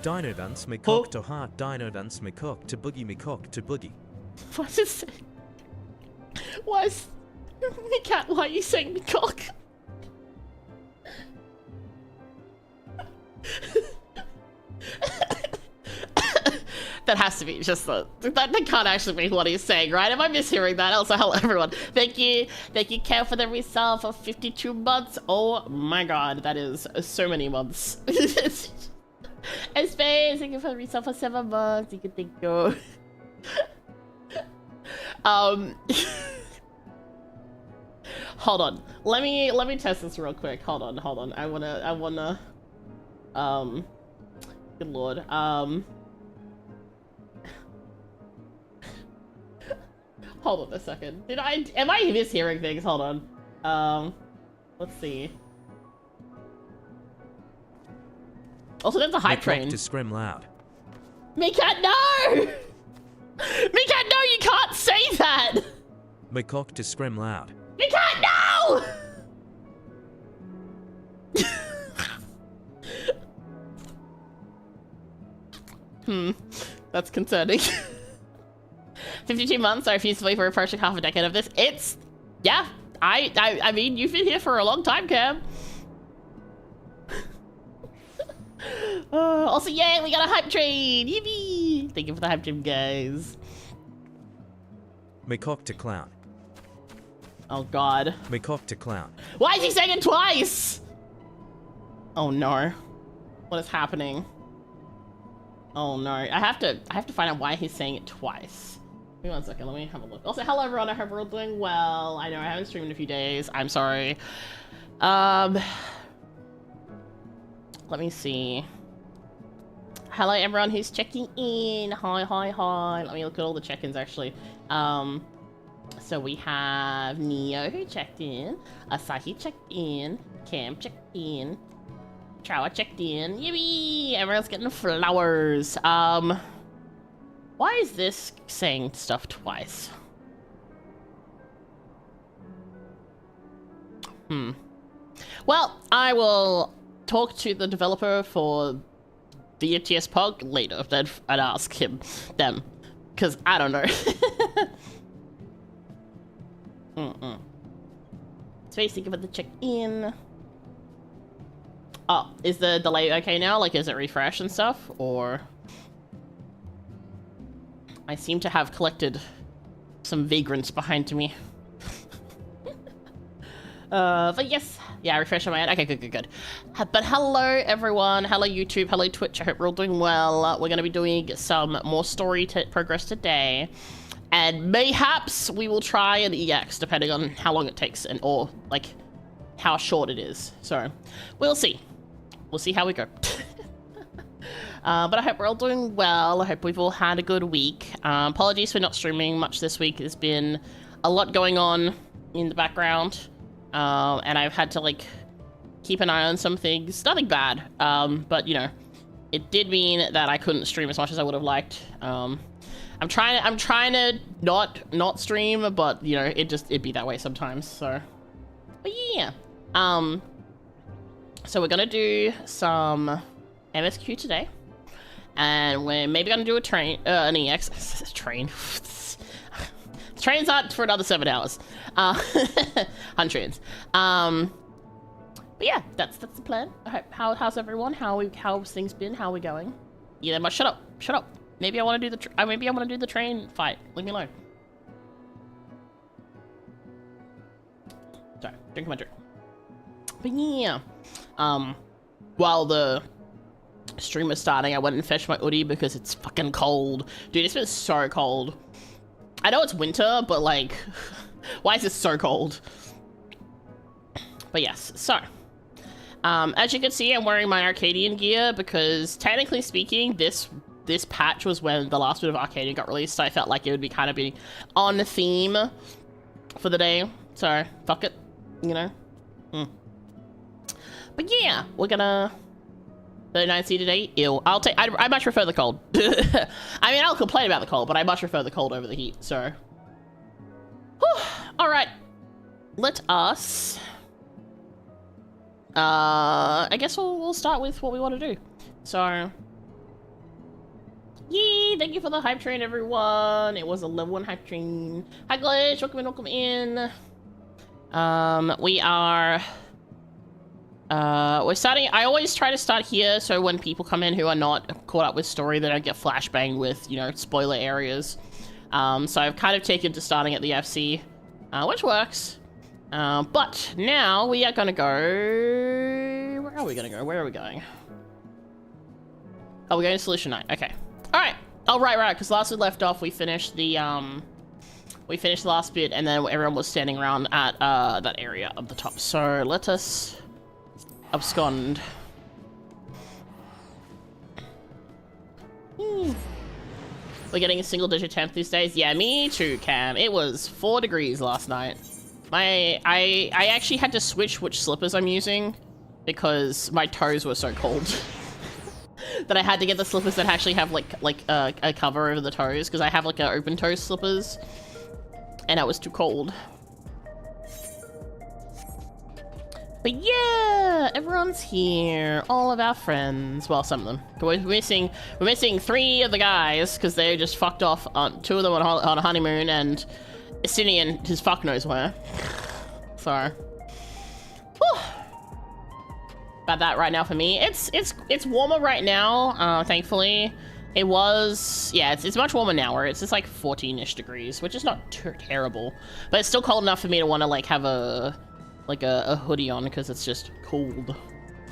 Dino dance me cock to heart, dino dance me cock to boogie me cock to boogie. What's it say? Why is... Cat, why are you saying me cock? That has to be just that can't actually be what he's saying, right? Am I mishearing that? Also, hello everyone. Thank you, Kel, for the resell for 52 months. Oh my god, that is so many months. Space, thank you for the resell for 7 months. You can thank you. Hold on. Let me test this real quick. Hold on. I wanna good lord. Hold on a second. Am I mishearing things? Hold on. Let's see. Also, there's a hype train. To scream loud. Mika, no! Mika, no, you can't say that! Me cock to scream loud. Mika, no! That's concerning. 52 months, I refuse to believe we're approaching half a decade of this. It's... yeah, I mean, you've been here for a long time, Cam. Also, yay, we got a hype train! Yippee! Thank you for the hype train, guys. Me cock to clown. Oh, God. Me cock to clown. Why is he saying it twice? Oh, no. What is happening? Oh, no. I have to find out why he's saying it twice. Give me 1 second, let me have a look. Also, hello everyone, I hope we're all doing well. I know I haven't streamed in a few days, I'm sorry. Let me see. Hello everyone who's checking in. Hi. Let me look at all the check-ins actually. So we have Neo who checked in, Asahi checked in, Cam checked in, Trawa checked in, yippee! Everyone's getting flowers. Why is this saying stuff twice? Well, I will talk to the developer for the ETS Pog later and ask them, because I don't know. Space, thank you for the check-in. Oh, is the delay okay now? Like, is it refresh and stuff, or? I seem to have collected some vagrants behind me. But yes, yeah, refresh on my end. Okay, good. But hello everyone, hello YouTube, hello Twitch, I hope we're all doing well. We're gonna be doing some more story progress today. And mayhaps we will try an EX, depending on how long it takes or like how short it is. So, we'll see. We'll see how we go. But I hope we're all doing well. I hope we've all had a good week. Apologies for not streaming much this week. There's been a lot going on in the background. And I've had to like keep an eye on some things. Nothing bad. But you know, it did mean that I couldn't stream as much as I would have liked. I'm trying to not stream, but you know, it'd be that way sometimes. So, but yeah. So we're gonna do some MSQ today. And we're maybe gonna do an EX. Train. Trains aren't for another 7 hours. Trains. But yeah, that's the plan. I hope, how's everyone? How's things been? How are we going? Yeah, but shut up. Maybe I want to do the train fight. Leave me alone. Sorry, drinking my drink. But yeah, while the stream was starting, I went and fetched my hoodie because it's fucking cold. Dude, it's been so cold. I know it's winter, but like, why is it so cold? But yes, so, as you can see, I'm wearing my Arcadian gear because technically speaking, this patch was when the last bit of Arcadian got released, so I felt like it would be kind of be on the theme for the day. So, fuck it, you know? But yeah, we're gonna... 39C today? Ew. I much prefer the cold. I mean, I'll complain about the cold, but I much prefer the cold over the heat, so... Whew. Alright. Let us... I guess we'll start with what we want to do. So, yay! Thank you for the hype train, everyone. It was a level 1 hype train. Hi, Glitch. Welcome in. Welcome in. We are. We're starting. I always try to start here, so when people come in who are not caught up with story, they don't get flashbanged with, you know, spoiler areas. So I've kind of taken to starting at the FC, which works. But now we are gonna go. Where are we gonna go? Where are we going? Oh, we're going to Solution Night. Okay. All right. Oh, right. Because last we left off, we finished the last bit, and then everyone was standing around at that area up the top. So let us abscond. We're getting a single-digit temp these days. Yeah, me too, Cam. It was 4 degrees last night. I actually had to switch which slippers I'm using because my toes were so cold that I had to get the slippers that actually have like a cover over the toes because I have like a open toe slippers and it was too cold. But yeah, everyone's here. All of our friends. Well, some of them. We're missing 3 of the guys because they just fucked off on 2 of them on a honeymoon, and Estinian, his fuck knows where. So, whew. About that right now for me. It's warmer right now. Thankfully, it was. Yeah, it's much warmer now. Where it's just like 14-ish degrees, which is not too terrible, but it's still cold enough for me to want to like have a hoodie on because it's just cold.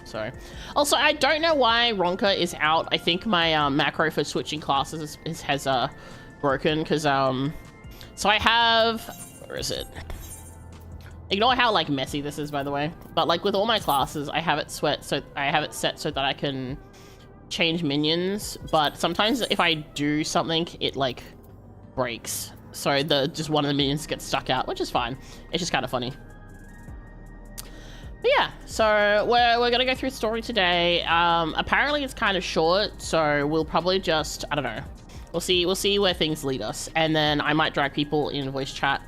So, also I don't know why Ronka is out. I think my macro for switching classes has broken because so I have, where is it? Ignore how like messy this is, by the way, but like with all my classes I have it set so that I can change minions, but sometimes if I do something it like breaks, so just one of the minions gets stuck out, which is fine. It's just kind of funny. But yeah, so we're gonna go through the story today. Apparently it's kind of short, so we'll probably just, I don't know, we'll see where things lead us, and then I might drag people in voice chat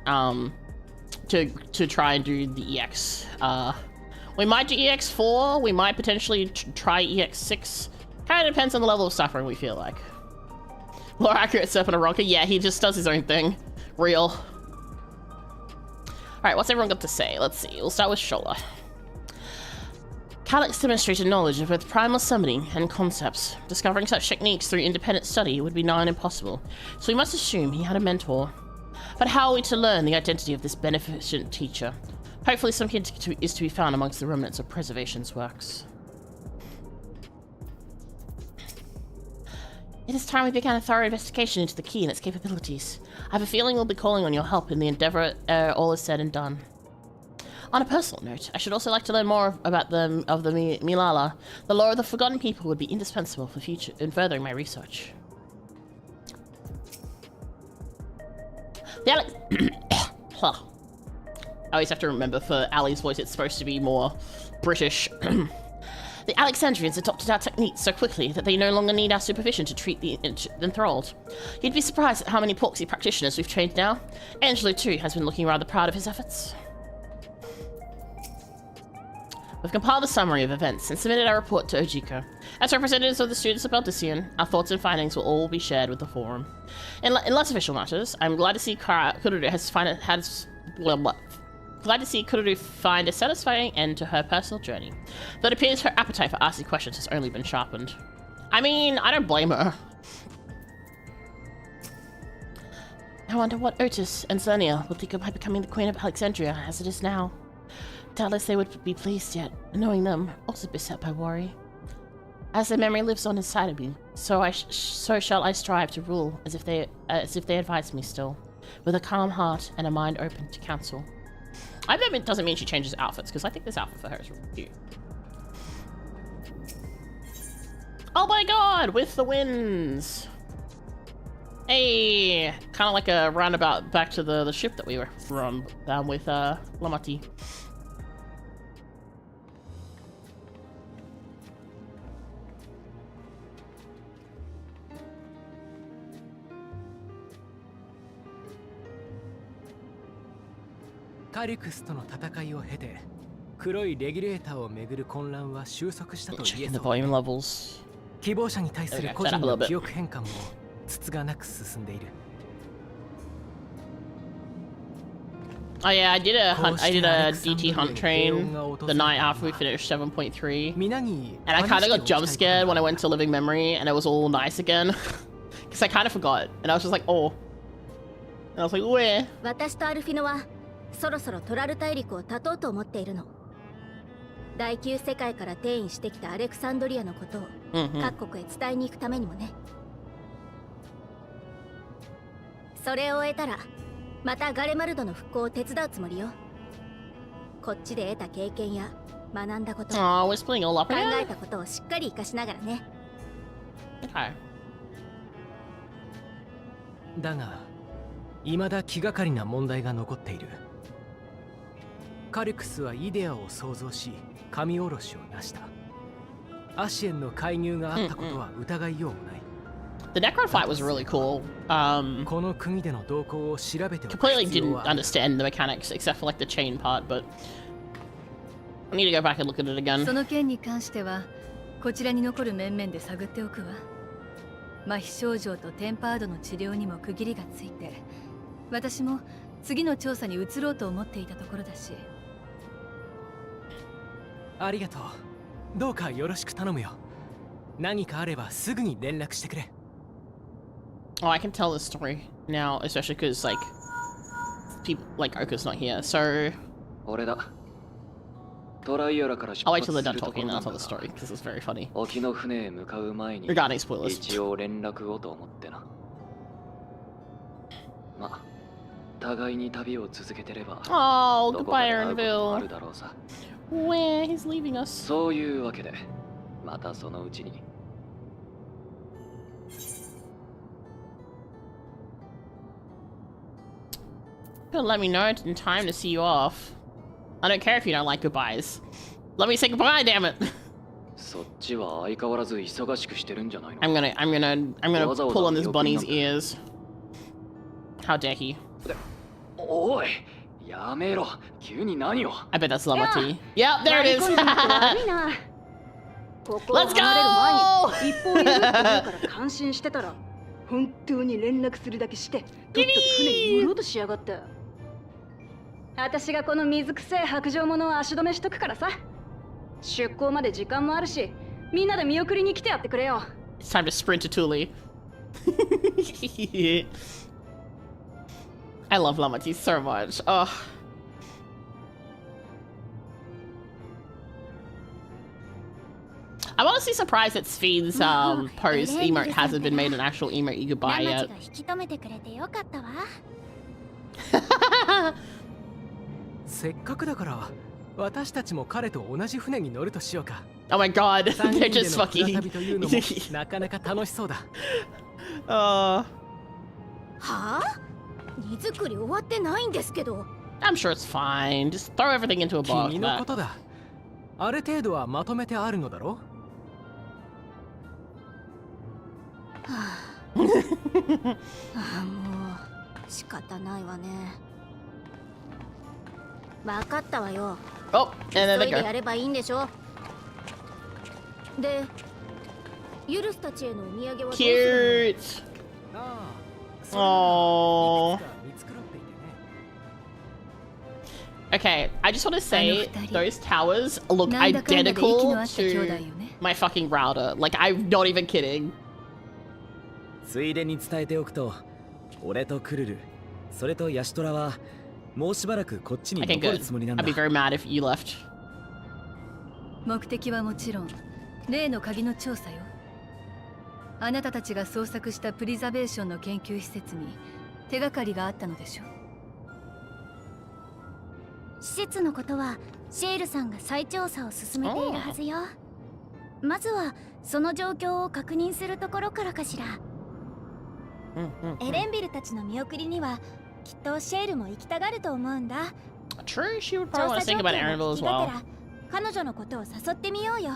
to try and do the EX. We might do EX4, we might potentially try EX6. Kind of depends on the level of suffering we feel like. More accurate Serpent Ronka, yeah, he just does his own thing. Real. Alright, what's everyone got to say? Let's see. We'll start with Shola. Calyx demonstrated knowledge of both primal summoning and concepts. Discovering such techniques through independent study would be nigh on impossible, so we must assume he had a mentor. But how are we to learn the identity of this beneficent teacher? Hopefully some hint is to be found amongst the remnants of Preservation's works. It is time we began a thorough investigation into the key and its capabilities. I have a feeling we'll be calling on your help in the endeavor all is said and done. On a personal note, I should also like to learn more about the Milala. The lore of the Forgotten People would be indispensable for in furthering my research. The Alex... I always have to remember for Ali's voice it's supposed to be more British. The Alexandrians adopted our techniques so quickly that they no longer need our supervision to treat the enthralled. You'd be surprised at how many Porksy practitioners we've trained now. Angelo, too, has been looking rather proud of his efforts. We've compiled a summary of events and submitted our report to Ojiko. As representatives of the students of Baldician, our thoughts and findings will all be shared with the forum. In less official matters, I'm glad to see Kururu glad to see Kururu find a satisfying end to her personal journey, though it appears her appetite for asking questions has only been sharpened. I mean, I don't blame her. I wonder what Otis and Xernia will think of my becoming the Queen of Alexandria as it is now. Doubtless they would be pleased, yet, knowing them, also beset by worry. As their memory lives on inside of me, so shall I strive to rule as if they advise me still, with a calm heart and a mind open to counsel. I bet it doesn't mean she changes outfits, because I think this outfit for her is really cute. Oh my god, with the winds! Hey, kind of like a roundabout back to the ship that we were from down with Lamati. 黒いレギュレーターをめぐる混乱は収束したと言え Checking the そう。 volume levels. 希望者に対する Okay, 個 set 人 up a の little bit. 記憶変換もつつがなく進んでいる。 Oh yeah, I did a DT hunt train the night after we finished 7.3. 皆に And I kind of got jump 話しておきたい scared こと when が I went to living memory and it was all nice again. Because I kind of forgot. And I was just like, oh. And I was like, where? 私とアルフィノはそろそろトラル大陸を断とうと思っているの。第9世界から転移してきたアレクサンドリアのことを 各国へ伝えに行くためにもね。それを得たらまたガレマルドの復興を手伝うつもりよ。こっちで得た経験や学んだこと、 Oh, we're splitting all up 考 again? えたことをしっかり活かしながらね。 Okay. だが未だ気がかりな問題が残っている。カリクスはイデアを創造し神おろしを成した。アシエンの介入があったことは疑いようもない。 The Necron fight was really cool. この国での動向を調べておく Completely 必要 didn't はある。 understand the mechanics except for like the chain part, but I need to go back and look at it again. その件に関してはこちらに残る面々で探っておくわ。麻痺症状とテンパードの治療にも区切りがついて、私も次の調査に移ろうと思っていたところだし。ありがとう。どうかよろしく頼むよ。何かあればすぐに連絡してくれ。 Oh, I can tell this story now, especially because like people like Oka's not here. So 俺だ。トライアラから出 I'll wait 発 till they're す done るとこ talking ろ and な I'll ん tell だ the story because it's very funny. 沖の船へ向かう前に Regarding spoilers. 一応連絡をと思ってな。ま、互いに旅を続けてれば Oh, どこか goodbye, で会うこともあ Aaronville. るだろうさ。 Where he's leaving us. そういうわけで、またそのうちに。Gotta let me know in time to see you off. I don't care if you don't like goodbyes. Let me say goodbye, damn it. そっちは相変わらず忙しくしてるんじゃないの？ I'm gonna pull on this bunny's ears. How dare he? おい、やめろ。急に何を？ I bet that's Lamati. Yep, there it is. ここを Let's 離れる前 go! に一方いるって言うから感心してたら本当に連絡するだけしてとっとと船に乗ろうとしやがった。私がこの水くせえ白状者を足止めしとくからさ。出港まで時間もあるし、みんなで見送りに来てやってくれよ。 It's time to sprint to Thule. I love Lamati so much. Oh. I'm honestly surprised that Spheen's post emote hasn't been made an actual emote goodbye ラマ yet. チが引き止めてくれてよかったわ。せっかくだから私たちも彼と同じ船に乗るとしようか。 Oh my god, 3 they're 人で just の船 fucking. 旅というのもなかなか楽しそうだ。はあ？荷造り終わってないんですけど。I'm sure it's fine. Just throw everything into a box. 君のことだ。ある程度はまとめてあるのだろう。はあ、もう仕方ないわね。分かったわよ。 Oh, 急 and then い they でや go. ればいいんでしょ。で、ユルスたちへのお土産はどうする Cute. ああ、そ Oh. れならいくつか見繕っていてね。 Okay, I just want to say those towers look なんだかんだで息 identical の合った兄弟よ to ね。 my fucking router. Like, I'm not even kidding. ついでに伝えておくと、俺とクルル、それとヤシトラはもうしばらくこっちに Okay, 残る good. つもりなん I'd だ。 be very mad if you left. 目的はもちろん例の鍵の調査よ。あなたたちが捜索したプリザベーションの研究施設に手がかりがあったのでしょ。施設のことはシェールさんが再調査を進めているはずよ。まずはその状況を確認するところからかしら。エレンビルたちの見送りにはきっとシェールも行きたがると思うんだ。 True, she would 調 probably want 査 to 状 think 況 about を Aaronville 聞 as きが well. てら彼女のことを誘ってみようよ。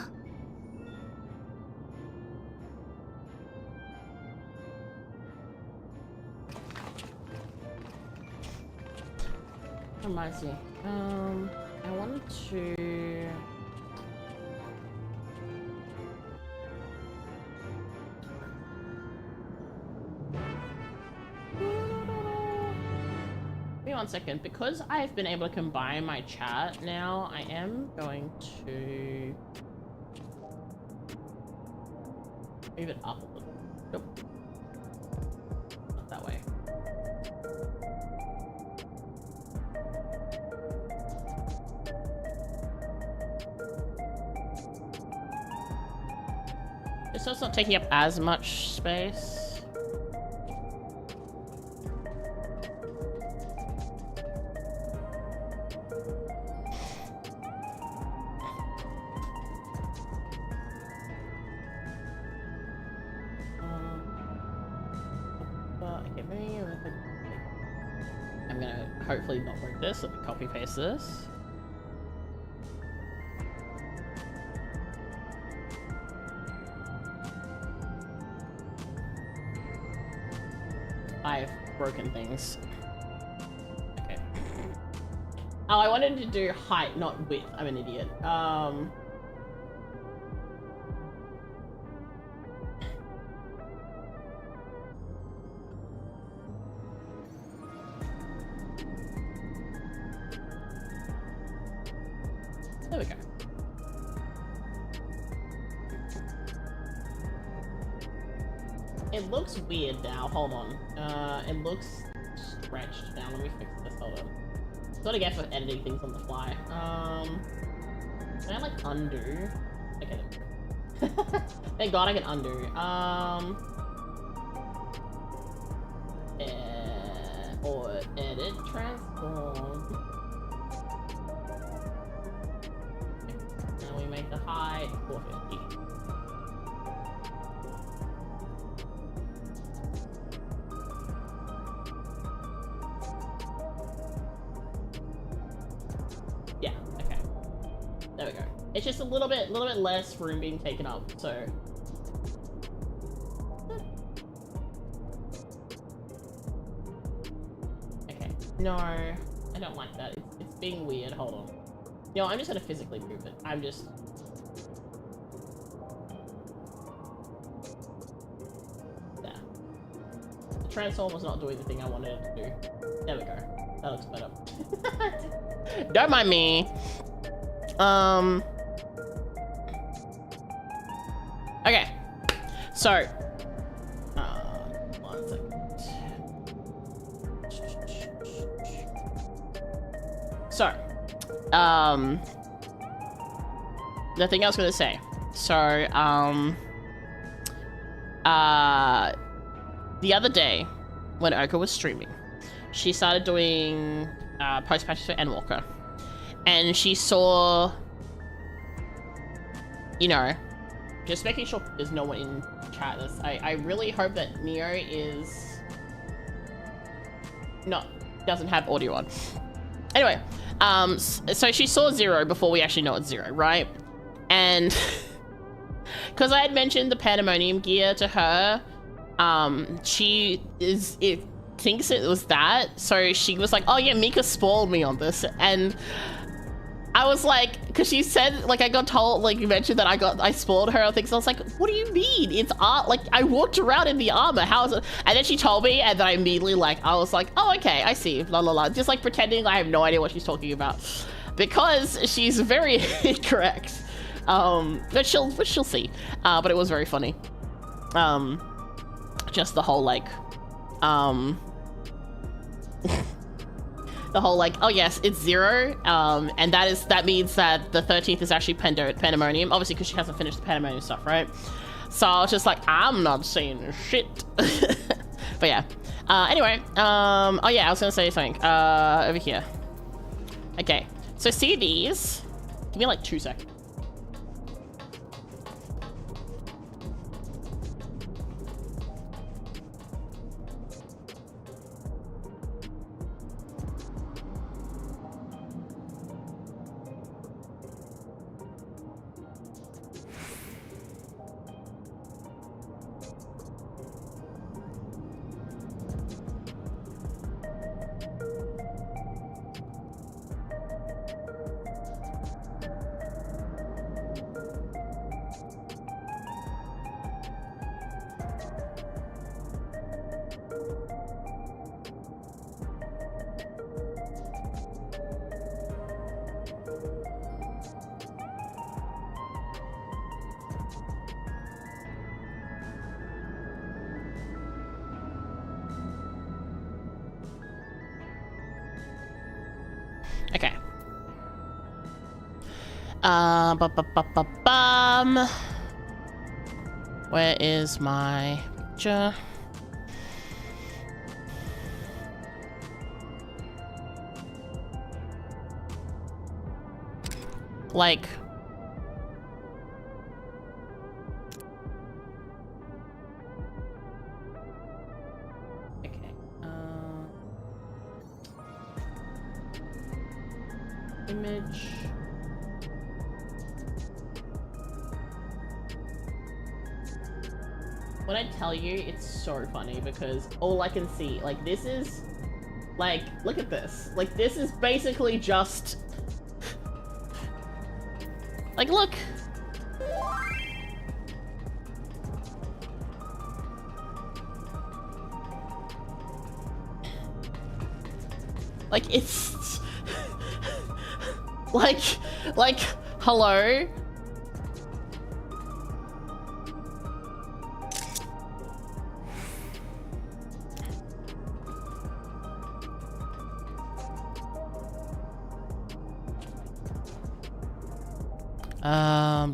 Reminds me. I wanted to. one second. Because I've been able to combine my chat now, I am going to move it up a little. Nope. Not that way. So it's not taking up as much space. Okay, maybe I'm gonna hopefully not break this. Let me copy paste this. I've broken things. Okay. Oh, I wanted to do height, not width. I'm an idiot. There we go. It looks weird now. Hold on. It looks stretched now. Let me fix this. Hold on. That's what I get for editing things on the fly. Can I like undo? Okay. Thank God I can undo. Or edit, transform. Now we make the height 450. Yeah, okay. There we go. It's just a little bit less room being taken up, so. Okay. No, I don't like that. It's being weird. Hold on. You know, I'm just gonna physically move it. I'm just. There. The transform was not doing the thing I wanted it to do. There we go. That looks better. Don't mind me. Okay. So. 1 second. So. The thing I was gonna say. So, the other day, when Oka was streaming, she started doing post-patches for Endwalker. And she saw, you know, just making sure there's no one in chat. I really hope that Neo doesn't have audio on. Anyway, so she saw 0 before we actually know it's 0, right? And because I had mentioned the pandemonium gear to her, she thinks it was that. So she was like, oh yeah, Mika spoiled me on this. And I was like, because she said, like, I got told, like, you mentioned that I spoiled her. I think so. I was like, what do you mean? It's art. Like, I walked around in the armor. How is it? And then she told me, and then I immediately, like, I was like, oh, okay, I see. La la la. Just like pretending I have no idea what she's talking about, because she's very incorrect. But she'll see. But it was very funny. Just the whole like, the whole like, oh yes, it's 0, and that means that the 13th is actually pandemonium, obviously because she hasn't finished the pandemonium stuff, right? So I was just like, I'm not saying shit. But yeah, anyway, oh yeah, I was gonna say something over here. Okay, so see these, give me like 2 seconds. Where is my picture? Like, okay, image. When I tell you, it's so funny because all I can see, like, this is, like, look at this. Like, this is basically just, like, look. Like, it's, like, hello?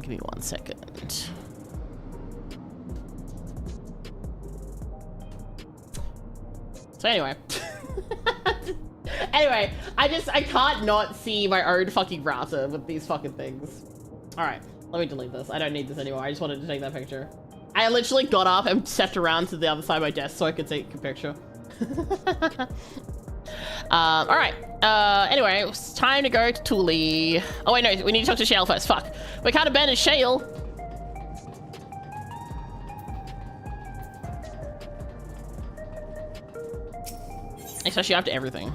Give me 1 second. So anyway. Anyway, I can't not see my own fucking router with these fucking things. Alright, let me delete this. I don't need this anymore. I just wanted to take that picture. I literally got up and stepped around to the other side of my desk so I could take a picture. Alright. Anyway, it's time to go to Thule. Oh wait, no, we need to talk to Shale first. Fuck. We can't abandon Shale. Especially after everything.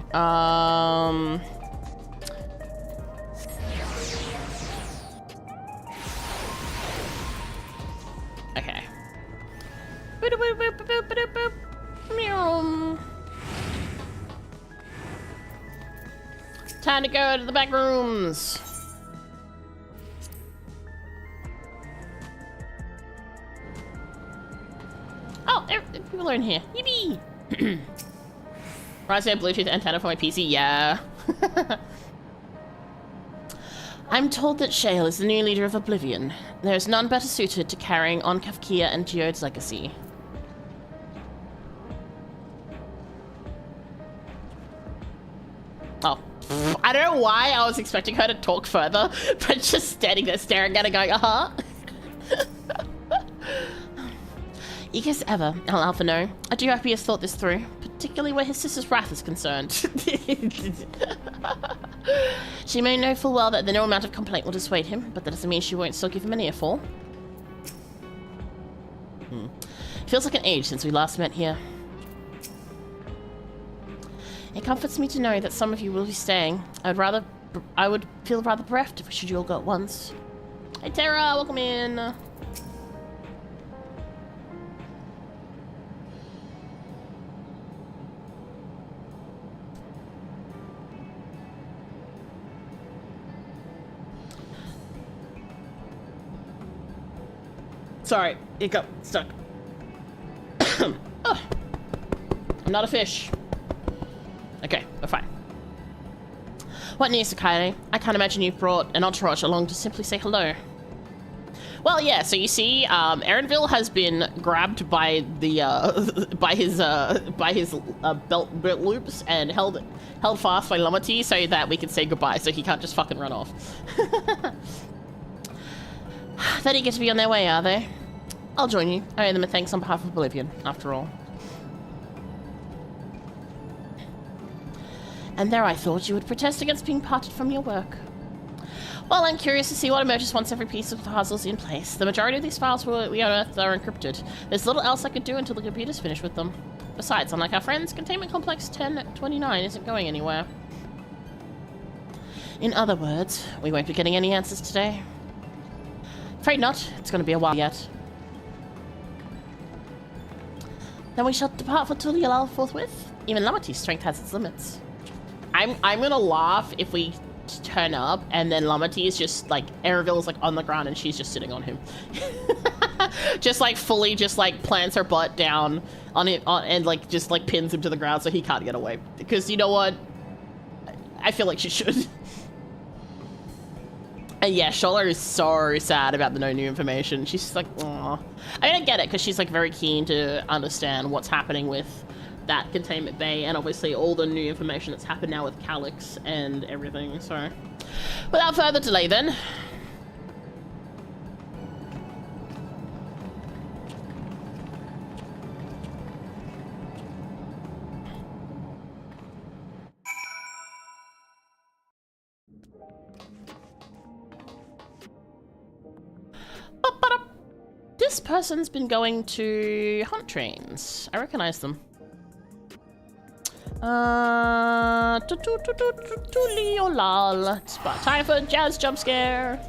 Okay. Time to go to the back rooms. Oh, there, people are in here. Yippee! Right, so I have Bluetooth antenna for my PC. Yeah. I'm told that Shale is the new leader of Oblivion. There is none better suited to carrying on Kafkia and Geode's legacy. Oh. I don't know why I was expecting her to talk further, but just standing there staring at her going, uh-huh. Eager as ever, I'll Alpha know. I do hope he has thought this through, particularly where his sister's wrath is concerned. She may know full well that no amount of complaint will dissuade him, but that doesn't mean she won't still give him an earful. Feels like an age since we last met here. It comforts me to know that some of you will be staying. I would feel rather bereft if we should all go at once. Hey Tara, welcome in. Sorry, it got stuck. Oh. I'm not a fish. Okay, we're fine. What news, Sakaide? I can't imagine you've brought an entourage along to simply say hello. Well, yeah. So you see, Erenville has been grabbed by the by his belt loops and held fast by Lumity so that we can say goodbye. So he can't just fucking run off. They're eager to be on their way, are they? I'll join you. I owe them a thanks on behalf of Oblivion, after all. And there I thought you would protest against being parted from your work. Well, I'm curious to see what emerges once every piece of the puzzle's in place. The majority of these files we unearthed are encrypted. There's little else I could do until the computer's finished with them. Besides, unlike our friends, Containment Complex 1029 isn't going anywhere. In other words, we won't be getting any answers today. Afraid not. It's going to be a while yet. Then we shall depart for Tulial forthwith. Even Lamity's strength has its limits. I'm gonna laugh if we turn up and then Lamity is just like Erenville's like on the ground and she's just sitting on him. Just like fully just like plants her butt down on it and like just like pins him to the ground so he can't get away. Because you know what? I feel like she should. And yeah, Shola is so sad about the no new information. She's just like, aw. I mean, I get it, because she's like very keen to understand what's happening with that containment bay, and obviously all the new information that's happened now with Calyx and everything, so. Without further delay then. This person's been going to hunt trains. I recognize them. Lol. It's about time for a jazz jump scare.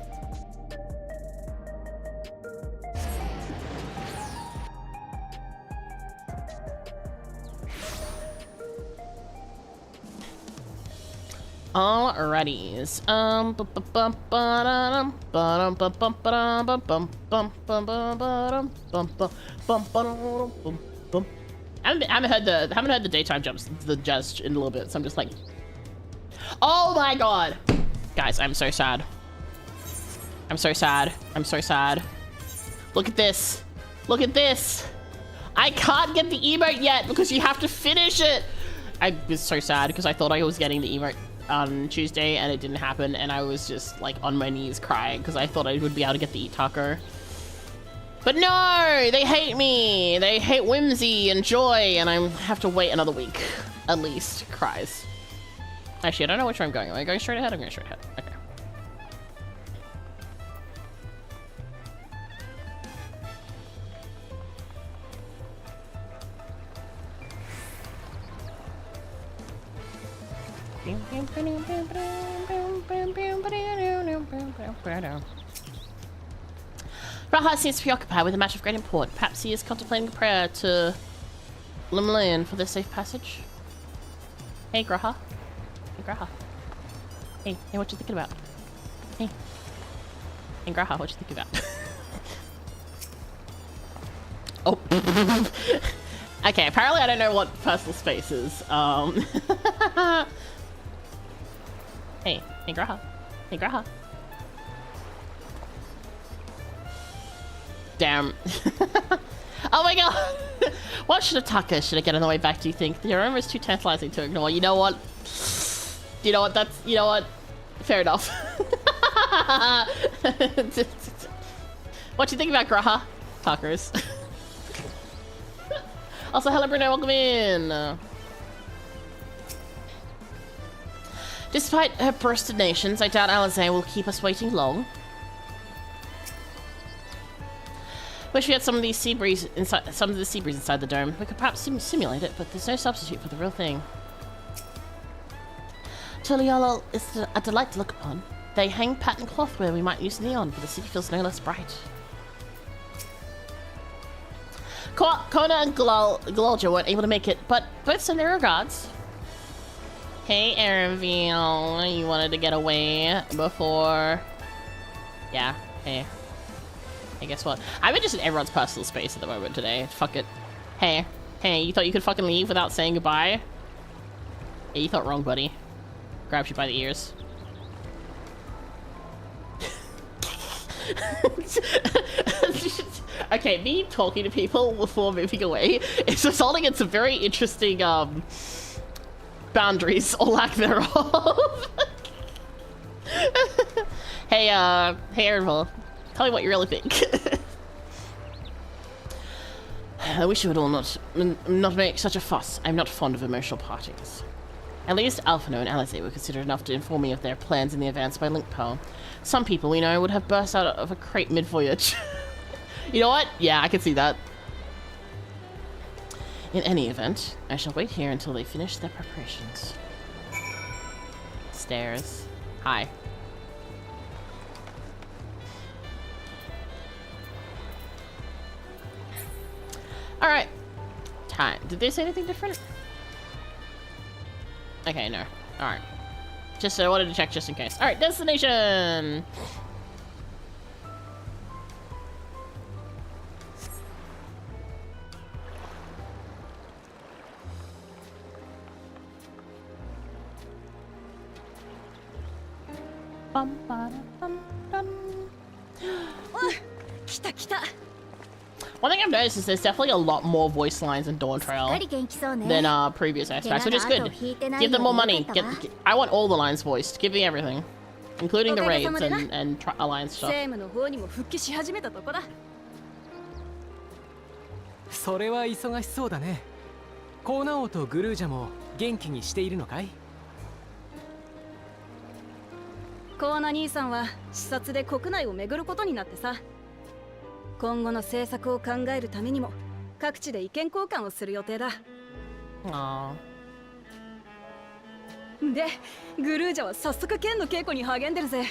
Alrighties. I haven't heard the daytime jumps, the jazz in a little bit, so I'm just like, oh my god, guys, I'm so sad. I'm so sad. I'm so sad. Look at this. Look at this. I can't get the emote yet because you have to finish it. I was so sad because I thought I was getting the emote on Tuesday and it didn't happen, and I was just like on my knees crying because I thought I would be able to get the eat taco. But no, they hate me. They hate whimsy and joy, and I have to wait another week at least. Cries. Actually, I don't know which way I'm going. Am I going straight ahead? I'm going straight ahead. Okay. Raha seems preoccupied with a matter of great import. Perhaps he is contemplating a prayer to Limlian for their safe passage. Hey, Graha. Hey, Graha. Hey, what you thinking about? Hey. Hey, Graha, what you thinking about? Oh. Okay, apparently I don't know what personal space is. Hey, Graha. Hey, Graha. Damn. Oh my god. What should I get on the way back, do you think? The aroma is too tantalizing to ignore. You know what? You know what? Fair enough. What do you think about Graha? Talkers. Also, hello Bruno, welcome in. Despite her procrastinations, I doubt Alizé will keep us waiting long. Wish we had some of the sea breeze inside the dome. We could perhaps simulate it, but there's no substitute for the real thing. Tuliala is a delight to look upon. They hang patterned cloth where we might use neon, but the city feels no less bright. Kona and Glolja weren't able to make it, but both send their regards. Hey, Araville, you wanted to get away before... Yeah, hey. Hey, guess what? I'm just in everyone's personal space at the moment today. Fuck it. Hey, you thought you could fucking leave without saying goodbye? Yeah, you thought wrong, buddy. Grabs you by the ears. Okay, me talking to people before moving away is resulting in some very interesting, boundaries, or lack thereof. Hey, Araville. Tell me what you really think. I wish you would all not make such a fuss. I'm not fond of emotional partings. At least Alphino and Alizé were considerate enough to inform me of their plans in the advance by link pearl. Some people, we know, would have burst out of a crate mid-voyage. You know what? Yeah, I can see that. In any event, I shall wait here until they finish their preparations. Stairs. Hi. Alright. Time. Did they say anything different? Okay, no. Alright. Just, I wanted to check just in case. Alright, destination! 来た来た。 One thing I've noticed is there's definitely a lot more voice lines in Dawntrail than previous aspects, which is good. Give them more money. I want all the lines voiced. Give me everything, including the raids and alliance stuff. 政務の方にも復帰し始めたとこだ。それは忙しそうだね。コーナオとグルージャも元気にしているのかい？コーナ兄さんは視察で国内を巡ることになってさ、今後の政策を考えるためにも各地で意見交換をする予定だ。Aww. で、グルージャは早速剣の稽古に励んでるぜ。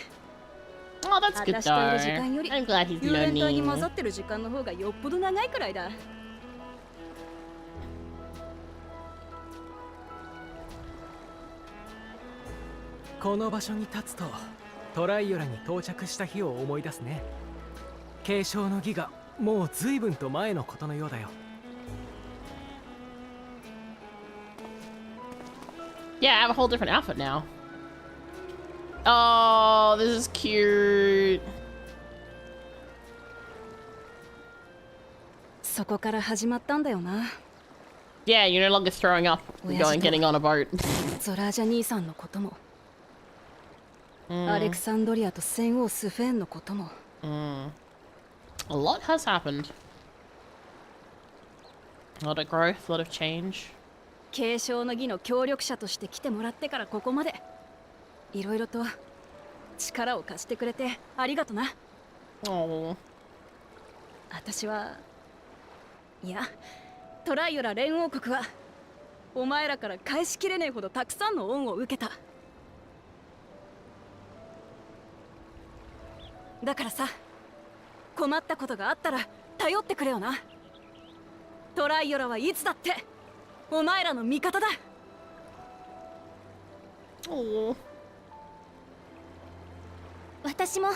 Oh, that's good 私といる時間 though. より I'm glad he's 幽霊隊に混ざ learning. ってる時間の方がよっぽど長いくらいだ。この場所に立つとトライオラに到着した日を思い出すね。継承の儀がもう随分と前のことのようだよ。Yeah, I have a whole different outfit now. Oh, this is cute. そこから始まったんだよな。 Yeah, you're no longer throwing up and getting on a boat. ゾラージャ兄さんのことも、アレクサンドリアと戦王スフェーンのことも。A lot has happened. A lot of growth, a lot of change. 継承の儀の協力者として来てもらってからここまでいろいろと力を貸してくれてありがとな。 Oh. 私はいや、トライオラ連王国はお前らから返しきれねえほどたくさんの恩を受けた。だからさ、困ったことがあったら頼ってくれよな。トライオラはいつだってお前らの味方だ。 Oh. 私も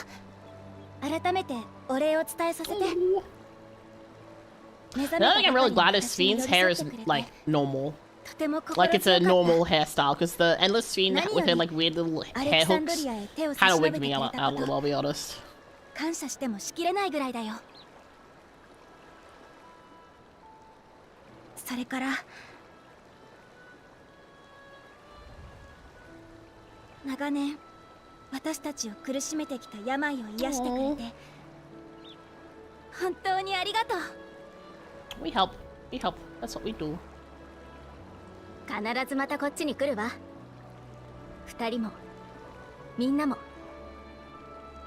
改めてお礼を伝えさせて。 Another thing I'm really glad is Spheen's hair is like normal. とても Like it's 心 a 強かった。 normal hairstyle, because the endless Spheen with her like weird little ア hair レクサン hooks ドリアへ手を kind 差し of 伸べ wigged てく me れ out た a こ little, と I'll be honest. 感謝してもしきれないぐらいだよ。それから長年私たちを苦しめてきた病を癒してくれて本当にありがとう。 We help. We help. That's what we do. 必ずまたこっちに来るわ。二人もみんなも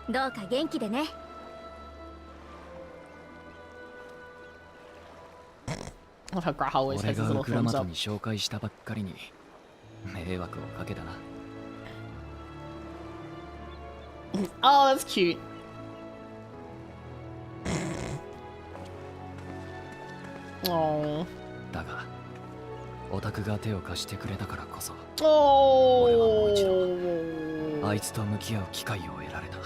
どうか元気でね。 I love how Graha always 俺 has his が little ウクラマ thumbs ト up. に紹介したばっかりに迷惑をかけたな。 Oh, that's cute. だがオタクが手を貸してくれたからこそ Oh. あいつと向き合う機会を得られた。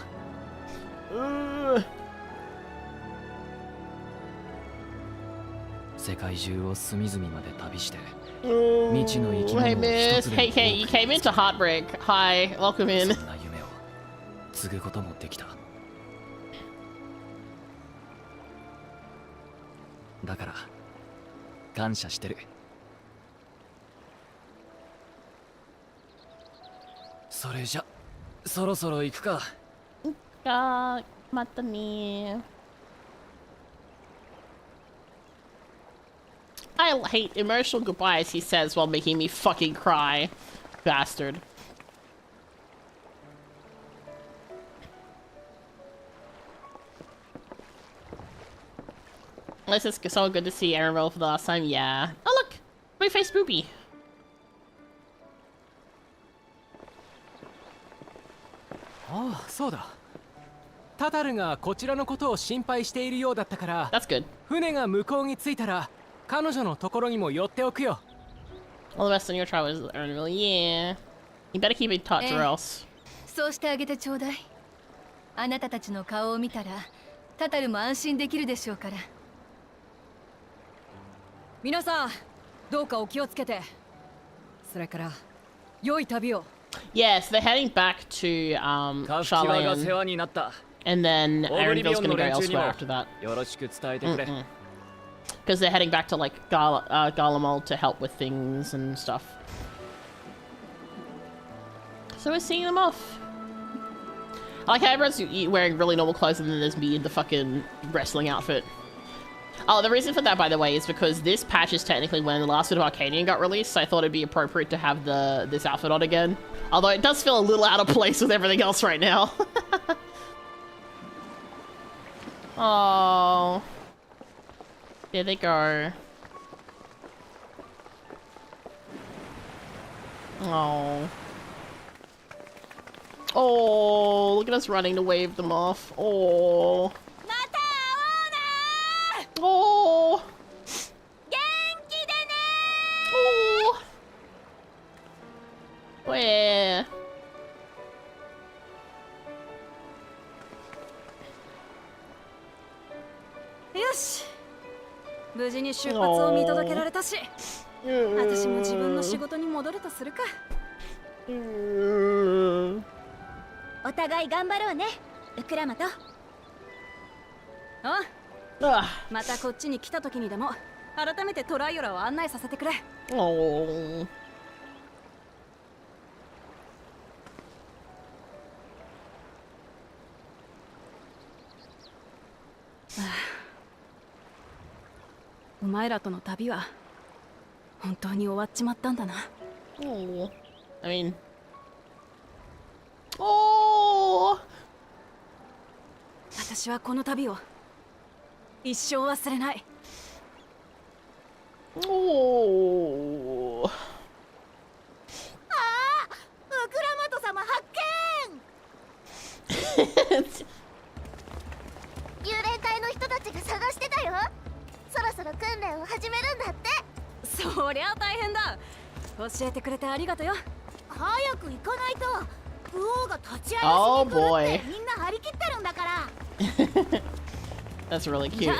世界中を隅々まで旅して未知の生き物を Hey, 一 miss. つで Hey, も hey, you 多く came into Heartbreak. Hi, welcome in. そんな夢を継ぐこともできた。だから感謝してる。それじゃそろそろ行くか。Mata ni. I hate emotional goodbyes, he says while making me fucking cry. Bastard. Unless it's so good to see Emerald for the last time, yeah. Oh look! Blue-faced booby. ああ、そうだ。タタルがこちらのことを心配しているようだったから、 That's good. 船が向こうに着いたら彼女のところにも寄っておくよ。 All the rest on your travel is Emerald, yeah. You better keep in touch or else. そうしてあげてちょうだい。あなたたちの顔を見たらタタルも安心できるでしょうから。皆さんどうかお気をつけて。それから良い旅を。Yes, they're heading back to カフキワが世 Charlene, 話になった and then オブリビ Aaronville's オン gonna の go 連中に elsewhere も after that. よろしく伝えてくれ Because they're heading back to like Garlemald to help with things and stuff. So we're seeing them off. I like how everyone's wearing really normal clothes and then there's me in the fucking wrestling outfit. Oh, the reason for that, by the way, is because this patch is technically when the last bit of Arcadian got released, so I thought it'd be appropriate to have this outfit on again. Although it does feel a little out of place with everything else right now. Oh, there they go. Oh. Oh, look at us running to wave them off. Oh. Oh. Oh. Where? よし無事に出発を見届けられたし私も自分の仕事に戻るとするかお互い頑張ろうねウクラマとまたこっちに来た時にでも改めてトライオラを案内させてくれ Oh. お前らとの旅は本当に終わっちまったんだな Oh. I mean. Oh. 私はこの旅を一生忘れない Oh. ウクラマト様発見幽霊隊の人たちが探してたよそろそろ訓練を始めるんだってそりゃ大変だ教えてくれてありがとよ早く行かないと武王が立ち会いしに来るってみんな張り切ってるんだから That's really cute.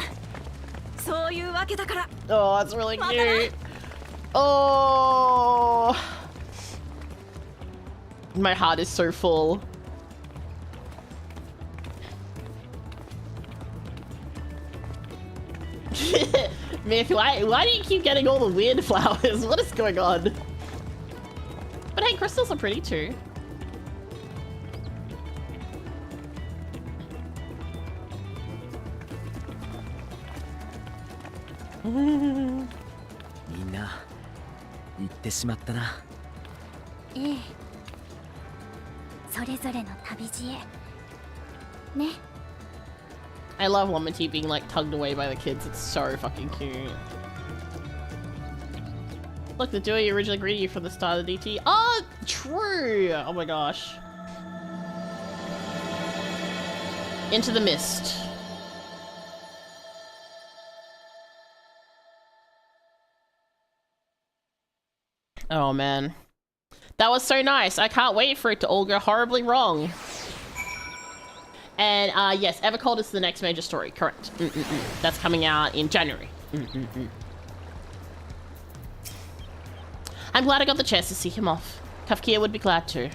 そういうわけだから Oh, that's really cute. Oh. My heart is so full. Myth, why do you keep getting all the weird flowers? What is going on? But hey, crystals are pretty too. Mm. みんな行ってしまったなええそれぞれの旅路へね I love Lomity being like tugged away by the kids. It's so fucking cute. Look, the duo you originally greeted you from the start of the DT. Oh, true. Oh my gosh. Into the mist. Oh man. That was so nice. I can't wait for it to all go horribly wrong. And yes, Evercold is the next major story, correct. That's coming out in January. I'm glad I got the chance to see him off. Kafkia would be glad too.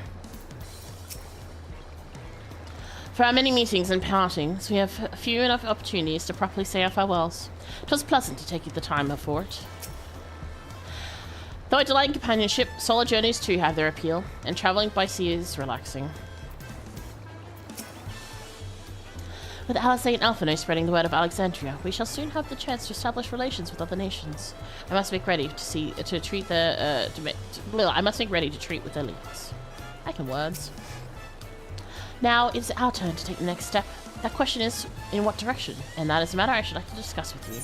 For our many meetings and partings, we have few enough opportunities to properly say our farewells. It was pleasant to take the time for it. Though I delight in companionship, solo journeys too have their appeal, and traveling by sea is relaxing. With Alice and Alphino spreading the word of Alexandria, we shall soon have the chance to establish relations with other nations. I must make ready to treat the I must make ready to treat with their leaders. I can words. Now it's our turn to take the next step. That question is, in what direction? And that is a matter I should like to discuss with you.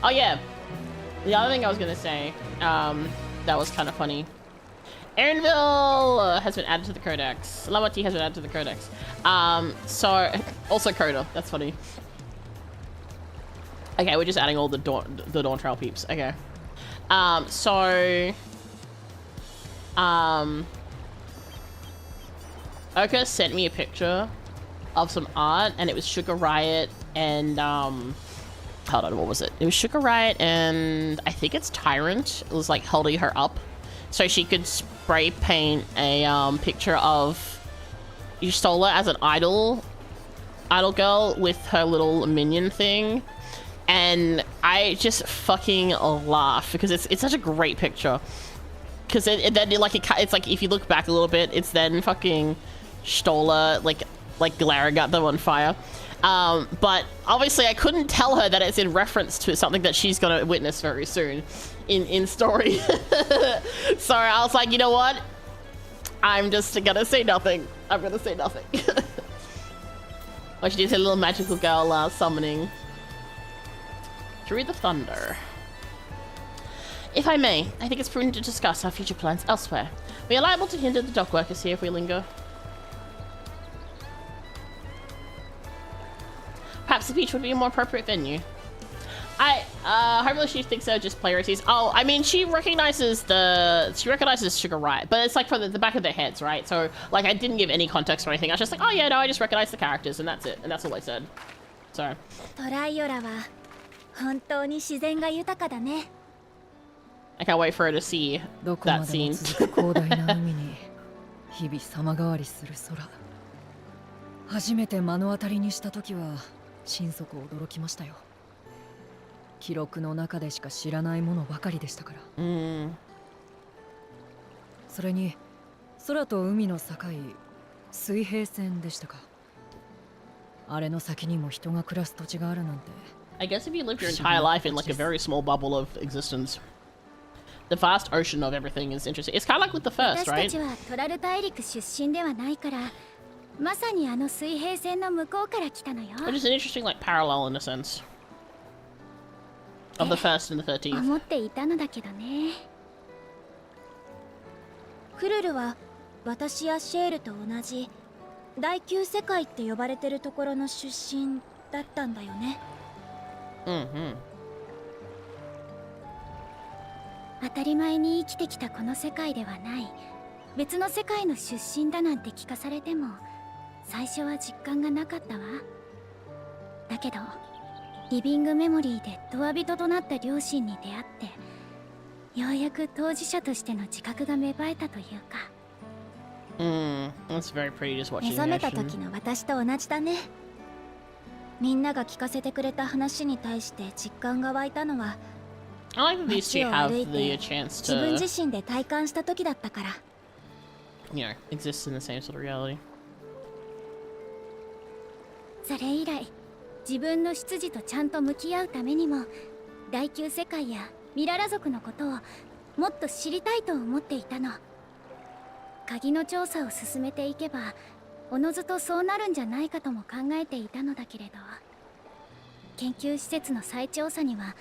Oh yeah, the other thing I was gonna say, that was kind of funny. Aaronville has been added to the codex. Lamati has been added to the codex. So also Coda. That's funny. Okay, we're just adding all the Dawntrail peeps. Okay. Oka sent me a picture of some art, and it was Sugar Riot and hold on, what was it? It was Sugar Riot and I think it's Tyrant. It was like holding her up so she could spray paint a picture of Yustola as an idol girl with her little minion thing. And I just fucking laugh because it's such a great picture. Because it's like if you look back a little bit, it's then fucking Stola like glaring at them on fire. But obviously I couldn't tell her that it's in reference to something that she's gonna witness very soon in story. So I was like, you know what? I'm just gonna say nothing. I'm gonna say nothing. Oh, she did her little magical girl summoning. Through the thunder. If I may, I think it's prudent to discuss our future plans elsewhere. We are liable to hinder the dock workers here if we linger. Perhaps the beach would be a more appropriate venue. Hopefully she thinks they're just playwrights. Oh, I mean, she recognizes Sugar Riot, but it's like from the back of their heads, right? So, like, I didn't give any context or anything. I was just like, oh yeah, no, I just recognize the characters, and that's it. And that's all I said. So. I can't wait for her to see that scene. 日々様変わりする空。初めて目の当たりにした時は心底驚きましたよ。記録の中でしか知らないものばかりでしたから。それに空と海の境、水平線でしたか。あれの先にも人が暮らす土地があるなんて。I guess if you lived your entire life in like a very small bubble of existence, the vast ocean of everything is interesting. It's kind of like with the first, right? 私たちはトラル大陸出身ではないから、まさにあの水平線の向こうから来たのよ。Which is an interesting like parallel in a sense of the first and the 13th. 思っていたのだけどね。クルルは私やシェールと同じ第9世界って呼ばれてるところの出身だったんだよね。当たり前に生きてきたこの世界ではない別の世界の出身だなんて聞かされても最初は実感がなかったわ。だけどリビングメモリーでドア人となった両親に出会ってようやく当事者としての自覚が芽生えたというか。That's very pretty just watching. 目覚めた時の私と同じだね。みんなが聞かせてくれた話に対して実感が湧いたのは I like that these two have the chance 自分 to, 自身で体感した時だったから。you know, exist in the same sort of reality. それ以来自分の出自とちゃんと向き合うためにも第9世界やミララ族のことをもっと知りたいと思っていたの。鍵の調査を進めていけばおのずとそうなるんじゃないかとも考えていたのだけれど研究施設の再調査には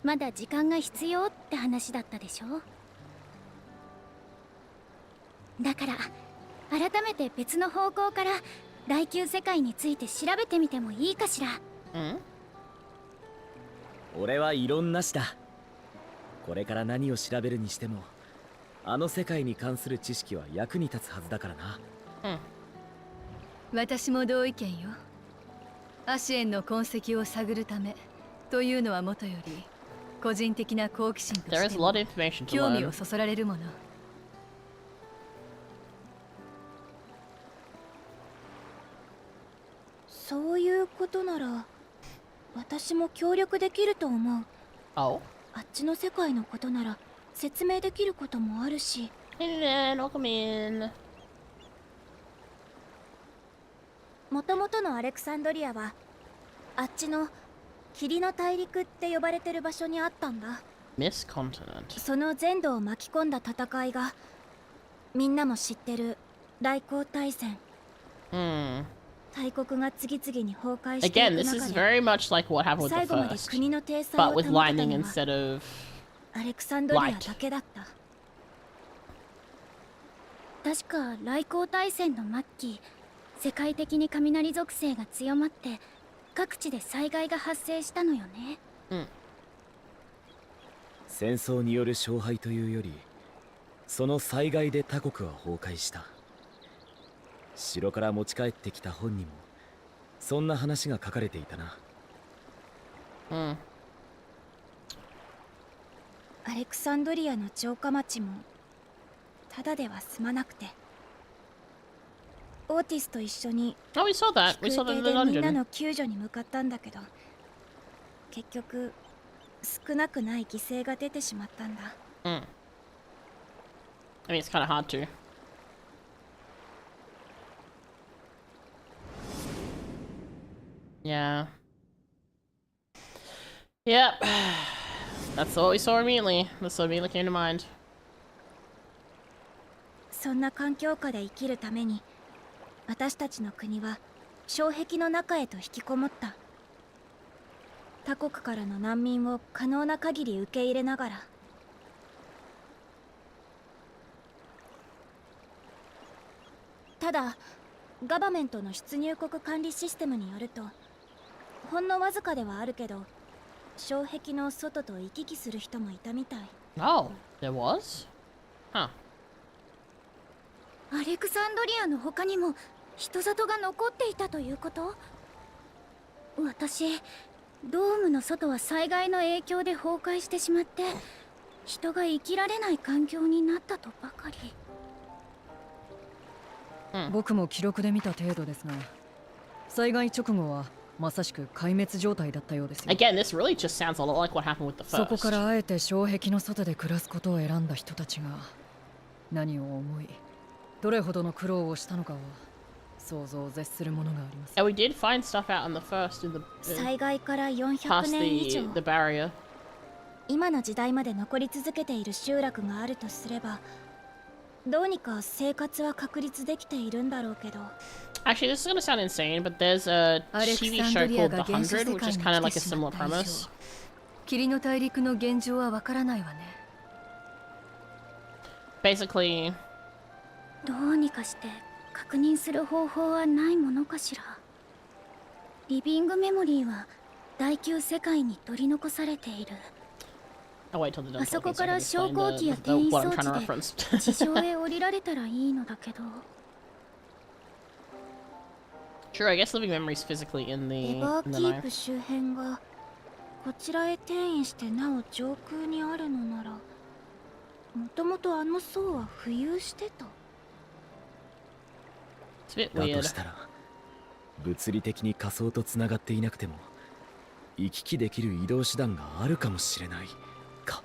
まだ時間が必要って話だったでしょ。だから改めて別の方向から第9世界について調べてみてもいいかしら。俺は異論なしだ。これから何を調べるにしてもあの世界に関する知識は役に立つはずだからな。私も同意見よ。アシエンの痕跡を探るためというのはもとより個人的な好奇心としても興味をそそられるもの。そういうことなら私も協力できると思う。あっちの世界のことなら説明できることもあるし。もともとのアレクサンドリアはあっちの霧の大陸って呼ばれてる場所にあったんだ。その全土を巻き込んだ戦いがみんなも知ってる来航大戦。大国が次々に崩壊していく中で Again, this is very much like what happened with the 最後まで first, 国の体裁 but を保 with てた lightning のは instead of アレクサンドリアだけだった。確か来航大戦の末期世界的に雷属性が強まって各地で災害が発生したのよね。戦争による勝敗というよりその災害で他国は崩壊した。城から持ち帰ってきた本にもそんな話が書かれていたな。Hmm. アレクサンドリアの城下町もただでは済まなくて、オーティスと一緒に Oh, we saw that. We 空 saw that 挺 in で the みんな dungeon. の救助に向かったんだけど、結局少なくない犠牲が出てしまったんだ。Hmm. I mean, it's kind of hard to. Yeah. Yep. That's what we saw immediately. That's what immediately came to mind. そんな環境下で生きるために、私たちの国は障壁の中へと引きこもった。他国からの難民を可能な限り受け入れながら。ただ、ガバメントの出入国管理システムによると、ほんのわずかではあるけど、障壁の外と行き来する人もいたみたい。Oh, there was? Huh. アレクサンドリアの他にも人里が残っていたということ？私、ドームの外は災害の影響で崩壊してしまって、人が生きられない環境になったとばかり。僕も記録で見た程度ですが、災害直後はまさしく壊滅状態だったようですよ。Again, this really just sounds a lot like what happened with the そこか first. らあえて障壁の外で暮らすことを選んだ人たちが何を思い、どれほどの苦労をしたのかは想像を絶するものがあります。 And we did find stuff out in the first, in the 災害から400 past 年以 the 上、 barrier. 今の時代まで残り続けている集落があるとすれば、どうにか生活は確立できているんだろうけど。 Actually, this is gonna sound insane, but there's a TV show called The 100, which is kind of like a similar premise. 霧の大陸の現状はわからないわね。Basically, どうにかして確認する方法はないものかしら。リビングメモリーは第9世界に取り残されている。 I'll wait till they're done あそ talking こ so か I can ら昇 explain 降機や the 転移 what 装 I'm trying to 置 reference. で地上へ降りられたらいいのだけど。Sure, I guess living memory is physically in エ the バー in キ the ー knife. プ周辺がこちらへ転移してなお上空にあるのなら、もともとあの層は浮遊してた。 It's a bit だと weird. したら物理的に仮想とつながっていなくても行き来できる移動手段があるかもしれないか。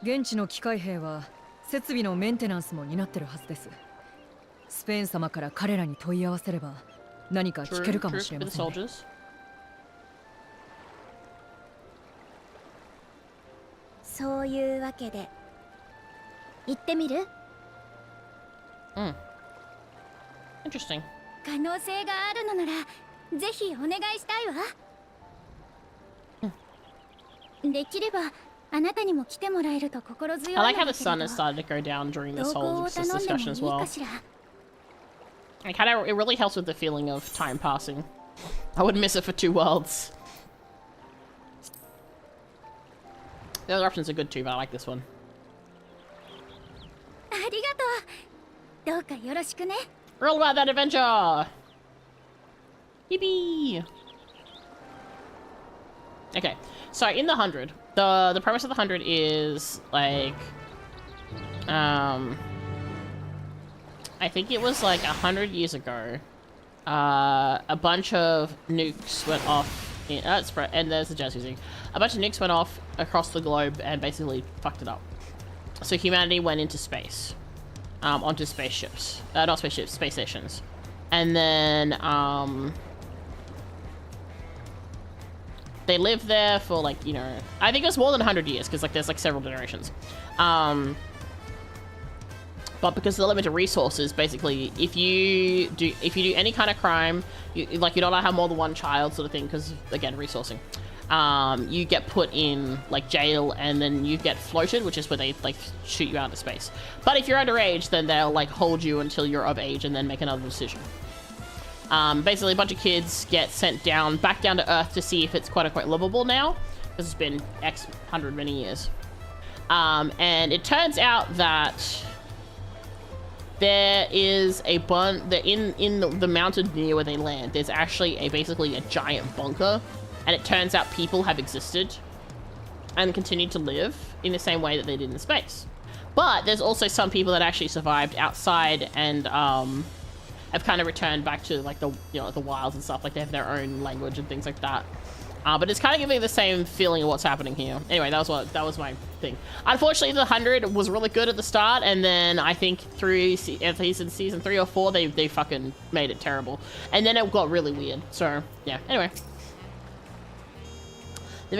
現地の機械兵は設備のメンテナンスも担ってるはずです。スペーン様から彼らに問い合わせれば何か聞けるかもしれませんね。 soldiers. そういうわけで行ってみる？ Interesting. 可能性があるのならぜひお願いしたいわ。できればあなたにも来てもらえると心強い I の like だ how け the れ sun ど、 has started to go down during this 同 whole 行を this 頼んでもい discussion as い well. かしら。 It really helps with the feeling of time passing. I wouldn't miss it for two worlds. The other options are good too, but I like this one. ありがとう。どうかよろしくね。 We're all about that adventure! Yippee! Okay, so in the 100, the premise of the 100 is like, I think it was like 100 years ago. A bunch of nukes went off in, and there's the jazz music. A bunch of nukes went off across the globe and basically fucked it up. So humanity went into space, onto spaceships, not spaceships, space stations, and then they lived there for like, you know, I think it was more than 100 years because like there's like several generations. But because of the limited resources, basically, if you do any kind of crime, you don't allowed to have more than one child, sort of thing, because again, resourcing. You get put in like jail, and then you get floated, which is where they like shoot you out into space. But if you're underage, then they'll like hold you until you're of age, and then make another decision. Basically, a bunch of kids get sent back down to Earth to see if it's quote unquote livable now, because it's been X hundred many years. And it turns out that there is a in the mountain near where they land, there's actually basically a giant bunker, and it turns out people have existed and continued to live in the same way that they did in space. But there's also some people that actually survived outside and have kind of returned back to like the the wilds and stuff. Like they have their own language and things like that. But it's kind of giving the same feeling of what's happening here. Anyway, that was my thing. Unfortunately, the 100 was really good at the start, and then I think through season 3 or 4, they fucking made it terrible, and then it got really weird. So yeah. Anyway, the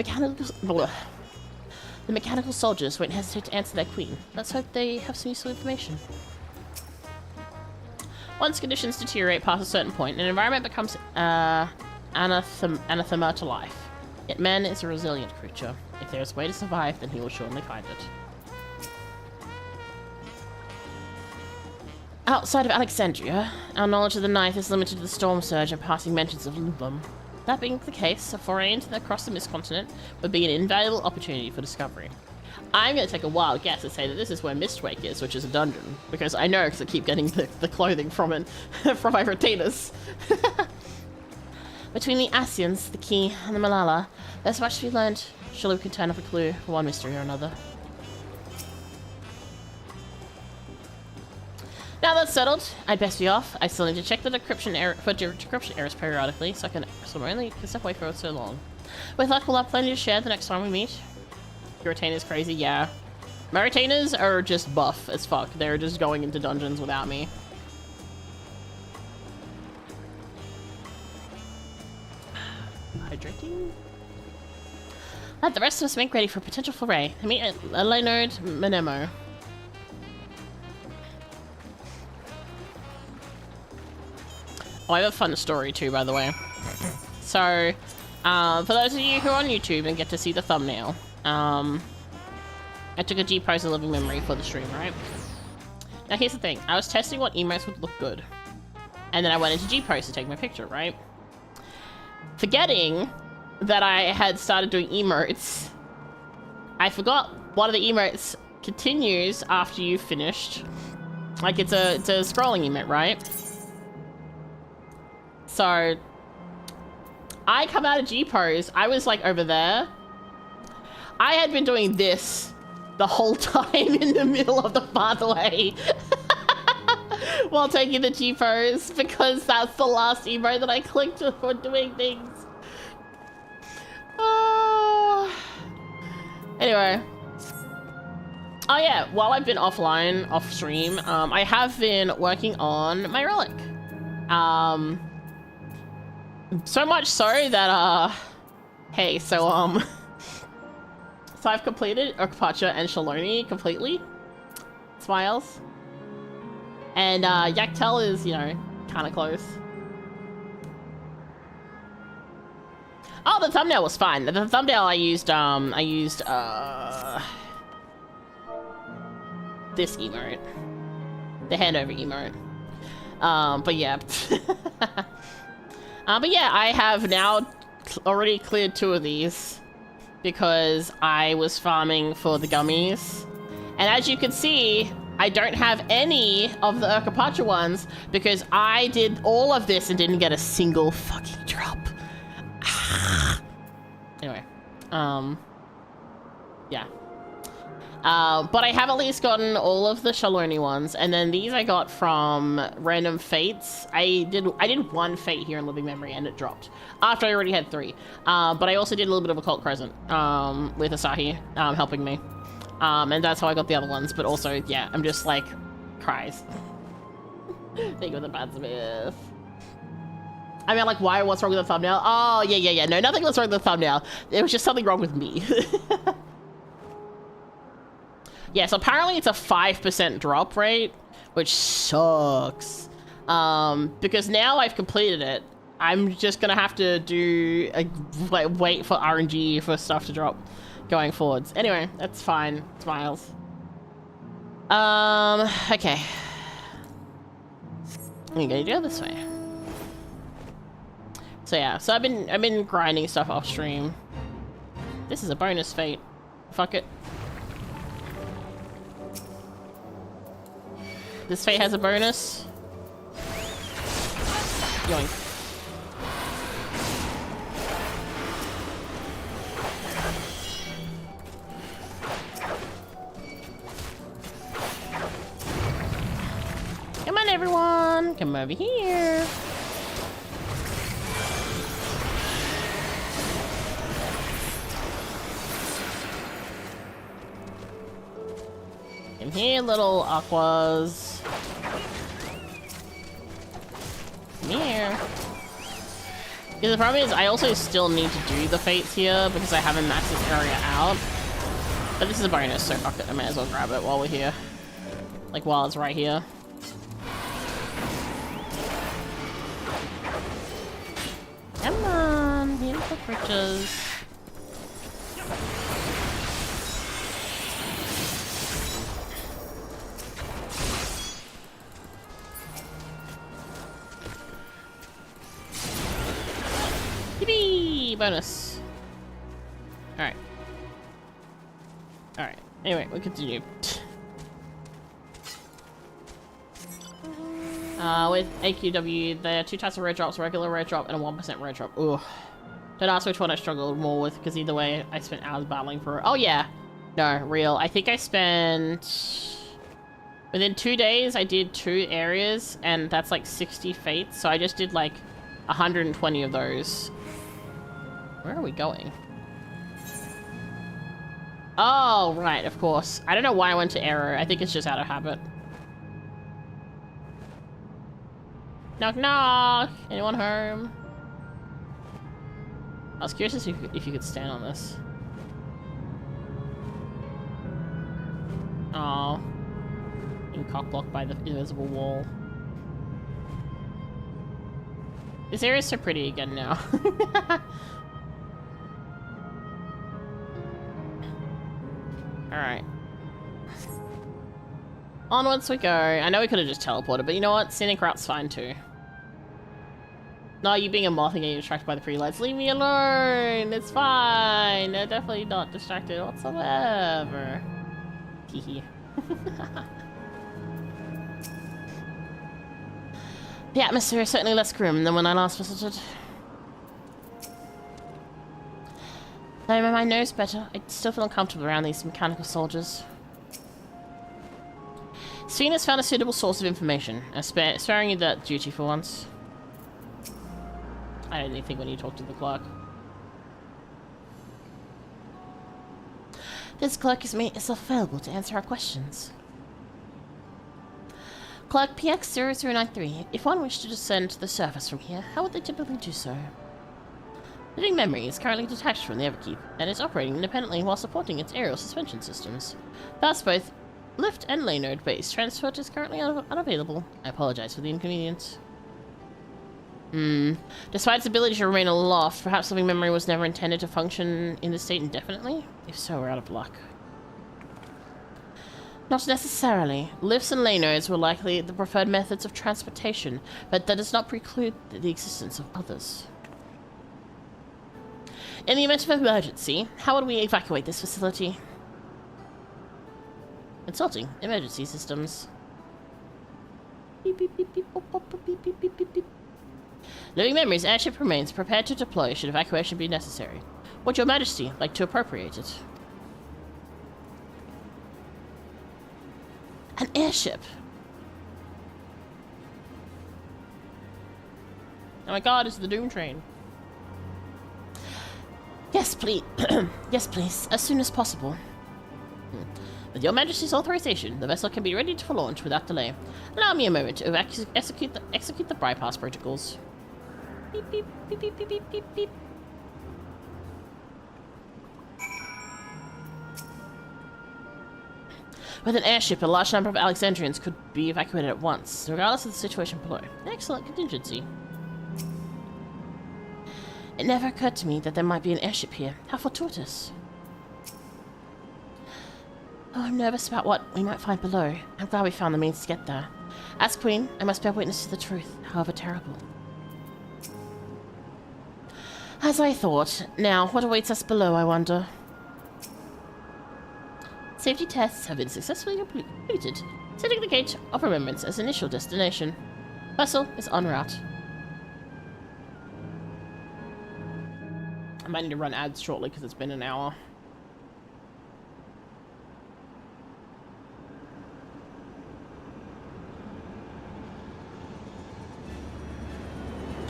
mechanical soldiers won't hesitate to answer their queen. Let's hope they have some useful information. Once conditions deteriorate past a certain point, an environment becomes anathema to life. Yet man is a resilient creature. If there is a way to survive, then he will surely find it. Outside of Alexandria, our knowledge of the Ninth is limited to the storm surge and passing mentions of Lindblom. That being the case, a foray across the Mist Continent would be an invaluable opportunity for discovery. I'm going to take a wild guess and say that this is where Mistwake is, which is a dungeon. Because I know, because I keep getting the clothing from it, from my retainers. Between the Asians, the Key, and the Malala, there's much to be learned. Surely we can turn up a clue for one mystery or another. Now that's settled, I'd best be off. I still need to check the decryption errors periodically, so I only can step away for so long. With luck, we'll have plenty to share the next time we meet. Your retainer's crazy, yeah. My retainers are just buff as fuck. They're just going into dungeons without me. Hydrating? Let the rest of us make ready for a potential foray. I mean, Leonard Menemo. Oh, I have a fun story too, by the way. So, for those of you who are on YouTube and get to see the thumbnail, I took a G-pose of living memory for the stream, right? Now here's the thing. I was testing what emotes would look good. And then I went into G-pose to take my picture, right? Forgetting that I had started doing emotes, I forgot one of the emotes continues after you've finished. Like it's a scrolling emote, right? So I come out of G-pose, I was like over there. I had been doing this the whole time in the middle of the pathway while taking the G-pose because that's the last emote that I clicked for doing things. Anyway. Oh yeah, while I've been offline, off stream, I have been working on my relic. So much so that, hey, so I've completed Okapacha and Shaloni completely. Smiles. And, Yaktel is, you know, kind of close. Oh, the thumbnail was fine. The thumbnail I used this emote. The handover emote. But yeah. But yeah, I have now already cleared 2 of these because I was farming for the gummies. And as you can see, I don't have any of the Okapacha ones because I did all of this and didn't get a single fucking drop. Anyway, yeah. But I have at least gotten all of the Shaloni ones, and then these I got from random fates. I did 1 fate here in living memory, and it dropped after I already had 3. But I also did a little bit of Occult Crescent with Asahi helping me, and that's how I got the other ones. But also, yeah, I'm just like, cries. Thank you for the bad Smith. I mean, like, why? What's wrong with the thumbnail? Oh, yeah. No, nothing was wrong with the thumbnail. It was just something wrong with me. Yeah, so apparently it's a 5% drop rate, which sucks. Because now I've completed it, I'm just gonna have to do like wait for RNG for stuff to drop going forwards. Anyway, that's fine. Smiles. Okay. I'm gonna go this way. So yeah, so I've been grinding stuff off stream. This is a bonus fate. Fuck it. This fate has a bonus. Yoink. Come on, everyone. Come over here. Come here, little aquas. Come here. Yeah, the problem is I also still need to do the fates here because I haven't maxed this area out. But this is a bonus, so fuck it. I might as well grab it while we're here. Like, while it's right here. Come on, beautiful creatures. Yippee! Bonus. Alright. Alright. Anyway, we continue. With AQW, there are 2 types of red drops, regular red drop and a 1% red drop. Ugh. Don't ask which one I struggled more with, because either way, I spent hours battling for it. Oh yeah! No, real. I think I spent... Within 2 days, I did 2 areas, and that's like 60 fates, so I just did like 120 of those. Where are we going? Oh, right, of course. I don't know why I went to error. I think it's just out of habit. Knock knock! Anyone home? I was curious if you could stand on this. Oh, being cockblocked by the invisible wall. This area is so pretty again now. Alright. Onwards we go. I know we could have just teleported, but you know what? Scenic route's fine too. No, you being a moth and getting distracted by the free lights. Leave me alone! It's fine! They're definitely not distracted whatsoever. Teehee. The atmosphere is certainly less grim than when I last visited. Though my mind knows better, I still feel uncomfortable around these mechanical soldiers. Sven has found a suitable source of information. Sparing you that duty for once. I don't even think when you talk to the clerk. This clerk has made itself available to answer our questions. Clerk PX0093. If one wished to descend to the surface from here, how would they typically do so? Living Memory is currently detached from the Everkeep, and is operating independently while supporting its aerial suspension systems. Thus, both lift and lay node based transport is currently unavailable. I apologize for the inconvenience. Despite its ability to remain aloft, perhaps Living Memory was never intended to function in this state indefinitely? If so, we're out of luck. Not necessarily. Lifts and lay nodes were likely the preferred methods of transportation, but that does not preclude the existence of others. In the event of emergency, how would we evacuate this facility? Consulting emergency systems. Beep, beep, beep, beep, boop, boop, beep, beep, beep, beep, beep. Living Memory's airship remains prepared to deploy should evacuation be necessary. Would your majesty like to appropriate it? An airship! Oh my god, it's the Doom train. Yes, please. Yes, please. As soon as possible. With your majesty's authorization, the vessel can be ready for launch without delay. Allow me a moment to execute the bypass protocols. Beep, beep, beep, beep, beep, beep, beep, beep. With an airship, a large number of Alexandrians could be evacuated at once, regardless of the situation below. Excellent contingency. It never occurred to me that there might be an airship here. How fortuitous. Oh, I'm nervous about what we might find below. I'm glad we found the means to get there. As Queen, I must bear witness to the truth, however terrible. As I thought. Now, what awaits us below, I wonder? Safety tests have been successfully completed. Setting the gate of remembrance as initial destination. Vessel is en route. I might need to run ads shortly because it's been an hour.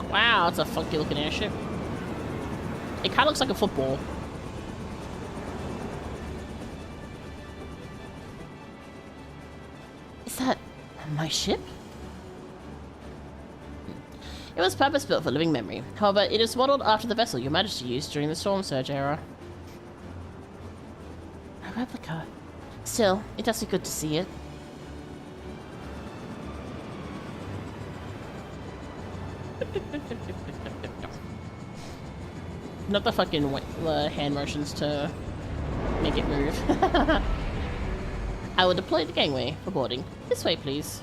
Wow, it's a funky looking airship. It kind of looks like a football. Is that my ship? It was purpose-built for living memory. However, it is modeled after the vessel Your Majesty used during the Storm Surge era. A replica. Still, it does be good to see it. Not the fucking hand motions to make it move. I will deploy the gangway for boarding. This way, please.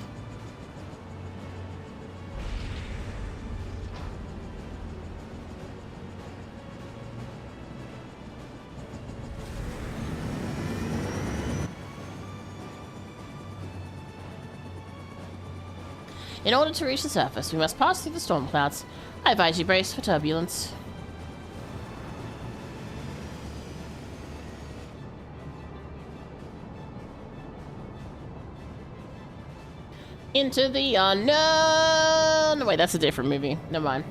In order to reach the surface, we must pass through the storm clouds. I advise you brace for turbulence. Into the unknown! Wait, that's a different movie. Never mind.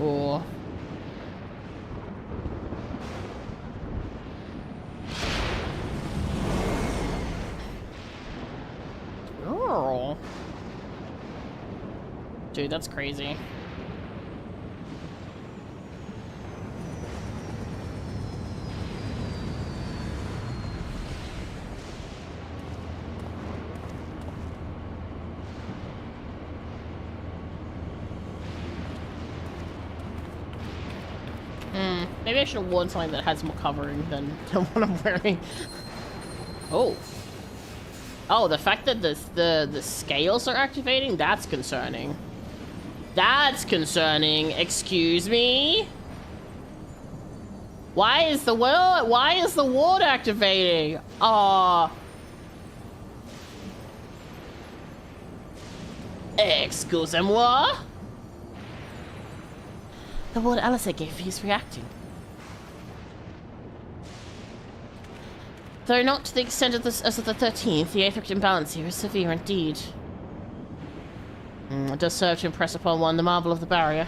Oh. Oh. Dude, that's crazy. Maybe I should have worn something that has more covering than what I'm wearing. Oh. Oh, the fact that the scales are activating, that's concerning. That's concerning. Excuse me? Why is the ward activating? Excusez-moi? The ward Alice gave is reacting. Though not to the extent of this as of the 13th, the aetheric imbalance here is severe indeed. It does serve to impress upon one the marvel of the barrier.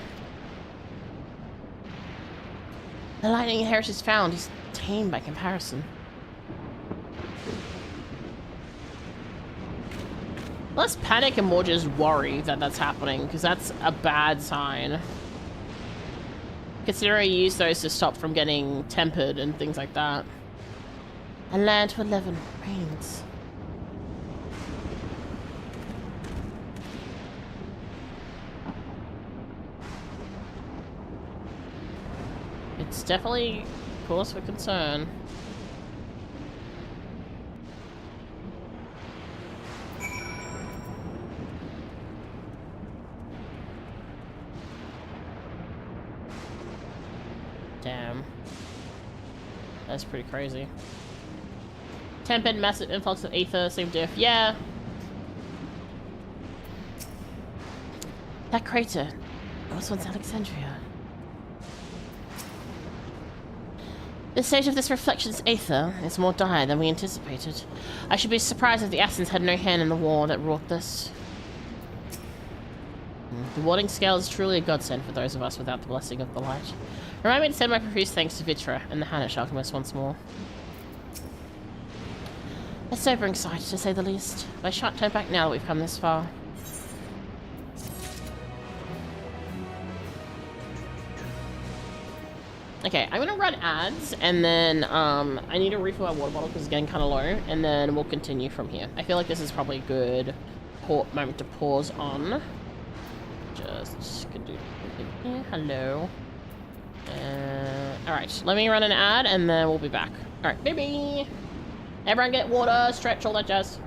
The lightning heritage found is tame by comparison. Less panic and more just worry that that's happening, because that's a bad sign. Considering I use those to stop from getting tempered and things like that. And land to 11 rains. It's definitely cause for concern. Damn. That's pretty crazy. Tempered, massive influx of ether, same diff. Yeah. That crater was once Alexandria. The state of this reflection's aether is more dire than we anticipated. I should be surprised if the Assassins had no hand in the war that wrought this. The warding scale is truly a godsend for those of us without the blessing of the light. Remind me to send my profuse thanks to Vitra and the Hanish Alchemist once more. A sobering sight, to say the least. But I shan't turn back now that we've come this far. Okay, I'm gonna run ads, and then I need to refill my water bottle because it's getting kind of low, and then we'll continue from here. I feel like this is probably a good moment to pause on. Just gonna do hello. Alright, let me run an ad and then we'll be back. Alright, baby! Everyone get water, stretch, all that jazz.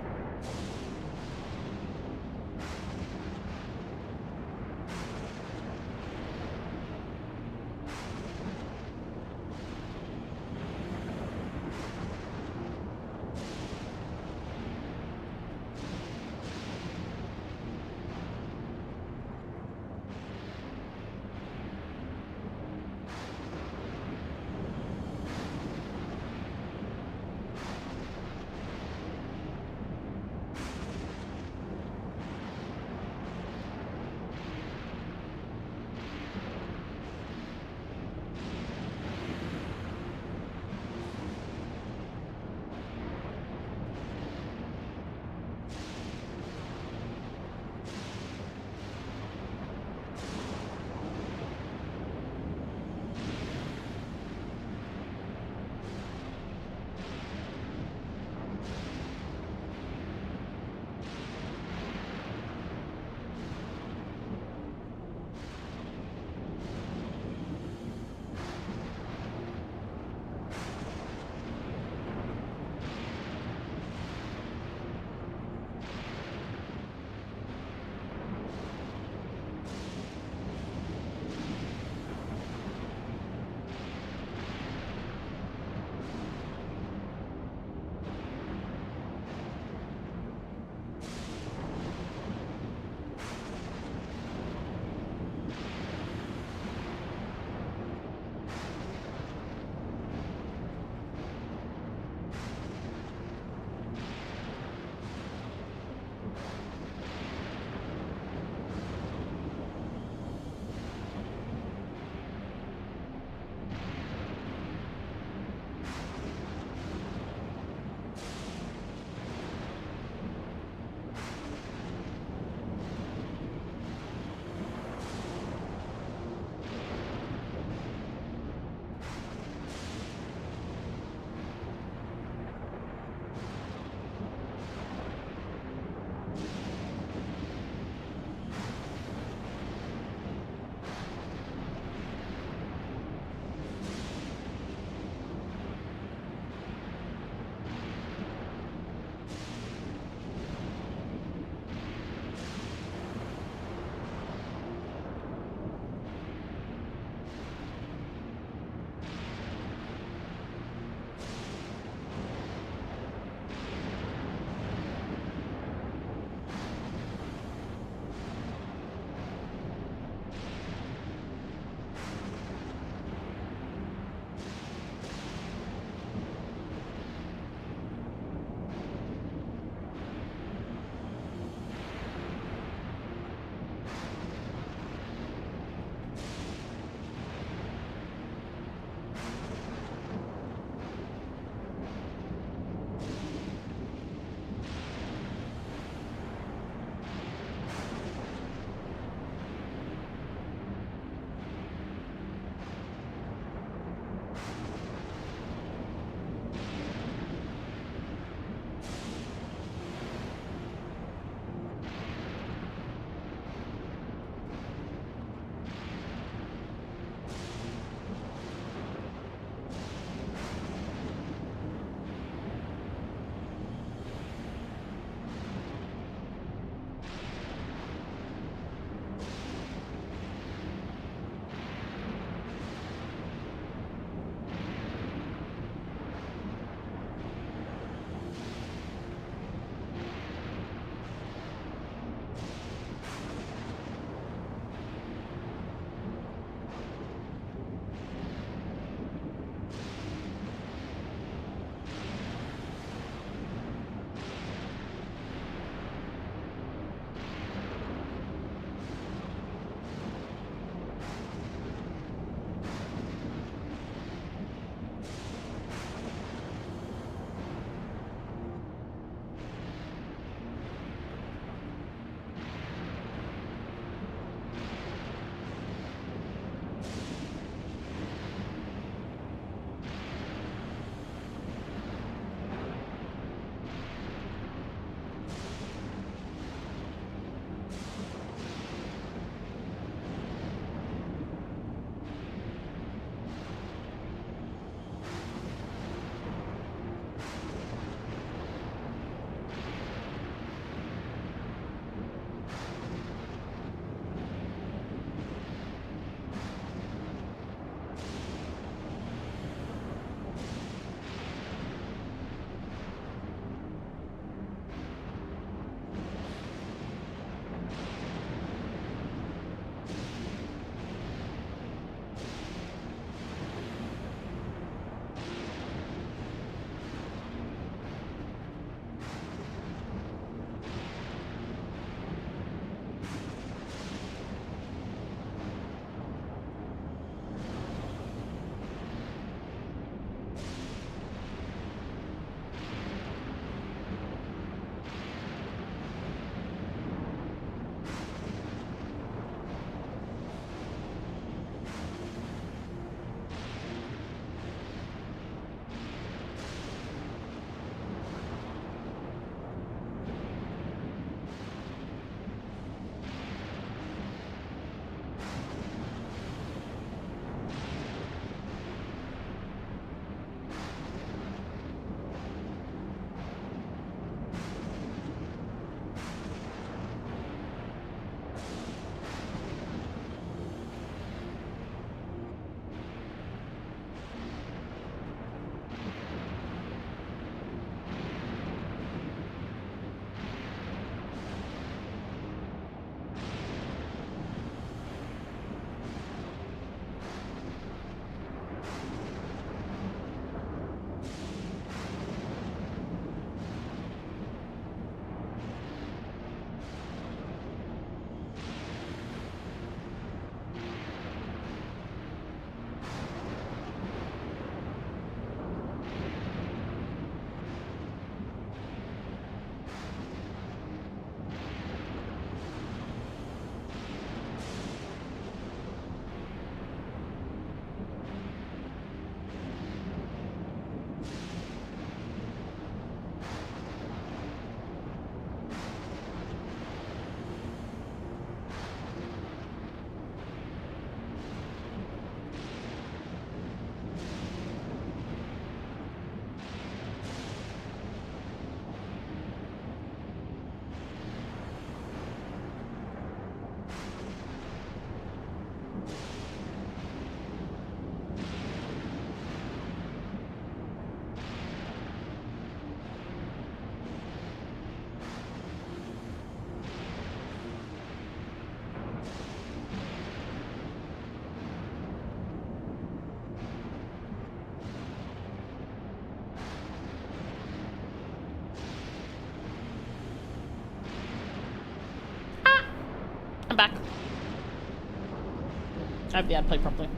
I'd play properly.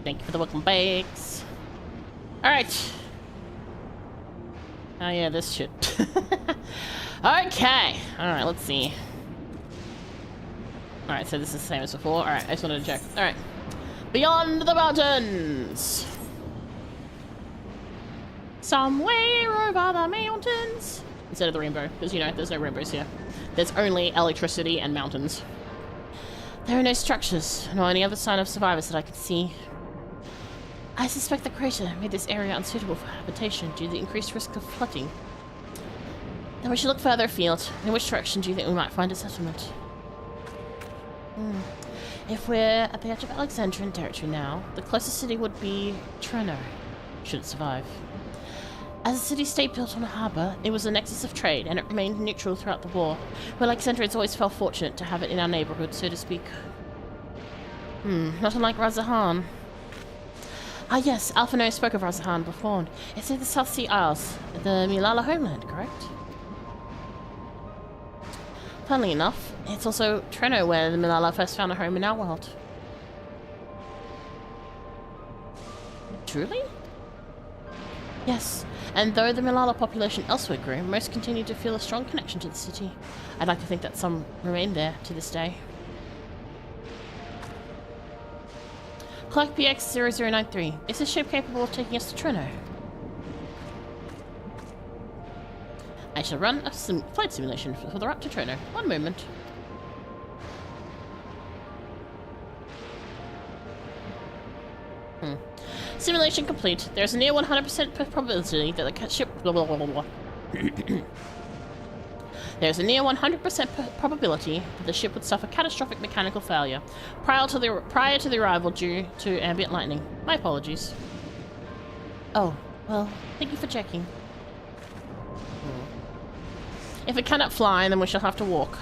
Thank you for the welcome bakes. Alright. Oh yeah, this shit. Okay. Alright, let's see. Alright, so this is the same as before. Alright, I just wanted to check. Alright. Beyond the mountains! Somewhere over the mountains! Instead of the rainbow, because you know, there's no rainbows here. There's only electricity and mountains. There are no structures, nor any other sign of survivors that I can see. I suspect the crater made this area unsuitable for habitation due to the increased risk of flooding. Then we should look further afield. In which direction do you think we might find a settlement? If we're at the edge of Alexandrian territory now, the closest city would be Treno, should it survive. As a city-state built on a harbour, it was a nexus of trade, and it remained neutral throughout the war. Well, Alexandrians always felt fortunate to have it in our neighbourhood, so to speak. Not unlike Razahan. Ah yes, Alphino spoke of Razahan before. It's in the South Sea Isles, the Milala homeland, correct? Funnily enough, it's also Treno where the Milala first found a home in our world. Truly? Yes, and though the Milala population elsewhere grew, most continue to feel a strong connection to the city. I'd like to think that some remain there to this day. Clark PX0093. Is this ship capable of taking us to Treno? I shall run a flight simulation for the route to Treno. One moment. Simulation complete. There's a near 100% probability that the ship... There's a near 100% probability that the ship would suffer catastrophic mechanical failure prior to the arrival due to ambient lightning. My apologies. Oh, well, thank you for checking. If it cannot fly, then we shall have to walk.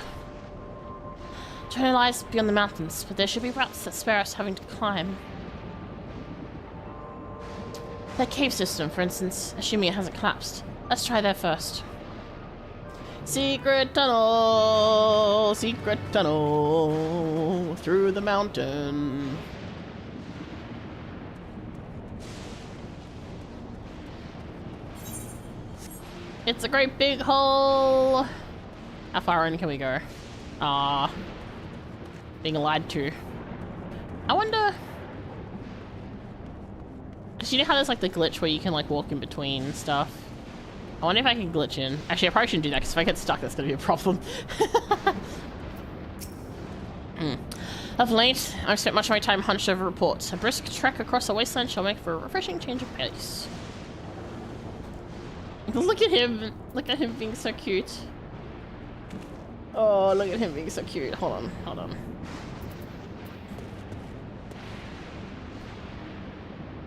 Treno lies beyond the mountains, but there should be routes that spare us having to climb. That cave system, for instance, assuming it hasn't collapsed. Let's try there first. Secret tunnel through the mountain. It's a great big hole. How far in can we go? Ah, being lied to. I wonder, because you know how there's like the glitch where you can like walk in between stuff. I wonder if I can glitch in. Actually, I probably shouldn't do that because if I get stuck, that's going to be a problem. Of late, I've spent much of my time hunched over reports. A brisk trek across the wasteland shall make for a refreshing change of pace. Look at him! Look at him being so cute. Oh, look at him being so cute. Hold on, hold on.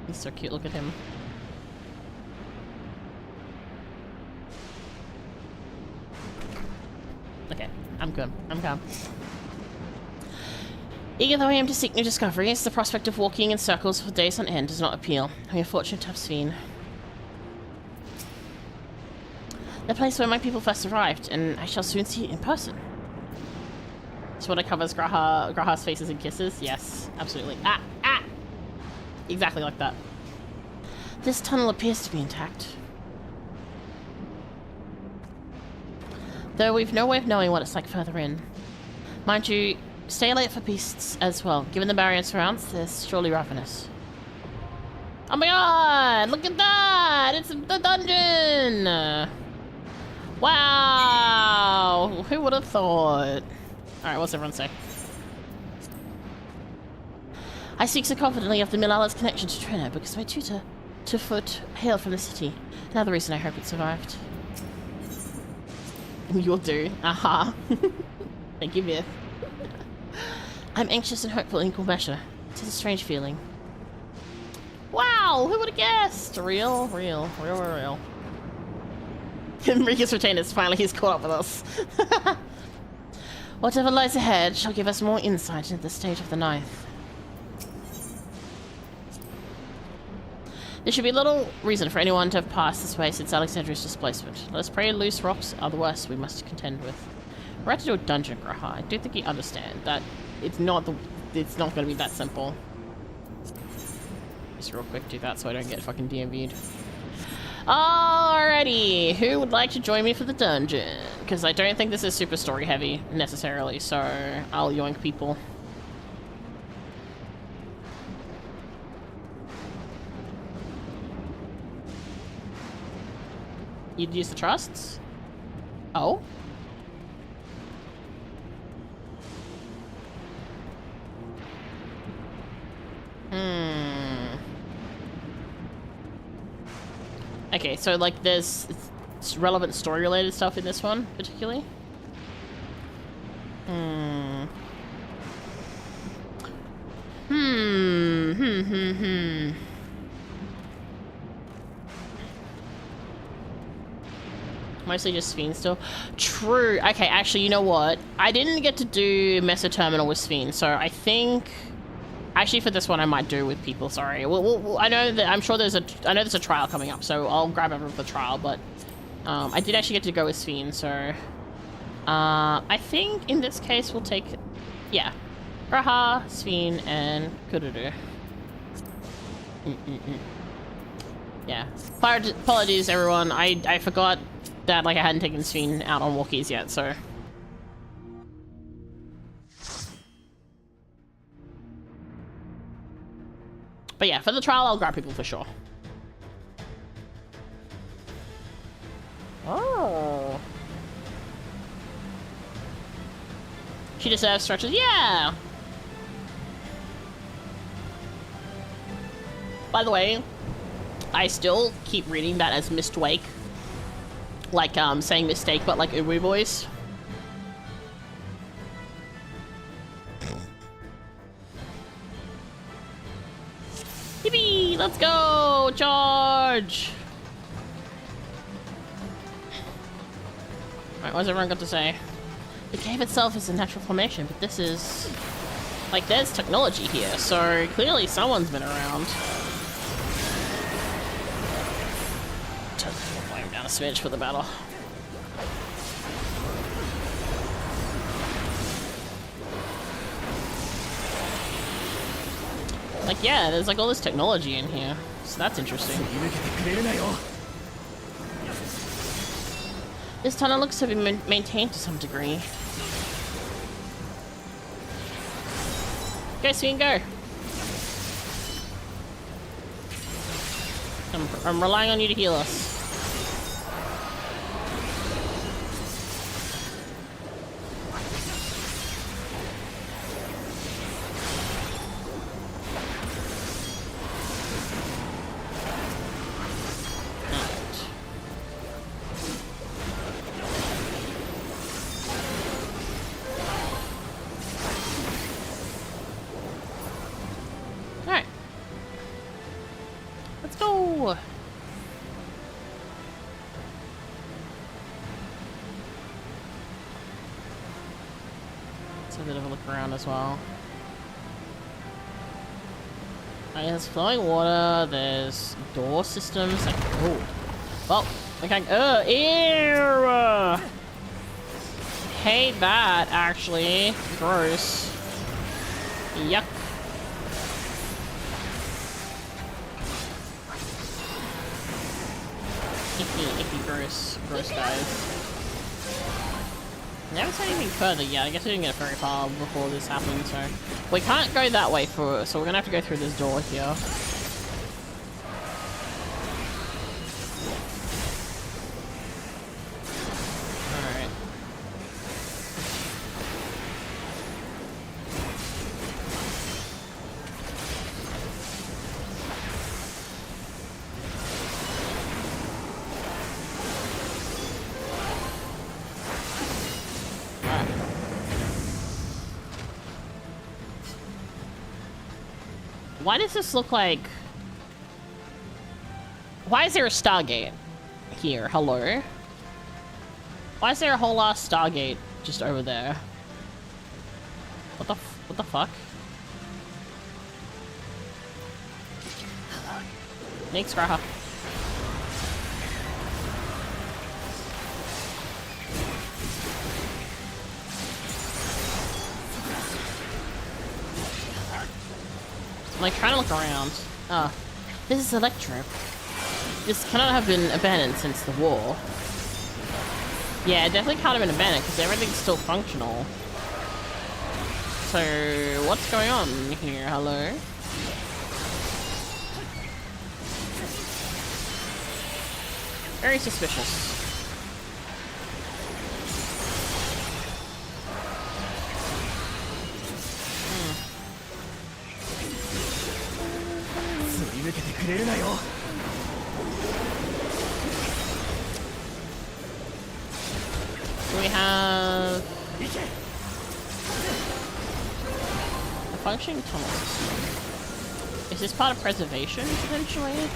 He's so cute, look at him. Okay, I'm good. I'm calm. Eager though I am to seek new discoveries, the prospect of walking in circles for days on end does not appeal. We are fortunate to have seen the place where my people first arrived, and I shall soon see it in person. So what it covers Graha's faces and kisses? Yes, absolutely. Ah! Ah! Exactly like that. This tunnel appears to be intact. Though we've no way of knowing what it's like further in. Mind you, stay alert for beasts as well. Given the barrier surrounds, there's surely ravenous. Oh my god! Look at that! It's the dungeon! Wow! Who would have thought? Alright, what's everyone say? I speak so confidently of the Milala's connection to Treno because my tutor, Tufut, hailed from the city. Another reason I hope it survived. You'll do. Aha. Thank you, Myth. I'm anxious and hopeful in equal measure. It is a strange feeling. Wow! Who would have guessed? Real. Enrique's retainers, finally he's caught up with us. Whatever lies ahead shall give us more insight into the state of the ninth. There should be little reason for anyone to have passed this way since Alexandria's displacement. Let us pray loose rocks are the worst we must contend with. We're about to do a dungeon, Graha. I do think you understand that it's not going to be that simple. Just real quick do that so I don't get fucking DMV'd. Alrighty, who would like to join me for the dungeon? Because I don't think this is super story heavy necessarily, so I'll yoink people. You'd use the trusts? Oh? Okay, so like there's relevant story related stuff in this one particularly. Mostly just Sphene still. True. Okay, actually, you know what? I didn't get to do Mesa Terminal with Sphene, so I think... Actually, for this one, I might do with people. Sorry. Well, I know that I'm sure there's a trial coming up, so I'll grab everyone for the trial. But I did actually get to go with Sphene, so I think in this case we'll take, yeah, Graha, Sphene, and Kururu. Yeah. Apologies, everyone. I forgot that like I hadn't taken Sphene out on walkies yet, so. But yeah, for the trial, I'll grab people for sure. Oh. She deserves stretches. Yeah! By the way, I still keep reading that as Mistwake. Like, saying mistake, but like Uwe voice. Yippee! Let's go! Charge! Alright, what's everyone got to say? The cave itself is a natural formation, but this is... Like, there's technology here, so clearly someone's been around. Turn the volume down a smidge for the battle. Like, yeah, there's like all this technology in here, so that's interesting. This tunnel looks to be maintained to some degree. Go, Sphene, go! I'm relying on you to heal us. As well. There's flowing water, there's door systems, like, oh. Well, okay, ew! Hate that, actually. Gross. Yuck. Icky, gross. Gross, guys. I haven't said anything further yet. I guess I didn't get very far before this happened, so... We can't go that way, so we're gonna have to go through this door here. Alright. Why does this look like... Why is there a Stargate here? Hello? Why is there a whole ass Stargate just over there? What the fuck? Thanks, Graha. like trying to look around. Oh, this is Electro. This cannot have been abandoned since the war. Yeah, it definitely can't have been abandoned because everything's still functional. So, what's going on here? Hello? Very suspicious. We have a functioning tunnel system. Is this part of preservation, potentially?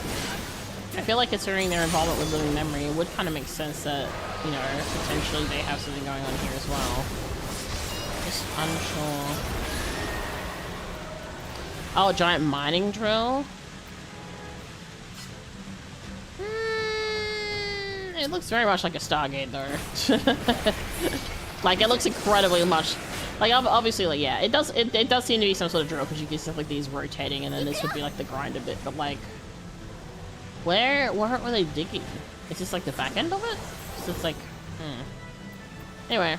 I feel like considering their involvement with living memory, it would kind of make sense that, you know, potentially they have something going on here as well. Just unsure. Oh, a giant mining drill? It looks very much like a Stargate, though. Like, it looks incredibly much... Like, obviously, like, yeah, it does seem to be some sort of drill, because you can see, like, these rotating, and then this would be, like, the grinder bit, but, like... Where were they digging? Is this, like, the back end of it? So it's like... Anyway.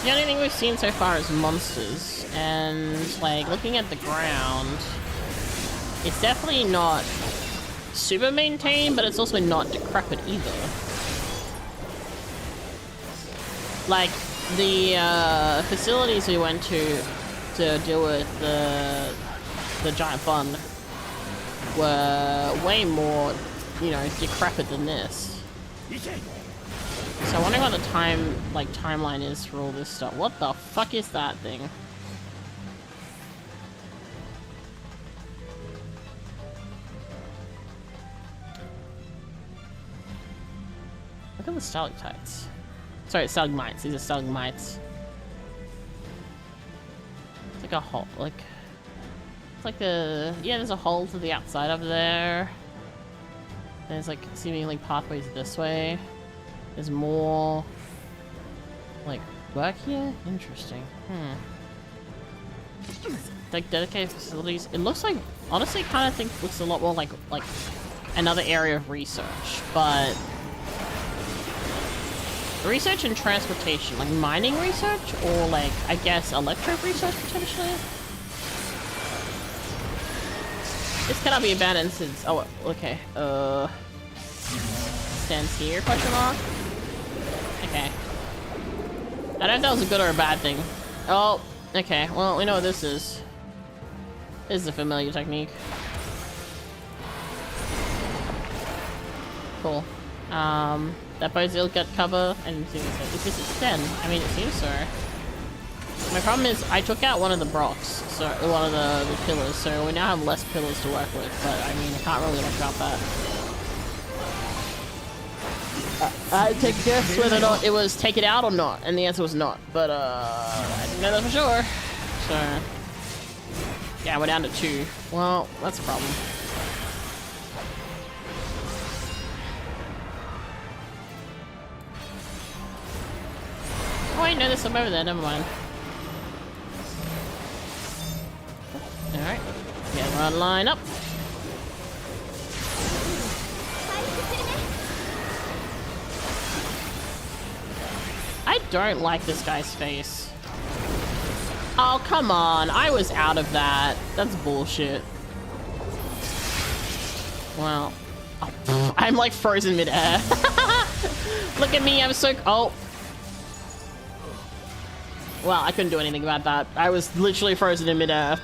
The only thing we've seen so far is monsters, and like looking at the ground, it's definitely not super maintained, but it's also not decrepit either. Like the facilities we went to deal with the giant bun were way more, you know, decrepit than this. So I wonder what the timeline is for all this stuff. What the fuck is that thing? Look at the stalactites. Sorry, stalagmites. These are stalagmites. It's like a hole, like... It's like a... Yeah, there's a hole to the outside over there. There's like seemingly pathways this way. There's more, like, work here? Interesting. Like, dedicated facilities. It looks like, honestly, kind of think looks a lot more like another area of research, but research and transportation, like mining research, or like, I guess, electric research, potentially? This cannot be abandoned since, oh, okay, stands here, question mark? Okay. I don't know if that was a good or a bad thing. Oh, okay. Well, we know what this is. This is a familiar technique. Cool. That bodes ill gut cover, and is this extend? I mean, it seems so. My problem is I took out one of the blocks, so one of the pillars, so we now have less pillars to work with. But I mean, I can't really work out that. I take a guess whether or not it was take it out or not, and the answer was not. But I didn't know that for sure. So yeah, we're down to 2. Well, that's a problem. Oh wait, no, there's some over there. Never mind. All right, get one line up. I don't like this guy's face. Oh, come on. I was out of that. That's bullshit. Well. Oh, I'm like frozen midair. Look at me. I'm so... Oh. Well, I couldn't do anything about that. I was literally frozen in midair.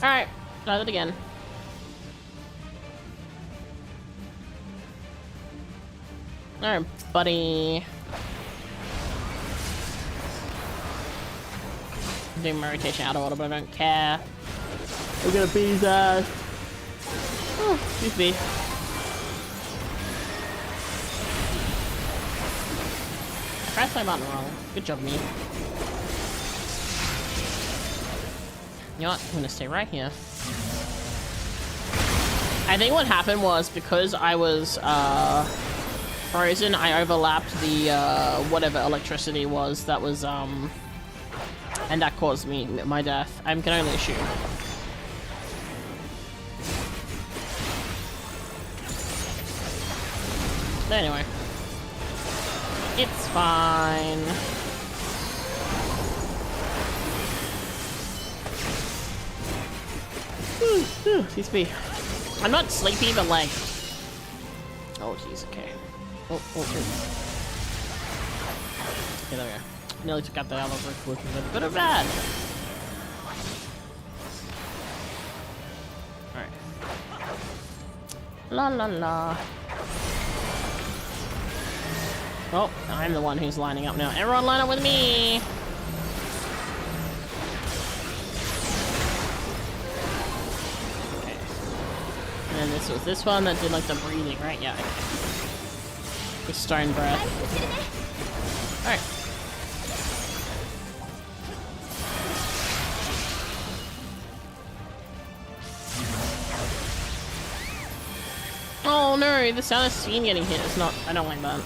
Alright. Try that again. Alright, buddy. I'm doing my rotation out of order, but I don't care. We're gonna beat his ass. Oh, excuse me. I pressed my button wrong. Good job, me. You know what? I'm gonna stay right here. I think what happened was because I was frozen, I overlapped the whatever electricity was that was and that caused me my death. I can only assume. But anyway, it's fine. Excuse me. I'm not sleepy, but like... Oh, jeez, okay. Oh. Okay, there we go. Nearly took out the other brick, which was a bit of bad. Alright. La la la. Oh, I'm the one who's lining up now. Everyone line up with me! And this was this one that did like the breathing, right? Yeah. The stone breath. Alright. Oh no, the sound of steam getting hit is not. I don't like that.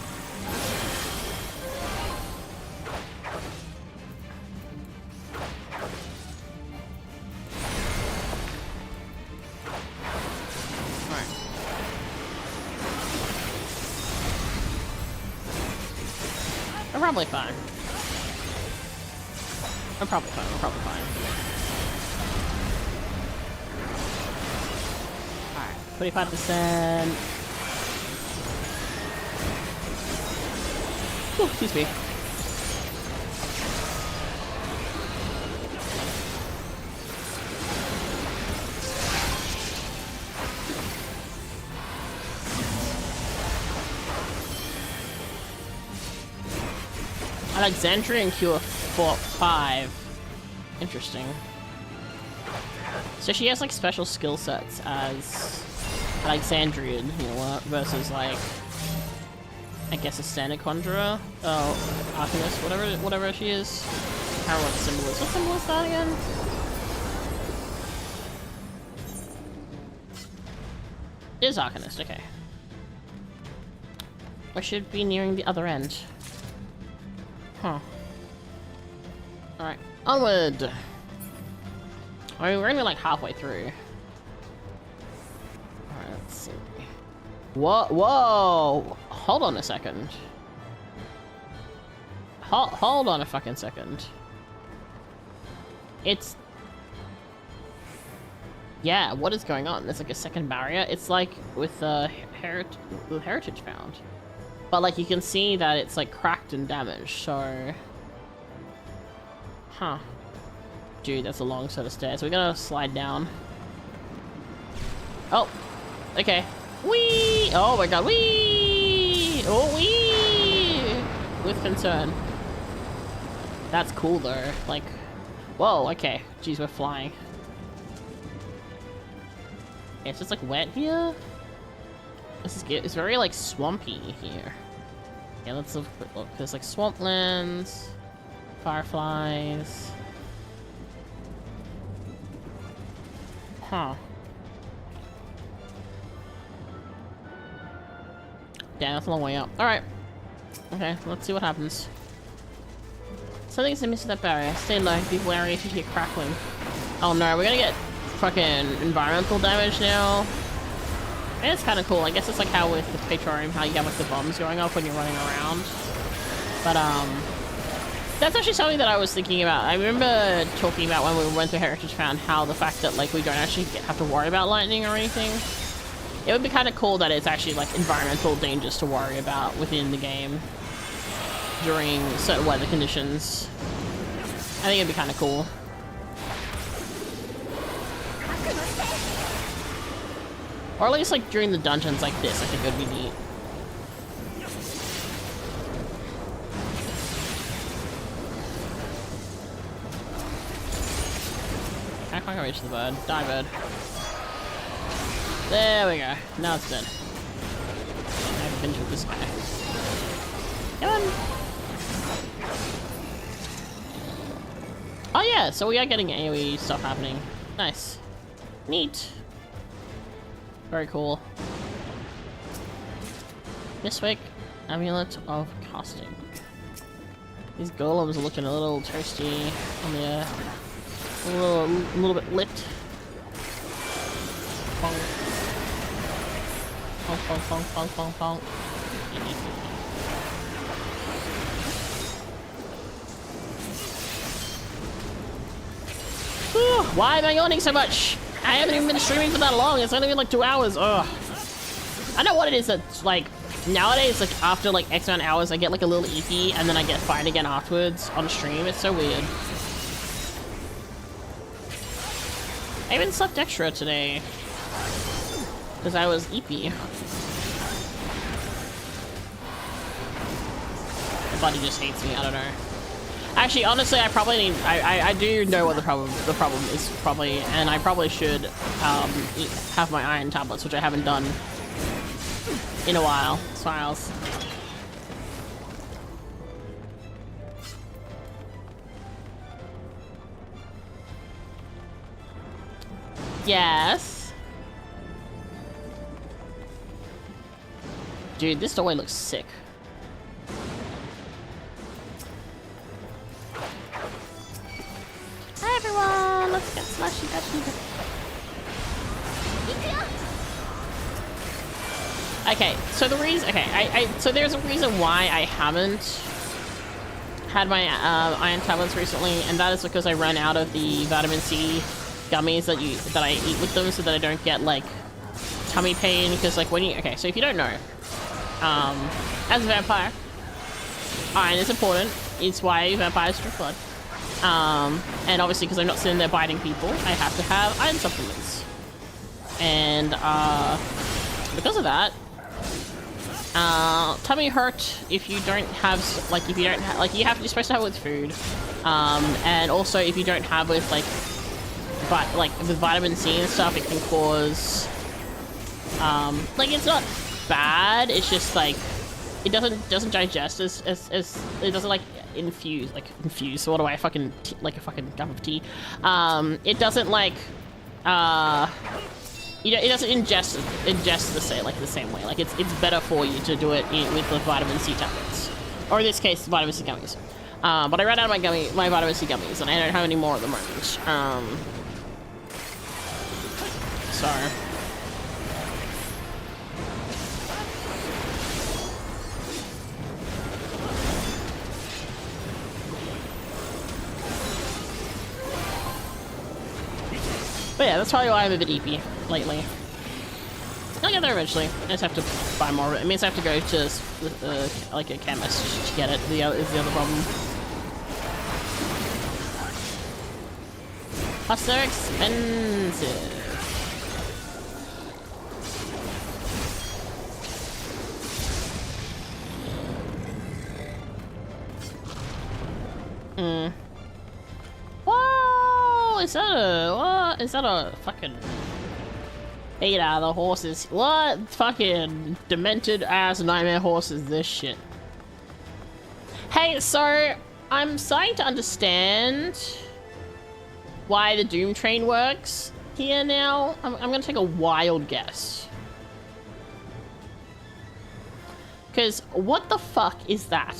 I'm probably fine. I'm probably fine. Alright, 25%. Ooh, excuse me. Alexandrian Cure 5. Interesting. So she has like special skill sets as Alexandrian, you know what, versus like I guess a standard conjurer. Oh, Arcanist, whatever she is. I don't know what the symbol is. What symbol is that again? It is Arcanist, okay. I should be nearing the other end. Huh. Alright, onward! I mean, we're only like halfway through. Alright, let's see. Whoa! Hold on a second. Hold on a fucking second. It's... Yeah, what is going on? There's like a second barrier. It's like with the heritage found. But like you can see that it's like cracked and damaged, so... Huh. Dude, that's a long set of stairs. We're gonna slide down. Oh! Okay. Whee! Oh my god, whee! Oh, whee! With concern. That's cool though. Like, whoa, okay. Jeez, we're flying. It's just like wet here. This is good. It's very like swampy here. Yeah, let's have a quick look. There's like swamplands, fireflies. Huh. Yeah, that's a long way up. Alright. Okay, let's see what happens. Something's amiss with that barrier. Stay low, be wary if you hear crackling. Oh no, we're gonna get fucking environmental damage now. And it's kind of cool. I guess it's like how with the Patronium, how you have like the bombs going off when you're running around. But that's actually something that I was thinking about. I remember talking about when we went to Heritage Found how the fact that like we don't actually have to worry about lightning or anything. It would be kind of cool that it's actually like environmental dangers to worry about within the game during certain weather conditions. I think it'd be kind of cool. Or at least like during the dungeons like this, I think it would be neat. I can't reach the bird. Die, bird. There we go. Now it's dead. I have finished with this guy. Come on. Oh yeah, so we are getting AoE stuff happening. Nice. Neat. Very cool. Mystic Amulet of Casting. These golems are looking a little toasty on the a little bit lit. Pong. Pong, pong, pong, pong, pong, pong. Why am I yawning so much? I haven't even been streaming for that long. It's only been like 2 hours. Ugh. I know what it is that's like nowadays, like after like X amount of hours, I get like a little icky and then I get fine again afterwards on stream. It's so weird. I even slept extra today because I was eepy. My body just hates me. I don't know. Actually, honestly, I probably need. I do know what the problem is probably, and I probably should have my iron tablets, which I haven't done in a while. Smiles. Yes. Dude, this doorway looks sick. Hi everyone, let's get slushy dushy. Okay, so the reason, so there's a reason why I haven't had my iron tablets recently, and that is because I run out of the vitamin C gummies that I eat with them, so that I don't get like tummy pain. Because like when you, okay, so if you don't know, as a vampire, iron is important. It's why vampires drink blood. And obviously because I'm not sitting there biting people, I have to have iron supplements. And because of that, tummy hurt if you don't have, like if you don't have, like you're supposed to have it with food. And also if you don't have with like with vitamin C and stuff, it can cause, like it's not bad, it's just like, it doesn't digest as it doesn't like infuse. So what do I fucking like a fucking cup of tea? It doesn't like it doesn't ingest the same way. Like it's better for you to do it with the vitamin C tablets, or in this case vitamin C gummies. But I ran out of my vitamin C gummies, and I don't have any more at the moment. Sorry. But yeah, that's probably why I'm a bit eepy lately. I'll get there eventually. I just have to buy more of it. It means I have to go to like a chemist to get it. Is the other problem. Plus they're expensive. Whoa! Is that a what? Is that a fucking beta? The horses? What fucking demented ass nightmare horse is this shit? Hey, so I'm starting to understand why the Doom train works here now. I'm gonna take a wild guess. Because what the fuck is that?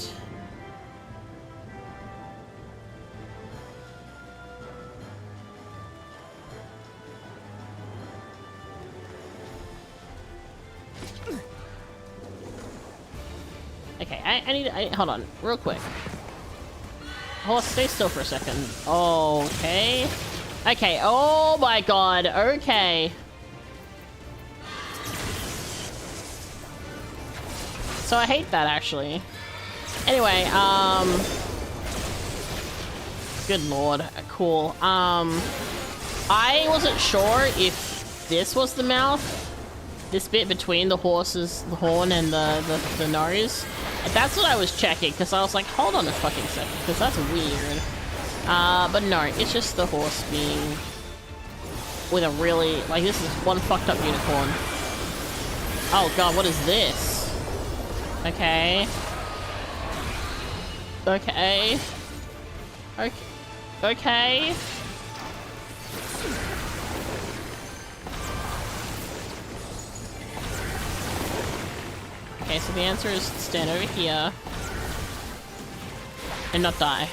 Okay, I need to, hold on, real quick. Horse, stay still for a second. Okay. Okay, oh my god, okay. So I hate that, actually. Anyway, good lord, cool. I wasn't sure if this was the mouth. This bit between the horse's horn and the nose. That's what I was checking, because I was like, hold on a fucking second, because that's weird. But no, it's just the horse being with a really, like, this is one fucked up unicorn. Oh god, what is this? Okay. Okay. Okay. Okay. Okay, so the answer is stand over here and not die.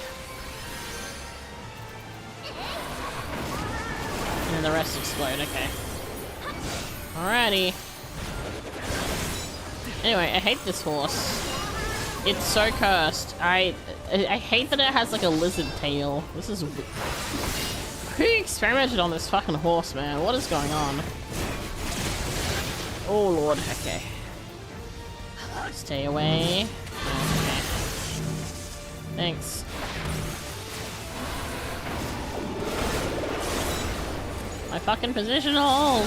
And then the rest explode, okay. Alrighty. Anyway, I hate this horse. It's so cursed. I hate that it has like a lizard tail. This is... Who experimented on this fucking horse, man? What is going on? Oh lord, okay. Stay away. Okay. Thanks. My fucking positionals!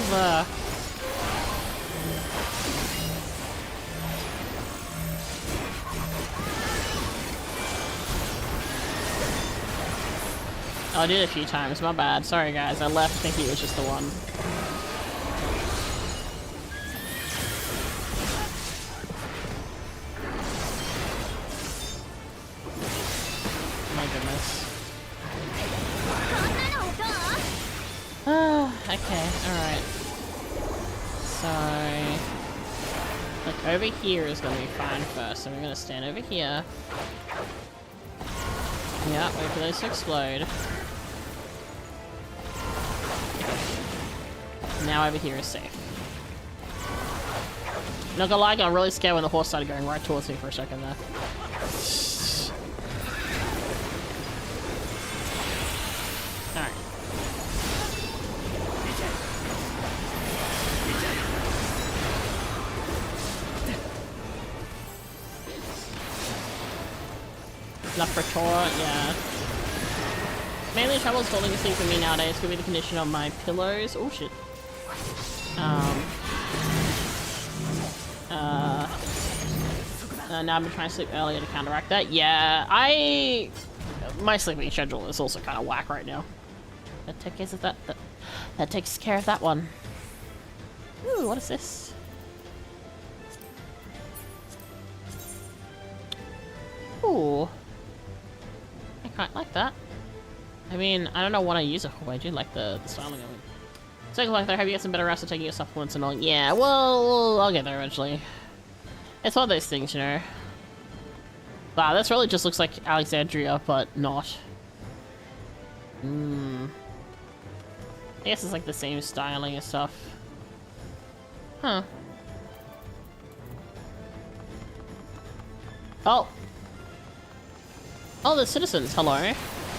Oh, I did it a few times, my bad. Sorry guys, I left thinking it was just the one. My goodness. Okay, alright. So... Like, over here is gonna be fine first, so we're gonna stand over here. Yeah, wait for those to explode. Now over here is safe. Not gonna lie, I got really scared when the horse started going right towards me for a second there. Alright. La Pretor, yeah. Mainly trouble's falling asleep for me nowadays could be the condition of my pillows. Oh shit. Now I've been trying to sleep earlier to counteract that. Yeah, my sleeping schedule is also kind of whack right now. That takes care of that takes care of that one. Ooh, what is this? Ooh. I quite like that. I mean, I don't know what I use it for, I do like the styling of it. So like I hope you get some better rest of taking your supplements and all. Yeah, well, I'll get there eventually. It's one of those things, you know. Wow, this really just looks like Alexandria, but not. I guess it's like the same styling and stuff. Huh. Oh. Oh, the citizens, hello.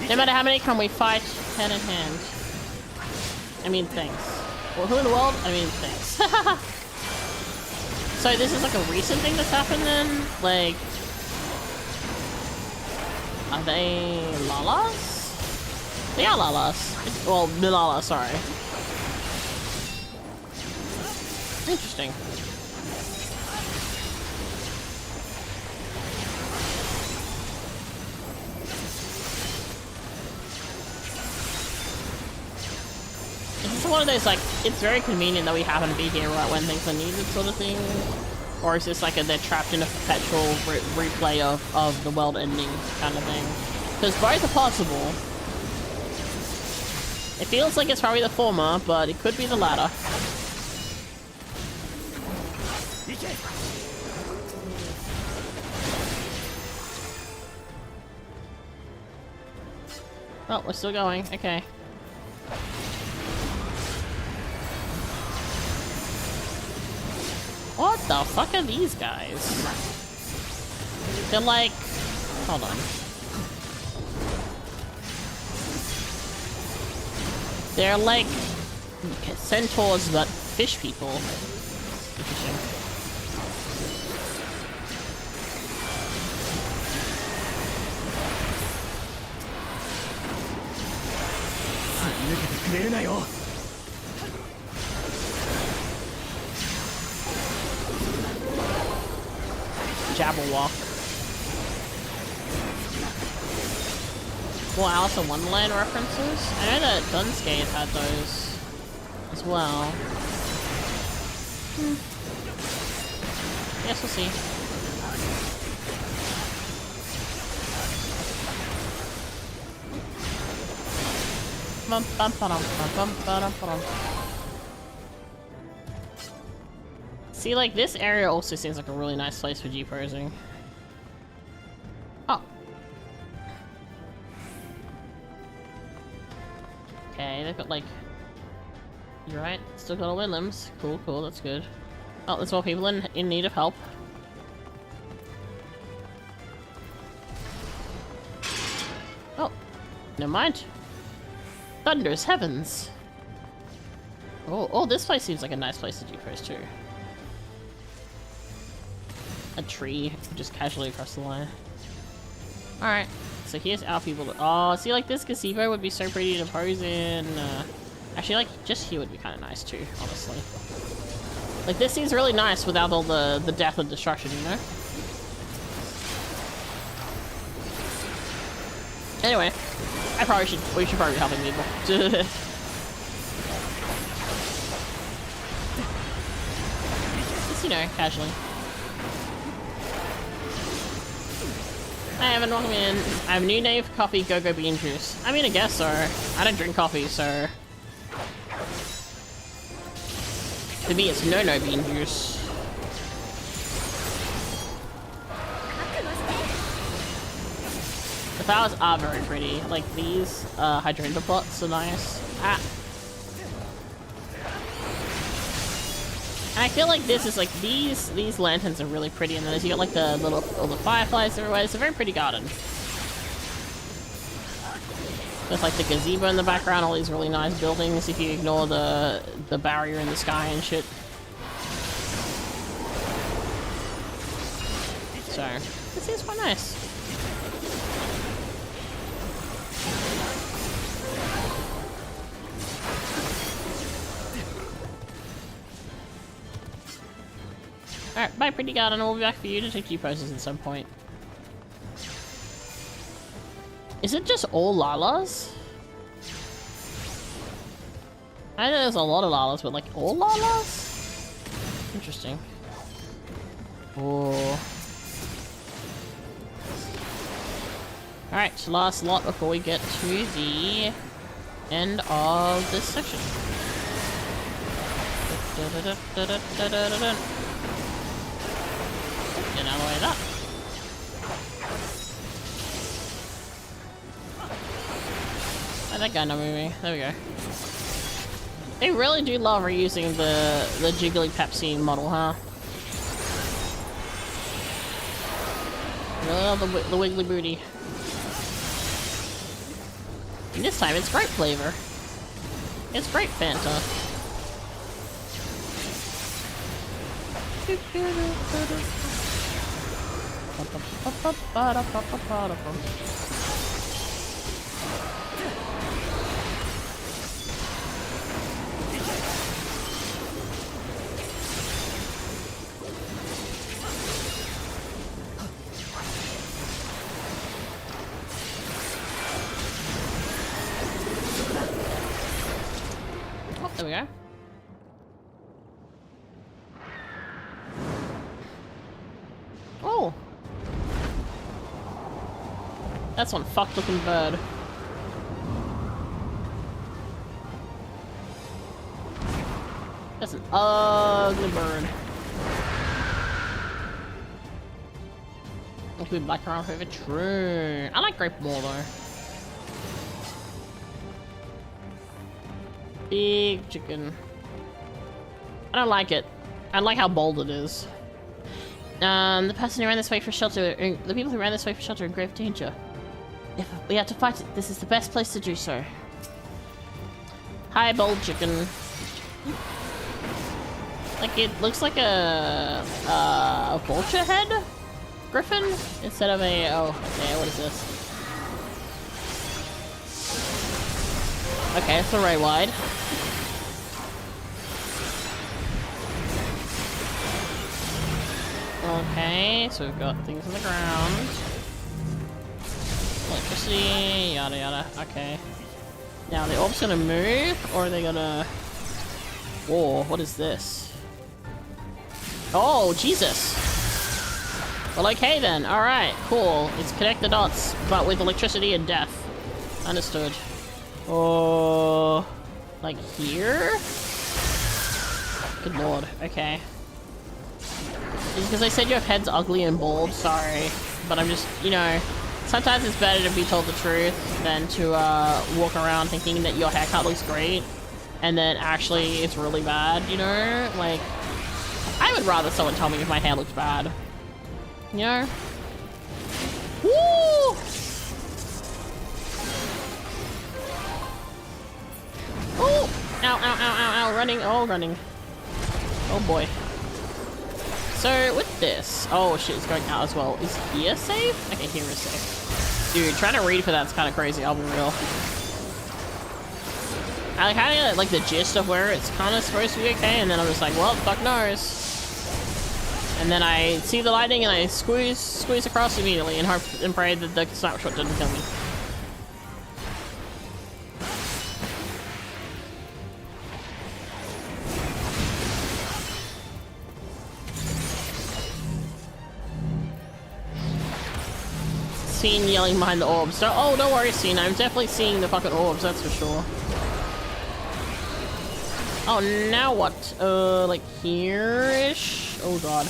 No matter how many can we fight hand in hand. I mean, thanks. Well, who in the world? I mean, thanks. So this is like a recent thing that's happened then? Like... Are they Lalas? They are Lalas. Well, Milala, sorry. Interesting. It's one of those, like, it's very convenient that we happen to be here right when things are needed sort of thing. Or is this like they're trapped in a perpetual replay of the world ending kind of thing? Because both are possible. It feels like it's probably the former, but it could be the latter. Oh, we're still going. Okay. What the fuck are these guys? They're like... Hold on. They're like... centaurs, but fish people. Interesting. Jabberwock. More Alice in Wonderland references? I know that Dunscape had those. as well. Yes, we'll see. See, like, this area also seems like a really nice place for G-posing. Oh. Okay, they've got, like... You're right, still got all their limbs. Cool, cool, that's good. Oh, there's more people in need of help. Oh, never mind. Thunder's heavens. Oh, this place seems like a nice place to G-pose too. A tree, just casually across the line. Alright, so here's our people. Oh, see, like, this gazebo would be so pretty to pose in. Actually, like, just here would be kind of nice too, honestly. Like, this seems really nice without all the death and destruction, you know? Anyway, we should probably be helping people. Just, you know, casually. Hi Evan, welcome in. I have a new name for coffee, go-go bean juice. I mean, I guess so. I don't drink coffee, so... To me, it's no-no bean juice. The flowers are very pretty. Like, these hydrangea pots are nice. Ah. And I feel like this is like these lanterns are really pretty, and then as you got like the all the fireflies everywhere, it's a very pretty garden. With like the gazebo in the background, all these really nice buildings if you ignore the barrier in the sky and shit. So, this is quite nice. Alright, bye pretty garden, we'll be back for you to take G-poses at some point. Is it just all Lalas? I know there's a lot of Lalas, but like all Lalas? Interesting. Oh. Alright, so last lot before we get to the end of this section. Get out of the way of that. Oh, that guy not moving. There we go. They really do love reusing the Jiggly Pepsi model, huh? Really love the wiggly booty. And this time it's grape flavor. It's grape Fanta. Oh, there we go. Oh! That's one fucked looking bird. That's an ugly bird. Looks like black around over true. I like grape more though. Big chicken. I don't like it. I don't like how bold it is. The person who ran this way for shelter, the people who ran this way for shelter are in grave danger. If we have to fight it, this is the best place to do so. Hi, bold chicken. Like, it looks like a vulture head griffin instead of a, oh, okay, what is this? Okay, it's a ray wide. Okay, so we've got things on the ground. Electricity, yada yada. Okay. Now, are the orbs gonna move, or are they gonna... Whoa, what is this? Oh, Jesus. Well, okay then. Alright, cool. It's connect the dots, but with electricity and death. Understood. Oh, like here? Good lord. Okay. Is because I said your head's ugly and bald? Sorry. But I'm just, you know, sometimes it's better to be told the truth than to walk around thinking that your haircut looks great and then actually it's really bad, you know? Like, I would rather someone tell me if my hair looks bad. You know? Woo! Oh! Ow, ow, ow, ow, ow, running, oh, running. Oh boy. So, with this, oh shit, it's going out as well. Is here safe? Okay, here is safe. Dude, trying to read for that's kind of crazy, I'll be real. I kind of get like the gist of where it's kind of supposed to be okay, and then I'm just like, well, fuck knows. And then I see the lighting and I squeeze across immediately and hope and pray that the snapshot doesn't kill me. Scene yelling behind the orbs. So, oh, don't worry, Scene. I'm definitely seeing the fucking orbs, that's for sure. Oh, now what? Like here-ish? Oh god.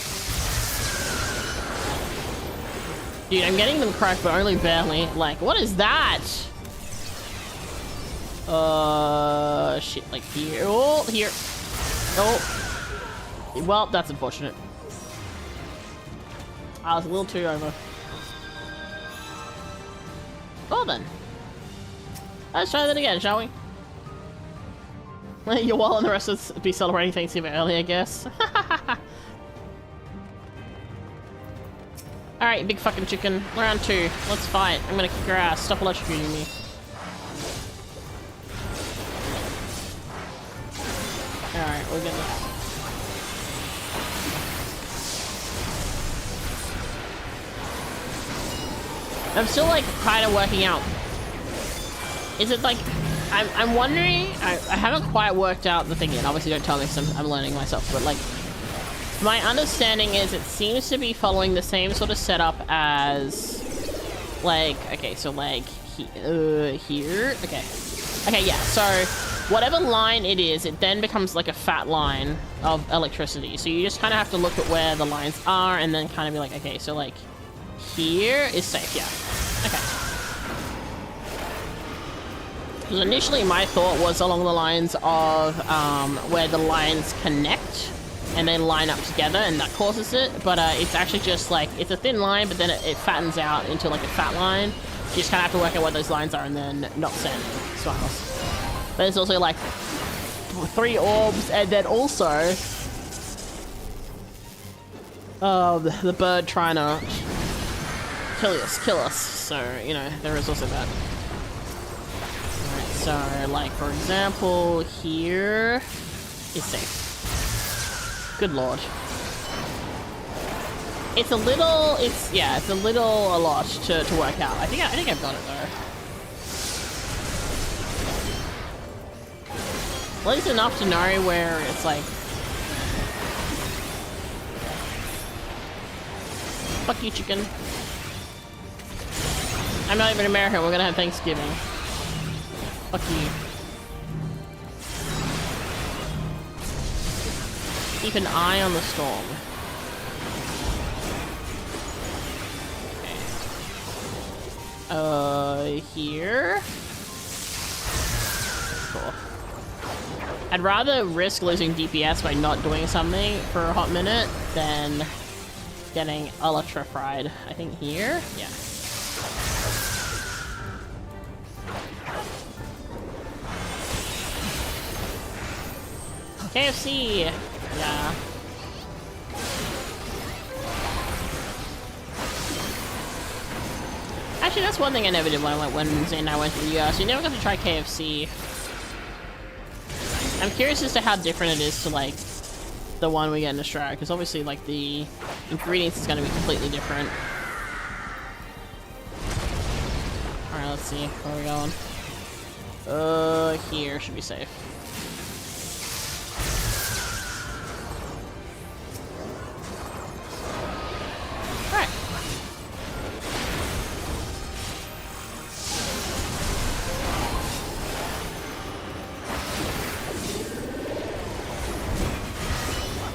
Dude, I'm getting them cracked, but only barely. Like, what is that? Shit, like here. Oh, here. Oh. Well, that's unfortunate. I was a little too over. Well then. Let's try that again, shall we? You're well and the rest of us be celebrating Thanksgiving early, I guess. Alright, big fucking chicken. Round 2. Let's fight. I'm gonna kick your ass. Stop electrocuting me. Alright, we're gonna... I'm still like kind of working out. Is it like... I'm wondering, I haven't quite worked out the thing yet. Obviously don't tell me because I'm learning myself, but like, my understanding is it seems to be following the same sort of setup as, like, okay, so like, here, okay, yeah, so whatever line it is, it then becomes like a fat line of electricity. So you just kind of have to look at where the lines are and then kind of be like, okay, so like, here is safe, yeah, okay. Because initially my thought was along the lines of where the lines connect and then line up together and that causes it, but it's actually just like, it's a thin line but then it fattens out into like a fat line. You just kind of have to work out where those lines are and then not send smiles. But there's also like 3 orbs and then also the bird trying to kill us, so you know there is also that. So, like, for example, here is safe. Good lord. It's a little, it's a lot to work out. I think I've got it though. At least enough to know where it's like... Fuck you, chicken. I'm not even American, we're gonna have Thanksgiving. Fuck you. Keep an eye on the storm. Okay. Here? Cool. I'd rather risk losing DPS by not doing something for a hot minute than getting electrified. I think here? Yeah. KFC! Yeah. Actually, that's one thing I never did when Zane and I went to the US. You never got to try KFC. I'm curious as to how different it is to, like, the one we get in Australia, because obviously, like, the ingredients is going to be completely different. Alright, let's see. Where are we going? Here should be safe.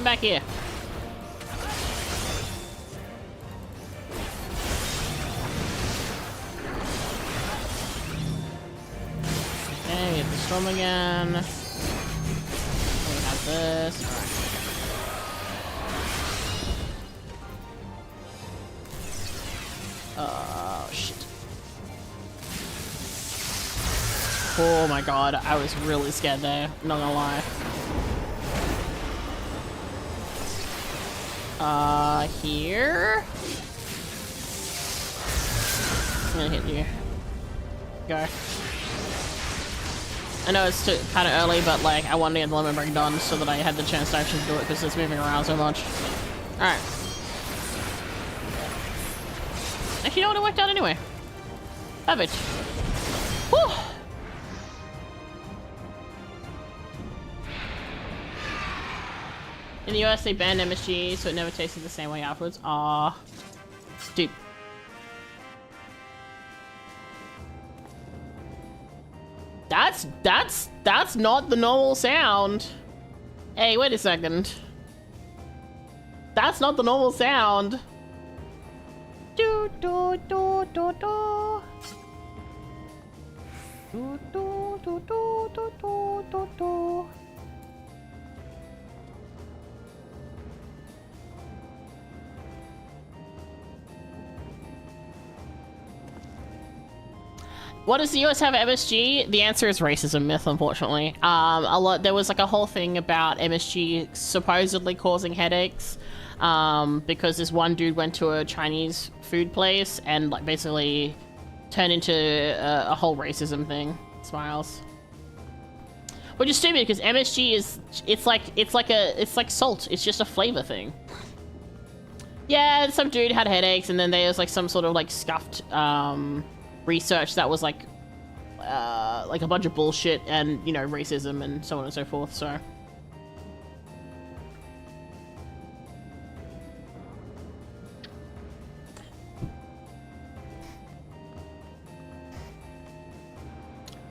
back here. Okay, get the storm again. We have this. Alright. Oh shit. Oh my god, I was really scared there, not gonna lie. Here? I'm gonna hit you. Go. I know it's kind of early, but like, I wanted to get the limit break done so that I had the chance to actually do it because it's moving around so much. Alright. Actually, you know what? It worked out anyway. Perfect. Whew. In the US, they banned MSG, so it never tasted the same way afterwards. Aw. Dude. That's not the normal sound. Hey, wait a second. That's not the normal sound. Do do do do do. Do do do do do do do do. What does the US have MSG? The answer is racism myth, unfortunately. There was like a whole thing about MSG supposedly causing headaches because this one dude went to a Chinese food place and like basically turned into a whole racism thing. Smiles. Which is stupid because MSG is it's like salt. It's just a flavor thing. Yeah, some dude had headaches and then there was like some sort of like scuffed research that was like a bunch of bullshit and, you know, racism and so on and so forth, so.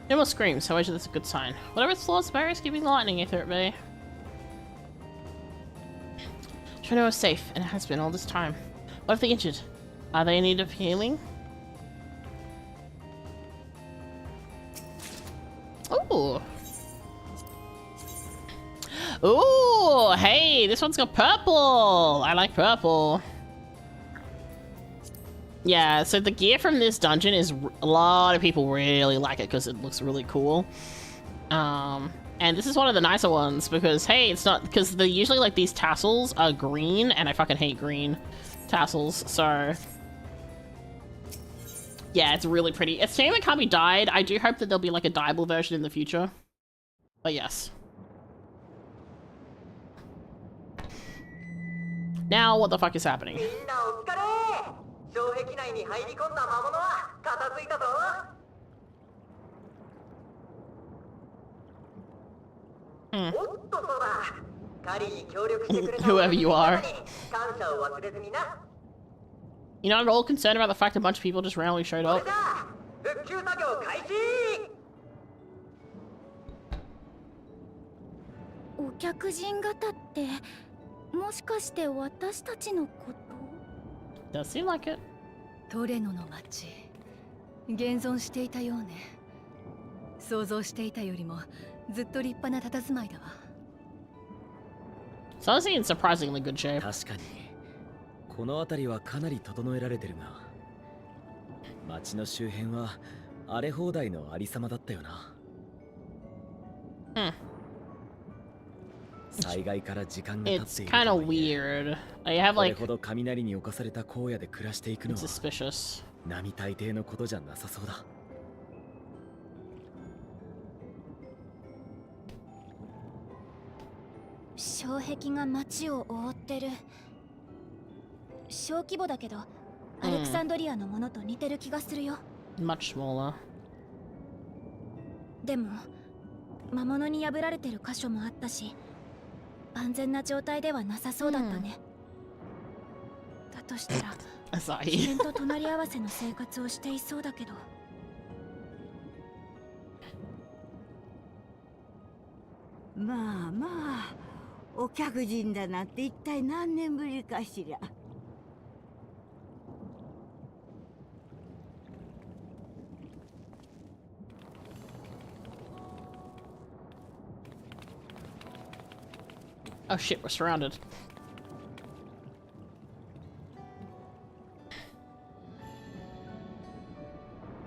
No more screams, however that's a good sign. Whatever its flaws, barriers keeping the lightning if it be. Trino is safe, and it has been all this time. What if they're injured? Are they in need of healing? Ooh. Ooh, hey, this one's got purple. I like purple. Yeah, so the gear from this dungeon is a lot of people really like it because it looks really cool. And this is one of the nicer ones because, hey, it's not because the usually like these tassels are green and I fucking hate green tassels, so yeah, it's really pretty. It's a shame it can't be dyed. I do hope that there'll be like a dyeable version in the future. But yes. Now, what the fuck is happening? Whoever you are. You're not at all concerned about the fact a bunch of people just randomly showed up? Does seem like it. トレノの町、現存していたようね。想像していたよりもずっと立派な佇まいだわ。So I was in surprisingly good shape. 確かにこの辺りはかなり整えられてるが、町の周辺は荒れ放題のありさまだったよな。災害から時間が経っている。It's kind of weird. I have like. これほど雷に侵された荒野で暮らしていくのは suspicious. 並大抵のことじゃなさそうだ。障壁が街を覆ってる。小規模だけど、アレクサンドリアのものと似てる気がするよ。Much smaller. でも、魔物に破られてる箇所もあったし、安全な状態ではなさそうだったね。だとしたら、自然と隣り合わせの生活をしていそうだけど。まあまあ、お客人だなんて一体何年ぶりかしら。Oh shit, we're surrounded.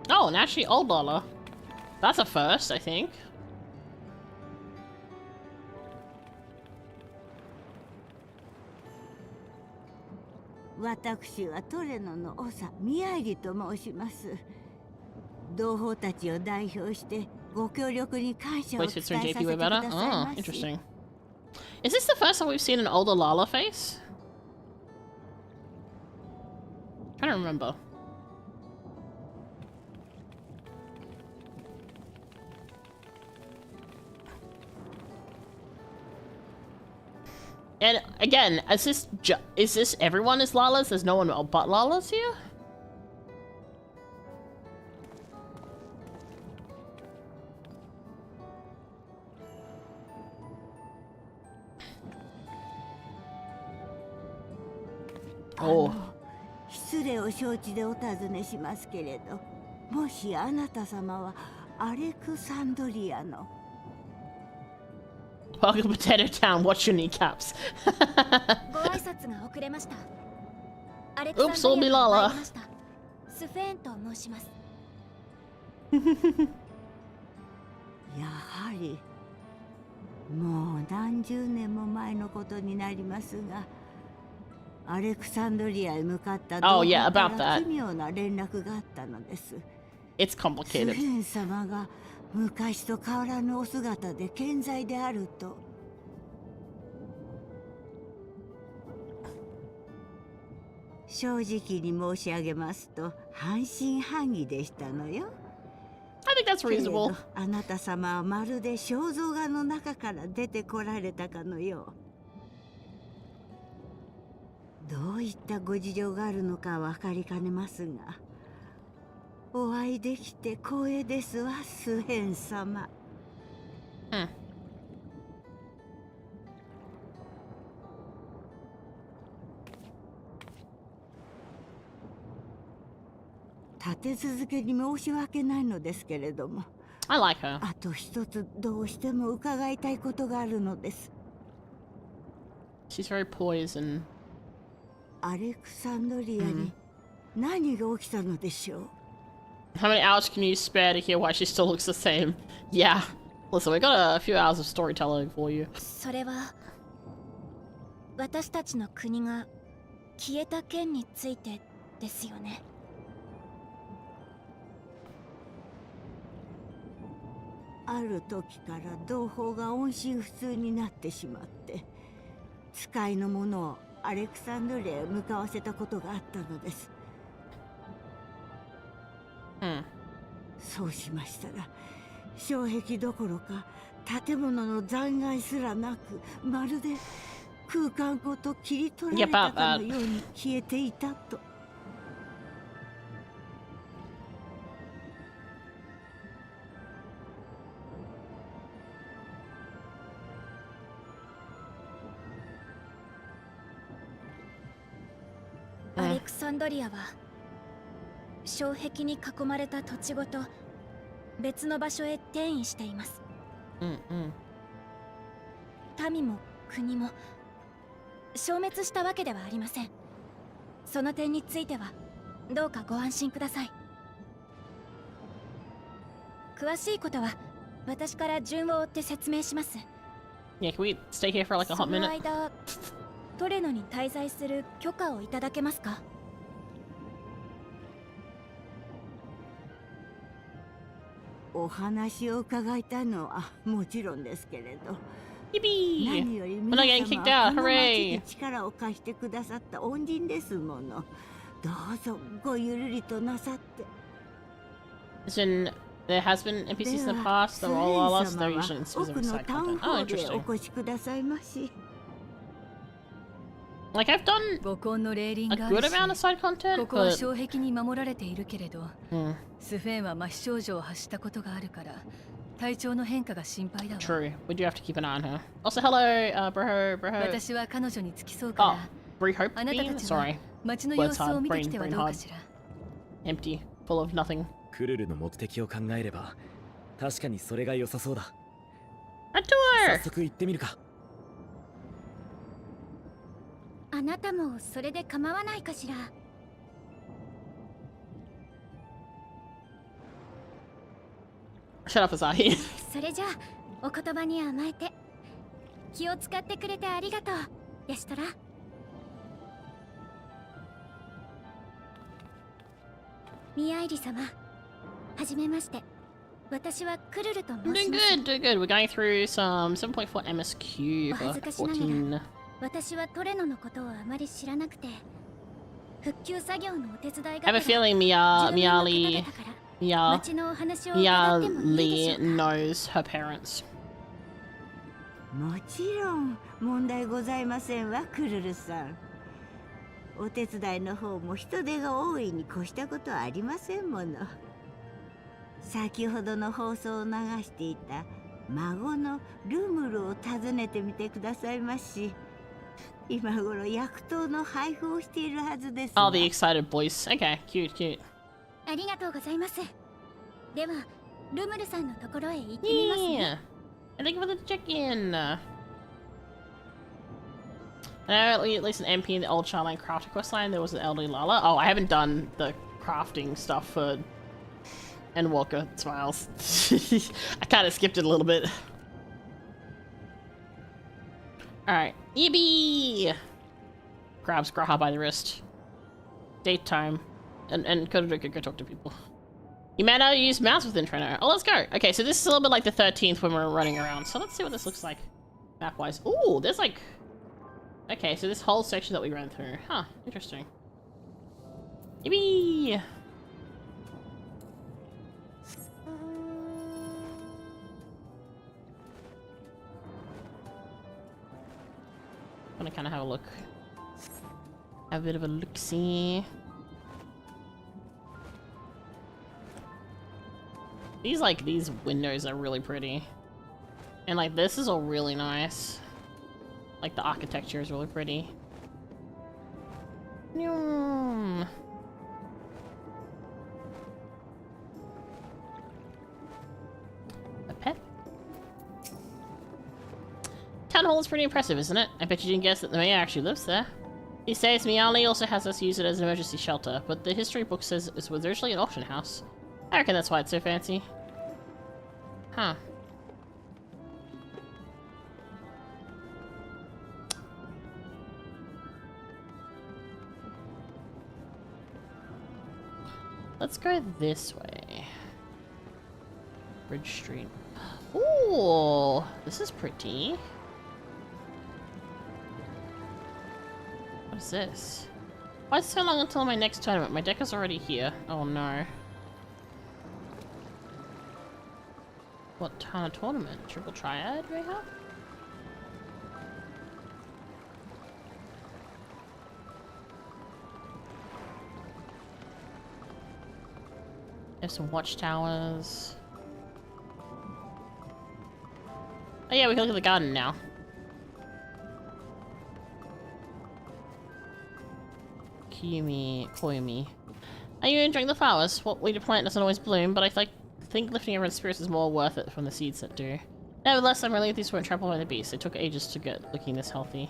Oh, and actually old Lala. That's a first, I think. 私はトレノの長宮入と申します。同胞たちを代表してご協力に感謝を伝えさせてくださいまし。Oh, interesting. Is this the first time we've seen an older Lala face? I don't remember. And again, is this everyone is Lalas? There's no one but Lalas here? Oh. 失礼を承知でお尋ねしますけれど、もしあなた様はアレクサンドリアの Welcome to Potato Town. Watch your kneecaps. ご挨拶が遅れました。アレク Oops, サンド all リ me アから Lala. 参りました。スフェーンと申します。やはりもう何十年も前のことになりますが、アレクサンドリアへ向かった同胞から奇妙な連絡があったのです。It's ス complicated. フェン様が昔と変わらぬお姿で健在であると。正直に申し上げますと半信半疑でしたのよ。I think that's けれ reasonable. どあなた様はまるで肖像画の中から出てこられたかのよう。どういったご事情があるのかわかりかねますが、お会いできて光栄ですわ、スヘン様。立て続けに申し訳ないのですけれども、 I like her. あと一つどうしても伺いたいことがあるのです。 She's very poised and アレクサンドリアに何が起きたのでしょう。 how many hours can you spare to hear why she still looks the same? Yeah. Listen, we got a few hours of storytelling for you. それは私たちの国が消えた件についてですよね。ある時から同胞が音信不通になってしまって、使いの者をアレクサンドリアへ向かわせたことがあったのです。そうしましたら、障壁どころか建物の残骸すらなく、まるで空間ごと切り取られたかのように消えていたと。アレクサンドリアは障壁に囲まれた土地ごと別の場所へ転移しています。民も国も消滅したわけではありません。その点についてはどうかご安心ください。詳しいことは私から順を追って説明します。 Yeah, can we stay here for like a そ hot の minute? 間トレノに滞在する許可をいただけますか？お話を伺いたいのはもちろんですけれど、 Yippee! 何より We're 皆 not getting 様 kicked は out. この町 Hooray! に力を貸してくださった恩人ですもの。どうぞごゆるりとなさって。 There has been NPCs in the past, they're all us, they're usually in 奥 specific の side タウン content. ホ Oh, ールへお interesting. 越しくださいまし。 Like, I've done 母根の霊輪 a がある good し amount of side こ content, こは but 障壁に守られているけれど、スフェンは麻痺症状を発したことがあるから体調の変化が心配だわ。 True. We do have to keep an eye on her. Also, hello, Bro. 私は彼女に付き添うか Oh, ら、 Brie Hope あなたた Bean? ちは Sorry. 街の様子を見てきては Brain どうかしら。 Empty. Full of nothing. クルルの目的を考えれば確かにそれが良さそうだ。 A 早 tour! 速行ってみるか。あなたもそれで構わないかしら。 Shut up, Asahi. それじゃあお言葉に甘えて気を使ってくれてありがとう、ヤシトラ。ミアイリ様、はじめまして。私はクルルと申 Doing します。 good, doing good. We're going through some 7.4 MSQ お恥ずかしなが 14. ら私はトレノのことをあまり知らなくて、復旧作業のお手伝い I have a が feeling Miali 町のお話を伺ってもいいでしょうか。 knows her parents. もちろん問題ございませんわ、クルルさん。お手伝いの方も人手が多いに越したことはありませんもの。先ほどの放送を流していた孫のルムルを訪ねてみてくださいまし。今頃薬湯の配布をしているはずですわ。 Oh, the excited voice. Okay, cute, cute. ありがとうございます。ではルムルさんのところへ行ってみますね。 Yeah. And thank you for the check-in. At least an MP in the old Charlene Crafter questline, there was an elderly Lala. Oh, I haven't done the crafting stuff for Endwalker Smiles. I kind of skipped it a little bit. Alright, Ebi! Grabs Graha by the wrist. Date time. And go talk to people. You may now use mouse within Treno. Oh, let's go. Okay, so this is a little bit like the 13th when we're running around. So let's see what this looks like map-wise. Ooh, there's like... Okay, so this whole section that we ran through. Huh, interesting. Yippee! I'm gonna kind of have a look. Have a bit of a look-see. These windows are really pretty. And like this is all really nice. Like the architecture is really pretty. A pet? Town Hall is pretty impressive, isn't it? I bet you didn't guess that the mayor actually lives there. These days, Miali also has us use it as an emergency shelter, but the history book says it was originally an auction house. I reckon that's why it's so fancy. Huh. Let's go this way. Bridge Street. Ooh, this is pretty. What is this? Why is it so long until my next tournament? My deck is already here. Oh no. What kind of tournament? Triple Triad, maybe? There's some watchtowers. Oh yeah, we can look at the garden now. Koyumi. Are you enjoying the flowers? What we plant doesn't always bloom, but I think lifting everyone's spirits is more worth it from the seeds that do. Nevertheless, I'm relieved these weren't trampled by the beast. It took ages to get looking this healthy.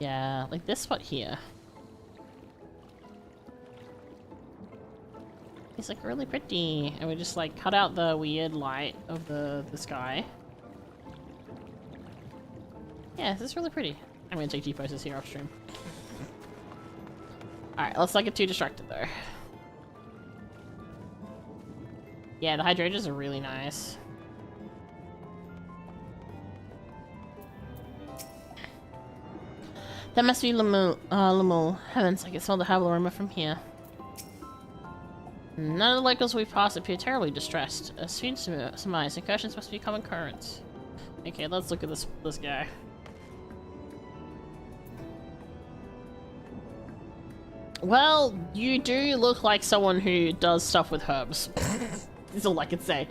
Yeah, like this spot here. It's like really pretty, and we just like cut out the weird light of the sky. Yeah, this is really pretty. I'm gonna take T-poses here off stream. Alright, let's not get too distracted though. Yeah, the hydrangeas are really nice. That must be Lemul. Heavens, I can smell the herbal aroma from here. None of the locals we've passed appear terribly distressed. As soon as surmise, incursions must be a common occurrence. Okay, let's look at this guy. Well, you do look like someone who does stuff with herbs. is all I can say.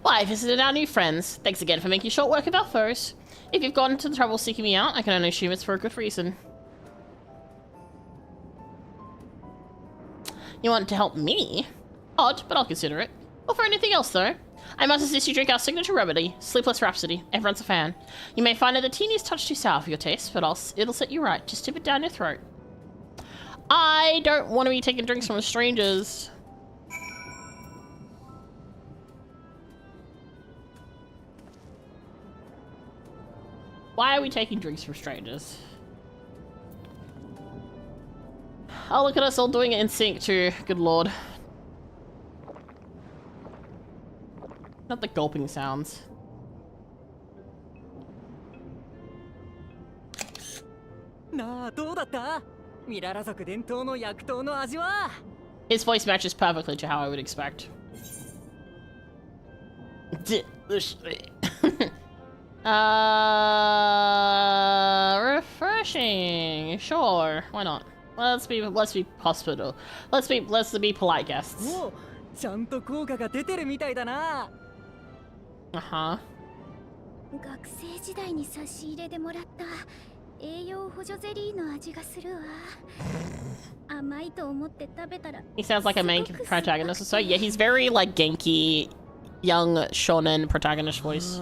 Well, I visited our new friends. Thanks again for making short work of our foes. If you've gone to the trouble seeking me out, I can only assume it's for a good reason. You want to help me? Odd, but I'll consider it. Or for anything else, though. I must insist you drink our signature remedy, Sleepless Rhapsody. Everyone's a fan. You may find it the teeniest touch too sour for your taste, but it'll set you right. Just tip it down your throat. I don't want to be taking drinks from strangers. Why are we taking drinks from strangers? Oh, look at us all doing it in sync too. Good lord. Not the gulping sounds. His voice matches perfectly to how I would expect. Refreshing. Sure, why not? Let's be hospitable. Let's be polite guests. Uh-huh. He sounds like a main protagonist or so. Yeah, he's very like Genki, young shonen protagonist voice.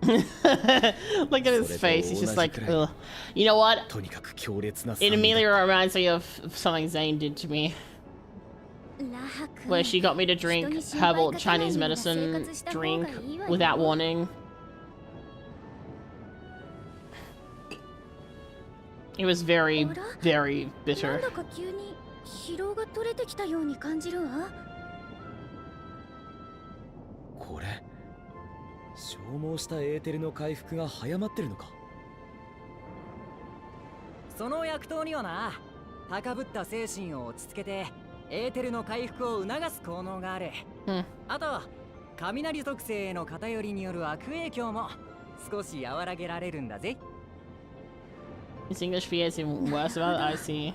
Look at his face, he's just like, ugh. You know what? It immediately reminds me of something Zane did to me. Where she got me to drink herbal Chinese medicine drink without warning. It was very, very bitter. His English fear is even worse about it, I see.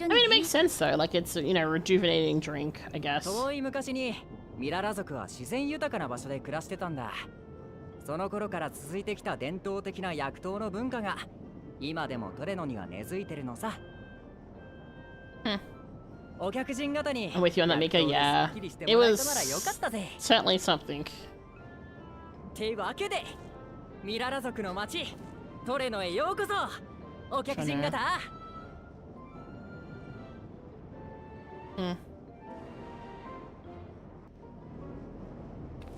I mean, it makes sense though, like it's, you know, rejuvenating drink, I guess. I'm with you on that, Mika, yeah. It was certainly something.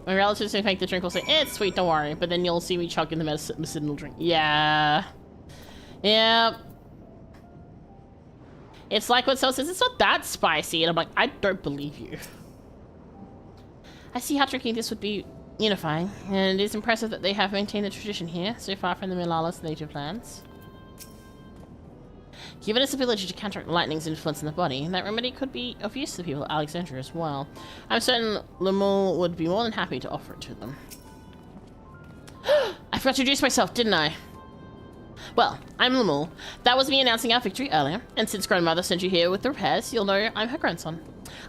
My relatives who make the drink will say, it's sweet, don't worry. But then you'll see me chugging the medicinal drink. Yeah. Yeah. It's like what Sel says, it's not that spicy. And I'm like, I don't believe you. I see how drinking this would be unifying. And it is impressive that they have maintained the tradition here, so far from the Milala's native lands. Given its ability to counteract lightning's influence in the body, that remedy could be of use to the people of Alexandria as well. I'm certain Lemul would be more than happy to offer it to them. I forgot to introduce myself, didn't I? Well, I'm Lemul. That was me announcing our victory earlier, and since grandmother sent you here with the repairs, you'll know I'm her grandson.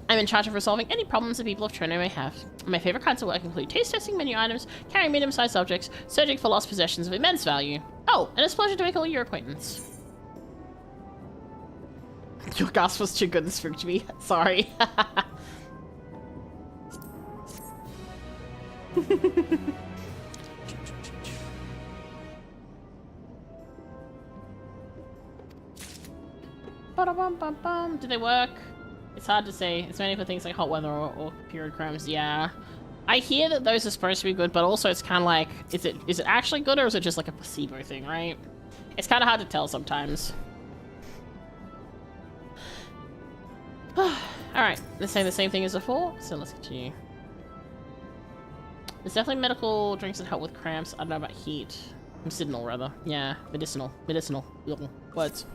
I'm in charge of resolving any problems the people of Trono may have. My favorite kinds of work include taste testing menu items, carrying medium-sized objects, searching for lost possessions of immense value. Oh, and it's a pleasure to make all your acquaintance. Your gasp was too good and spooked me. Sorry. Do they work? It's hard to say. It's mainly for things like hot weather or period crumbs. Yeah. I hear that those are supposed to be good, but also it's kind of like, is it actually good or is it just like a placebo thing, right? It's kind of hard to tell sometimes. Alright, they're saying the same thing as before, so let's continue. There's definitely medical drinks that help with cramps. I don't know about heat. Medicinal, rather. Yeah, medicinal. Medicinal. Words.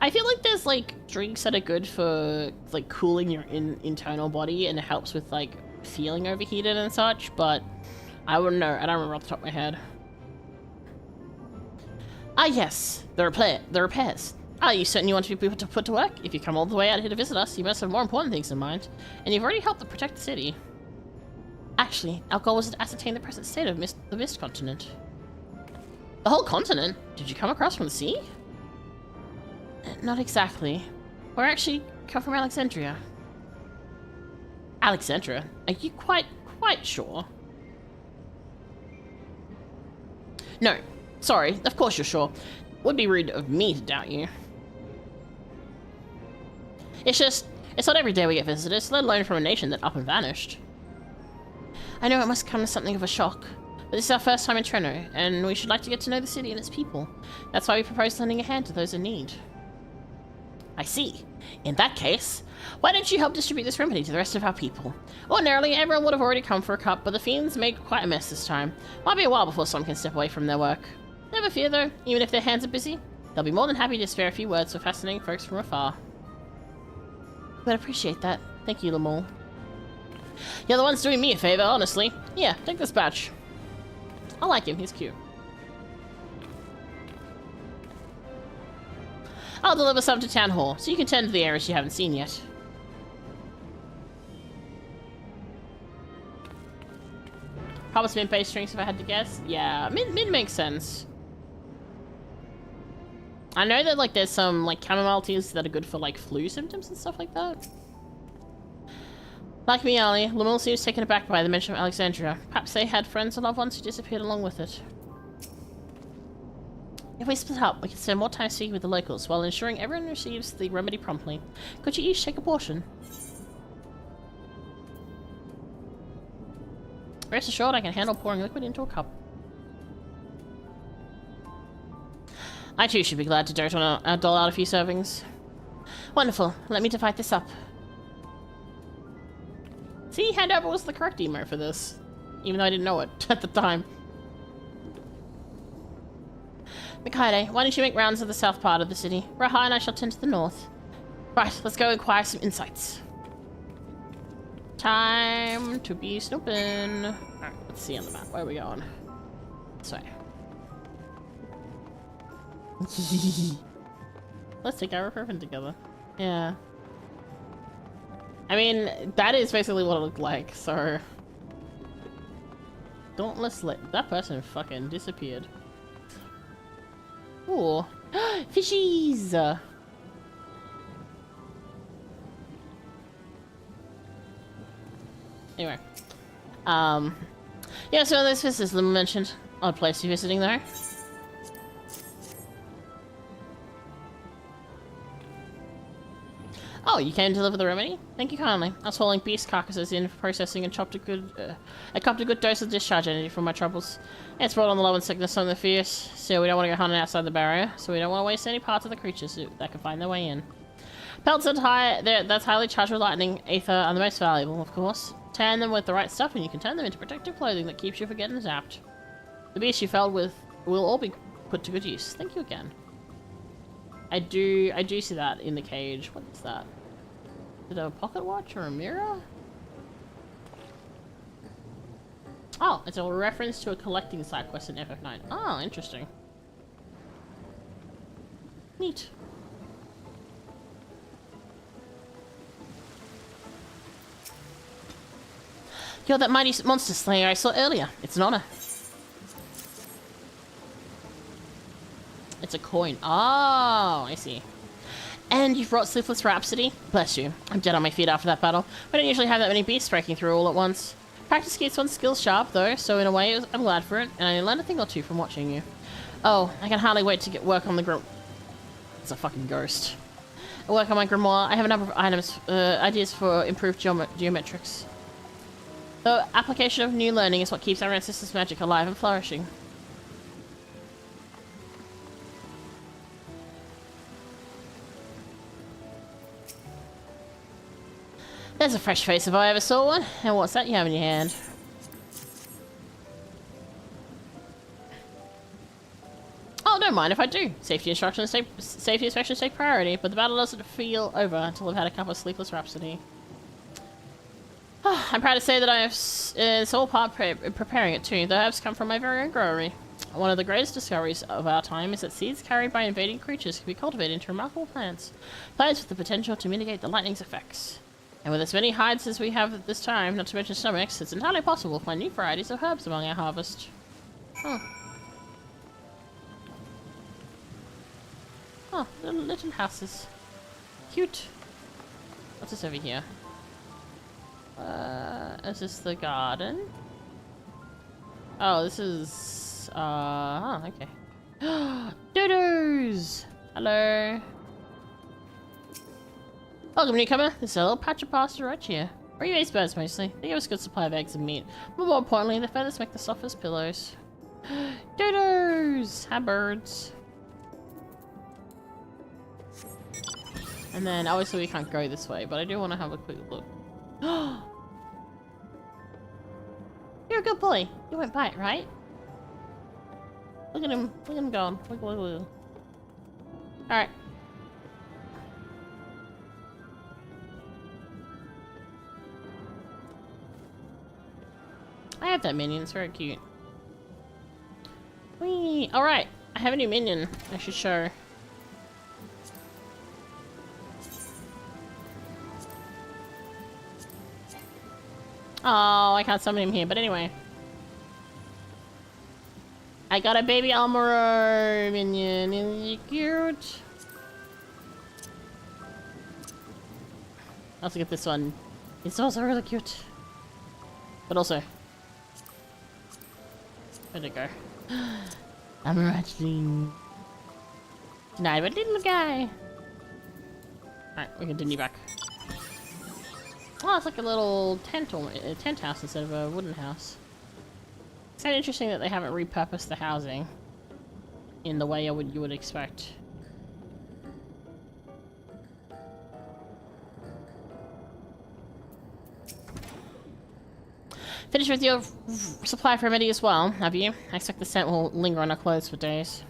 I feel like there's like drinks that are good for like cooling your internal body and it helps with like feeling overheated and such, but I wouldn't know. I don't remember off the top of my head. Ah yes, the repairs. Ah, you certainly want to be put to work? If you come all the way out here to visit us, you must have more important things in mind. And you've already helped to protect the city. Actually, our goal was to ascertain the present state of the Mist Continent. The whole continent? Did you come across from the sea? Not exactly. We're actually come from Alexandria. Alexandria? Are you quite sure? No. Sorry, of course you're sure. Would be rude of me to doubt you. It's not every day we get visitors, let alone from a nation that up and vanished. I know it must come as something of a shock, but this is our first time in Treno, and we should like to get to know the city and its people. That's why we propose lending a hand to those in need. I see. In that case, why don't you help distribute this remedy to the rest of our people? Ordinarily, everyone would have already come for a cup, but the fiends make quite a mess this time. Might be a while before some can step away from their work. Never fear though, even if their hands are busy, they'll be more than happy to spare a few words for fascinating folks from afar. But appreciate that. Thank you, Lamol. You're the ones doing me a favor, honestly. Yeah, take this badge. I like him, he's cute. I'll deliver some to Town Hall, so you can tend to the areas you haven't seen yet. Probably mint-based drinks if I had to guess. Yeah, mint makes sense. I know that like there's some like chamomile teas that are good for like flu symptoms and stuff like that. Like me, Ali, Lamul seems taken aback by the mention of Alexandria. Perhaps they had friends or loved ones who disappeared along with it. If we split up, we can spend more time speaking with the locals while ensuring everyone receives the remedy promptly. Could you each take a portion? Rest assured, I can handle pouring liquid into a cup. I too should be glad to dole out a few servings. Wonderful. Let me divide this up. See, handover was the correct emo for this, even though I didn't know it at the time. Mikaide, why don't you make rounds of the south part of the city? Raha and I shall tend to the north. Right, let's go acquire some insights. Time to be snooping. Alright, let's see on the map. Where are we going? This way. Let's take our ribbon together. Yeah. I mean, that is basically what it looked like, so... Dauntless that person fucking disappeared. Ooh. Fishies! Anyway. Yeah, so this is the mentioned odd place you're visiting there. Oh, you came to deliver the remedy? Thank you kindly. I was hauling beast carcasses in for processing and copped a good dose of discharge energy from my troubles. It's brought on the love and sickness on the fierce, so we don't want to go hunting outside the barrier, so we don't want to waste any parts of the creatures that can find their way in. Pelts that's highly charged with lightning, ether are the most valuable, of course. Tan them with the right stuff and you can turn them into protective clothing that keeps you from getting zapped. The beasts you felled with will all be put to good use. Thank you again. I do see that in the cage. What is that? Is it a pocket watch or a mirror? Oh, it's a reference to a collecting side quest in FF9. Oh, interesting. Neat. You're that mighty monster slayer I saw earlier. It's an honor. It's a coin. Oh, I see. And you've brought Sleepless Rhapsody? Bless you. I'm dead on my feet after that battle. We don't usually have that many beasts breaking through all at once. Practice keeps one's skills sharp, though, so in a way, I'm glad for it, and I learned a thing or two from watching you. Oh, I can hardly wait to get work on the grim... It's a fucking ghost. I work on my grimoire. I have a number of ideas for improved geometrics. The application of new learning is what keeps our ancestors' magic alive and flourishing. There's a fresh face if I ever saw one. And what's that you have in your hand? Oh, no don't mind if I do. Safety instructions take priority, but the battle doesn't feel over until I've had a cup of sleepless rhapsody. I'm proud to say that I have sole part preparing it too. The herbs come from my very own growery. One of the greatest discoveries of our time is that seeds carried by invading creatures can be cultivated into remarkable plants. Plants with the potential to mitigate the lightning's effects. And with as many hides as we have at this time, not to mention stomachs, it's entirely possible to find new varieties of herbs among our harvest. Huh. Oh, little houses. Cute. What's this over here? Is this the garden? Oh, this is... oh, okay. Dodos! Hello. Welcome, newcomer. There's a little patch of pasture right here. We raise birds mostly. They give us a good supply of eggs and meat. But more importantly, the feathers make the softest pillows. Dodos! Hi, birds. And then, obviously we can't go this way, but I do want to have a quick look. You're a good boy. You won't bite, right? Look at him. Look at him going. Wiggle, wiggle, wiggle. Alright. I have that minion. It's very cute. Whee! Alright. I have a new minion. I should show. Oh, I can't summon him here, but anyway. I got a baby Almoro minion. Isn't he cute? I also get this one. It's also really cute. But also... where'd it go? I'm ratching. Denied by little guy. Alright, we continue back. Oh, it's like a little tent or a tent house instead of a wooden house. It's kind of interesting that they haven't repurposed the housing in the way you would expect. Finished with your supply of remedy as well, have you? I expect the scent will linger on our clothes for days.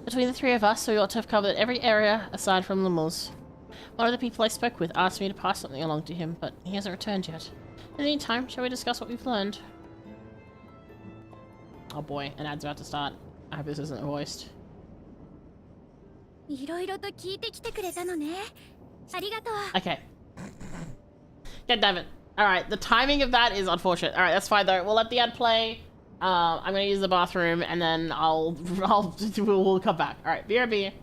Between the three of us, we ought to have covered every area aside from Lummel's. One of the people I spoke with asked me to pass something along to him, but he hasn't returned yet. In the meantime, shall we discuss what we've learned? Oh boy, an ad's about to start. I hope this isn't voiced. Okay. God damn it. Alright, the timing of that is unfortunate. Alright, that's fine though. We'll let the ad play. I'm gonna use the bathroom and then we'll come back. Alright, BRB.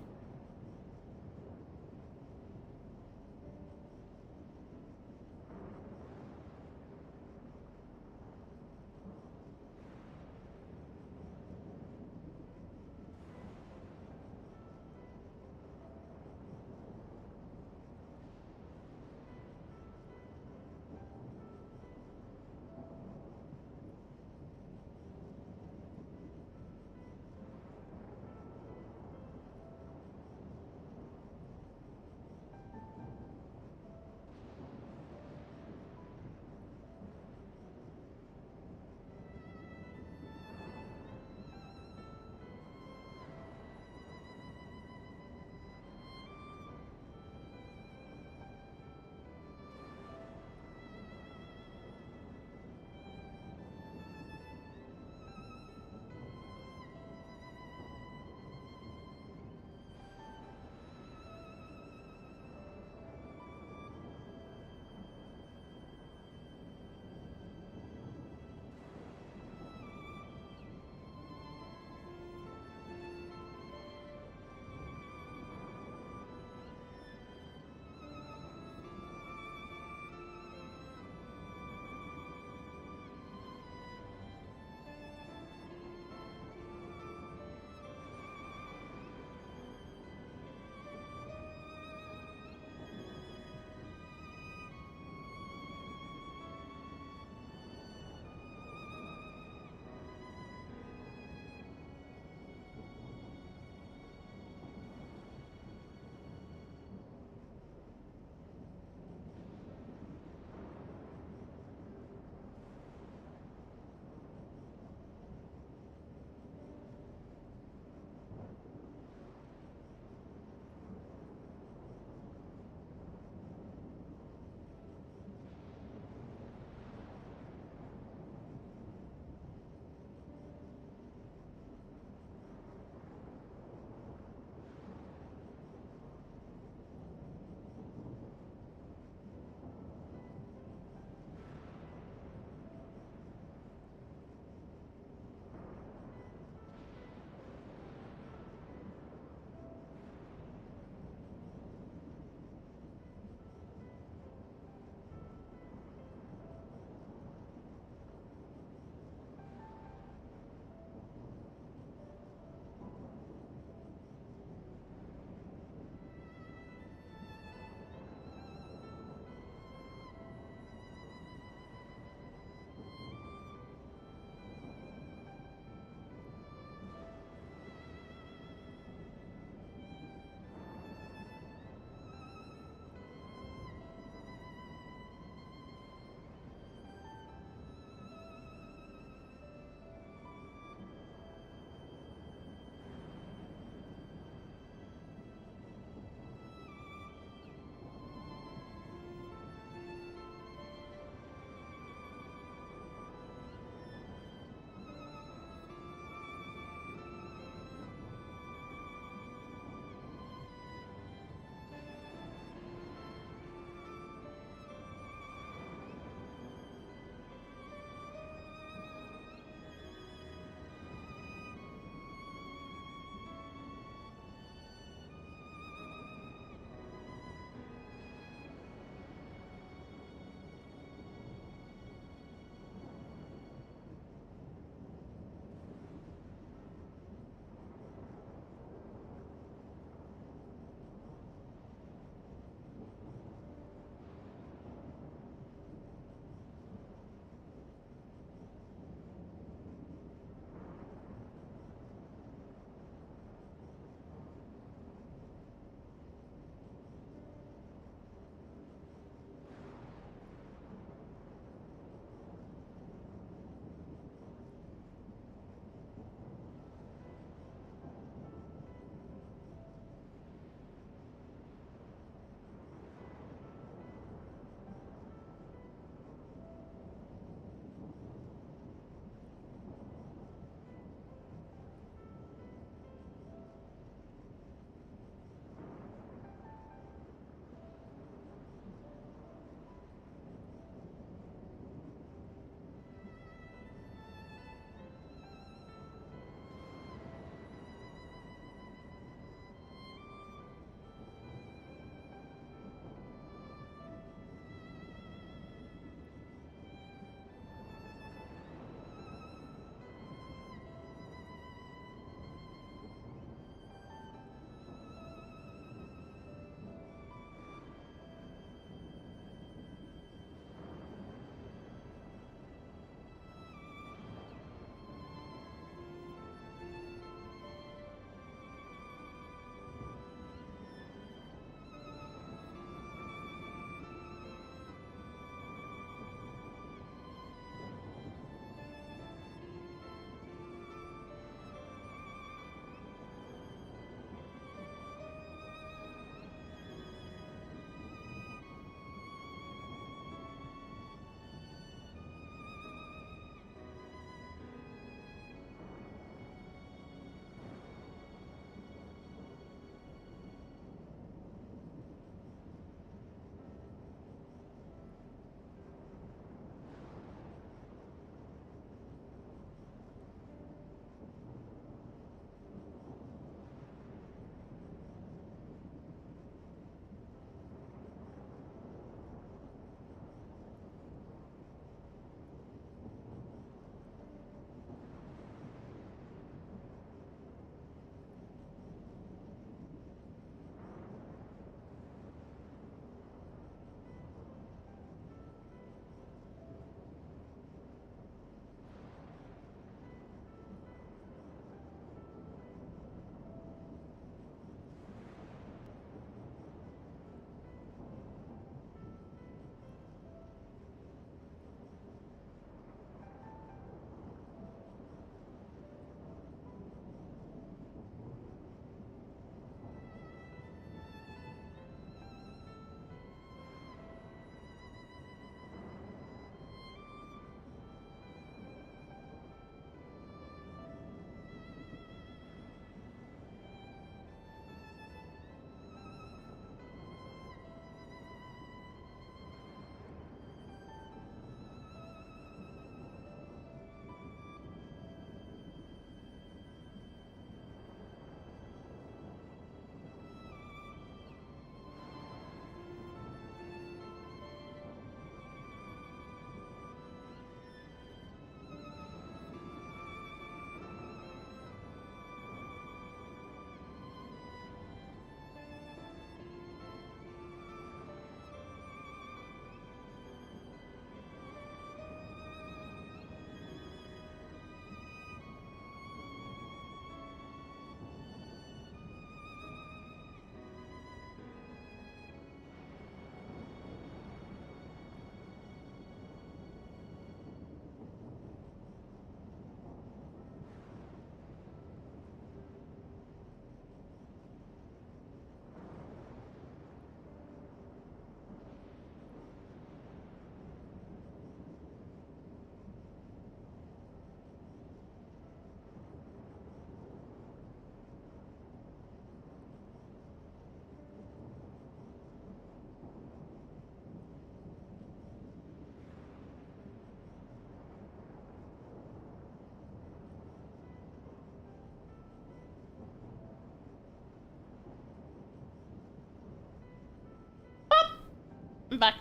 I'm back.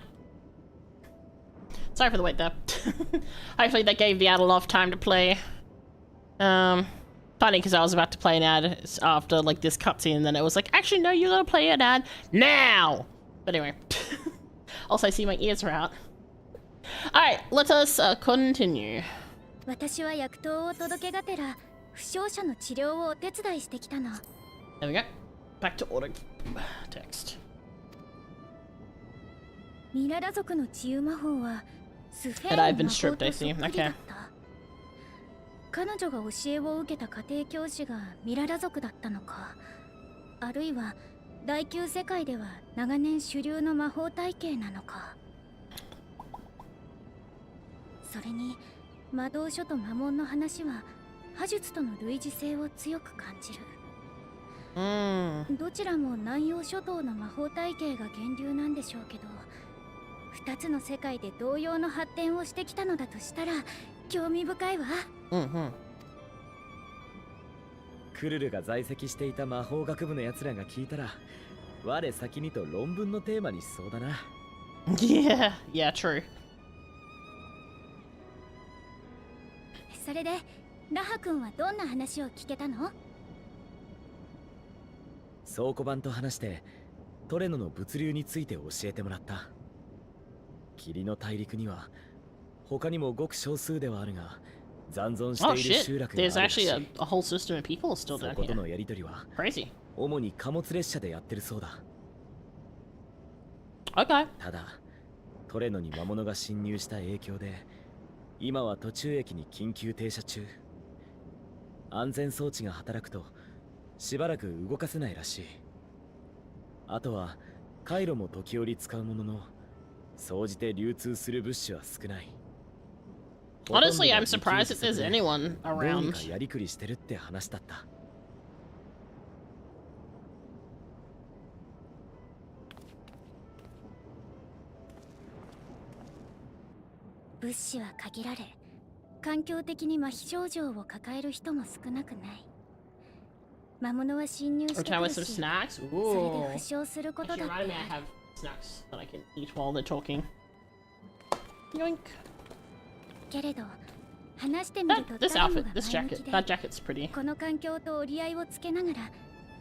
Sorry for the wait there. Hopefully they gave the ad enough time to play. Funny because I was about to play an ad after like this cutscene, and then it was like, actually no, you gotta play an ad now. But anyway, also I see my ears are out. All right, let us continue. 私は薬刀を届けがてら負傷者の治療をお手伝いしてきたの。 There we go. Back to auto text. ミララ族の治癒魔法はスフェ And ー I've ン been の魔法 stripped, と I そ see. っくりだ Okay. った。彼女が教えを受けた家庭教師がミララ族だったのか、あるいは第9世界では長年主流の魔法体系なのか。それに魔導書と魔文の話は魔術との類似性を強く感じる。どちらも南洋諸島の魔法体系が源流なんでしょうけど、2つの世界で同様の発展をしてきたのだとしたら興味深いわ。クルルが在籍していた魔法学部のやつらが聞いたら、我先にと論文のテーマにしそうだな。Yeah, true. それでラハ君はどんな話を聞けたの？倉庫版と話してトレノの物流について教えてもらった。霧の大陸には他にもごく少数ではあるが残存している集落があるらしい。There's actually a whole system of people still down そこと here. のやり取りは Crazy. 主に貨物列車でやってるそうだ。 Okay. ただトレノに魔物が侵入した影響で今は途中駅に緊急停車中。安全装置が働くとしばらく動かせないらしい。あとは回路も時折使うものの総じて流通する物資は少ない。 Honestly, I'm surprised if there's anyone どうに around. かやりくりしてるって話だった。物資は限られ、環境的に麻痺症状を抱える人も少なくない。魔物は侵入してく Return る with some し、 snacks. それで Ooh. 負傷することだ Actually, って reminded me I have snacks that I can eat while they're talking. Yoink. けれど、話してみる That, と this 誰も outfit, が this 前向 jacket, きで、 that jacket's pretty. この環境と折り合いをつけながら、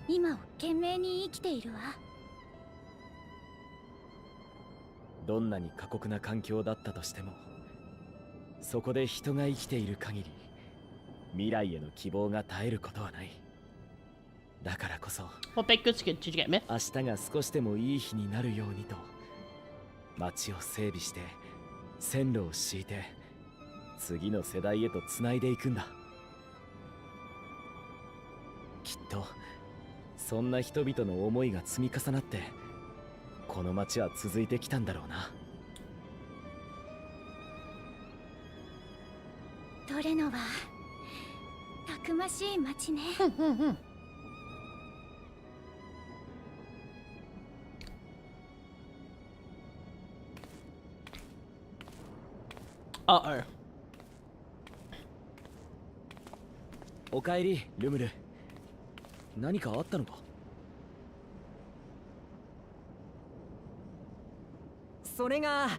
今を懸命に生きているわ。どんなに過酷な環境だったとしても、そこで人が生きている限り未来への希望が絶えることはない。だからこそ What baked goods did you get me? 明日が少しでもいい日になるようにと街を整備して線路を敷いて次の世代へとつないでいくんだ。きっとそんな人々の思いが積み重なってこの街は続いてきたんだろうな。トレノはたくましい街ね。Uh-oh. おかえりルムル。何かあったのか？それが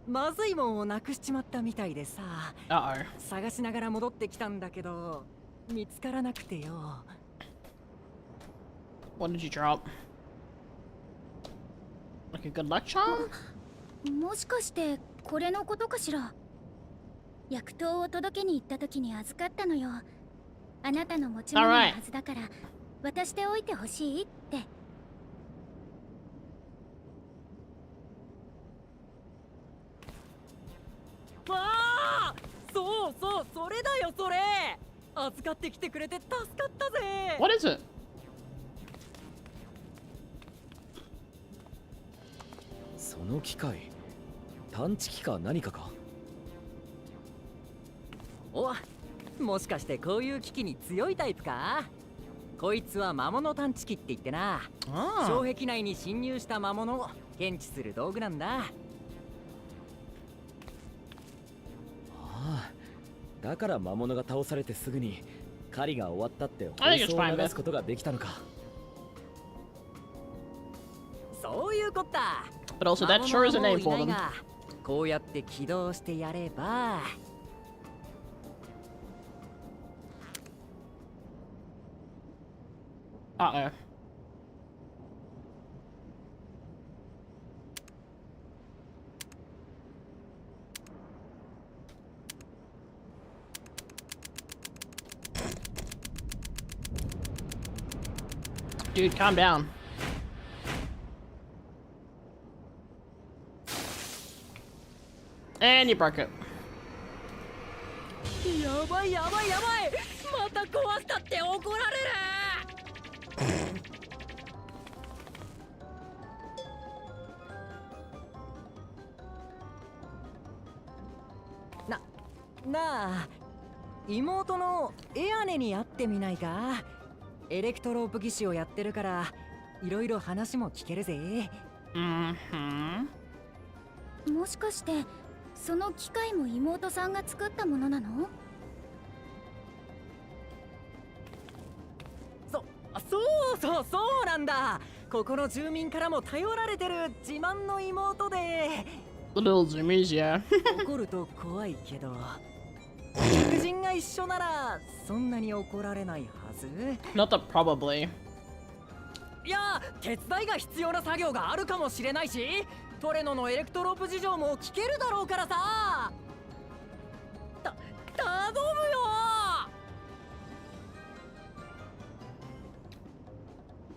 まずいもんをなくしちまったみたいでさ。Uh-oh. 探しながら戻ってきたんだけど見つからなくてよ。What did you drop? Like a good luck charm? もしかしてこれのことかしら。薬刀を届けに行った時に預かったのよ。あなたの持ち物のはずだから渡しておいてほしいって。ああ、そうそう、それだよそれ。預かってきてくれて助かったぜ。 What is it? その機械、探知機か何かか？お、もしかしてこういう機器に強いタイプか？こいつは魔物探知機って言ってな、障壁内に侵入した魔物を検知する道具なんだ。ああ、だから魔物が倒されてすぐに狩りが終わったって放 I think it's 送を fine, 流すことができたのか。そういうこった。But also, that sure is a name for them. こうやって起動してやれば。Uh-oh. Dude, calm down. And you broke it. やばいやばいやばい。また壊したって怒られる。なあ、妹のエアネに会ってみないか？エレクトロープ技師をやってるからいろいろ話も聞けるぜ。もしかしてその機械も妹さんが作ったものなの？そうなんだ。ここの住民からも頼られてる自慢の妹で。Little zoomies, yeah. 怒ると怖いけど。客人が一緒ならそんなに怒られないはず。 Not that probably. いや、手伝いが必要な作業があるかもしれないし、トレノのエレクトロープ事情も聞けるだろうからさ。頼むよ。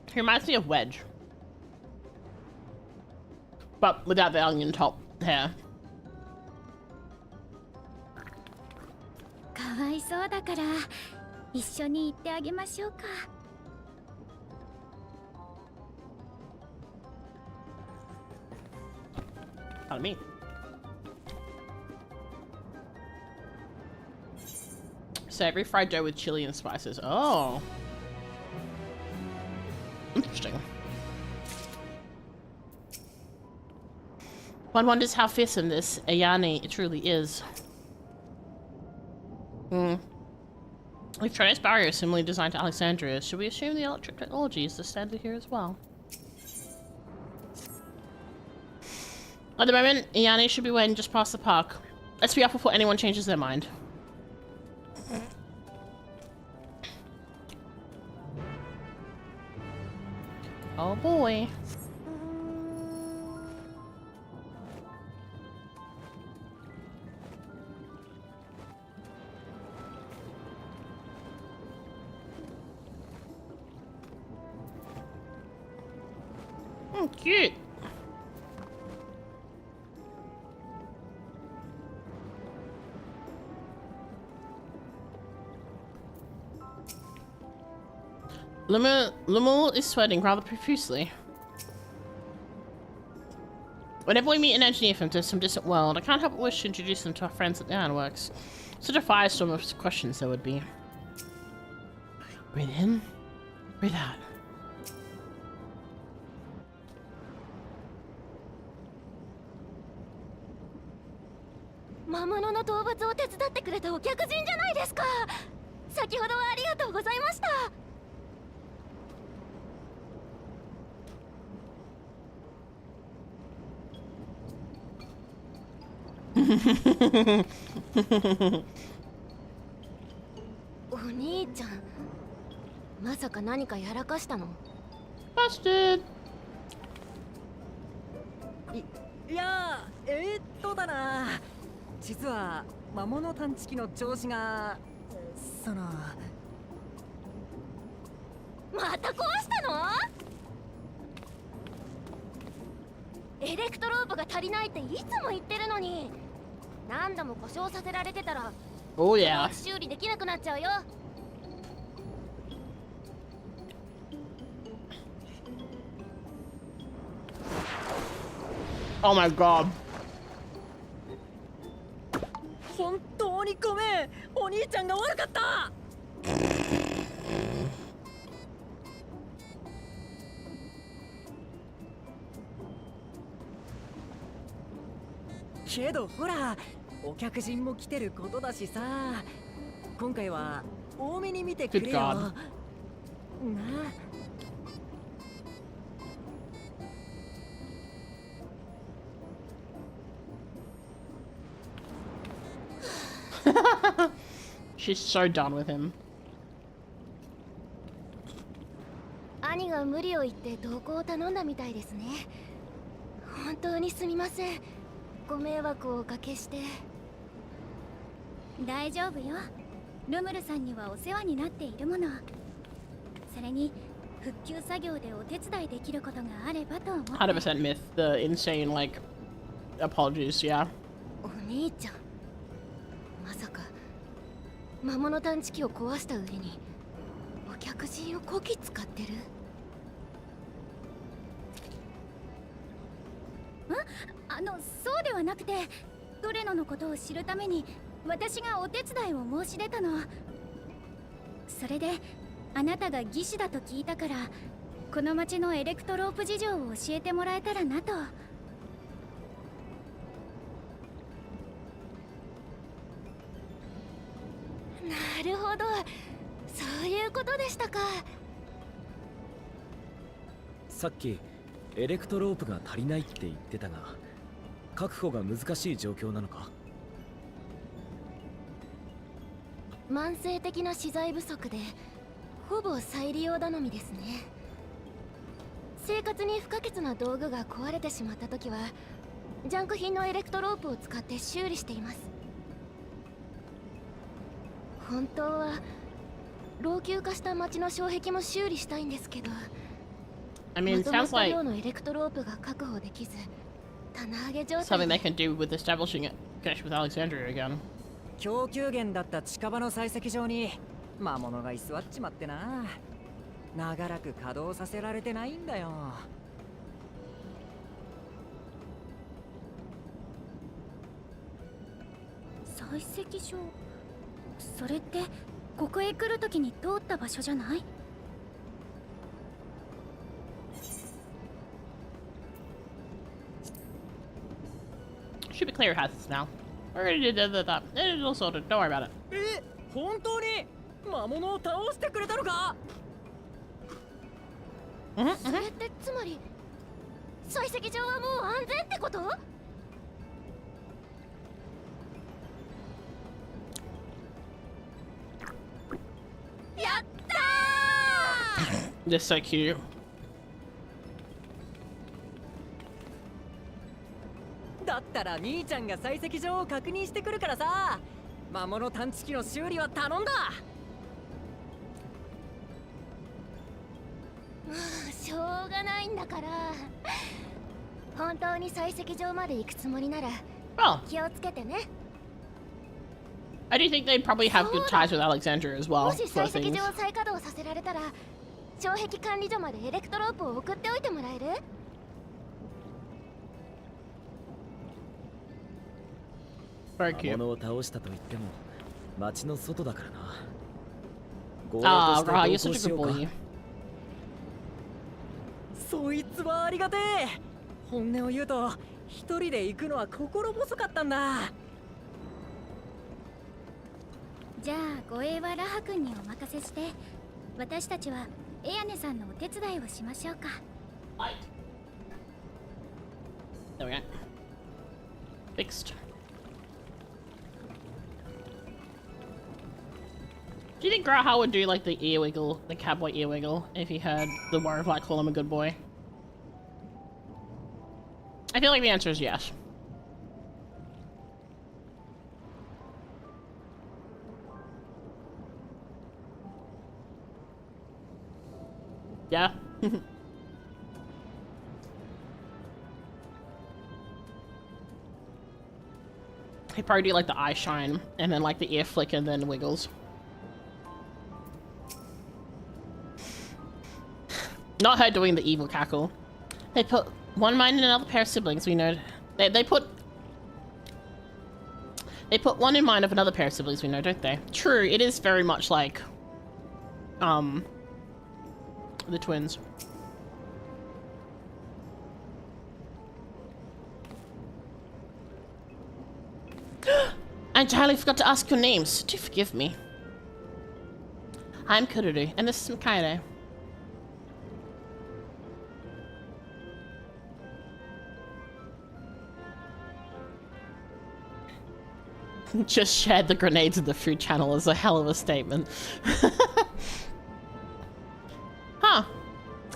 He reminds me of Wedge, but without the onion top hair. かわいそうだから一緒に行ってあげましょうか。Pardon me. Savory fried dough with chili and spices. Oh. Interesting. One wonders how fearsome this Ayane truly is. Electronics barrier similarly designed to Alexandria. Should we assume the electric technology is the standard here as well? At the moment, Ayane should be waiting just past the park. Let's be up before anyone changes their mind. Oh boy. Cute. Lemul is sweating rather profusely. Whenever we meet an engineer from some distant world, I can't help but wish to introduce them to our friends at the Ironworks. Such a firestorm of questions there would be. Breathe in, breathe out. Mamaの動物を手伝ってくれたお客人じゃないですか。先ほどはありがとうございました。お兄ちゃん、まさか何かやらかしたの？ Busted. いや、だな。実は魔物探知機の調子がその。また壊したの？エレクトロープが足りないっていつも言ってるのに、何度も故障させられてたら、Oh yeah. 修理できなくなっちゃうよ。Oh my god. 本当にごめん。お兄ちゃんが悪かった。けどほら、お客人も来てることだしさ、今回は多めに見てくれよ。な。She's so done with him. 兄が無理を言って同行を頼んだみたいですね。本当にすみません。ご迷惑をおかけして。大丈夫よ。ルムルさんにはお世話になっているもの。それに復旧作業でお手伝いできることがあればと思って。100% myth. The insane like apologies. Yeah. お兄ちゃん。まさか魔物探知機を壊した上にお客人をこき使ってる？そうではなくて、トレノのことを知るために私がお手伝いを申し出たの。それであなたが技師だと聞いたから、この町のエレクトロープ事情を教えてもらえたらなと。なるほど、そういうことでしたか。さっきエレクトロープが足りないって言ってたが、確保が難しい状況なのか？慢性的な資材不足でほぼ再利用頼みですね。生活に不可欠な道具が壊れてしまった時はジャンク品のエレクトロープを使って修理しています。本当は老朽化した町の障壁も修理したいんですけど、I mean, it sounds like 量のエレクトロープが確保できず、棚上げ状態。 something they can do with establishing a connection with Alexandria again. 供給源だった近場の採石場に魔物が居座っちまってな。長らく稼働させられてないんだよ。採石場、それってここへ来るときに通った場所じゃない？Should be clear houses now. We're gonna do that. It's all sorted. Don't worry about it. 本当に魔物を倒してくれたのか？それってつまり採石場はもう安全ってこと？やったーJust so cute. だったら兄ちゃんが採石場を確認してくるからさ、魔物探知機の修理は頼んだ。もうしょうがないんだから。本当に採石場まで行くつもりなら Well, 気をつけてね。I do think they'd probably have good ties with Alexandria as well. もし For 採石 things. 場を再稼働させられたら、障壁管理所までエレクトロープを送っておいてもらえる？Very 魔 cute. 物を倒したと言っても町の外だからな。Ah, Ra, 合 you're 流 such と a して同 good 行しよう boy. か。そいつはありがてえ。本音を言うと一人で行くのは心細かったんだ。じゃあ護衛はラハ君にお任せして、私たちはエアネさんのお手伝いをしましょうか。There we go. Fixed. Do you think Graha would do like the ear wiggle, the cowboy ear wiggle, if he heard the Warfly call him a good boy? I feel like the answer is yes. Yeah? He'd probably do like the eye shine, and then like the ear flick, and then wiggles. Not her doing the evil cackle. They put one mind in another pair of siblings, we know. They put one in mind of another pair of siblings, we know, don't they? True, it is very much like the twins. I entirely forgot to ask your names. Do forgive me. I'm Kururu, and this is Mikaide. Just shared the grenades in the food channel is a hell of a statement. Huh.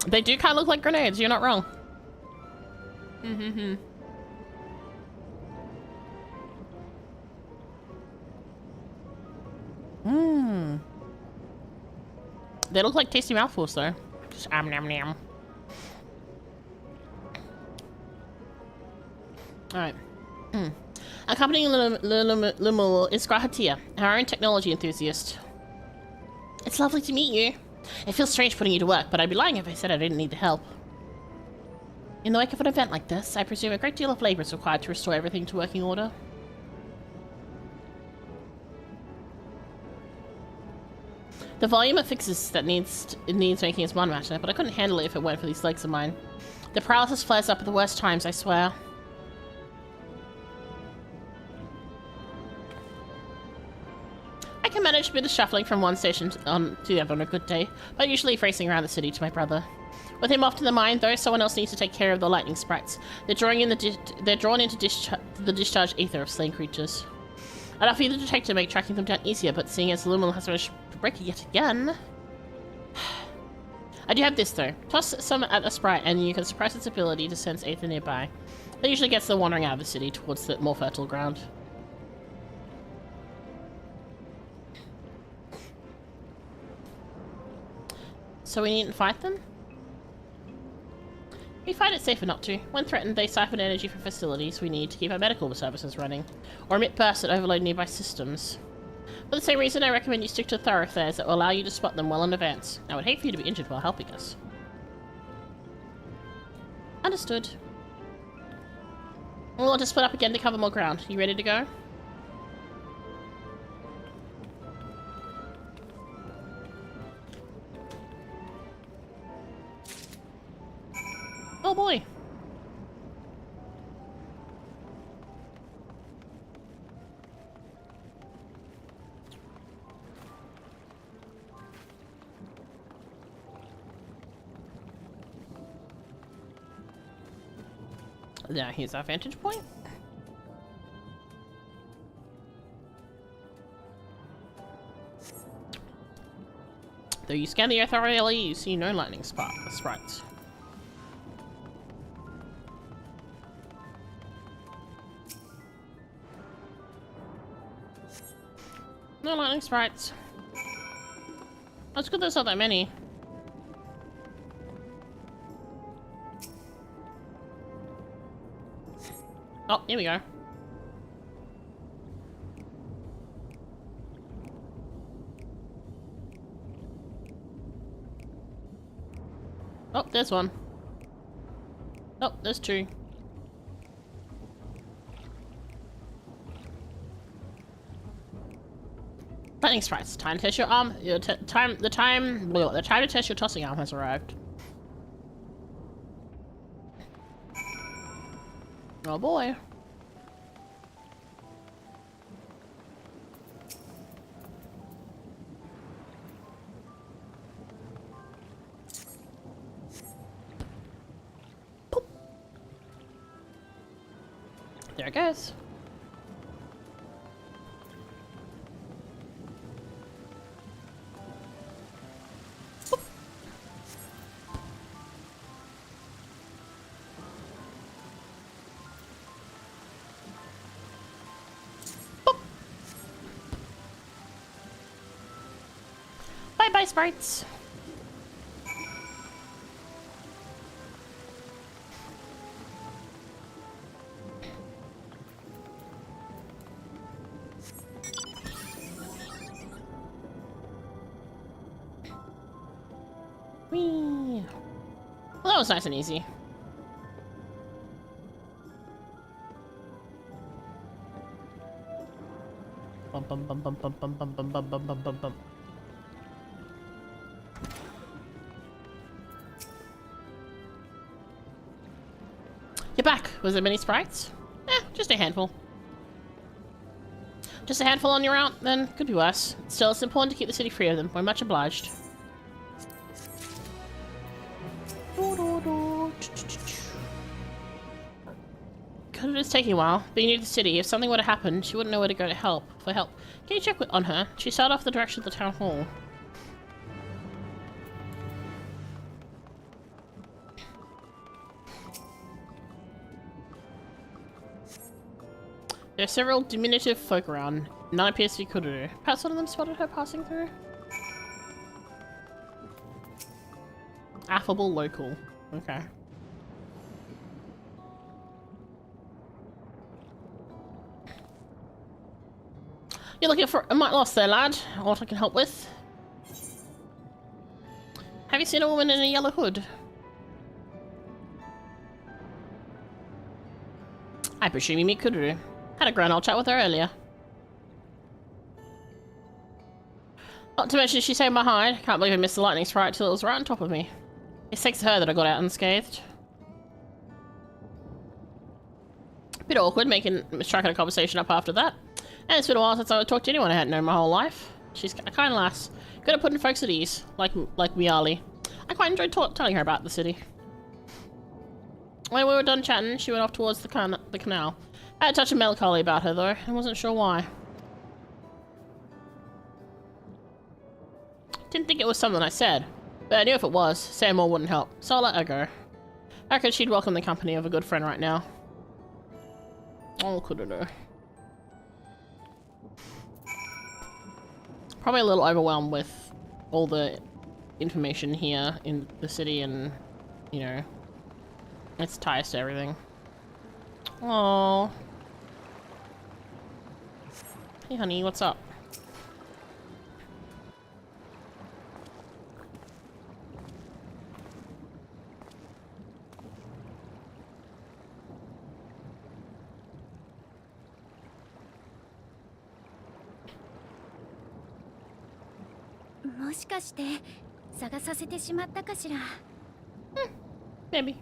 They do kind of look like grenades, you're not wrong. Mmm. They look like tasty mouthfuls though. Just nom nom. Alright. Accompanying Lumul is Grahatia, our own technology enthusiast. It's lovely to meet you. It feels strange putting you to work, but I'd be lying if I said I didn't need the help. In the wake of an event like this, I presume a great deal of labor is required to restore everything to working order. The volume of fixes that needs making is one matter, but I couldn't handle it if it weren't for these legs of mine. The paralysis flares up at the worst times, I swear. I can manage a bit of shuffling from one station to the other on a good day, but usually racing around the city to my brother. With him off to the mine, though, someone else needs to take care of the lightning sprites. They're drawn into the discharge ether of slain creatures. I'd offer you the detector to make tracking them down easier, but seeing as Luminal has managed to break it yet again... I do have this, though. Toss some at a sprite, and you can suppress its ability to sense ether nearby. That usually gets them wandering out of the city towards the more fertile ground. So we needn't fight them? We find it safer not to. When threatened, they siphon energy from facilities we need to keep our medical services running, or emit bursts that overload nearby systems. For the same reason, I recommend you stick to thoroughfares that will allow you to spot them well in advance. I would hate for you to be injured while helping us. Understood. We'll want to split up again to cover more ground. You ready to go? Oh boy. Now here's our vantage point. Though you scan the earth thoroughly, you see no lightning sprites. No lightning sprites. That's good there's not that many. Oh, here we go. Oh, there's one. Oh, there's two. Lightning sprites. Time to test your arm. The time to test your tossing arm has arrived. Oh boy. Poop. There it goes. Bye, sprites. Whee. Well, that was nice and easy. Bum bum bum bum bum bum bum bum bum bum bum bum. You're back. Was there many sprites? Just a handful. Just a handful on your route? Then could be worse. Still, it's important to keep the city free of them. We're much obliged. Good. It's taking a while. Being new to the city, if something were to happen, she wouldn't know where to go for help. Can you check on her? She started off the direction of the town hall. There are several diminutive folk around. None appears to be Kuduru. Perhaps one of them spotted her passing through? Affable local. Okay. You're looking for a might lost there, lad. What I can help with? Have you seen a woman in a yellow hood? I presume you meet Kuduru. Had a grand old chat with her earlier. Not to mention she saved my hide. Can't believe I missed the lightning strike till it was right on top of me. It's thanks to her that I got out unscathed. Bit awkward striking a conversation up after that. And it's been a while since I talked to anyone I hadn't known my whole life. She's a kind lass. Good at putting folks at ease, like Miali. I quite enjoyed telling her about the city. When we were done chatting, she went off towards the canal. I had a touch of melancholy about her though, and wasn't sure why. Didn't think it was something I said, but I knew if it was, saying more wouldn't help, so I let her go. I reckon she'd welcome the company of a good friend right now. Oh, Kuduru. Probably a little overwhelmed with all the information here in the city and, you know, it's ties to everything. Oh. Hey honey, what's up? Maybe.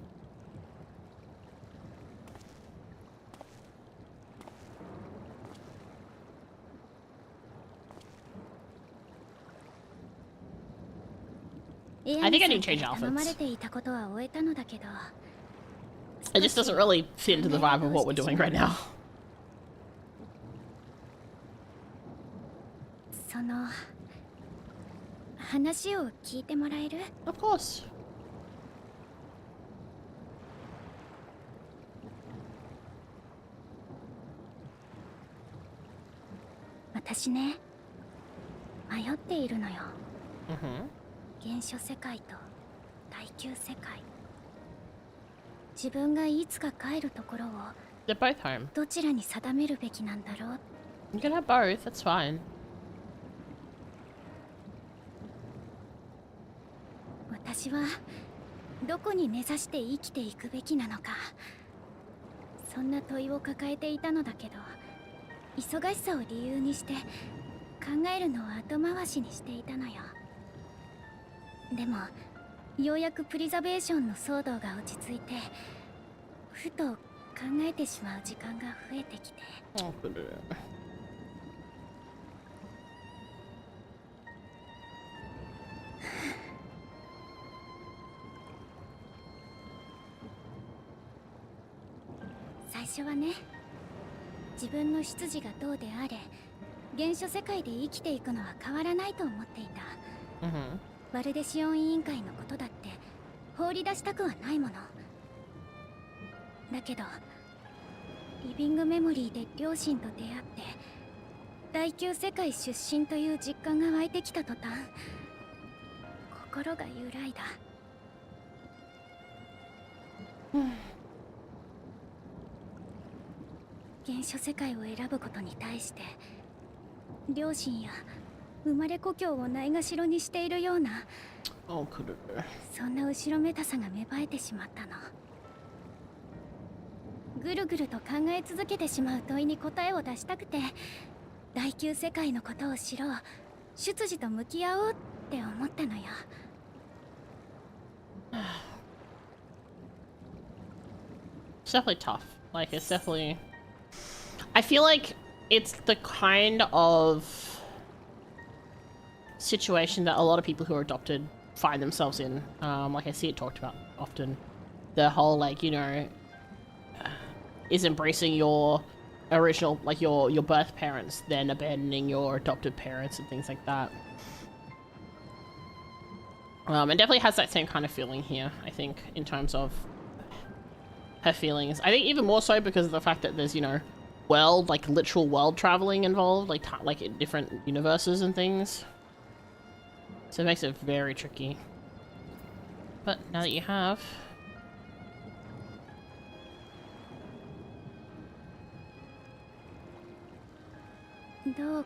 I think I need to change outfits. It just doesn't really fit into the vibe of what we're doing right now. Of course. They're both home. You can have both, that's fine. 私はどこに根ざして生きていくべきなのか、そんな問いを抱えていたのだけど、忙しさを理由にして考えるのを後回しにしていたのよ。でもようやくプリザベーションの騒動が落ち着いて、ふと考えてしまう時間が増えてきて。最初はね、自分の出自がどうであれ、原初世界で生きていくのは変わらないと思っていた。バルデシオン委員会のことだって放り出したくはないもの。だけどリビングメモリーで両親と出会って第9世界出身という実感が湧いてきた途端、心が揺らいだ。原初世界を選ぶことに対して両親や生まれ故郷をないがしろにしているような、そんな後ろめたさが芽生えてしまったの。ぐるぐると考え続けてしまう問いに答えを出したくて、第9世界のことを知ろう、出自と向き合おうって思ったのよ。It's definitely tough. Like, it's definitely... I feel like it's the kind of situation that a lot of people who are adopted find themselves in. Like, I see it talked about often. The whole, like, you know, is embracing your original, like your birth parents, then abandoning your adopted parents and things like that. It definitely has that same kind of feeling here, I think, in terms of her feelings. I think even more so because of the fact that there's, you know, world, like literal world traveling involved, like in different universes and things. So it makes it very tricky. But now that you have...どう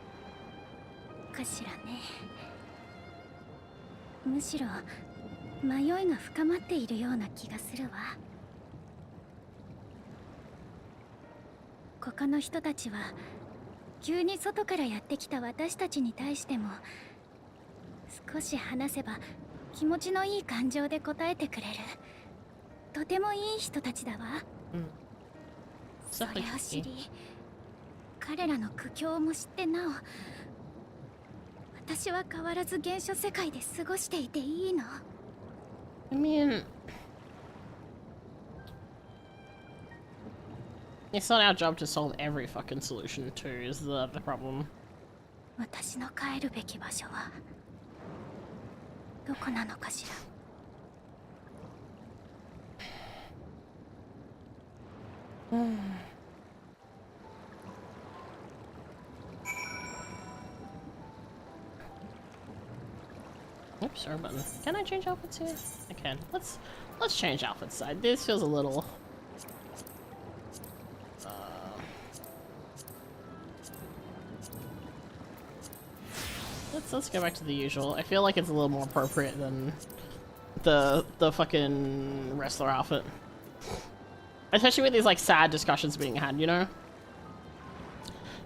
かしらね。むしろ迷いが深まっているような気がするわ。他の人たちは急に外からやってきた私たちに対しても少し話せば気持ちのいい感情で答えてくれるとてもいい人たちだわ。それを知り彼らの苦境も知ってなお私は変わらず原初世界で過ごしていていいの？ I mean, it's not our job to solve every fucking solution too, is the problem. 私の帰るべき場所はどこなのかしら。Oops, sorry button. Can I change outfits here? I can. Let's change outfits. This feels a little. Let's go back to the usual. I feel like it's a little more appropriate than the fucking wrestler outfit. Especially with these like sad discussions being had, you know?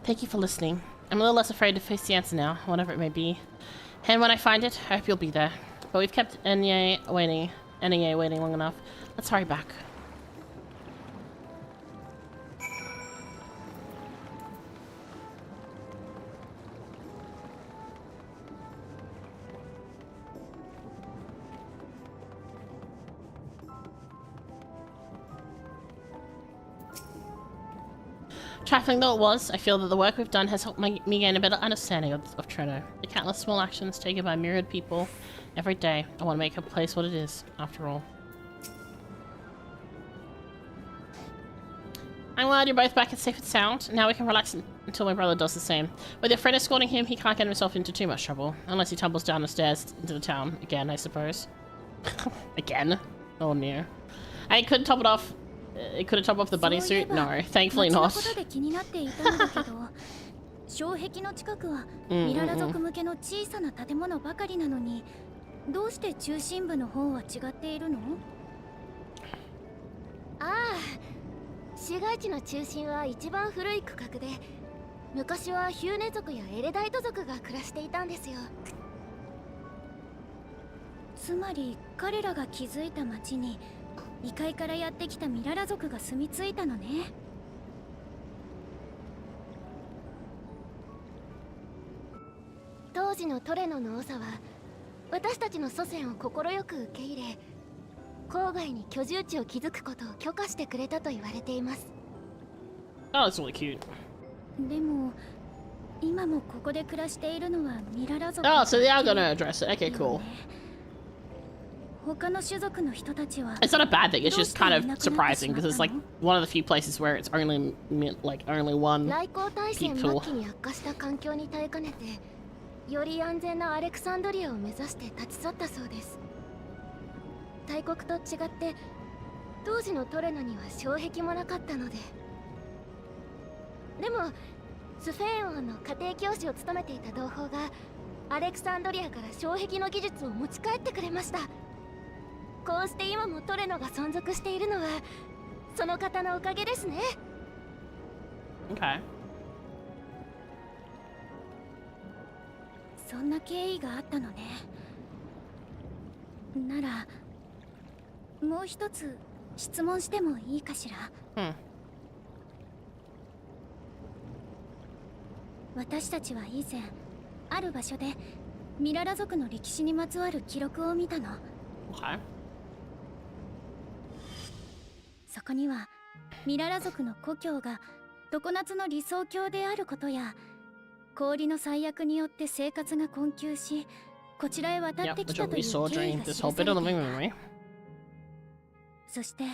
Thank you for listening. I'm a little less afraid to face the answer now, whatever it may be. And when I find it, I hope you'll be there. But we've kept NEA waiting long enough. Let's hurry back. Trifling though it was, I feel that the work we've done has helped me gain a better understanding of Treno. The countless small actions taken by myriad people every day. I want to make her place what it is, after all. I'm glad you're both back and safe and sound. Now we can relax until my brother does the same. With your friend escorting him, he can't get himself into too much trouble. Unless he tumbles down the stairs into the town again, I suppose. Again? Oh no. I couldn't top it off. It could have topped off the bunny suit? No, thankfully not. 障壁の近くはミララ族向けの小さな建物ばかりなのに、どうして中心部の方は違っているの？ああ、市街地の中心は一番古い区画で、昔はヒューネ族やエレダイト族が暮らしていたんですよ。つまり彼らが築いた町に異界からやってきたミララ族が住み着いたのね。当時のトレノの長は私たちの祖先を快く受け入れ、郊外に居住地を築くことを許可してくれたと言われています。Oh, that's really cute. でも今もここで暮らしているのはミララ族。Oh, so they are gonna address it. Okay, cool. 他の種族の人たちは It's not a bad thing. It's just kind of surprising because it's like one of the few places where it's only one 来航大戦 people. 末期に悪化した環境に耐えかねて、より安全なアレクサンドリアを目指して立ち去ったそうです。大国と違って当時のトレノには障壁もなかったので。でもスフェーン王の家庭教師を務めていた同胞がアレクサンドリアから障壁の技術を持ち帰ってくれました。こうして今もトレノが存続しているのはその方のおかげですね。Okay. そんな経緯があったのね。ならもう一つ質問してもいいかしら。私たちは以前ある場所でミララ族の歴史にまつわる記録を見たの。Okay. そこにはミララ族の故郷が常夏の理想郷であることや、氷の最悪によって生活が困窮し、こちらへ渡ってきたという経緯が記されていた。そして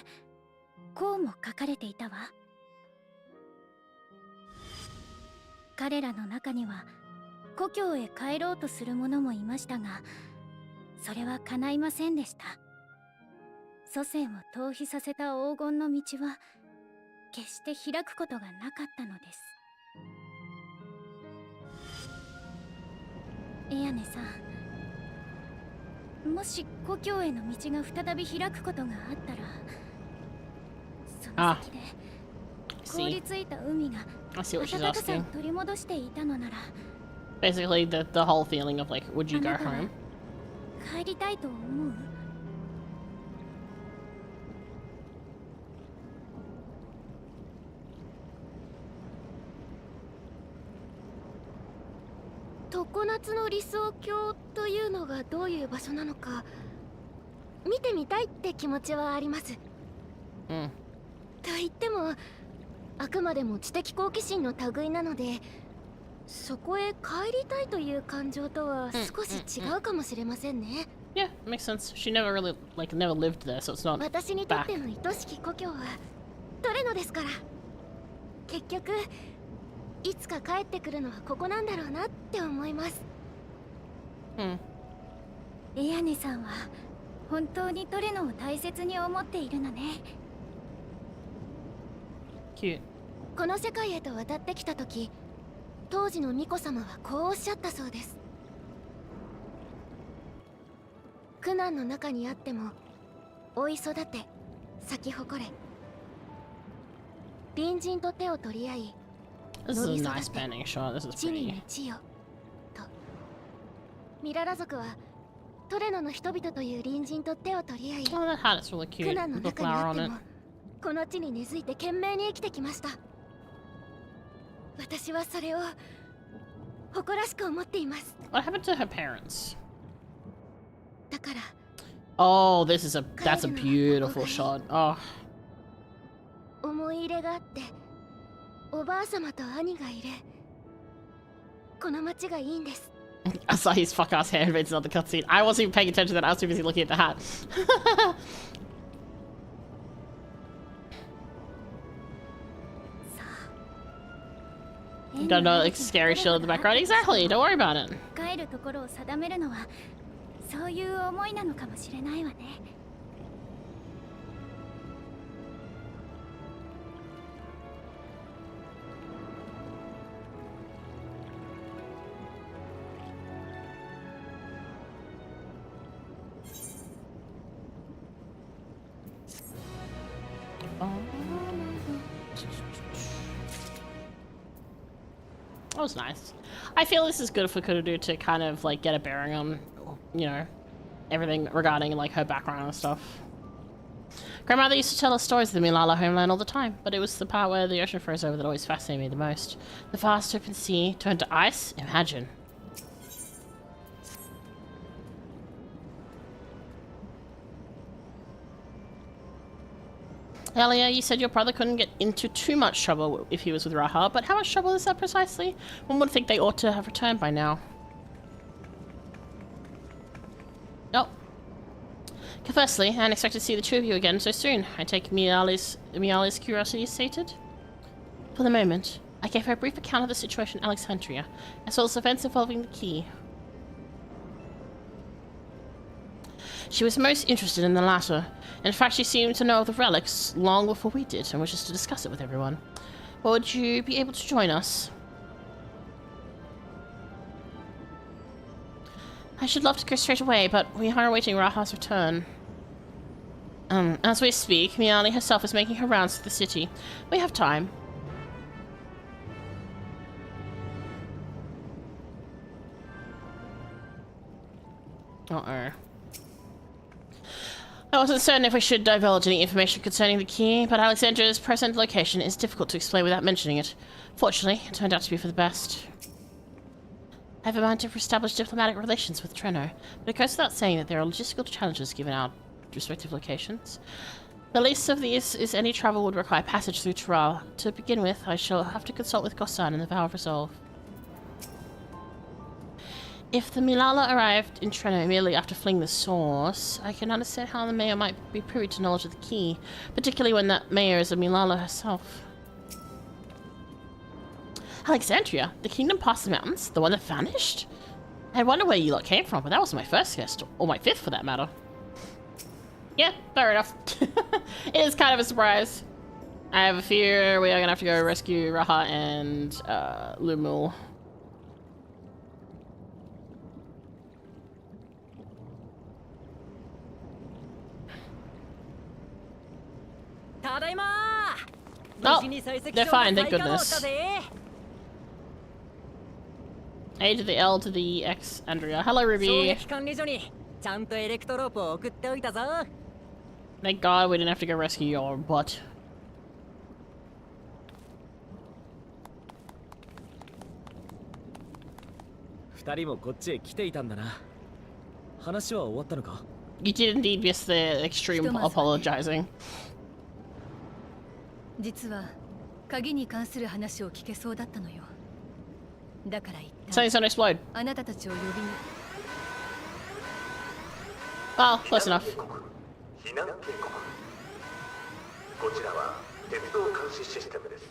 こうも書かれていたわ。彼らの中には故郷へ帰ろうとする者もいましたが、それは叶いませんでした。祖先を逃避させた黄金の道は決して開くことがなかったのです。エアネさん、もし故郷への道が再び開くことがあったら、その先で凍りついた海が暖かさを取り戻していたのなら、 Basically, the whole feeling of like, would you go home? 帰りたいと思う？常夏の理想郷というのがどういう場所なのか見てみたいって気持ちはあります。うん。と言ってもあくまでも知的好奇心の類なので、そこへ帰りたいという感情とは少し違うかもしれませんね。Yeah, makes sense. She never really never lived there, so it's not. 私にとっての愛しき故郷はトレノですから。結局いつか帰ってくるのはここなんだろうなって思います。うん。エアネさんは本当にトレノを大切に思っているのね。Cute. この世界へと渡ってきた時、当時の巫女様はこうおっしゃったそうです。苦難の中にあっても追い育て咲き誇れ、隣人と手を取り合い This is a nice panning shot. This is 地に pretty. 道よと。ミララ族はトレノの人々という隣人と手を取り合い、 Oh, that hat is really 苦 cute. 難の The 中に flower あって on も it. この地に根付いて懸命に生きてきました。私はそれを誇らしく思っています。 What happened to her parents? だから Oh, that's a beautiful shot. Oh. 思い入れがあって、おばあ様と兄がいるこの町がいいんです。 I saw his fuck ass handmaids on the cutscene. I wasn't even paying attention to that. I was too busy looking at the hat. Got no like scary shit in the background. Exactly. Don't worry about it. 帰るところを定めるのはそういう思いなのかもしれないわね。That was nice. I feel this is good for Kurudu to kind of like get a bearing on, you know, everything regarding like her background and stuff. Grandmother used to tell us stories of the Milala homeland all the time, but it was the part where the ocean froze over that always fascinated me the most. The vast open sea turned to ice? Imagine. Earlier, you said your brother couldn't get into too much trouble if he was with Raha, but how much trouble is that precisely? One would think they ought to have returned by now. Oh. Firstly, I didn't expect to see the two of you again so soon. I take Miali's curiosity is sated. For the moment, I gave her a brief account of the situation in Alexandria, as well as events involving the key. She was most interested in the latter. In fact, she seemed to know of the relics long before we did and wishes to discuss it with everyone. Would you be able to join us? I should love to go straight away, but we are awaiting Raha's return. As we speak, Miali herself is making her rounds to the city. We have time. Uh-oh. I wasn't certain if we should divulge any information concerning the key, but Alexandra's present location is difficult to explain without mentioning it. Fortunately, it turned out to be for the best. I have a mind to establish diplomatic relations with Treno, but it goes without saying that there are logistical challenges given our respective locations. The least of these is any travel would require passage through Tral. To begin with, I shall have to consult with Gosan and the Vow of Resolve. If the Milala arrived in Treno immediately after fleeing the source, I can understand how the mayor might be privy to knowledge of the key, particularly when that mayor is a Milala herself. Alexandria, the kingdom past the mountains, the one that vanished? I wonder where you lot came from, but that was my first guess, or my fifth for that matter. Yeah, fair enough. It is kind of a surprise. I have a fear we are gonna have to go rescue Raha and Lumul. Oh, they're fine, thank goodness. A to the L to the X, Andrea. Hello, Ruby. Thank God we didn't have to go rescue your butt. You did indeed miss the extreme apologizing. 実は鍵に関する話を聞けそうだったのよ。だから一旦 Something's gonna explode. あなたたちを呼びに。Well, close enough. 避難警告。こちらは鉄道監視システムです。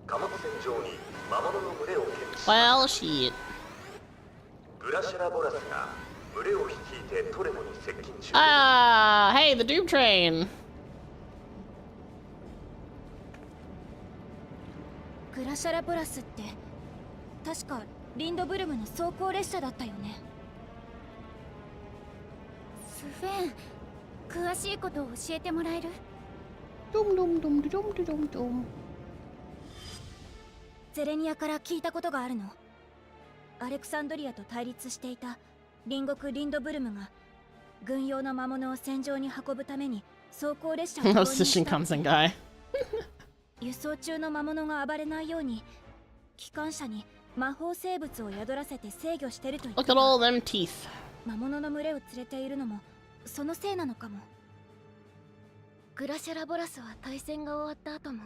貨物船上に魔物の群れを検知。Well, shit. グラシャラボラスが群れを率いてトレノに接近中。Ah, hey, the Doom Train. グラシャラボラスって確かリンドブルムの走行列車だったよね。スフェン、詳しいことを教えてもらえる？ドムドムドムドムドムドム。ゼレニアから聞いたことがあるの。アレクサンドリアと対立していた隣国リンドブルムが軍用の魔物を戦場に運ぶために走行列車を導入した。輸送中の魔物が暴れないように機関車に魔法生物を宿らせて制御してると言ってた。 Look at all them teeth. 魔物の群れを連れているのもそのせいなのかも。グラシャラボラスは対戦が終わった後も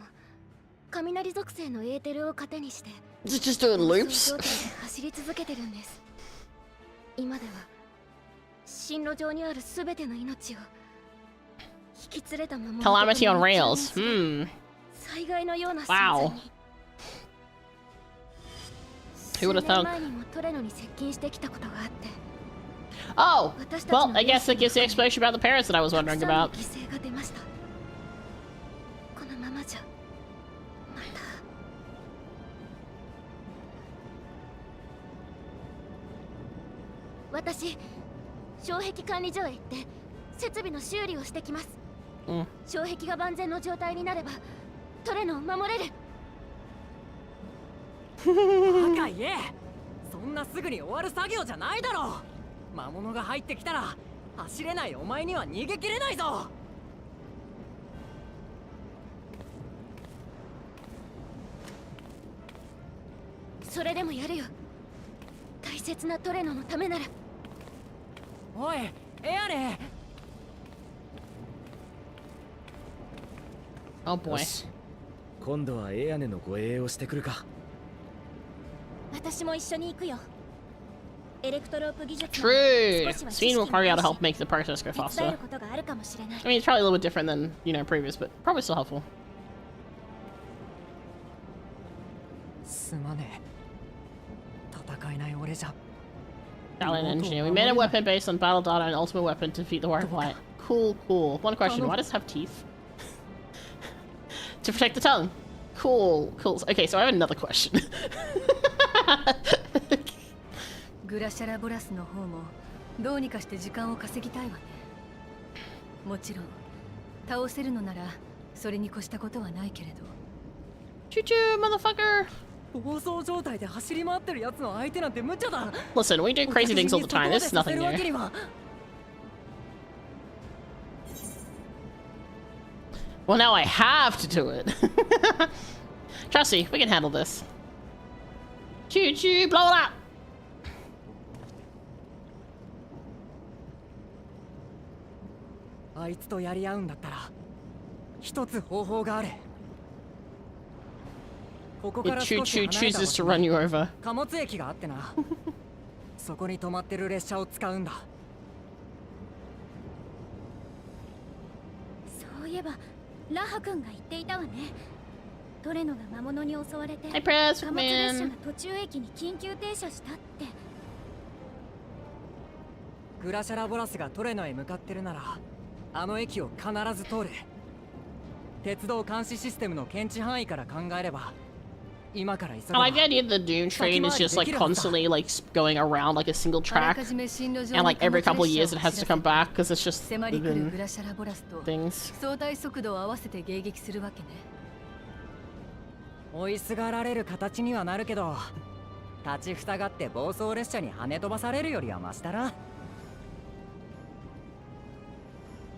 雷属性のエーテルを糧にして Just doing loops. 走り続けてるんです。今では進路上にあるすべての命を引き連れたまま Calamity on rails. Hmm. 災害のような Wow. Who would have thought? 前にもトレノに接近してきたことがあって。Oh, well, I guess that gives the explanation about the parents that I was wondering about. 犠牲が出ました。このままじゃまた。私、障壁管理所へ行って設備の修理をしてきます。障壁が万全の状態になればトレノを守れる。バカ言え。そんなすぐに終わる作業じゃないだろう。魔物が入ってきたら走れないお前には逃げ切れないぞ。それでもやるよ。大切なトレノのためなら。おい、エアレ。Oh boy. 今度はエアネの護衛をしてくるか。私も一緒に行くよ。エレクトロープ技術 True. Seen will probably ought to help make the process go faster. I mean, it's probably a little bit different than, you know, previous, but probably still helpful. すまねえ。戦えない俺じゃ。Talent engineer. We made a weapon based on battle data and ultimate weapon to defeat the Warrior Flight. Cool, cool. One question, why does it have teeth? To protect the tongue. Cool, cool. Okay, so I have another question. グラシャラボラスの方もどうにかして時間を稼ぎたいわね。もちろん倒せるのならそれに越したことはないけれど。チュチュー、motherfucker! 暴走状態で走り回ってるやつの相手なんて無茶だ。 Listen, we do crazy things all the time. This is nothing new. Well, now I have to do it. Trust me, we can handle this. Choo choo, blow it up! あいつとやり合うんだったら It chooses to run you over. 貨物駅があってな。そこに止まってる列車を使うんだ。そういえばラハ君が言っていたわね。トレノが魔物に襲われて貨物列車が途中駅に緊急停車したって。グラシャラボラスがトレノへ向かってるなら、あの駅を必ず通る。鉄道監視システムの検知範囲から考えれば。I like the idea that the Doom train is just like constantly like going around like a single track, and like every couple of years it has to come back because it's just things. 追いすがられる形にはなるけど、立ちふさがって暴走列車に跳ね飛ばされるよりはマシだな。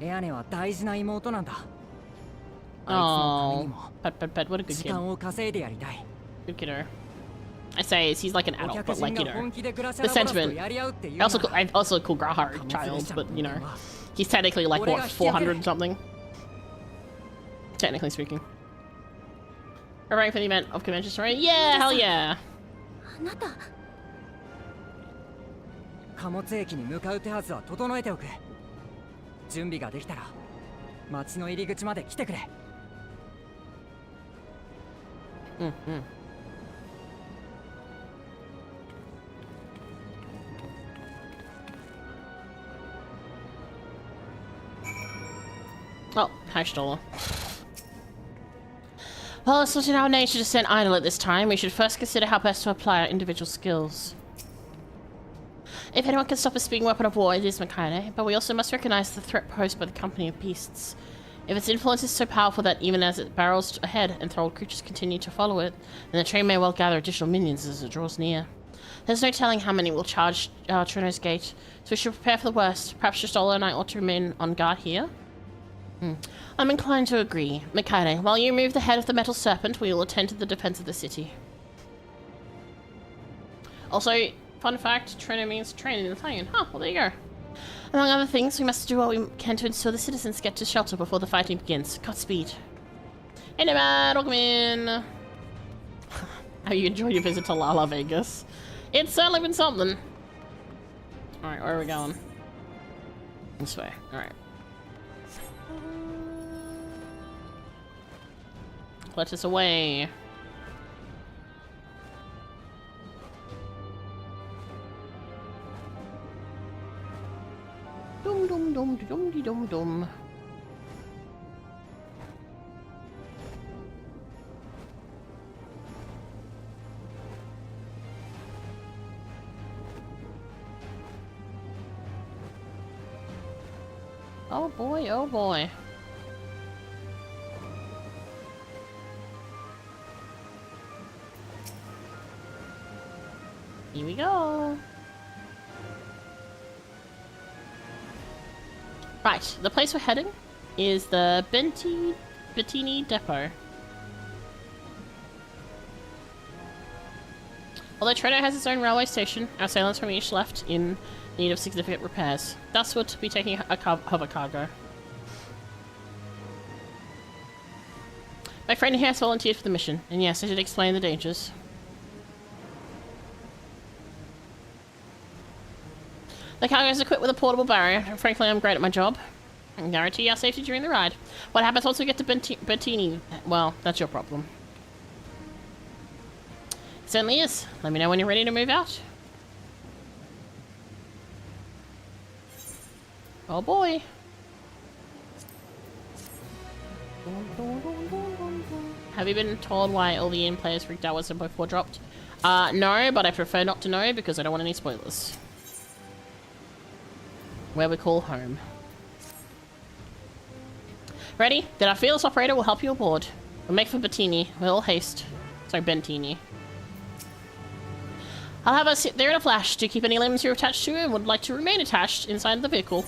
エアネは大事な妹なんだ。Oh, what a good kid. 時間を稼いでやりたい。Good kiddo. I say he's like an adult, but like, you know, the sentiment. I also call Grahar a child, but you know, he's technically like what, 400 something? Technically speaking. Preparing for the event of convention story? Yeah, hell yeah. 貨物駅に向かう手はずは整えておく。準備ができたら町の入り口まで来てくれ。Oh, hi Stola. Well, it's not in our nature to stand idle at this time. We should first consider how best to apply our individual skills. If anyone can stop a speaking weapon of war, it is Mikaide, but we also must recognize the threat posed by the company of beasts. If its influence is so powerful that even as it barrels ahead, enthralled creatures continue to follow it, then the train may well gather additional minions as it draws near. There's no telling how many will charge Trino's gate, so we should prepare for the worst. Perhaps Stola and I ought to remain on guard here? I'm inclined to agree. Mikaide, while you remove the head of the metal serpent, we will attend to the defense of the city. Also, fun fact, Trino means train in Italian. Huh, well there you go. Among other things, we must do what we can to ensure the citizens get to shelter before the fighting begins. Godspeed. Hey Nomad, welcome in. How you enjoyed your visit to Lala Vegas? It's certainly been something. Alright, where are we going? This way, alright. Let us away. Dum dum dum dum dum dum. Oh boy, oh boy. Here we go. Right, the place we're heading is the Bettini Depot. Although Trino has its own railway station, our sailors from each left in need of significant repairs. Thus we'll be taking a hover cargo. My friend here has volunteered for the mission, and yes, I did explain the dangers. The cargo is equipped with a portable barrier, and frankly I'm great at my job. I can guarantee our safety during the ride. What happens once we get to Bettini? Well, that's your problem. It certainly is. Let me know when you're ready to move out. Oh boy. Have you been told why all the in players freaked out when Simpo 4 dropped? No, but I prefer not to know because I don't want any spoilers. Where we call home. Ready? Then our fearless operator will help you aboard. We'll make for Bettini. With all haste. Sorry, Bentini. I'll have us sit there in a flash. Do keep any limbs you're attached to and would like to remain attached inside the vehicle.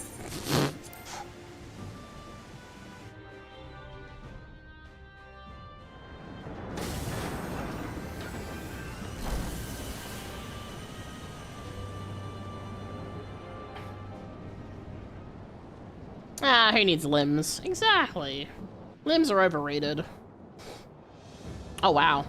Ah, who needs limbs? Exactly. Limbs are overrated. Oh, wow.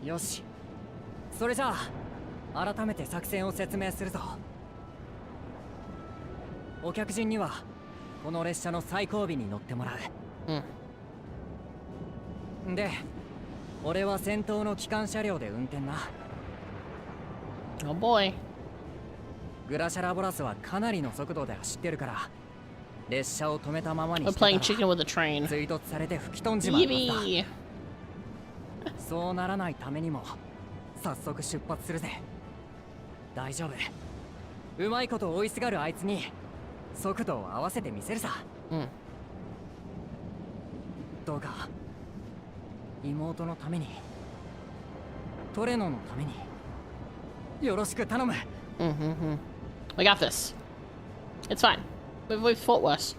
よし。それじゃあ改めて作戦を説明するぞ。お客人にはこの列車の最後尾に乗ってもらう。で、俺は先頭の機関車両で運転な。Oh boy。グラシャラボラスはかなりの速度で走ってるから、列車を止めたままにしてた We're ら playing chicken with a train。追突されて吹き飛んじまうはずだ。そうならないためにも早速出発するぜ。大丈夫。うまいこと追いすがるあいつに速度を合わせてみせるさ。どうか妹のために、トレノのためによろしく頼む。We got this. It's fine. We've fought worse.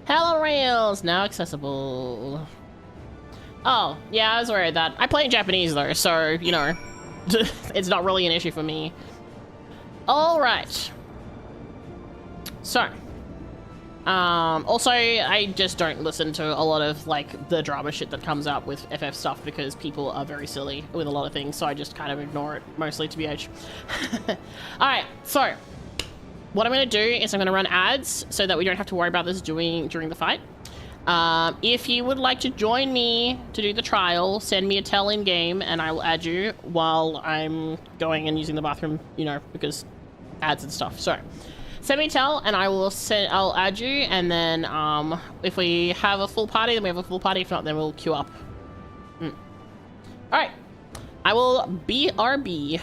Hello Rails now accessible. Oh, yeah, I was worried that. I play in Japanese though, so, you know, it's not really an issue for me. Alright. So. Also, I just don't listen to a lot of, like, the drama shit that comes up with FF stuff because people are very silly with a lot of things, so I just kind of ignore it, mostly, TBH. Alright, so. What I'm going to do is I'm going to run ads so that we don't have to worry about this during the fight. If you would like to join me to do the trial, send me a tell in game and I will add you while I'm going and using the bathroom, you know, because ads and stuff. So send me a tell and I'll add you, and then if we have a full party, then we have a full party. If not, then we'll queue up. All right, I will BRB.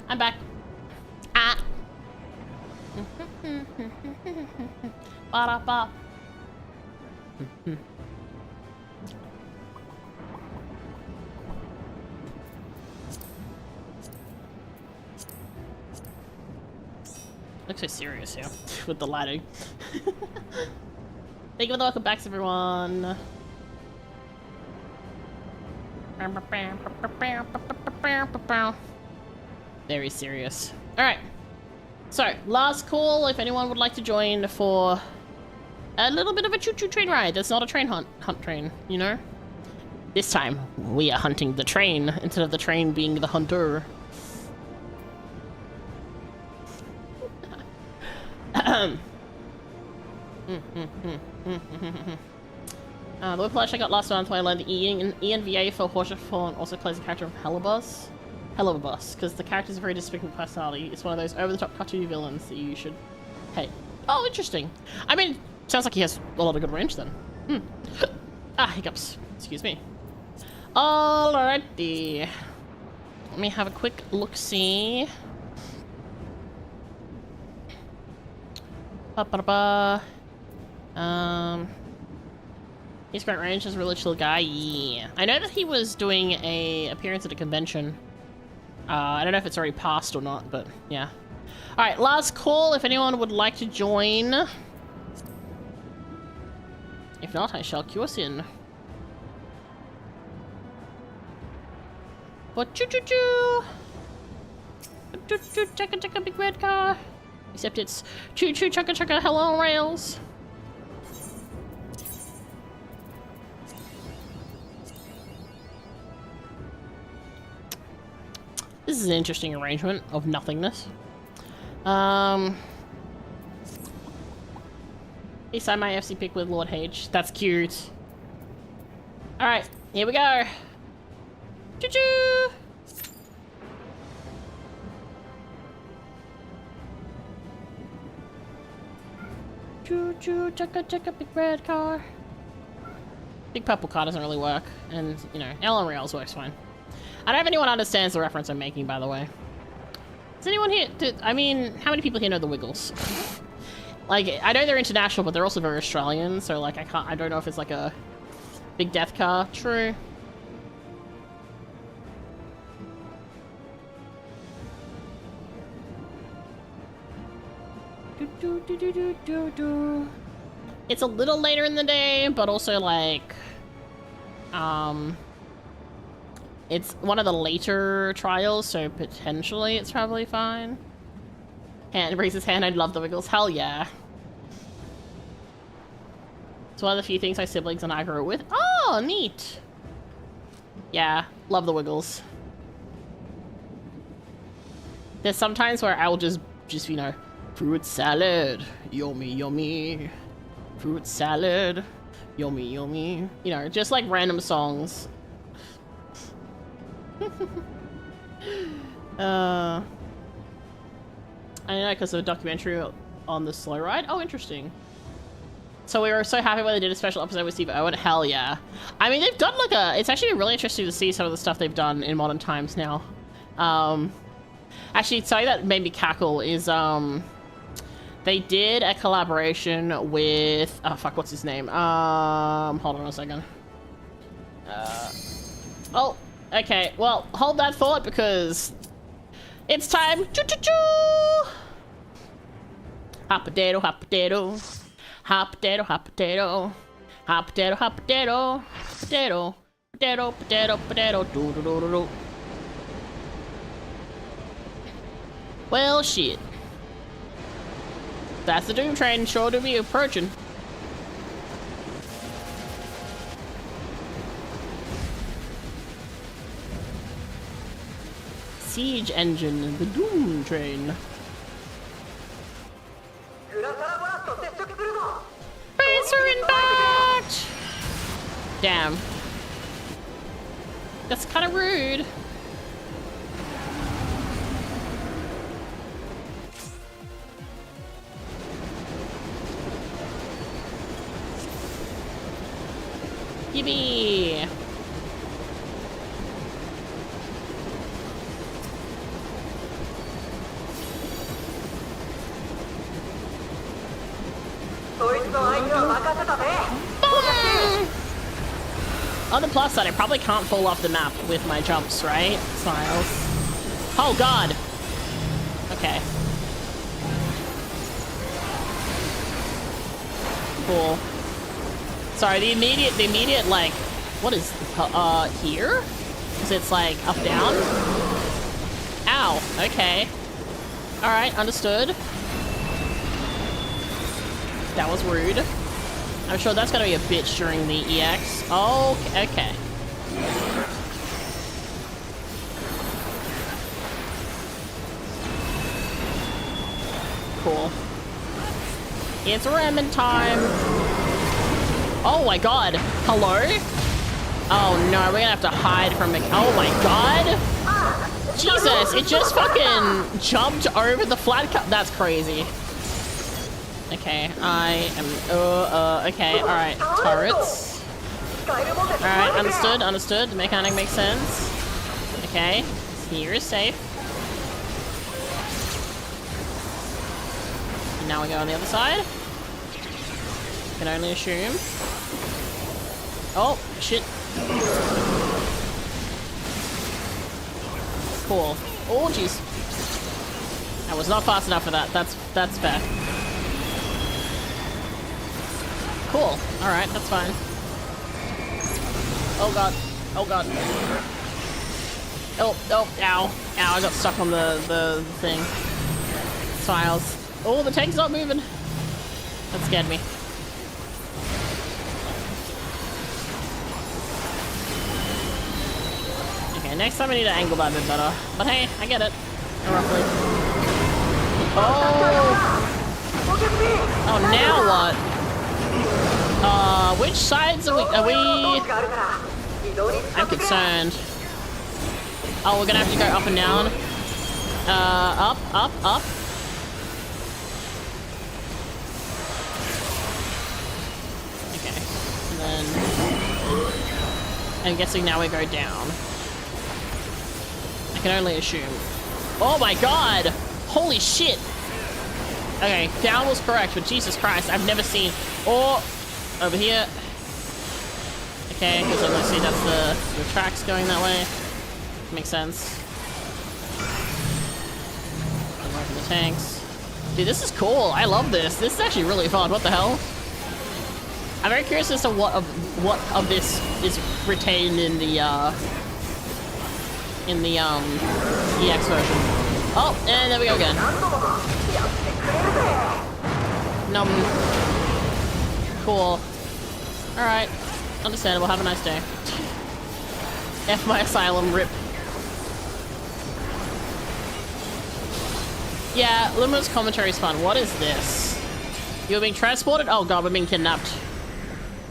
I'm back. Ah. Ba-da-ba. Looks so serious here with the lighting. Thank you for the welcome backs, everyone. Very serious. Alright. So, last call if anyone would like to join for a little bit of a choo-choo train ride. That's not a train hunt train, you know? This time, we are hunting the train instead of the train being the hunter. The whiplash I got last month when I learned the ENVA for Horsefort also plays the character of Hellabus, because the character is a very despicable personality. It's one of those over-the-top cartoon villains that you should hate. Oh, interesting. I mean, sounds like he has a lot of good range then. Ah, hiccups. Excuse me. Alrighty. Let me have a quick look-see. Ba-ba-ba. He's great range, he's a really chill guy. Yeah. I know that he was doing a appearance at a convention. I don't know if it's already passed or not, but yeah. Alright, last call if anyone would like to join. If not, I shall cue us in. But choo-choo-choo! Choo-choo, chugga-chugga, big red car. Except it's choo-choo, chugga-chugga, hello, rails. This is an interesting arrangement of nothingness. He signed my FC pick with Lord H. That's cute. Alright, here we go. Choo-choo! Choo-choo, chugga-chugga, big red car. Big purple car doesn't really work. And, you know, Ellen Rails works fine. I don't know if anyone understands the reference I'm making, by the way. Does anyone here... I mean, how many people here know the Wiggles? Like, I know they're international, but they're also very Australian, so, like, I don't know if it's, like, a big death car. True. It's a little later in the day, but also, like, it's one of the later trials, so potentially it's probably fine. And raises his hand, I love the Wiggles. Hell yeah. It's one of the few things my siblings and I grew up with. Oh, neat. Yeah, love the Wiggles. There's sometimes where I will just, you know, fruit salad, yummy, yummy. Fruit salad, yummy, yummy. You know, just like random songs. I know, because of a documentary on the slow ride. Oh, interesting. So we were so happy when they did a special episode with Steve Owen. Hell yeah. I mean, they've got like a... It's actually really interesting to see some of the stuff they've done in modern times now. Actually, something that made me cackle is, they did a collaboration with... Oh, fuck, what's his name? Hold on a second. Oh, okay. Well, hold that thought because it's time. Choo-choo-choo! Hot potato, hot potato. Hot potato, hot potato. Hot potato, hot potato. Potato, potato, potato, potato. Do-do-do-do-do. Well, shit. That's the Doom train, sure to be approaching. Siege engine, the Doom train. Racer impact! Damn. That's kind of rude. Yippee! On the plus side, I probably can't fall off the map with my jumps, right? Smiles. Oh god! Okay. Cool. Sorry, the immediate, like, what is, here? Because it's, like, up, down? Ow, okay. Alright, understood. That was rude. I'm sure that's gonna be a bitch during the EX. Oh, okay. Cool. It's ramen time. Oh my god. Hello? Oh no, we're gonna have to hide from it. Oh my god. Jesus, it just fucking jumped over the flat cup. That's crazy. Okay, I am, okay, alright. Turrets. Alright, understood. The mechanic makes sense. Okay, here is safe. And now we go on the other side. Can only assume. Oh, shit. Cool. Oh, jeez. I was not fast enough for that. That's fair. Cool. Alright, that's fine. Oh god. Oh god. Oh, ow. Ow, I got stuck on the thing. Files. Oh, the tank's not moving. That scared me. Okay, next time I need to angle that a bit better. But hey, I get it. Roughly. Oh! Oh, now what? Which sides are we? I'm concerned. Oh, we're gonna have to go up and down. Up. Okay. And then... I'm guessing now we go down. I can only assume. Oh my god! Holy shit! Okay, down was correct, but Jesus Christ, I've never seen... Oh! Over here. Okay, because I see that's the tracks going that way. Makes sense. Away from the tanks. Dude, this is cool. I love this. This is actually really fun. What the hell? I'm very curious as to what of this is retained in the EX version. Oh, and there we go again. Cool. Alright. Understandable. Have a nice day. F my asylum, rip. Yeah, Luminous commentary's fun. What is this? You're being transported? Oh god, we're being kidnapped.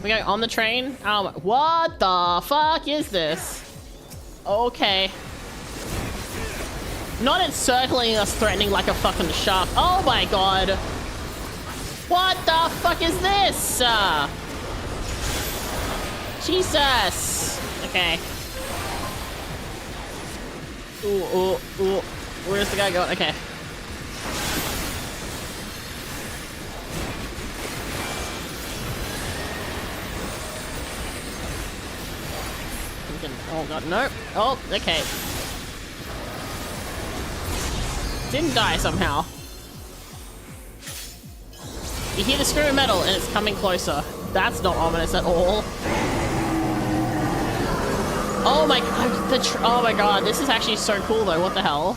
We're going on the train? Oh my, what the fuck is this? Okay. Not encircling us, threatening like a fucking shark. Oh my god. What the fuck is this? Jesus. Okay. Ooh. Where's the guy going? Okay. Oh god, no. Oh, okay. Didn't die somehow. You hear the scream of metal and it's coming closer. That's not ominous at all. Oh my god, oh my god, this is actually so cool though, what the hell?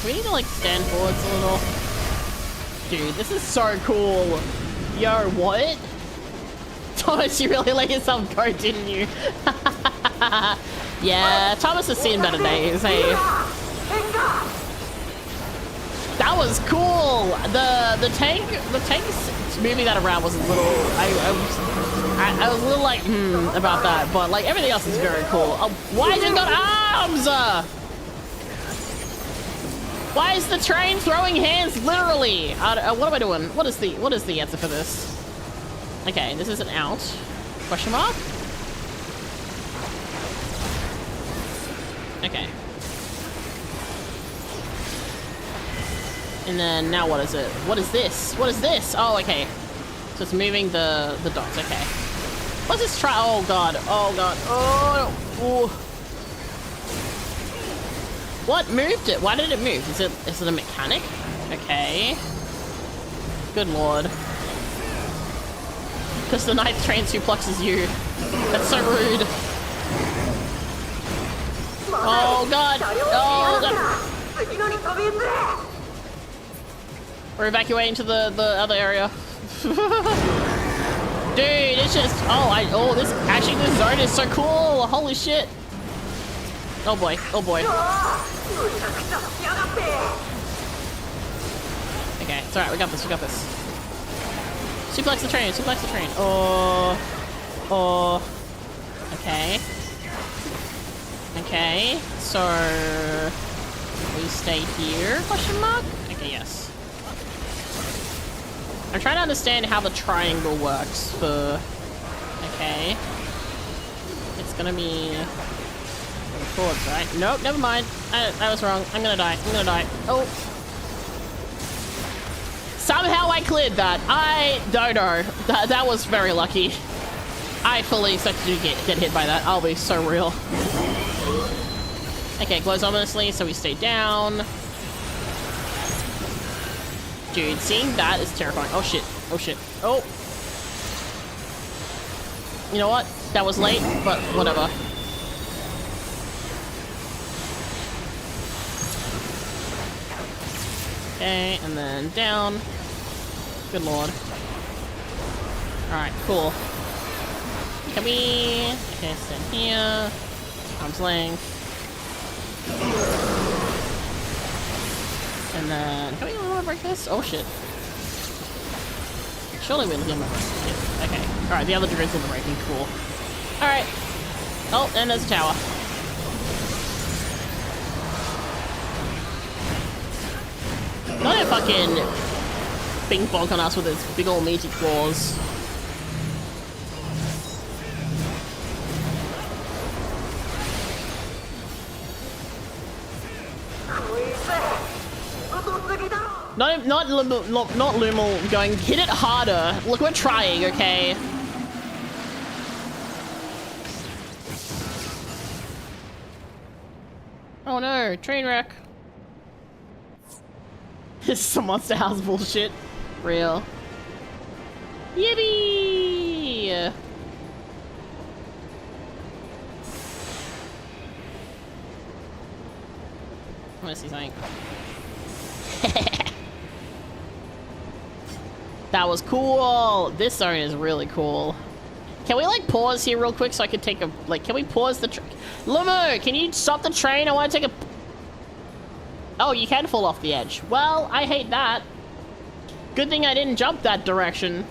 We need to like stand forwards a little. Dude, this is so cool. Yo, what? Thomas, you really let yourself go, didn't you? Yeah, Thomas has seen better days, hey. That was cool. The tank moving that around was a little. I was a little like about that, but like everything else is very cool. Why has it got arms? Why is the train throwing hands literally? What am I doing? What is the answer for this? Okay, this is an out. Question mark? Okay. And then now what is it? What is this? What is this? Oh, okay. So it's moving the dots. Okay. What's this try? Oh god. Oh god. Oh. Ooh. What moved it? Why did it move? Is it a mechanic? Okay. Good lord. Because the ninth train suplexes you. That's so rude. Oh god. Oh god. We're evacuating to the other area. Dude, it's just this zone is so cool. Holy shit. Oh boy. Oh boy. Okay, it's alright, we got this, we got this. Suplex the train, suplex the train. Oh. Okay. Okay, so we stay here, question mark? Okay, yes. I'm trying to understand how the triangle works for... Okay. It's gonna be... forwards, right? Nope, never mind. I was wrong. I'm gonna die. I'm gonna die. Oh. Somehow I cleared that. I don't know. That was very lucky. I fully expected to get hit by that. I'll be so real. Okay, glows ominously, so we stay down. Dude, seeing that is terrifying. Oh shit. Oh shit. Oh. You know what? That was late, but whatever. Okay, and then down. Good lord. Alright, cool. Can we... Okay, stand here. Arm's length. And then... Can we break this? Oh shit. Surely we'll get my break. Okay. Alright, the other druid's in the breaking. Cool. Alright. Oh, and there's a tower. Not a fucking bing bonk on us with its big old meaty claws. Not Lumal going, hit it harder. Look, we're trying, okay? Oh no, train wreck. This is some Monster House bullshit. Real. Yippee! I want to see something. That was cool. This zone is really cool. Can we like pause here real quick so I could take a can we pause the train? Lumu, can you stop the train? I want to take a... Oh, you can fall off the edge. Well, I hate that. Good thing I didn't jump that direction.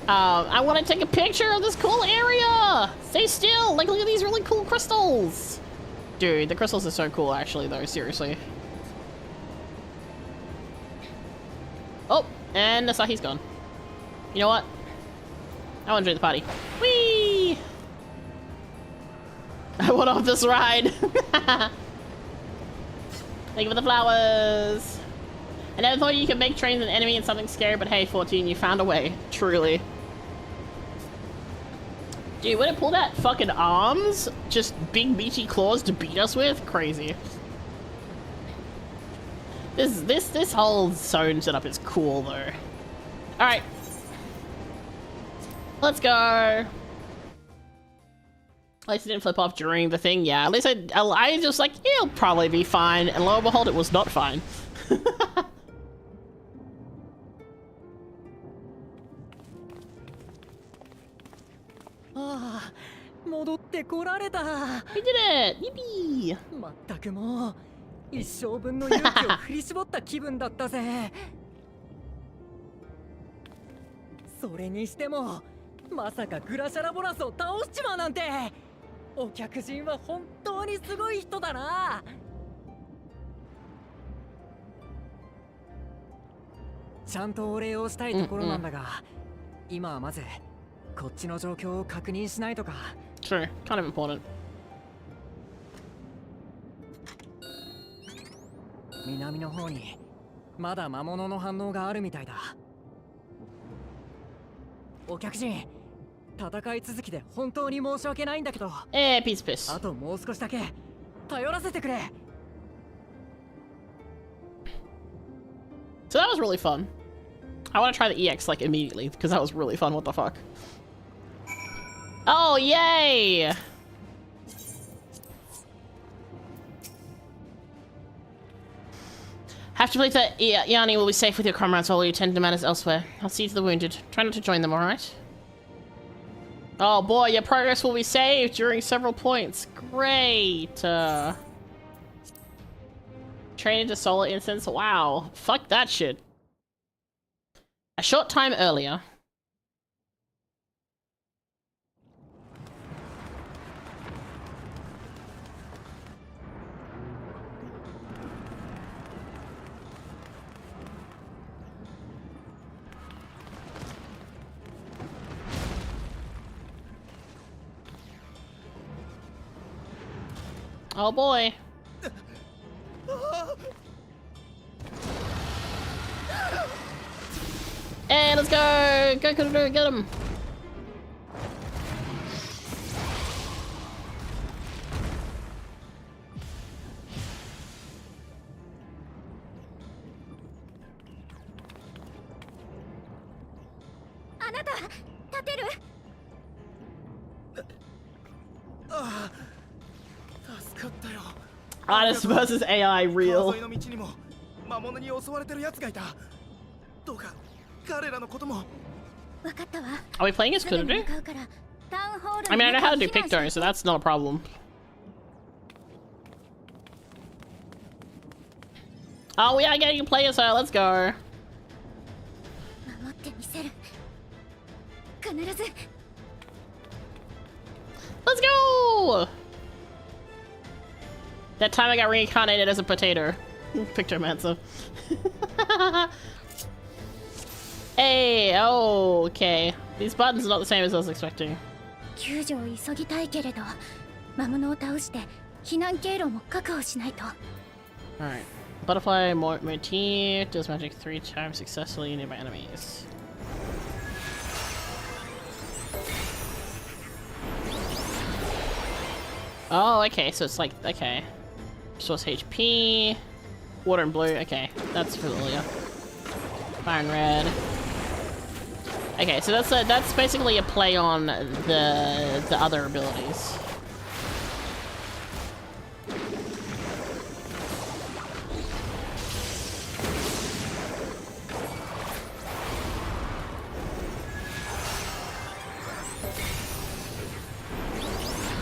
I want to take a picture of this cool area. Stay still. Like, look at these really cool crystals. Dude, the crystals are so cool, actually, though. Seriously. Oh, and Asahi's gone. You know what? I want to join the party. Whee! I went off this ride. Thank you for the flowers. I never thought you could make trains an enemy in something scary, but hey, 14, you found a way. Truly. Dude, when it pulled out fucking arms, just big beachy claws to beat us with, crazy. This whole zone setup is cool though. All right, let's go. At least it didn't flip off during the thing. Yeah, at least I just like, it'll probably be fine, and lo and behold, it was not fine. Ah, 戻ってこられた。We did it! Yippee! まったくもう一生分の勇気を振り絞った気分だったぜ。それにしてもまさかグラシャラボラスを倒しちまうなんて。お客人は本当にすごい人だな。ちゃんとお礼をしたいところなんだが、今はまずこっちの状況を確認しないとか。Sure, kind of important. 南の方にまだ魔物の反応があるみたいだ。お客人、戦い続きで本当に申し訳ないんだけど。peace piss. あともう少しだけ頼らせてくれ。 So that was really fun. I want to try the EX like immediately because that was really fun. What the fuck? Oh, yay! Have to believe that Yanni will be safe with your comrades while you tend to matters elsewhere. I'll see to the wounded. Try not to join them, alright? Oh boy, your progress will be saved during several points. Great! Train into solar incense. Wow. Fuck that shit. A short time earlier. Oh boy. Hey, let's go! Go, get him! Artist versus AI real. Are we playing as Kudadu? I mean, I know how to do Picto, so that's not a problem. Oh, we are getting a player, so let's go. Let's go! That time I got reincarnated as a potato. Pictomancer. Hey, oh, okay. These buttons are not the same as I was expecting. Alright. Butterfly motif does magic 3 times successfully nearby enemies. Oh, okay, so it's like, okay. Source HP, water and blue, okay, that's familiar. Fire and red. Okay, so that's basically a play on the other abilities.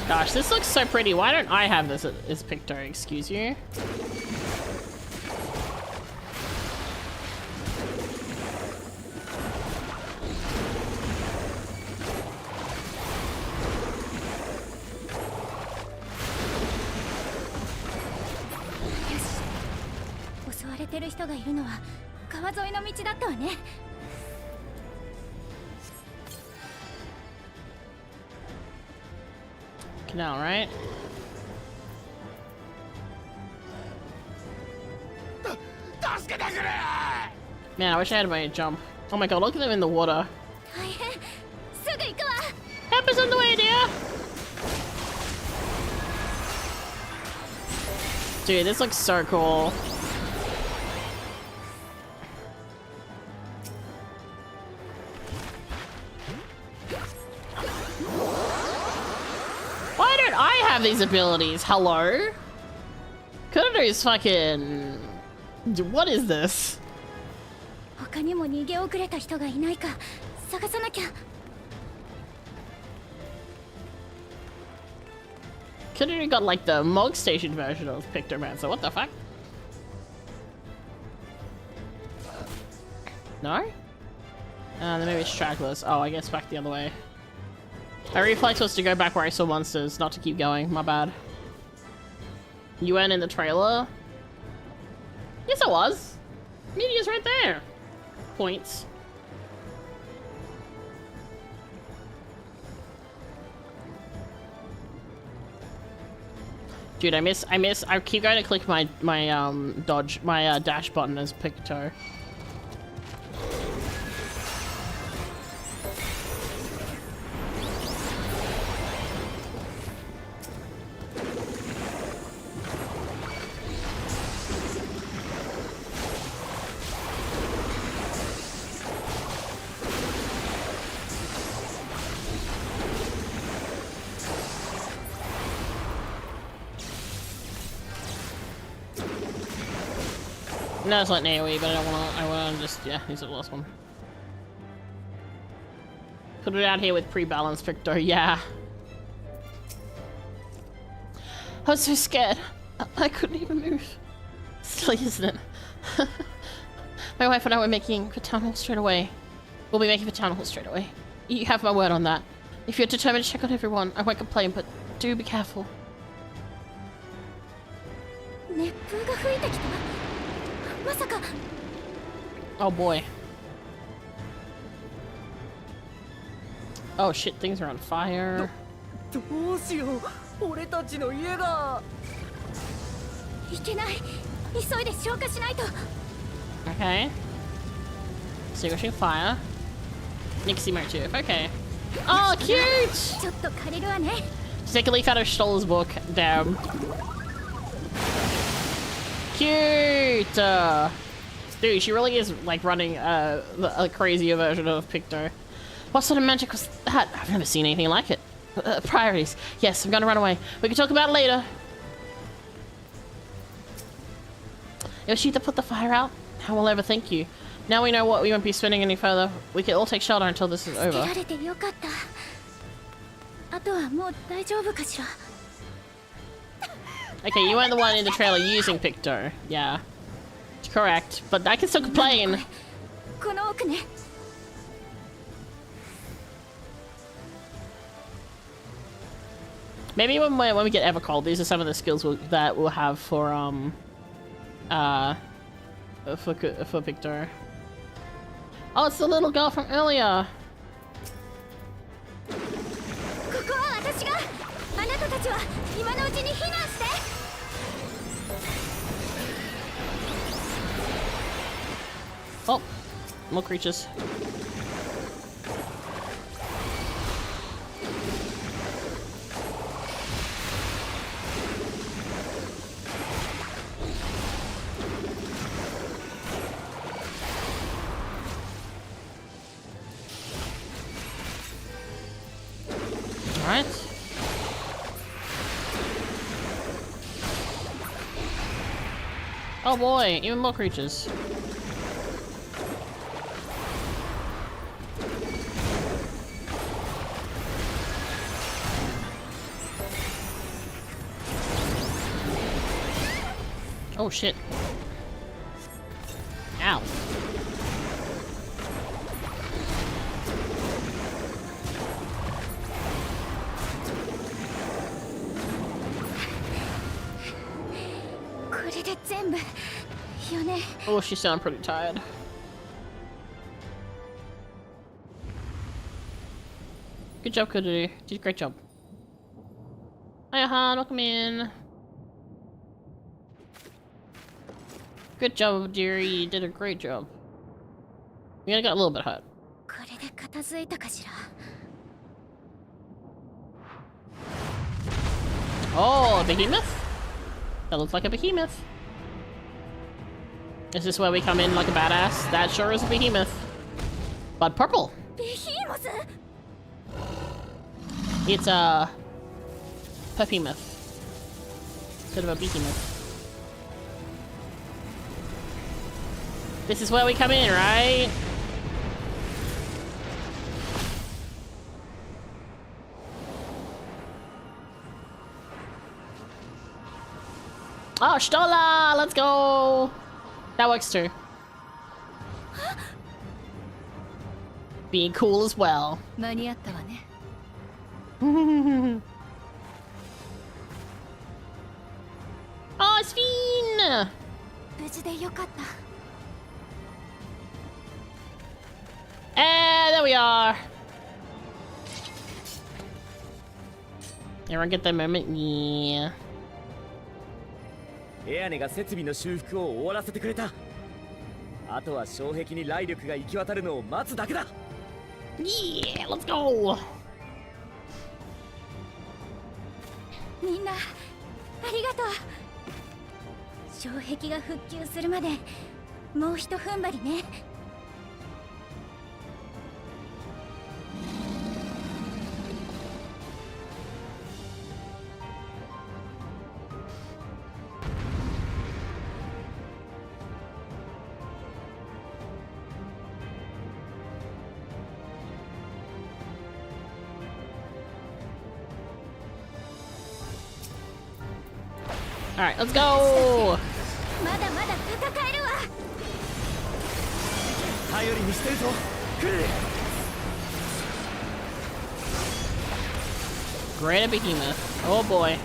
Gosh, this looks so pretty. Why don't I have this as Picto? Excuse you. Canal, right? Man, I wish I had my jump. Oh my god, look at them in the water. Help us on the way, dear! Dude, this looks so cool. Why don't I have these abilities? Hello? Kudo's fucking... What is this? Kudo got like the Mog Station version of Pictomancer. What the fuck? No? Then maybe it's trackless. Oh, I guess back the other way. My reflex was to go back where I saw monsters, not to keep going. My bad. You weren't in the trailer? Yes, I was. Media's right there. Points. Dude, I keep going to click my dash button as Picto. No, it's not an AoE, but I wanna just, yeah, use the last one. Put it out here with pre-balanced Victor, yeah. I was so scared. I couldn't even move. Silly, isn't it? My wife and I were making for town hall straight away. We'll be making for town hall straight away. You have my word on that. If you're determined to check on everyone, I won't complain, but do be careful. Oh boy. Oh shit, things are on fire. Okay. Extinguishing fire. Nixie motif, okay. Oh, cute! Just take a leaf out of Stoll's book. Damn. Cute! Dude, she really is like running a crazier version of Picto. What sort of magic was that? I've never seen anything like it. Priorities. Yes, I'm gonna run away. We can talk about it later. It was she that put the fire out? How will I ever thank you? Now we know what we won't be spending any further. We can all take shelter until this is over. Okay, you weren't the one in the trailer using Picto. Yeah. Correct. But I can still complain. Maybe when we get Evercold, these are some of the skills that we'll have for Picto. Oh, it's the little girl from earlier. Oh, more creatures. Alright. Oh boy, even more creatures. Oh shit. Ow. Oh, she sounds pretty tired. Good job, Kudu. You did a great job. Hiya, Han. Welcome in. Good job, dearie. You did a great job. We only got a little bit hurt. Oh, a behemoth? That looks like a behemoth. Is this where we come in like a badass? That sure is a behemoth. But purple. It's a behemoth. Instead of a behemoth. This is where we come in, right? Oh, Stola! Let's go! That works too. Being cool as well. Oh, it's Fiend! There we are. Everyone get that moment? Yeah. エアネが設備の修復を終わらせてくれた。あとは障壁に雷力が行き渡るのを待つだけだ。Yeah, let's go. みんなありがとう。障壁が復旧するまでもうひと踏ん張りね。Alright, let's go! Greater behemoth. Oh boy.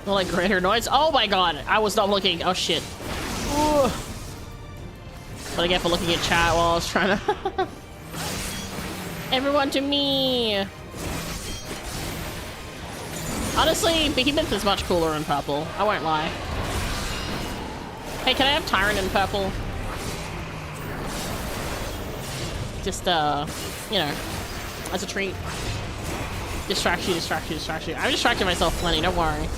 More like greater noise. Oh my god! I was not looking. Oh shit. Ooh. What I get for looking at chat while I was trying to. Everyone to me! Honestly, Behemoth is much cooler in purple. I won't lie. Hey, can I have Tyrant in purple? Just, you know, as a treat. Distract you, distract you, distract you. I'm distracting myself plenty, don't worry.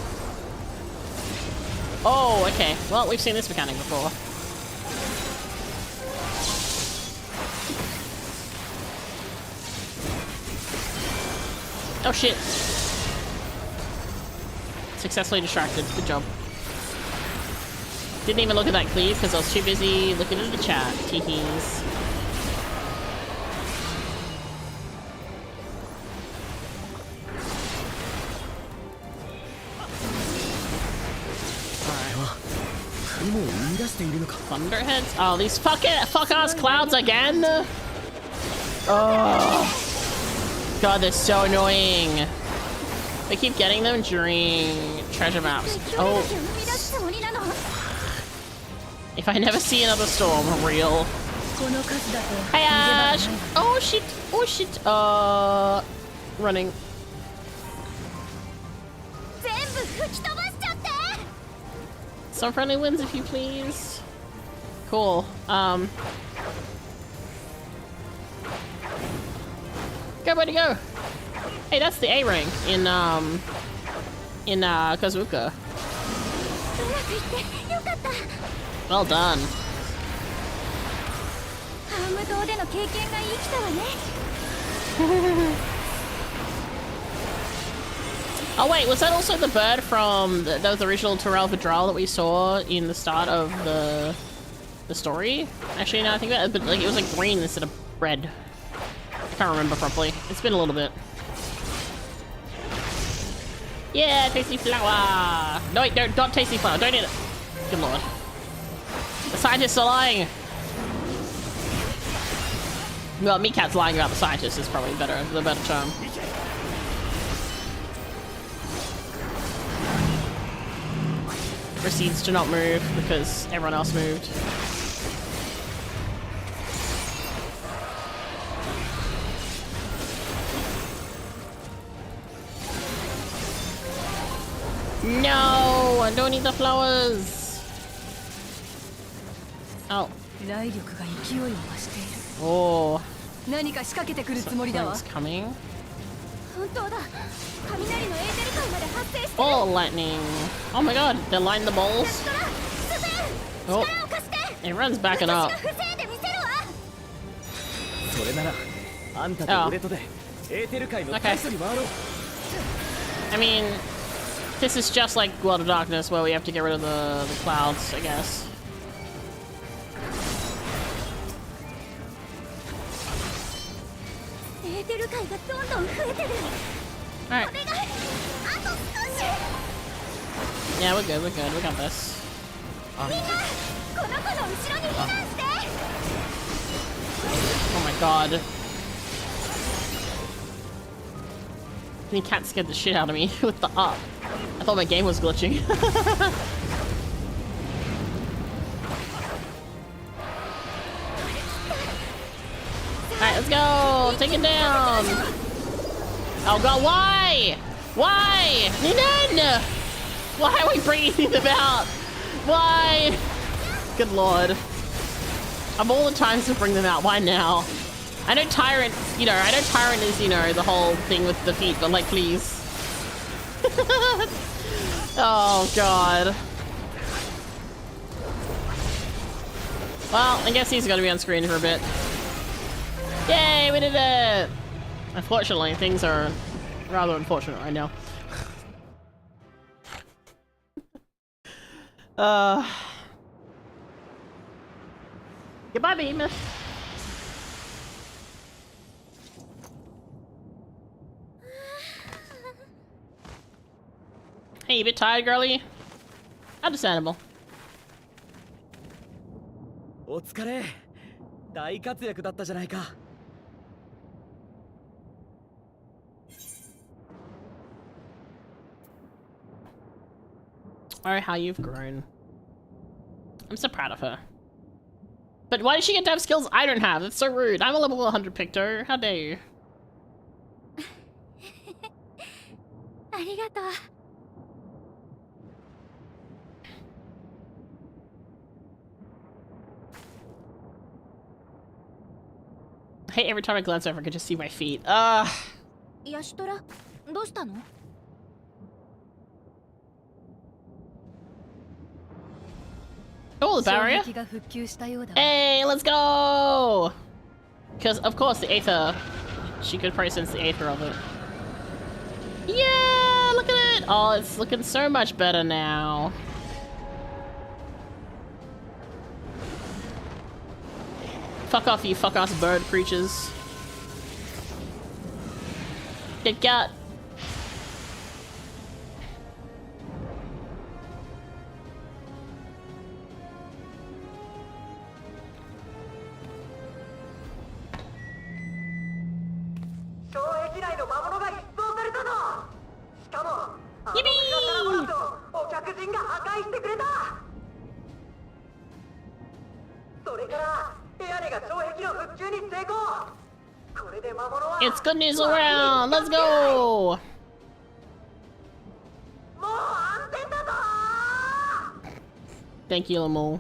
Oh, okay. Well, we've seen this mechanic before. Oh shit. Successfully distracted. Good job. Didn't even look at that cleave because I was too busy looking at the chat. Teehees. Thunderheads? Oh, these fuck-ass clouds again? Oh. God, they're so annoying. They keep getting them during treasure maps. Oh. If I never see another storm, real. Hey, Ash! Oh, shit! Oh, shit! Running. Some friendly wins, if you please. Cool. Go, way to go! Hey, that's the A rank in Kazuka. Well done. Oh wait, was that also the bird from that was the original Torel Vidral that we saw in the start of the story? Actually, now I think about it, but like it was like green instead of red. I can't remember properly. It's been a little bit. Yeah, tasty flower. No wait, no, not tasty flower. Don't eat it. Good lord. The scientists are lying. Well, Mikat's lying about the scientists is probably the better term. Proceeds to not move because everyone else moved. No, I don't need the flowers. Oh. Oh. Something's coming. Oh, lightning. Oh my god, they're lighting the balls. Oh. Everyone's backing up. Oh. Okay. I mean, this is just like World of Darkness where we have to get rid of the clouds, I guess. Alright. Yeah, we're good, we got this. Oh my god. The cat scared the shit out of me with the up. I thought my game was glitching. Alright, let's go! Take it down! Oh god, why? Why? None! Why are we bringing them out? Why? Good lord. Of all the times to bring them out, why now? I know Tyrant, is, the whole thing with the feet, but like, please. Oh god. Well, I guess he's gonna be on screen for a bit. Yay, we did it! Unfortunately, things are rather unfortunate right now. Goodbye, Behemoth. Hey, you a bit tired, girlie? Understandable. お疲れ。大活躍だったじゃないか。Oh, how you've grown. I'm so proud of her. But why does she get to have skills I don't have? That's so rude. I'm a level 100 Picto. How dare you? ありがとう。I hate every time I glance over I can just see my feet. ヤシトラ、どうしたの？ Oh, the barrier. Hey, let's go! Because, of course, the Aether. She could probably sense the Aether of it. Yeah, look at it! Oh, it's looking so much better now. Fuck off, you fuck-ass bird creatures. Get got. It's good news around. Let's go. Thank you, Lamo.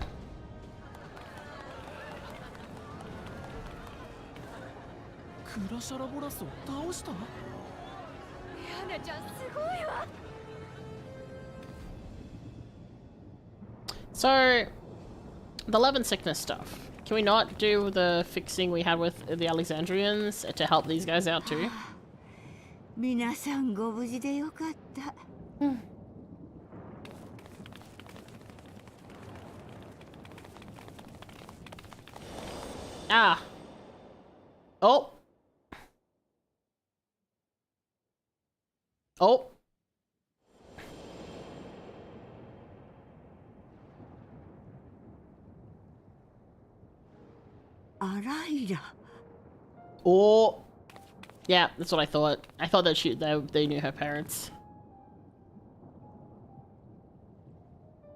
So, the love and sickness stuff. Can we not do the fixing we had with the Alexandrians to help these guys out too? 皆さんご無事でよかった。Ah. Oh. Oh. Oh. Yeah, that's what I thought. I thought that they knew her parents.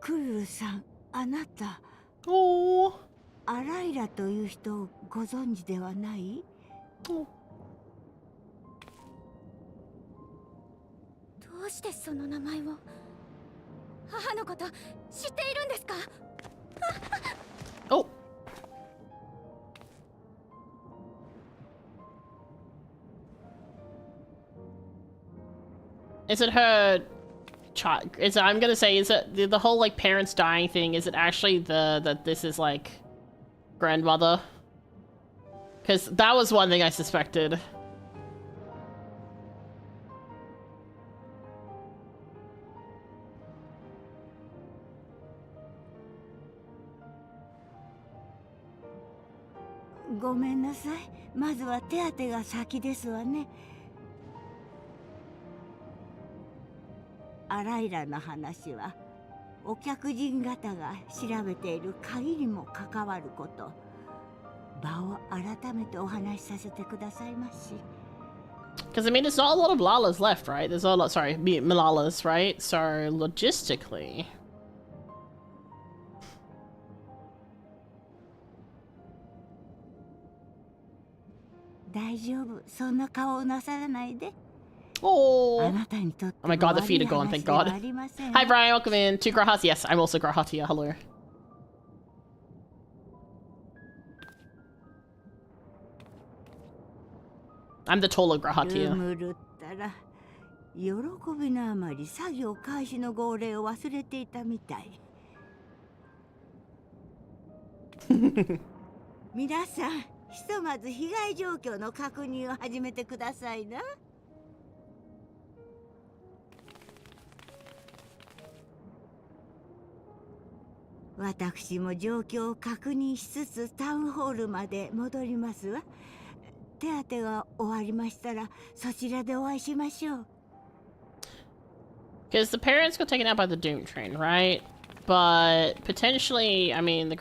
クルルさん、あなた。おお。アライラという人をご存知ではない？どうしてその名前を母のこと知っているんですか？お。Is it her child? I'm gonna say, is it the whole like parents dying thing? Is it actually that this is like grandmother? Because that was one thing I suspected. Goめんなさい。まずは手当てが先ですわね。アライラの話はお客人方が調べている鍵にも関わること。場を改めてお話しさせてくださいまし。Because I mean, there's not a lot of Lalas left, right? There's not a lot. Sorry, Malalas, right? So logistically. 大丈夫。そんな顔をなさらないで。Oh. あなたにとって Oh my god, the feet are gone, thank god. Hi Brian, welcome in to Grahat. Yes, I'm also Grahatia. Hello. I'm the taller Grahatia. 喜びのあまり作業開始の号令を忘れていたみたい。皆さん、ひとまず被害状況の確認を始めてくださいな。私も状況を確認しつつタウンホールまで戻りますわ。手当てが終わりましたらそちらでお会いしましょう。Because the parents got taken out by the Doom Train, right? But potentially, I mean, the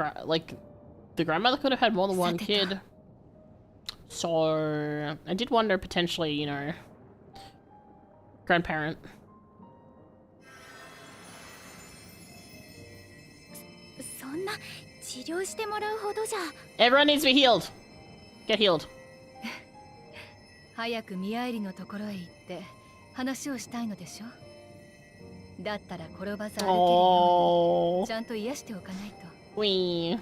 grandmother could have had more than one kid. So I did wonder potentially, you know, grandparent. Everyone needs to be healed. Get healed. 早く宮入のところへ行って話をしたいのでしょ。だったら転ばず歩けるようにちゃんと癒しておかないと。ウィーン。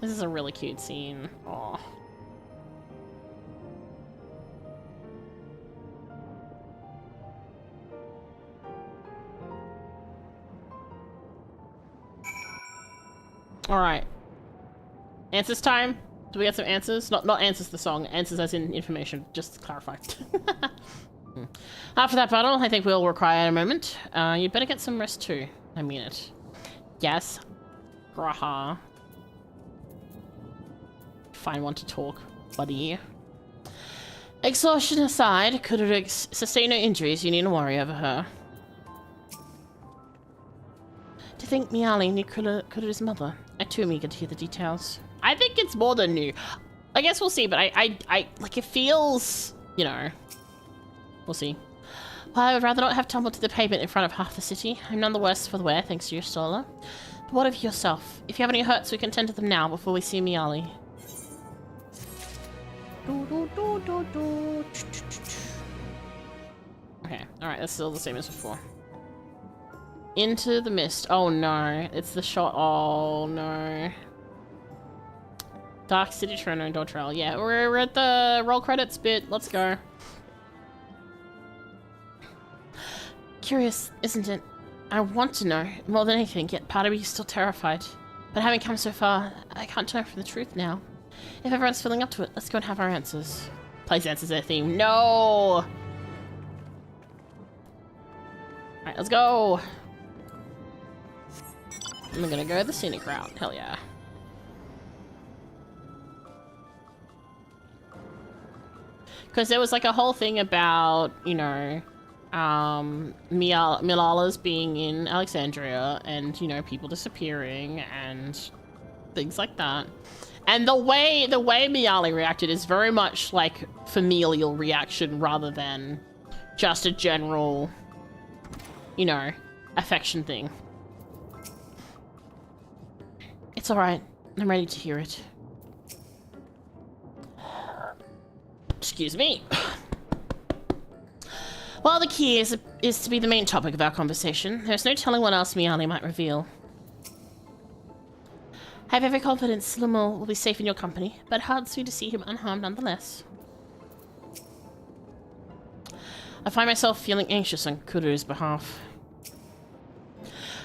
This is a really cute scene. Aww. Alright. Answers time? Do we get some answers? Not answers the song, answers as in information, just to clarify. After that battle, I think we'll require a moment. You'd better get some rest too. I mean it. Yes. Graha. Find one to talk, buddy. Exhaustion aside, could it sustain no injuries? You needn't worry over her. To think Miali knew Kuru's mother. I'm too eager to hear the details. I think it's more than new. I guess we'll see, but I like it feels, you know. We'll see. Well, I would rather not have tumbled to the pavement in front of half the city. I'm none the worse for the wear, thanks to your Stola. But what of yourself? If you have any hurts, we can tend to them now before we see Miali. Okay, alright, that's still the same as before. Into the mist. Oh no, it's the shot. Oh no. Dark City, Toronto, and Dawntrail. Yeah, we're at the roll credits bit. Let's go. Curious, isn't it? I want to know more than anything, yet part of me is still terrified. But having come so far, I can't know from the truth now. If everyone's filling up to it, let's go and have our answers. Plays answers their theme. No! Alright, let's go! I'm gonna go the scenic route. Hell yeah. Because there was like a whole thing about, you know, Milala's being in Alexandria and, you know, people disappearing and things like that. And the way Miali reacted is very much like familial reaction rather than just a general, you know, affection thing. It's alright. I'm ready to hear it. Excuse me. Well, the key is to be the main topic of our conversation. There's no telling what else Miali might reveal. I have every confidence Lumo will be safe in your company, but it heartens me to see him unharmed nonetheless. I find myself feeling anxious on Kuru's behalf.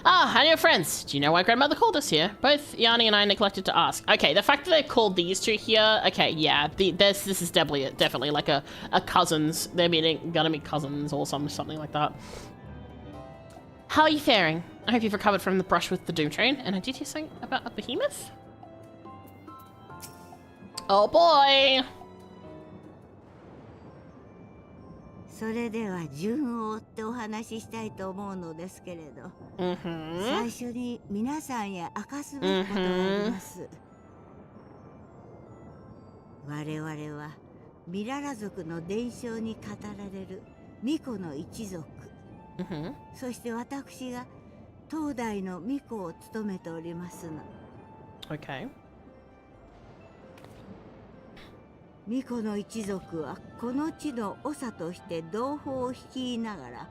Ah, and your friends. Do you know why grandmother called us here? Both Yanni and I neglected to ask. Okay, the fact that they've called these two here, okay, yeah, this is definitely like a cousins. They're gonna be cousins or something like that. How are you faring? I hope you've recovered from the brush with the Doom Train. And I did hear something about a behemoth? Oh boy! それでは順を追ってお話ししたいと思うのですけれど、最初に皆さんへ明かすべきことがあります。我々はミララ族の伝承に語られる巫女の一族、そして私が当代の巫女を務めておりますの。Okay. 巫女の一族はこの地の長として同胞を率いながら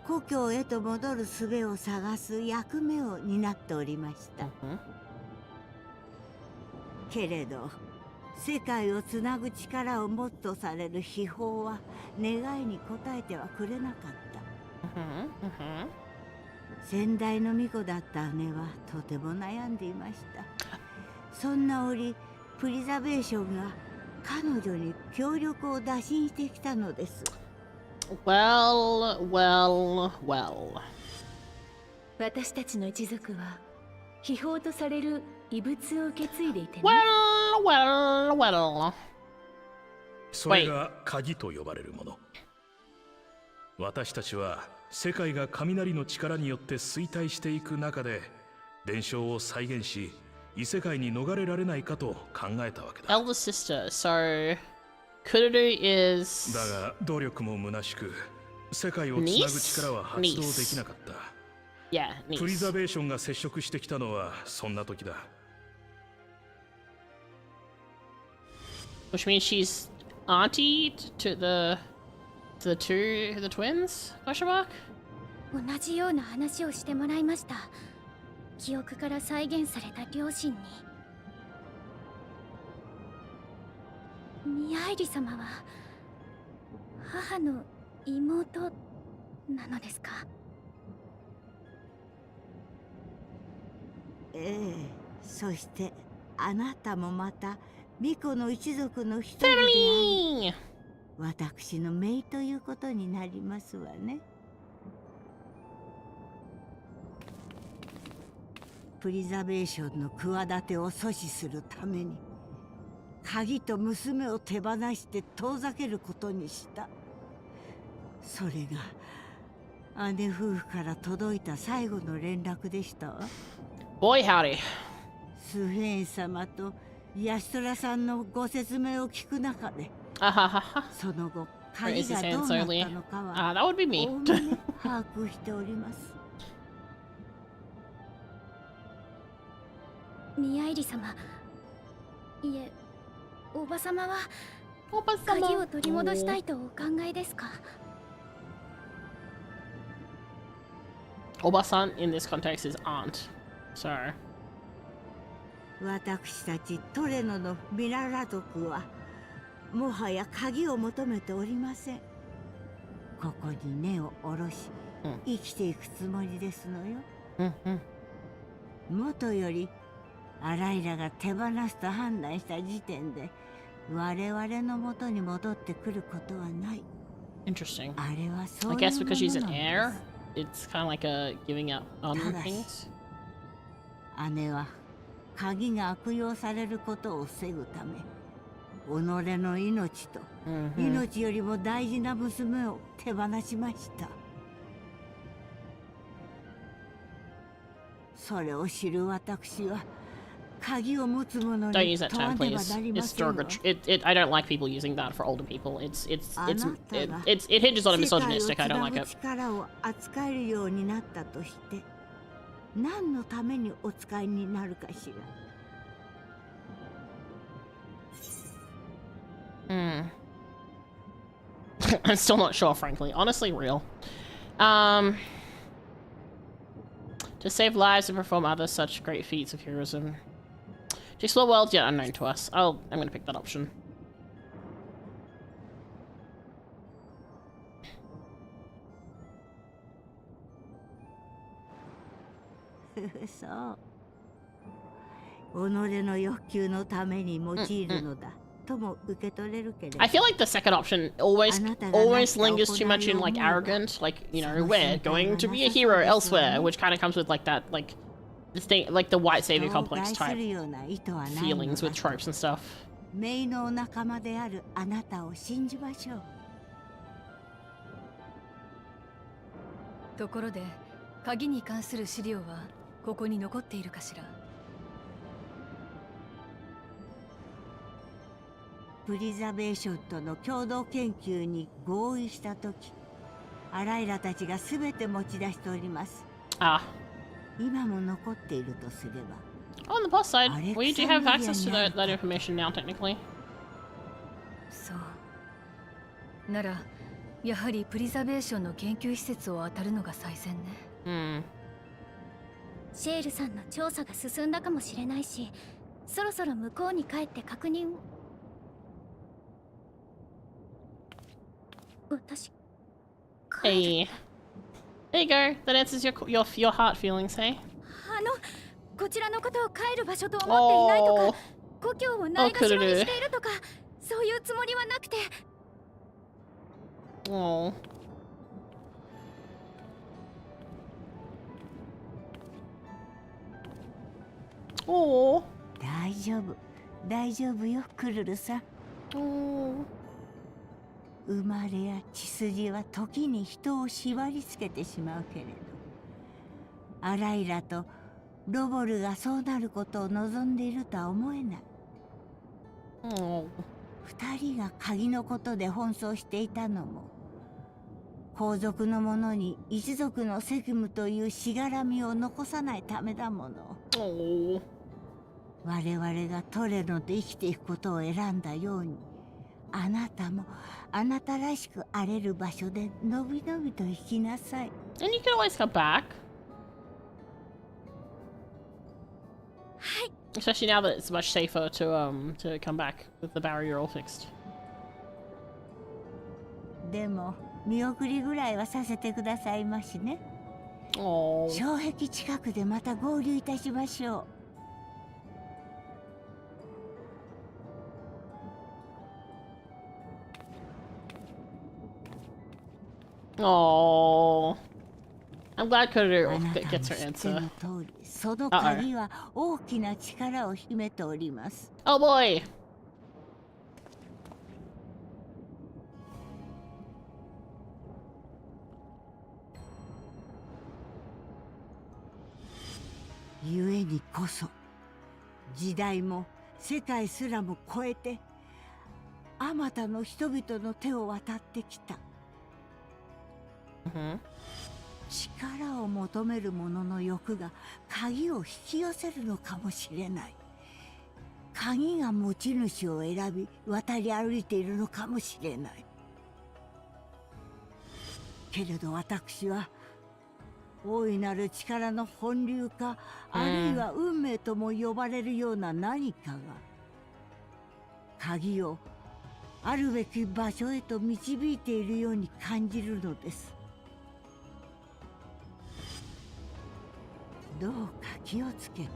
故郷へと戻る術を探す役目を担っておりました。けれど世界をつなぐ力を持つとされる秘宝は願いに応えてはくれなかった。先代の巫女だった姉はとても悩んでいました。そんな折プリザベーションが彼女に協力を打診してきたのです。Well. 私たちの一族は秘宝とされる遺物を受け継いでいてね。Well. それが鍵と呼ばれるもの。私たちは世界が雷の力によって衰退していく中で伝承を再現し異世界に逃れられないかと考えたわけだ。Elder sister, so Kururu is だが努力も虚しく世界をつなぐ力は発動できなかった。Yeah, プリザベーションが接触してきたのはそんな時だ。Which means she's auntie to the twins? Question mark? 同じような話をしてもらいました。記憶から再現された両親に。ミアイリ様は母の妹なのですか？ええ、そしてあなたもまたミコの一族の一人であり、私の姪ということになりますわね。プリザベーションの企てを阻止するために鍵と娘を手放して遠ざけることにした。それが姉夫婦から届いた最後の連絡でしたわ。Boy howdy. スフェーン様とヤシトラさんのご説明を聞く中で、その後鍵がどうなったのかはおおむね把握しております。ミアイリ様、いえ、おばさまは鍵を取り戻したいとお考えですか？おばさん in this context is aunt. Sorry. 私たちトレノのミララ族はもはや鍵を求めておりません。ここに根を下ろし、生きていくつもりですのよ。もとよりアライラが手放すと判断した時点で我々の元に戻ってくることはない。 Interesting. あれはそういうものなん I guess です。 because she's an heir, it's kind of like a giving up on ただし things. 姉は鍵が悪用されることを防ぐため、己の命と命よりも大事な娘を手放しました。それを知る私は鍵を持つ者 Don't に use that 問わ term, ねば please. なりま It's せんわ。 derogatory. I don't like people using that for older people. It hinges on a 世界を misogynistic. つ I don't な like ぐ it. 力を扱えるようになったとして、何のためにお使いになるかしら。I'm still not sure, frankly. Honestly, real. To save lives and perform other such great feats of heroism. To explore worlds yet unknown to us. I'm gonna pick that option. そう。己の欲求のために用いるのだ。とも受け取れるけれど。 I feel like the second option always lingers too much in like arrogant, like, you know, we're going to be a hero elsewhere, which kind of comes with like that, like the thing, like the white savior complex type feelings with tropes and stuff. 姪の仲間であるあなたを信じましょう。ところで、鍵に関する資料はここに残っているかしら。プリザベーションとの共同研究に合意したとき、アライラたちがすべて持ち出しております。今も残っているとすれば。On the plus side, we do have access to that information now, technically. そう。なら、やはりプリザベーションの研究施設を当たるのが最善ね。シェールさんの調査が進んだかもしれないし、そろそろ向こうに帰って確認を。Hey. There you go. That answers your heart feelings, hey? こちらのことを帰る場所と思っていないとか、故郷をないがしろにしているとか、そういうつもりはなくて。Oh. Oh. 大丈夫、大丈夫よ、クルルさん。生まれや血筋は時に人を縛り付けてしまうけれど、アライラとロボルがそうなることを望んでいるとは思えない。二人が鍵のことで奔走していたのも、皇族の者に一族の責務というしがらみを残さないためだもの。我々がトレノで生きていくことを選んだように、あなたもあなたらしく荒れる場所でのびのびと生きなさい。And you can always come back. はい。Especially now that it's much safer to come back with the barrier all fixed. でも見送りぐらいはさせてくださいましね。障壁近くでまた合流いたしましょう。Oh, I'm glad Kururu gets her answer. その鍵は大きな力を秘めております。Oh boy. ゆえにこそ時代も世界すらも超えてあまたの人々の手を渡ってきた。力を求める者の欲が鍵を引き寄せるのかもしれない。鍵が持ち主を選び渡り歩いているのかもしれない。けれど私は大いなる力の本流か、あるいは運命とも呼ばれるような何かが鍵をあるべき場所へと導いているように感じるのです。どうか気をつけて。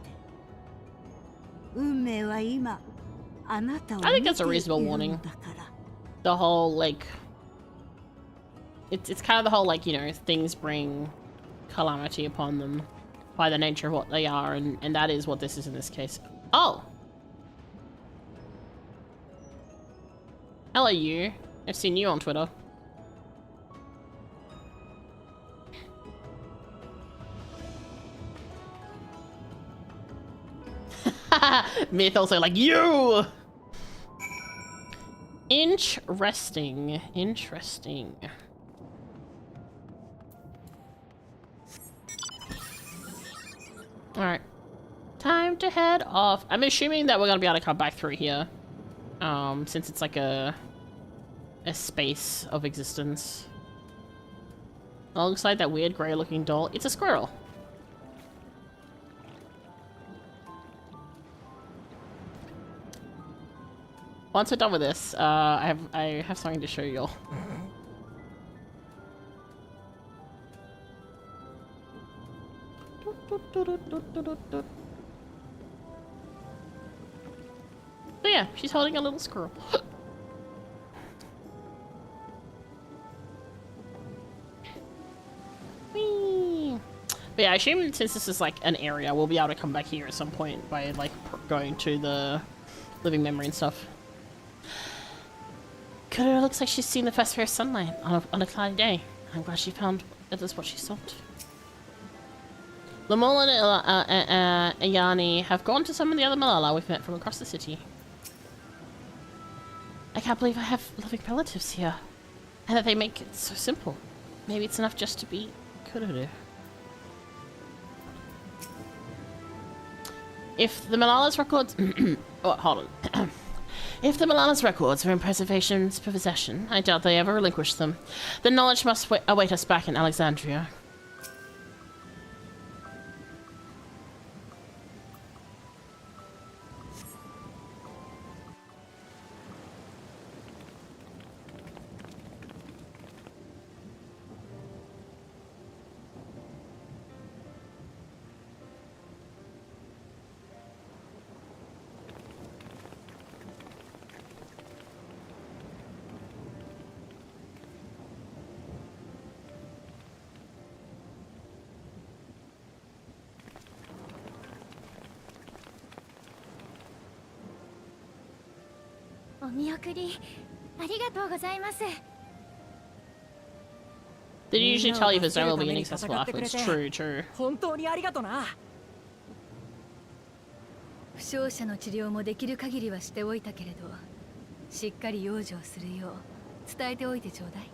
運命は今あなたを見ているんだから。 I think that's a reasonable warning. The whole like it's kind of the whole like, you know, things bring calamity upon them by the nature of what they are, and that is what this is in this case. Oh, hello you. I've seen you on Twitter. Myth also like you. Interesting. Alright. Time to head off. I'm assuming that we're gonna be able to come back through here. Since it's like a space of existence. Alongside that weird grey looking doll, it's a squirrel. Once we're done with this, I have something to show you all. But yeah, she's holding a little squirrel. Whee! But yeah, I assume since this is like an area, we'll be able to come back here at some point by like going to the living memory and stuff. It looks like she's seen the first ray of sunlight on a cloudy day. I'm glad she found that is what she sought. Lamol and Ayani have gone to summon the other Malala we've met from across the city. I can't believe I have loving relatives here. And that they make it so simple. Maybe it's enough just to be Kururu. If the Malala's records... oh, hold on. If the Malala's records are in preservation's possession, I doubt they ever relinquished them. The knowledge must await us back in Alexandria. お見送りありがとうございます。 Did you usually tell you if it's will be inaccessible afterwards? True, true. 本当にありがとな。負傷者の治療もできる限りはしておいたけれど、しっかり養生するよう伝えておいてちょうだい。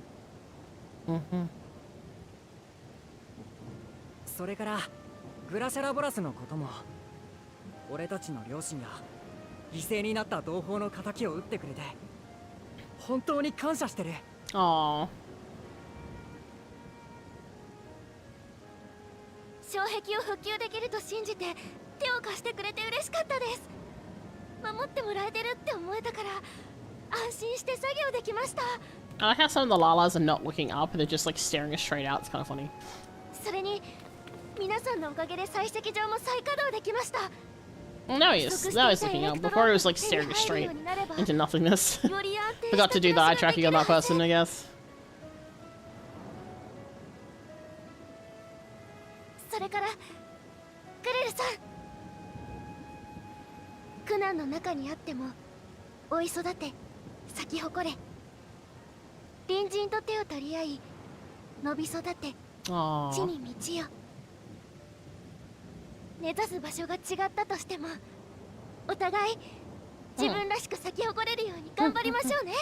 それからグラシャラボラスのことも、俺たちの両親が犠牲になった同胞の仇を撃ってくれて本当に感謝してる。ああ。障壁を復旧できると信じて手を貸してくれて嬉しかったです。守ってもらえてるって思えたから安心して作業できました。 I like how some of the Lalas are not looking up, they're just like staring us straight out. It's kind of funny. それに皆さんのおかげで採石場も再稼働できました。 Now he's looking up. Before it was like staring straight into nothingness. Forgot to do the eye tracking on that person, I guess. それからグレルさん、苦難の中にあっても追い育て咲き誇れ、隣人と手を取り合い伸び育て地に道よ。目指す場所が違ったとしてもお互い自分らしく咲き誇れるように頑張りましょうね。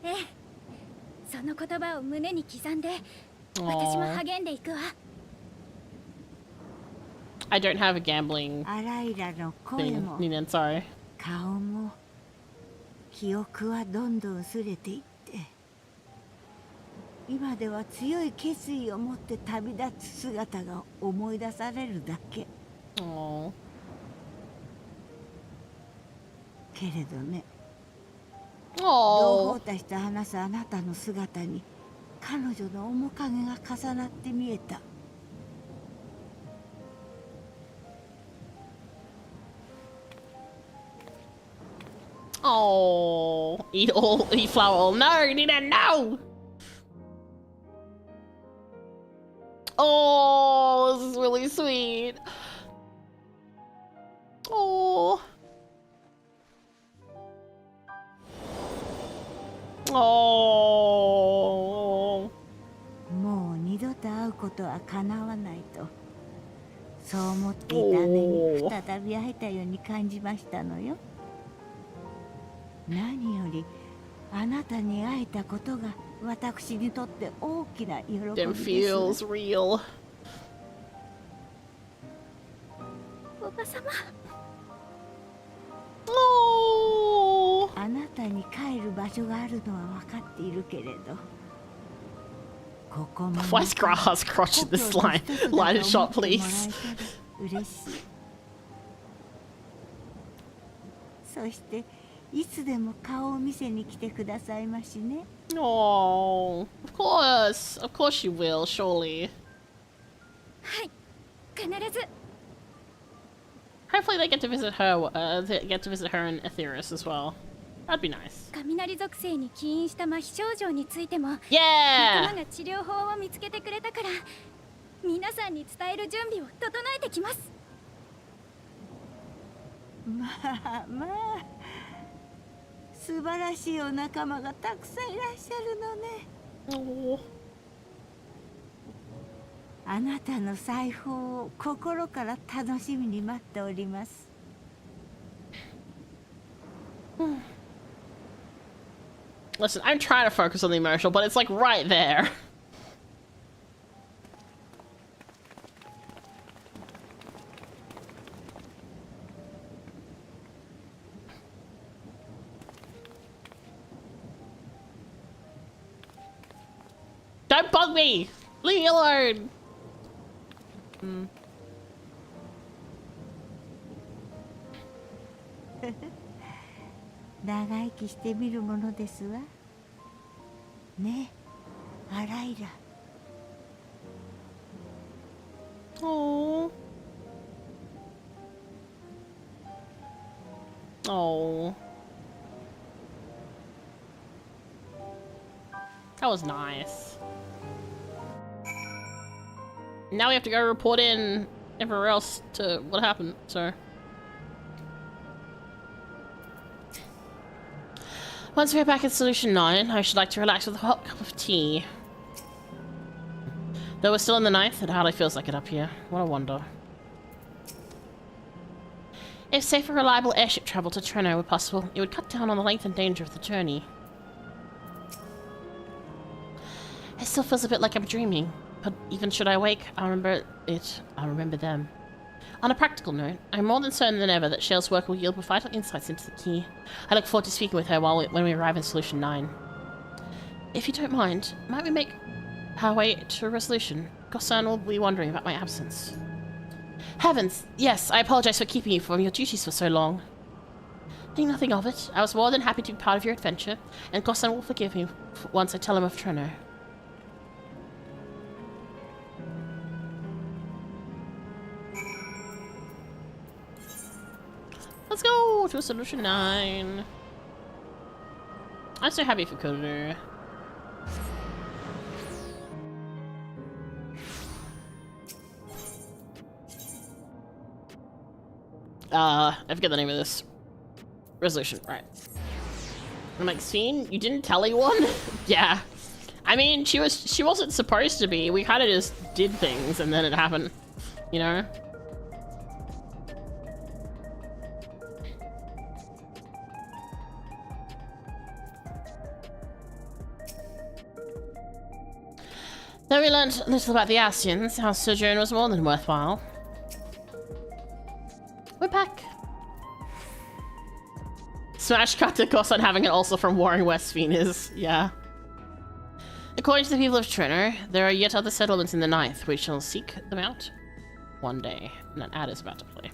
ええ、その言葉を胸に刻んで私も励んでいくわ。 I don't have a gambling アライラの声 thing. も Ninen, sorry. 顔も記憶はどんどん薄れていって、今では強い決意を持って旅立つ姿が思い出されるだけ。けれどね、同胞たちと話すあなたの姿に彼女の面影が重なって見えた。Oh, eat flower all. No, Nina, no! Oh, this is really sweet. Oh. Oh. もう二度と会うことは叶わないと、そう思っていた姉に再び会えたように感じましたのよ。何よりあなたに会えたことが私にとって大きな喜びです。 It feels real. おばさま。あなたに帰る場所があるのは分かっているけれど、ここも Why is Grass crotching this line? Line shot, please. 嬉しい。そしていつでも顔を見せに来てくださいましね。Oh, of course you will, surely. はい、必ず。 Hopefully they get to visit her. They get to visit her and Aetheris as well. That'd be nice. 雷属性に起因した麻痺症状についても、 Yeah! 仲間が治療法を見つけてくれたから、皆さんに伝える準備を整えてきます。まあまあ、素晴らしいお仲間がたくさんいらっしゃるのね。あなたの裁縫を心から楽しみに待っております。Listen, I'm trying to focus on the emotional, but it's like right there. Don't bug me! Leave me alone! Hmm. 長生きしてみるものですわ。ね、アライラ。Oh. Oh. That was nice. Now we have to go report in everywhere else to what happened, so. Once we're back in Solution 9, I should like to relax with a hot cup of tea. Though we're still in the 9th, it hardly feels like it up here. What a wonder. If safe and reliable airship travel to Treno were possible, it would cut down on the length and danger of the journey. It still feels a bit like I'm dreaming, but even should I awake, I'll remember it. I'll remember them. On a practical note, I'm more than certain than ever that Shale's work will yield vital insights into the key. I look forward to speaking with her when we arrive in Solution 9. If you don't mind, might we make our way to a resolution? Gossan will be wondering about my absence. Heavens, yes, I apologize for keeping you from your duties for so long. Think nothing of it. I was more than happy to be part of your adventure, and Gossan will forgive me once I tell him of Treno. Let's go to Solution 9. I'm so happy for Koru. I forget the name of this resolution. Right. I'm like, Scene, you didn't tell anyone? Yeah. I mean, she wasn't supposed to be. We kind of just did things and then it happened. You know? Though we learned little about the Ascians, our sojourn was more than worthwhile. We're back. Smash cut to Gossan having it also from Warring West Venus. Yeah. According to the people of Treno, there are yet other settlements in the 9th. We shall seek them out one day. And that ad is about to play.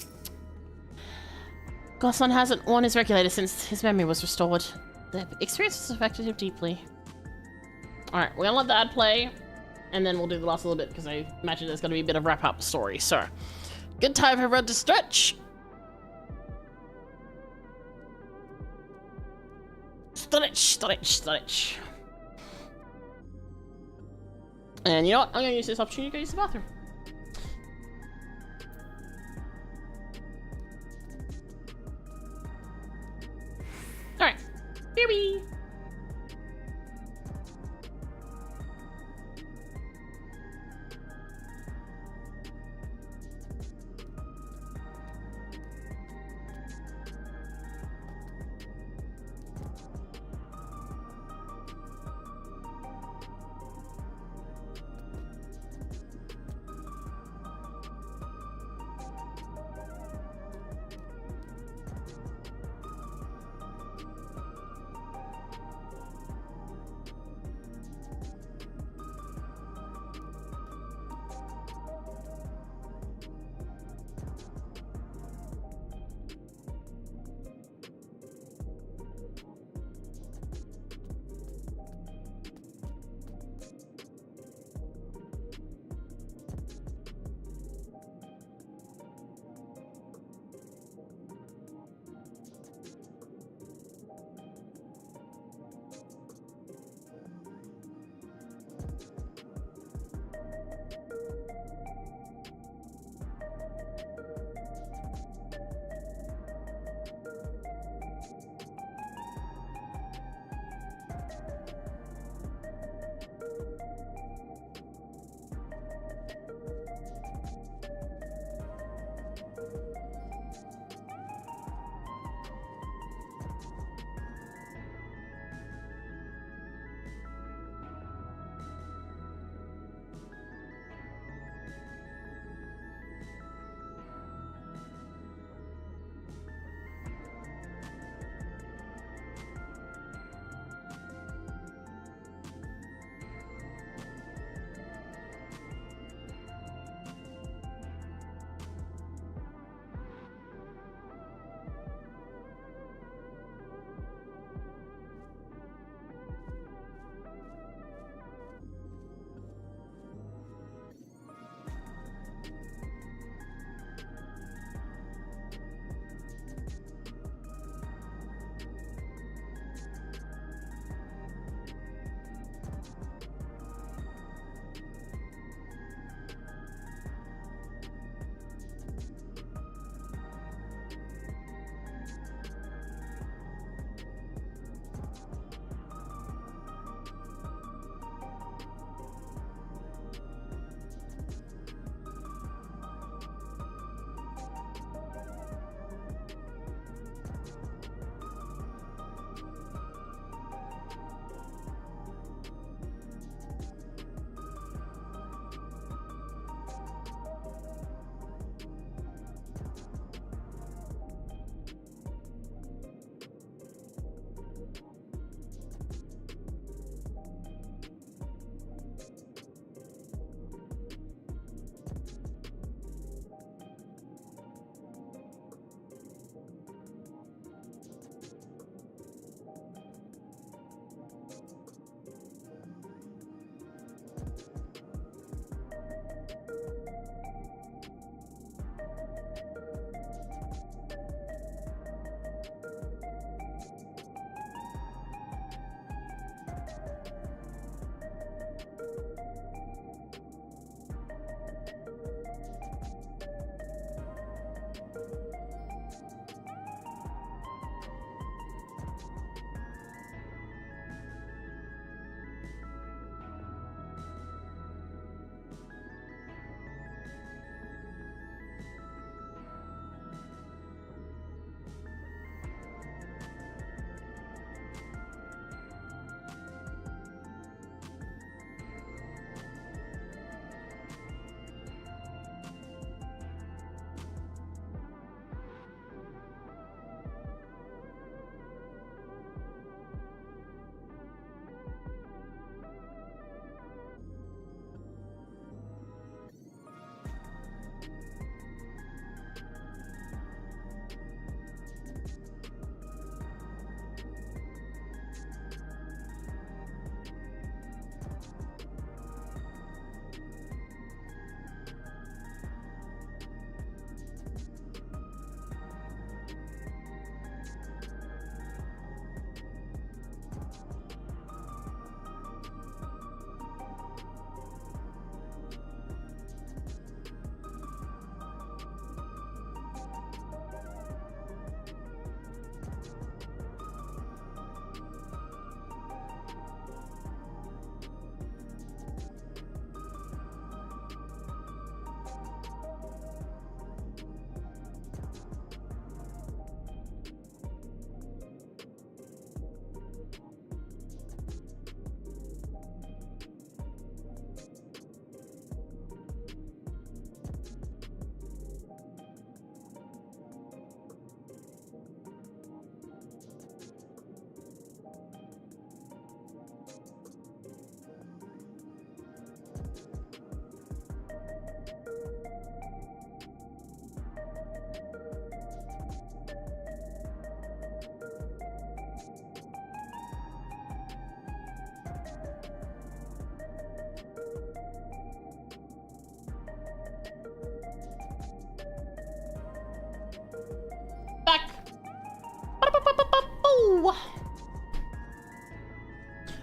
Gossan hasn't worn his regulator since his memory was restored. The experience has affected him deeply. Alright, we're gonna let the ad play. And then we'll do the last little bit because I imagine there's going to be a bit of wrap-up story. So, good time for everyone to stretch. Stretch, stretch, stretch. And you know what? I'm going to use this opportunity to go use the bathroom. Alright. Baby.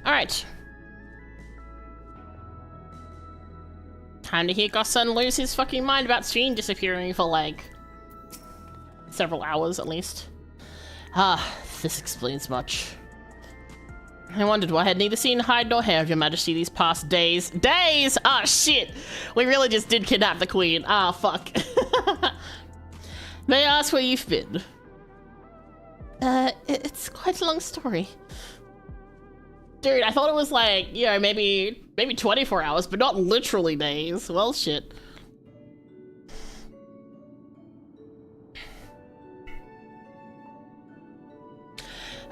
Alright. Time to hear Gossun lose his fucking mind about Stream disappearing for like several hours at least. Ah, this explains much. I wondered why I had neither seen hide nor hair of your majesty these past days. Days! Ah, shit! We really just did kidnap the queen. Ah, fuck. May I ask where you've been? It's quite a long story. Dude, I thought it was like, you know, maybe 24 hours, but not literally days. Well, shit.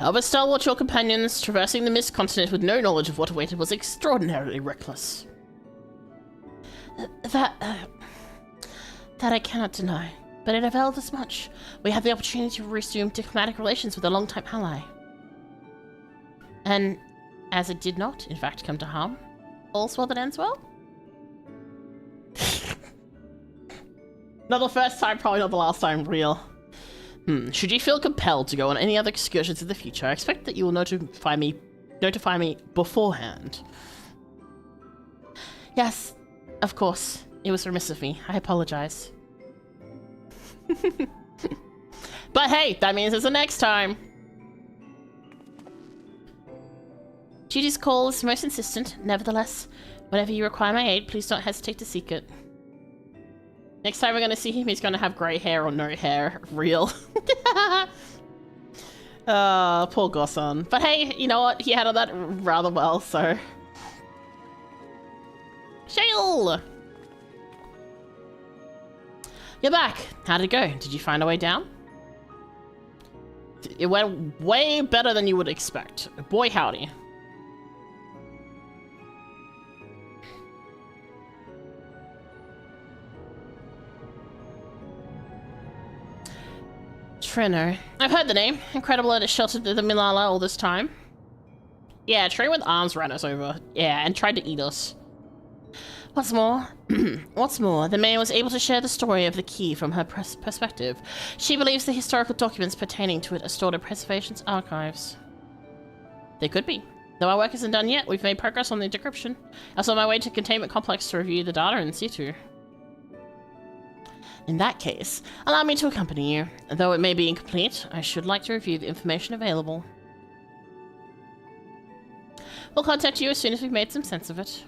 However, stalwart your companions, traversing the mist continent with no knowledge of what awaited was extraordinarily reckless. That I cannot deny, but it availed us much. We had the opportunity to resume diplomatic relations with a longtime ally. And as it did not, in fact, come to harm, all's well that ends well? Not the first time, probably not the last time, real. Should you feel compelled to go on any other excursions in the future, I expect that you will notify me beforehand. Yes, of course. It was remiss of me. I apologize. But hey, that means it's the next time. Judy's call is most insistent. Nevertheless, whenever you require my aid, please don't hesitate to seek it. Next time we're gonna see him, he's gonna have grey hair or no hair. Real. Poor Gossun. But hey, you know what? He handled that rather well, so. Shale! You're back. How'd it go? Did you find a way down? It went way better than you would expect. Boy howdy. Trino. I've heard the name. Incredible that it sheltered the Milala all this time. Yeah, Trino with arms ran us over. Yeah, and tried to eat us. What's more, the man was able to share the story of the key from her perspective. She believes the historical documents pertaining to it are stored in Preservation's archives. They could be. Though our work isn't done yet, we've made progress on the decryption. I was on my way to Containment Complex to review the data in situ. In that case, allow me to accompany you. Though it may be incomplete, I should like to review the information available. We'll contact you as soon as we've made some sense of it.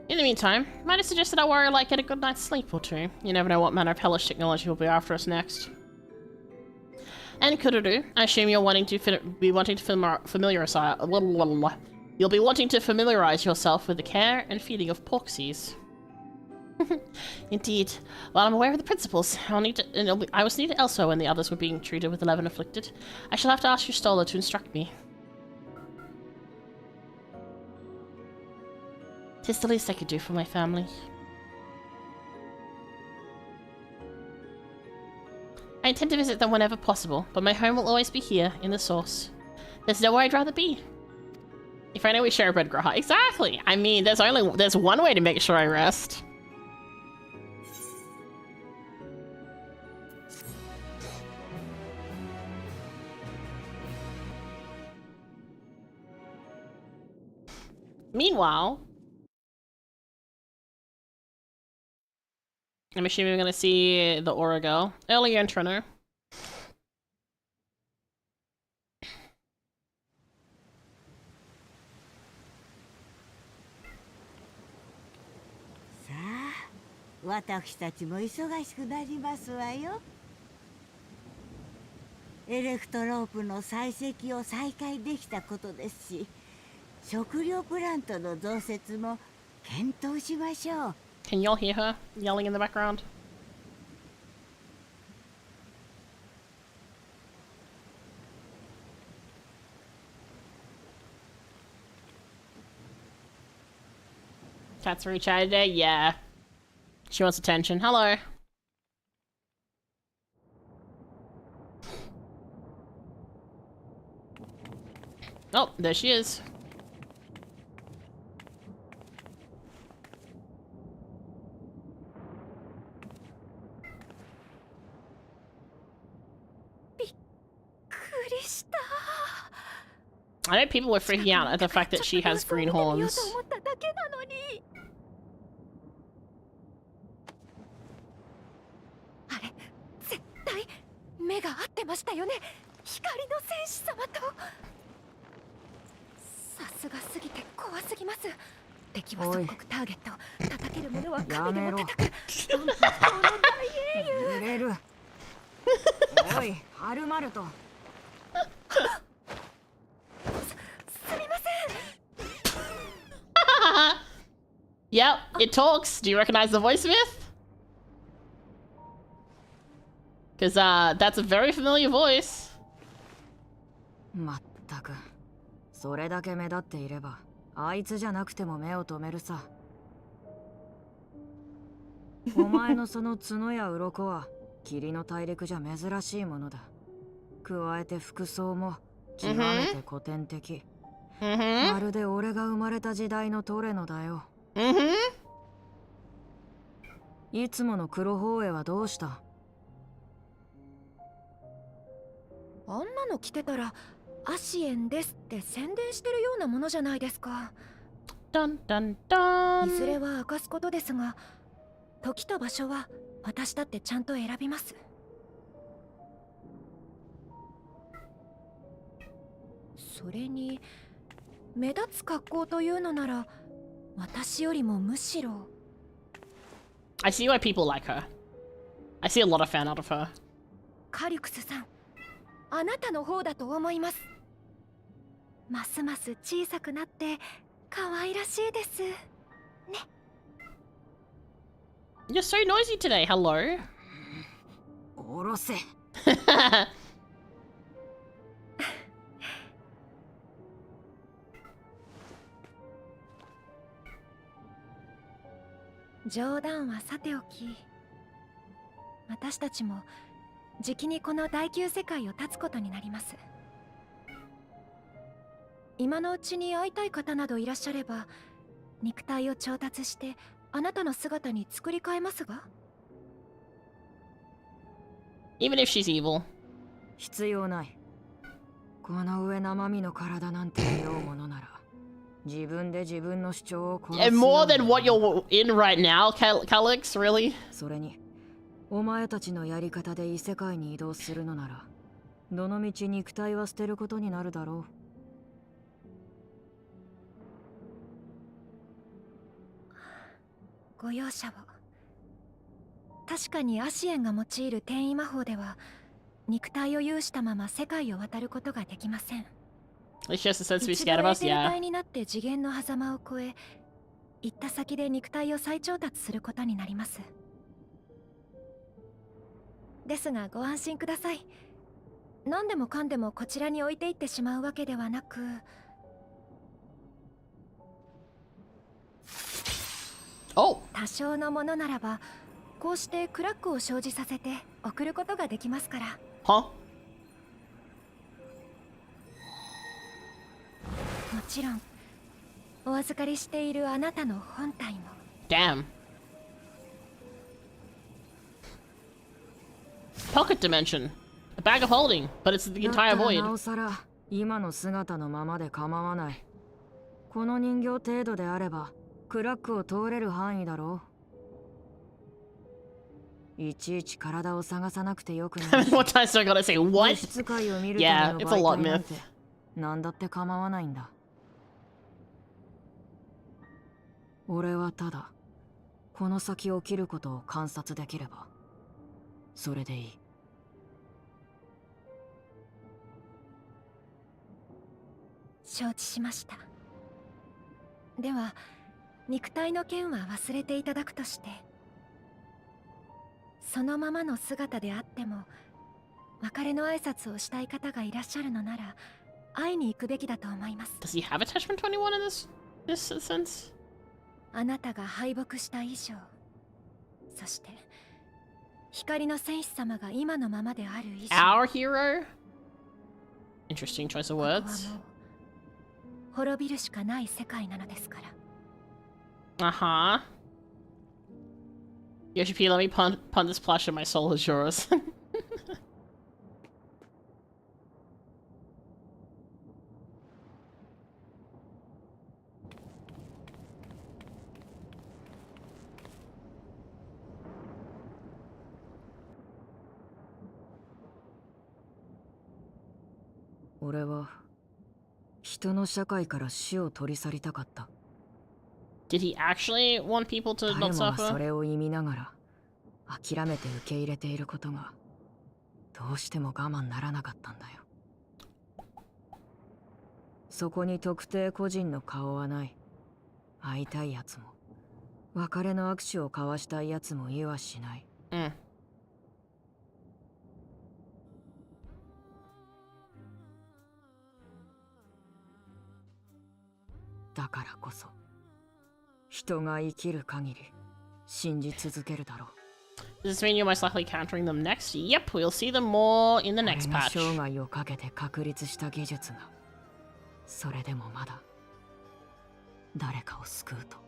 In the meantime, might I suggest that our warrior like get a good night's sleep or two? You never know what manner of hellish technology will be after us next. And Kururu, I assume you're wanting to You'll be wanting to familiarize yourself with the care and feeding of porksies. Indeed. While I'm aware of the principles, I was needed elsewhere when the others were being treated with the leaven afflicted. I shall have to ask your Stola to instruct me. 'Tis the least I could do for my family. I intend to visit them whenever possible, but my home will always be here, in the source. There's nowhere I'd rather be. If I know we share a bed, Graha. Exactly! I mean, there's one way to make sure I rest. Meanwhile, I'm assuming we're gonna see the Aura girl. Earlier in Trino. 私たちも忙しくなりますわよ。エレクトロープの採石を再開できたことですし、食料プラントの増設も検討しましょう。Can y'all hear her yelling in the background? Cat's reach out today? Yeah. She wants attention. Hello. Oh, there she is. I know people were freaking out at the fact that she has green horns. Yep, it talks. Do you recognize the voice, Myth? Because that's a very familiar voice. まったく、それだけ目立っていれば、あいつじゃなくても目を留めるさ。お前のその角や鱗は霧の大陸じゃ珍しいものだ。加えて服装も極めて古典的。まるで俺が生まれた時代のトレノだよ。いつもの黒鳳凰はどうした？あんなの着てたらアシエンですって宣伝してるようなものじゃないですか。いずれは明かすことですが、時と場所は私だってちゃんと選びます。それに目立つ格好というのなら私よりもむしろ。I see why people like her. I see a lot of fan out of her. カリュクスさん、あなたの方だと思います。ますます小さくなって可愛らしいです。ね。You're so noisy today. Hello. おろせ。冗談はさておき、私たちもじきにこの第9世界を立つことになります。今のうちに会いたい方などいらっしゃれば、肉体を調達してあなたの姿に作り変えますが。Even if she's evil. 必要ない。この上生身の体なんて言うものなら自分で自分の主張を殺す。 And more than what you're in right now, Calix, really? それにお前たちのやり方で異世界に移動するのならどのみち肉体は捨てることになるだろう。ご容赦を。確かにアシエンが用いる転移魔法では肉体を有したまま世界を渡ることができません。It's just a sense to be 一 scared 度 of エー us, テル yeah. 体になって次元の狭間を越え行った先で肉体を再調達することになります。ですがご安心ください。何でもかんでもこちらに置いていってしまうわけではなく、多少のものならばこうしてクラックを生じさせて送ることができますから。は？もちろんお預かりしているあなたの本体も。 Damn. Pocket dimension. A bag of holding, but it's the entire だったら void. なおさら今の姿のままで構わない。この人形程度であればクラックを通れる範囲だろう。いちいち体を探さなくてよくない。What times do I gotta say what? 物質界を見る Yeah, ため it's の a 媒 lot 体なん myth. て何だって構わないんだ。俺はただこの先起きることを観察できればそれでいい。承知しました。では肉体の件は忘れていただくとして、そのままの姿であっても別れの挨拶をしたい方がいらっしゃるのなら会いに行くべきだと思います。 Does he have attachment 21 in this sense? あなたが敗北した以上、そして光の戦士様が今のままである以上、 Our hero? Interesting choice of ここは words. もう滅びるしかない世界なのですから。Uh-huh. Yoshi-P, let me pun this plush and my soul is yours. 俺は人の社会から死を取り去りたかった。 Did he actually want people to 誰 not もがそ suffer? れを意味ながら諦めて受け入れていることがどうしても我慢ならなかったんだよ。そこに特定個人の顔はない。会いたいやつも別れの握手を交わしたいやつも言わしない。だからこそ人が生きる限り信じ続けるだろう。 Does this mean you're most likely countering them next? Yep, we'll see them more in the next 俺が patch. 生涯をかけて確立した技術がそれでもまだ誰かを救うと。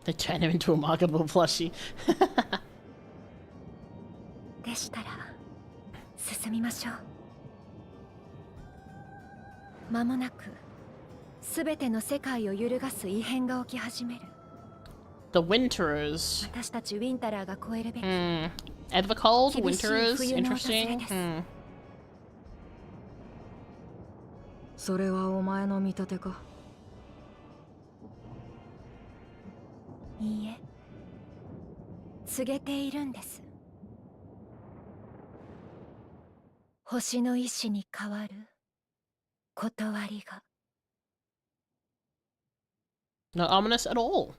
They turn him into a marketable plushie. でしたら進みましょう。間もなくすべての世界を揺るがす異変が起き始める。 The Winterers. 私たちウィンタラーが超えるべき。Evercold, 厳しい Winterers, 冬の訪れ interesting. です。それはお前の見立てか。いいえ、告げているんです。星の意志に変わる断りが。 Not ominous at all.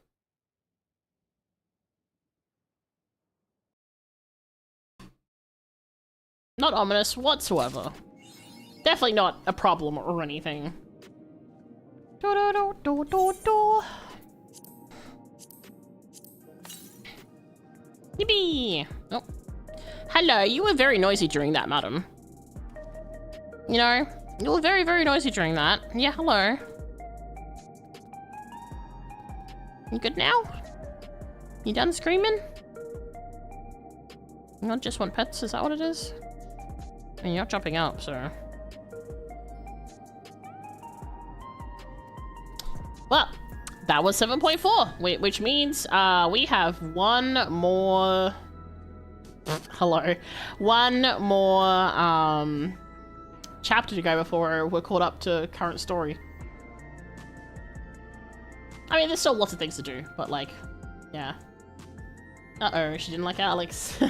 Not ominous whatsoever. Definitely not a problem or anything. Yippee! Oh. Hello, you were very noisy during that, madam. You know, you were very, very noisy during that. Yeah, hello. You good now? You done screaming? You not just want pets, is that what it is? I mean, you're not jumping up, so... Well, that was 7.4, which means we have one more... Hello. One more chapter to go before we're caught up to current story. I mean, there's still lots of things to do, but like, yeah. Uh-oh, she didn't like Alex.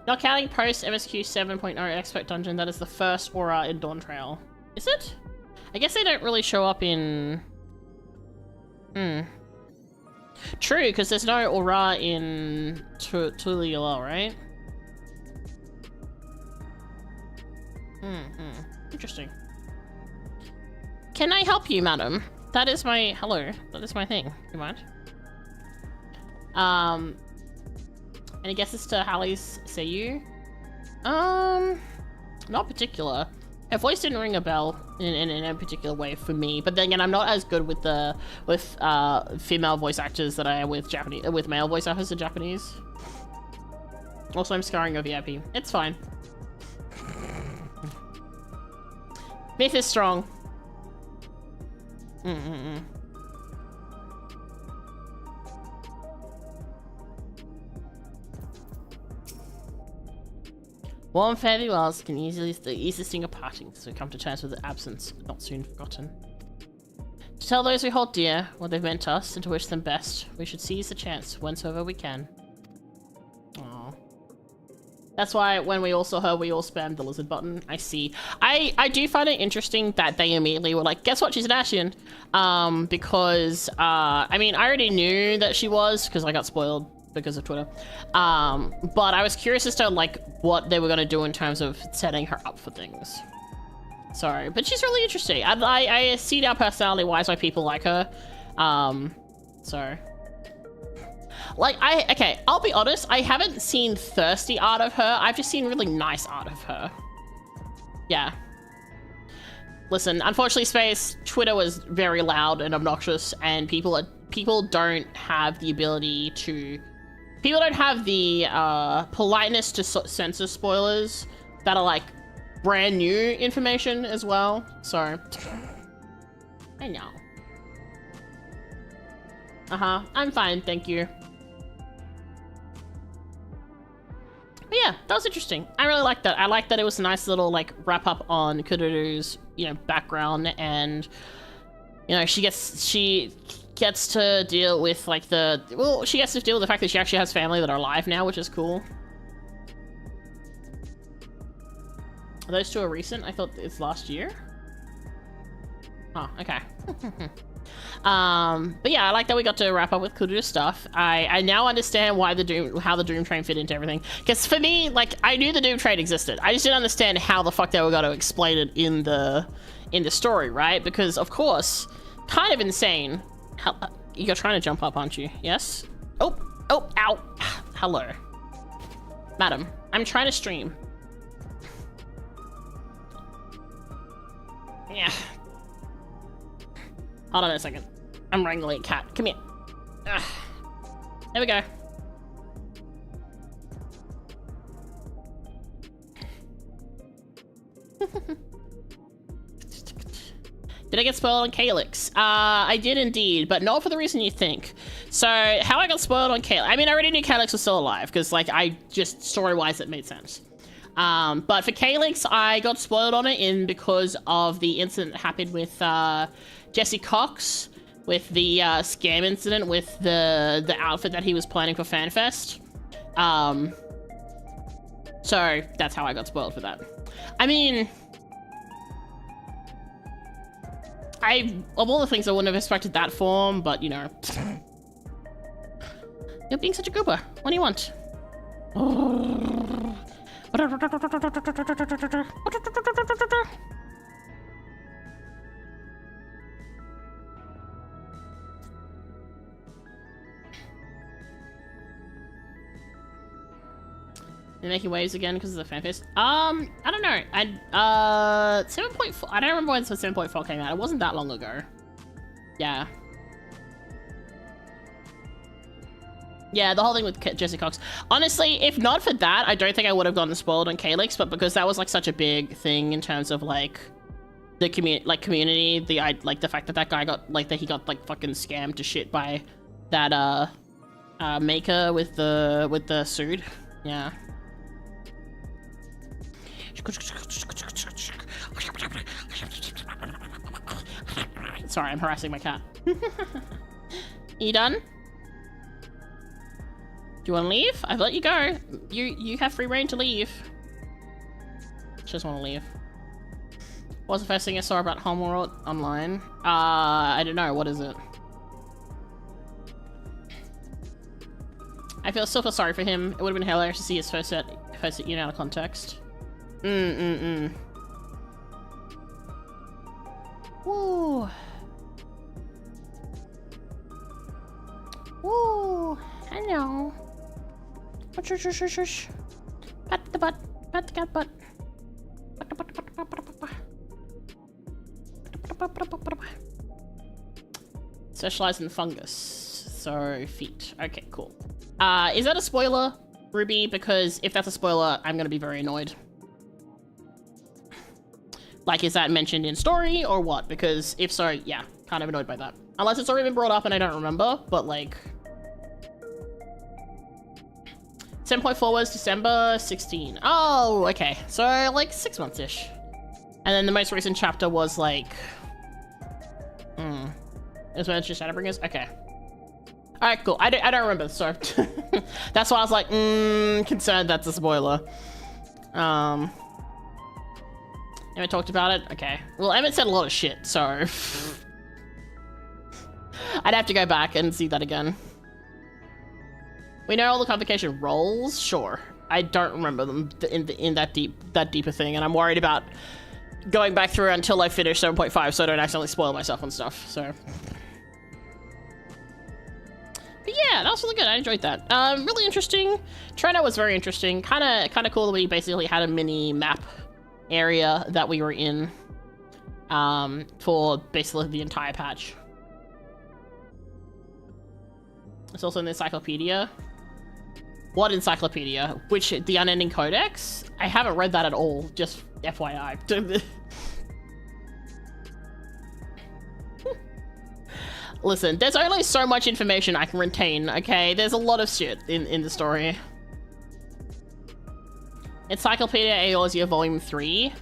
Not counting post MSQ 7.0 expert dungeon, that is the first aura in Dawntrail. Is it? I guess they don't really show up in... True, because there's no aura in Tuliula, right? Interesting. Can I help you, madam? That is my... Hello. That is my thing. You mind? Any guesses to Hallie's Seiyu? Not particular. Her voice didn't ring a bell in a particular way for me, but then again, I'm not as good with female voice actors that I am with male voice actors in Japanese. Also, I'm scarring a VIP. It's fine. Myth is strong. Warm farewells can easily ease the sting of parting, so come to terms with the absence, not soon forgotten. To tell those we hold dear what they've meant to us, and to wish them best, we should seize the chance whensoever we can. Aww. That's why when we all saw her, we all spammed the lizard button. I see. I do find it interesting that they immediately were like, guess what, she's an Ashian. Because, I mean, I already knew that she was, because I got spoiled because of Twitter. But I was curious as to like what they were going to do in terms of setting her up for things. Sorry, but she's really interesting. I see now personality wise why people like her. So like okay, I'll be honest, I haven't seen thirsty art of her. I've just seen really nice art of her. Yeah. Listen, unfortunately, Space, Twitter was very loud and obnoxious, and people don't have the ability to... People don't have the politeness to censor spoilers that are like brand new information as well. So, I know. I'm fine, thank you. But yeah, that was interesting. I really liked that. I liked that it was a nice little like wrap up on Kururu's, you know, background, and you know, she gets to deal with like she gets to deal with the fact that she actually has family that are alive now, which is cool. Those two are recent? I thought it's last year. Oh, okay. But yeah, I like that we got to wrap up with Kururu's stuff. I now understand why how the Doom Train fit into everything. Because for me, like, I knew the Doom Train existed. I just didn't understand how the fuck they were going to explain it in the story, right? Because of course, kind of insane. You're trying to jump up, aren't you? Yes? Oh, ow. Hello. Madam, I'm trying to stream. Yeah. Hold on a second. I'm wrangling a cat. Come here. Ugh. There we go. Did I get spoiled on Calyx? I did indeed, but not for the reason you think. So, how I got spoiled on Calyx... I mean, I already knew Calyx was still alive, because, like, story-wise, it made sense. But for Calyx, I got spoiled on it because of the incident that happened with, Jesse Cox, with the, scam incident with the outfit that he was planning for FanFest. So, that's how I got spoiled for that. I mean... of all the things, I wouldn't have expected that form, but, you know. You're being such a goober. What do you want? They're making waves again because of the fan fest. I don't know. 7.4. I don't remember when 7.4 came out. It wasn't that long ago. Yeah. Yeah, the whole thing with Jesse Cox. Honestly, if not for that, I don't think I would have gotten spoiled on Calyx, but because that was like such a big thing in terms of like the community, the fact that that guy got like that he got like fucking scammed to shit by that maker with the suit. Yeah. Sorry, I'm harassing my cat. You done? Do you want to leave? I've let you go. You have free reign to leave. Just want to leave. What was the first thing I saw about Homeworld online? I don't know. What is it? I still feel sorry for him. It would have been hilarious to see his first set unit out of context. Woo. Woo. Hello. Shush. Pat the butt. Pat the cat butt. Specialize in fungus. So feet. Okay, cool. Is that a spoiler, Ruby? Because if that's a spoiler, I'm gonna be very annoyed. Like, is that mentioned in story or what? Because if so, yeah, kind of annoyed by that. Unless it's already been brought up and I don't remember, but like... 7.4 was December 16. Oh, okay. So like 6 months-ish. And then the most recent chapter was like... It was when it's just Shadowbringers? Okay. Alright, cool. I don't remember, so... That's why I was like, concerned that's a spoiler. Emmett talked about it? Okay. Well, Emmett said a lot of shit, so... I'd have to go back and see that again. We know all the convocation roles? Sure. I don't remember them in that deeper thing, and I'm worried about going back through until I finish 7.5 so I don't accidentally spoil myself and stuff, so... But yeah, that was really good. I enjoyed that. Really interesting. Treno was very interesting. Kind of cool that we basically had a mini map area that we were in for basically the entire patch. It's also in the encyclopedia. What encyclopedia? Which, the Unending Codex? I haven't read that at all, just FYI. Listen, there's only so much information I can retain, okay? There's a lot of shit in the story. Encyclopedia Eorzea Volume 3.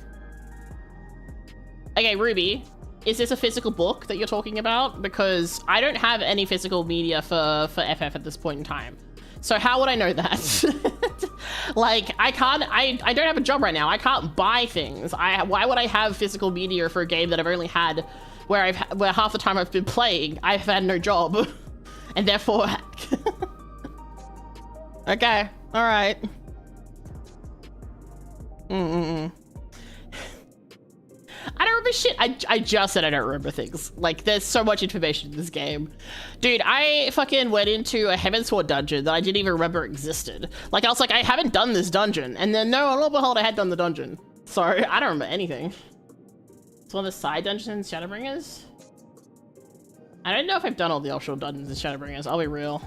Okay, Ruby, is this a physical book that you're talking about? Because I don't have any physical media for FF at this point in time. So how would I know that? Like, I don't have a job right now. I can't buy things. Why would I have physical media for a game that I've only had where half the time I've been playing, I've had no job. And therefore... Okay, alright. I don't remember shit. I just said I don't remember things. Like, there's so much information in this game. Dude, I fucking went into a Heavensward dungeon that I didn't even remember existed. Like, I was like, I haven't done this dungeon. And then, no, lo and behold, I had done the dungeon. Sorry, I don't remember anything. It's one of the side dungeons in Shadowbringers? I don't know if I've done all the offshore dungeons in Shadowbringers, I'll be real.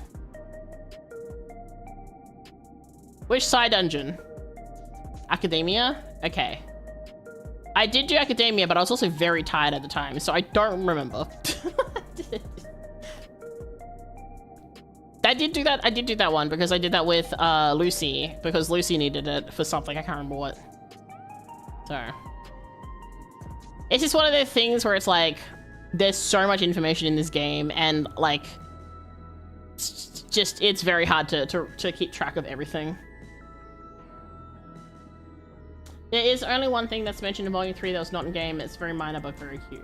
Which side dungeon? Academia? Okay. I did do Academia, but I was also very tired at the time, so I don't remember. I did do that one because I did that with Lucy, because Lucy needed it for something, I can't remember what. So. It's just one of those things where it's like, there's so much information in this game, and like, it's very hard to keep track of everything. There is only one thing that's mentioned in Volume 3 that was not in game. It's very minor, but very cute.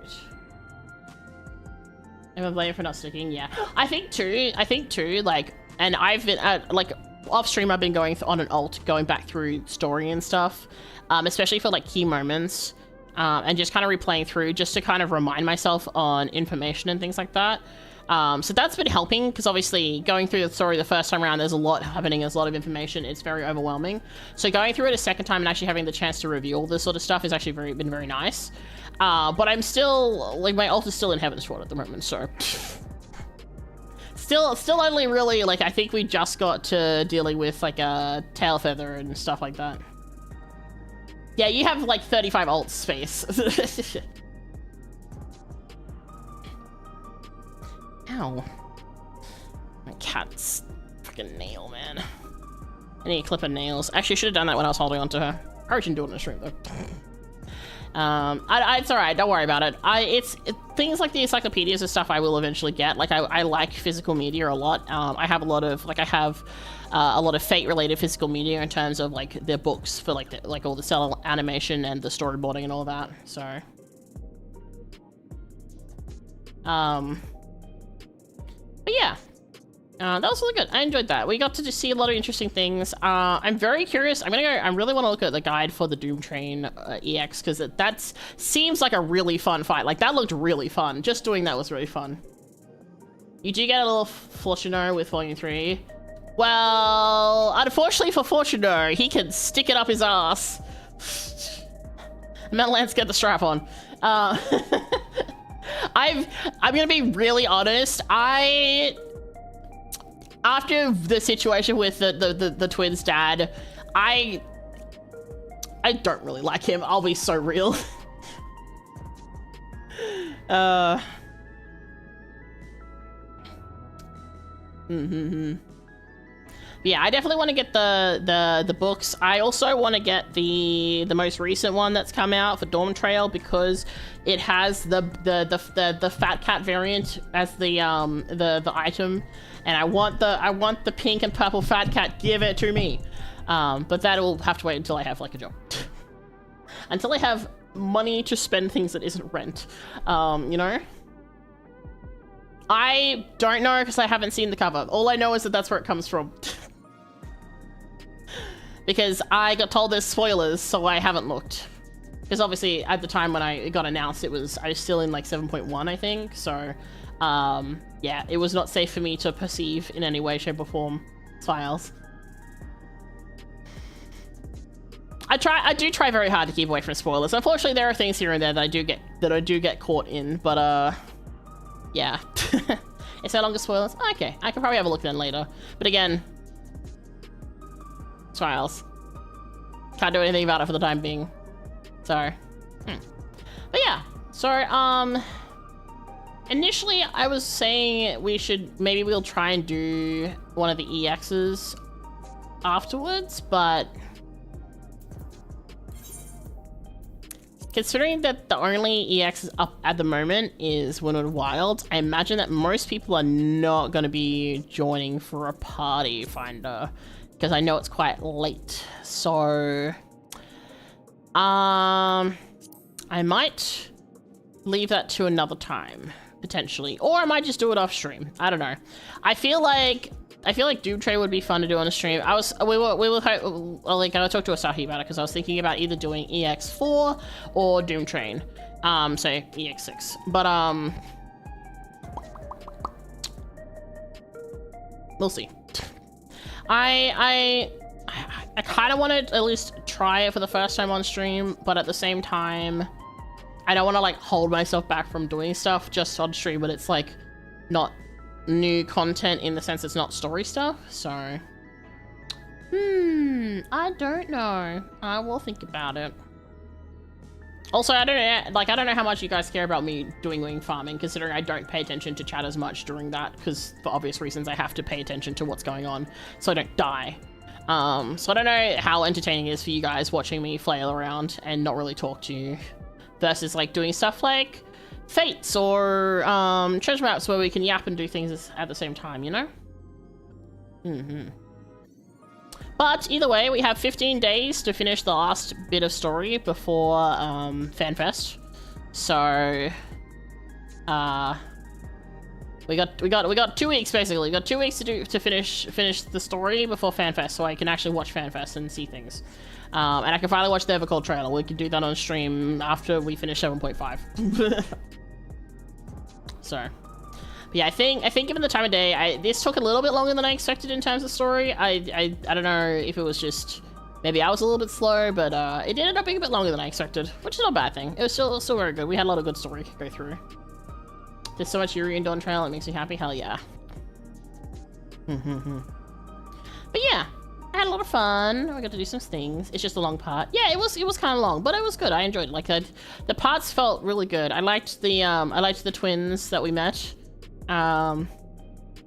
Am I blamed for not sticking? Yeah. I think too, like, and I've been, like, off stream I've been going on an alt, going back through story and stuff, especially for, like, key moments, and just kind of replaying through, just to kind of remind myself on information and things like that. So that's been helping, because obviously going through the story the first time around, there's a lot happening, there's a lot of information, it's very overwhelming. So going through it a second time and actually having the chance to review all this sort of stuff has actually been very nice. But I'm still, like, my alt is still in Heavensward at the moment, so... Still only really, like, I think we just got to dealing with, like, a tail feather and stuff like that. Yeah, you have, like, 35 alt space. Ow. My cat's freaking nail, man. I need to clip her nails. Actually, I should have done that when I was holding on to her. Probably shouldn't do it in the stream, though. It's alright, don't worry about it. Things like the encyclopedias and stuff I will eventually get. Like, I like physical media a lot. I have a lot of, like, a lot of Fate-related physical media in terms of, like, their books for, like all the cell animation and the storyboarding and all that, so. But yeah. That was really good. I enjoyed that. We got to just see a lot of interesting things. I'm very curious. I really want to look at the guide for the Doom Train EX, because that seems like a really fun fight. Like, that looked really fun. Just doing that was really fun. You do get a little Fortuner with Volume 3. Well, unfortunately for Fortuner, he can stick it up his ass. Metal Lance, get the strap on. I'm gonna be really honest. After the situation with the twins' dad, I don't really like him. I'll be so real. Yeah, I definitely want to get the books. I also want to get the most recent one that's come out for Dawntrail, because it has the fat cat variant as the item, and I want the pink and purple fat cat. Give it to me. But that will have to wait until I have, like, a job. Until I have money to spend things that isn't rent. You know? I don't know, because I haven't seen the cover. All I know is that that's where it comes from. Because I got told there's spoilers, so I haven't looked. Because obviously, at the time when it got announced, I was still in, like, 7.1, I think. So, yeah, it was not safe for me to perceive in any way, shape, or form files. I do try very hard to keep away from spoilers. Unfortunately, there are things here and there that I do get caught in, but yeah. Is there longer spoilers? Okay, I can probably have a look then later. But again, trials. Can't do anything about it for the time being. So, but yeah. So, initially I was saying we'll try and do one of the EXs afterwards, but considering that the only EX up at the moment is Windward Wilds, I imagine that most people are not going to be joining for a party finder, because I know it's quite late. So, I might leave that to another time, potentially. Or I might just do it off stream. I don't know. I feel like Doomtrail would be fun to do on a stream. I talked to Asahi about it, because I was thinking about either doing EX4 or Doomtrain. So EX6. But we'll see. I kind of want to at least try it for the first time on stream, but at the same time, I don't want to, like, hold myself back from doing stuff just on stream, but it's, like, not new content in the sense it's not story stuff. So, I don't know. I will think about it. Also, I don't know how much you guys care about me doing wing farming, considering I don't pay attention to chat as much during that, because for obvious reasons I have to pay attention to what's going on so I don't die. So I don't know how entertaining it is for you guys watching me flail around and not really talk to you, versus, like, doing stuff like Fates or treasure maps where we can yap and do things at the same time, you know? But either way, we have 15 days to finish the last bit of story before FanFest. So we got 2 weeks basically. We got 2 weeks to finish the story before FanFest, so I can actually watch FanFest and see things. And I can finally watch the Evercold trailer. We can do that on stream after we finish 7.5. So, but yeah, I think given the time of day, this took a little bit longer than I expected in terms of story. I don't know if it was just maybe I was a little bit slow, but it ended up being a bit longer than I expected, which is not a bad thing. It was still very good. We had a lot of good story to go through. There's so much Yuri and Dawntrail, it makes me happy. Hell yeah. But yeah, I had a lot of fun. We got to do some things. It's just a long part. Yeah, it was kind of long, but it was good. I enjoyed it. Like the parts felt really good. I liked the twins that we met,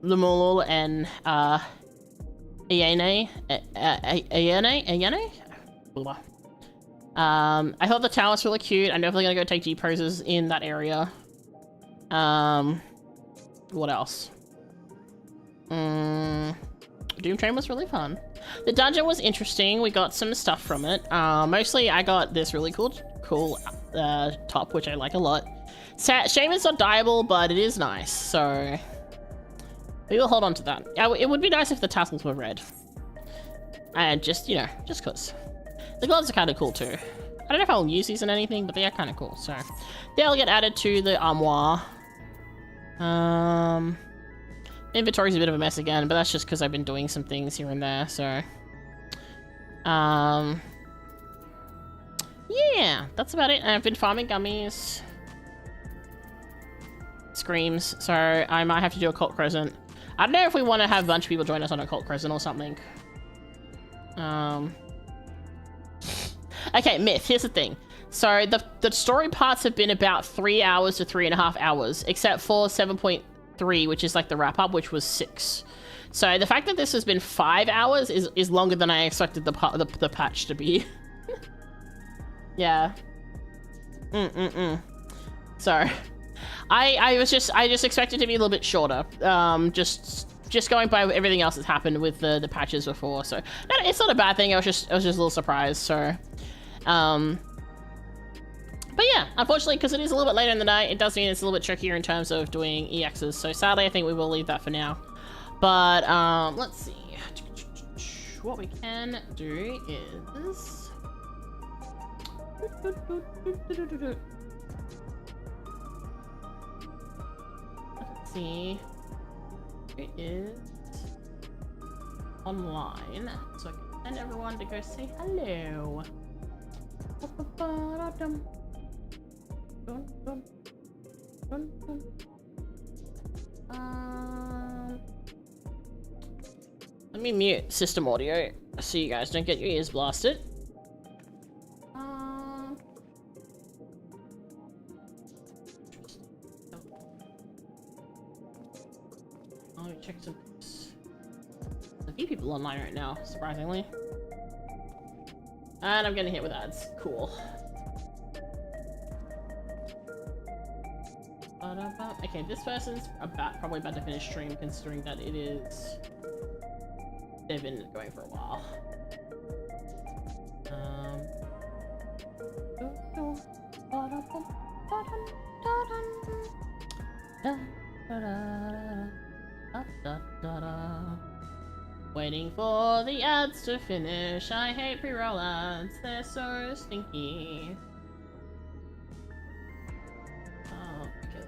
Lumulul and Ayane. I thought the tower was really cute. I'm definitely gonna go take G poses in that area. What else? Doom Train was really fun. The dungeon was interesting. We got some stuff from it. Mostly I got this really cool top, which I like a lot. Shame it's not dyeable, but it is nice, so we will hold on to that. It would be nice if the tassels were red. And just, you know, just cause. The gloves are kind of cool too. I don't know if I'll use these in anything, but they are kind of cool, so they'll get added to the armoire. Inventory's a bit of a mess again, but that's just because I've been doing some things here and there, so yeah, that's about it. I've been farming gummies. Screams, so I might have to do a Cult Crescent. I don't know if we want to have a bunch of people join us on a Cult Crescent or something. Okay, Myth, here's the thing. So the story parts have been about 3 hours to 3.5 hours, except for 7.3, which is like the wrap up, which was 6. So the fact that this has been 5 hours is longer than I expected the patch to be. Yeah. So I just expected to be a little bit shorter. Just going by everything else that's happened with the patches before. So no, it's not a bad thing. I was just a little surprised. So but yeah, unfortunately, because it is a little bit later in the night, it does mean it's a little bit trickier in terms of doing EXs. So sadly, I think we will leave that for now. But let's see. What we can do is let's see. It is online, so I can send everyone to go say hello. Let me mute system audio so you guys don't get your ears blasted. Let me check some. There's a few people online right now, surprisingly. And I'm getting hit with ads. Cool. Okay, this person's probably about to finish stream, considering that it is. They've been going for a while. Waiting for the ads to finish. I hate pre-roll ads. They're so stinky. Oh, okay.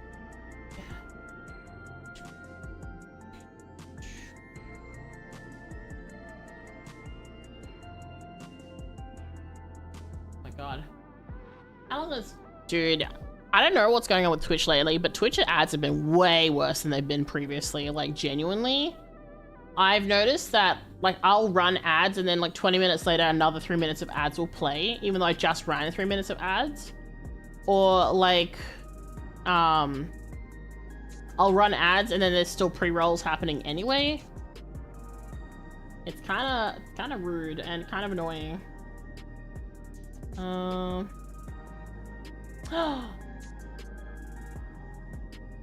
Oh my god. How long is... Dude, I don't know what's going on with Twitch lately, but Twitch ads have been way worse than they've been previously. Like, genuinely. I've noticed that, like, I'll run ads and then, like, 20 minutes later, another 3 minutes of ads will play, even though I just ran 3 minutes of ads. Or, like, I'll run ads and then there's still pre-rolls happening anyway. It's kind of rude and kind of annoying.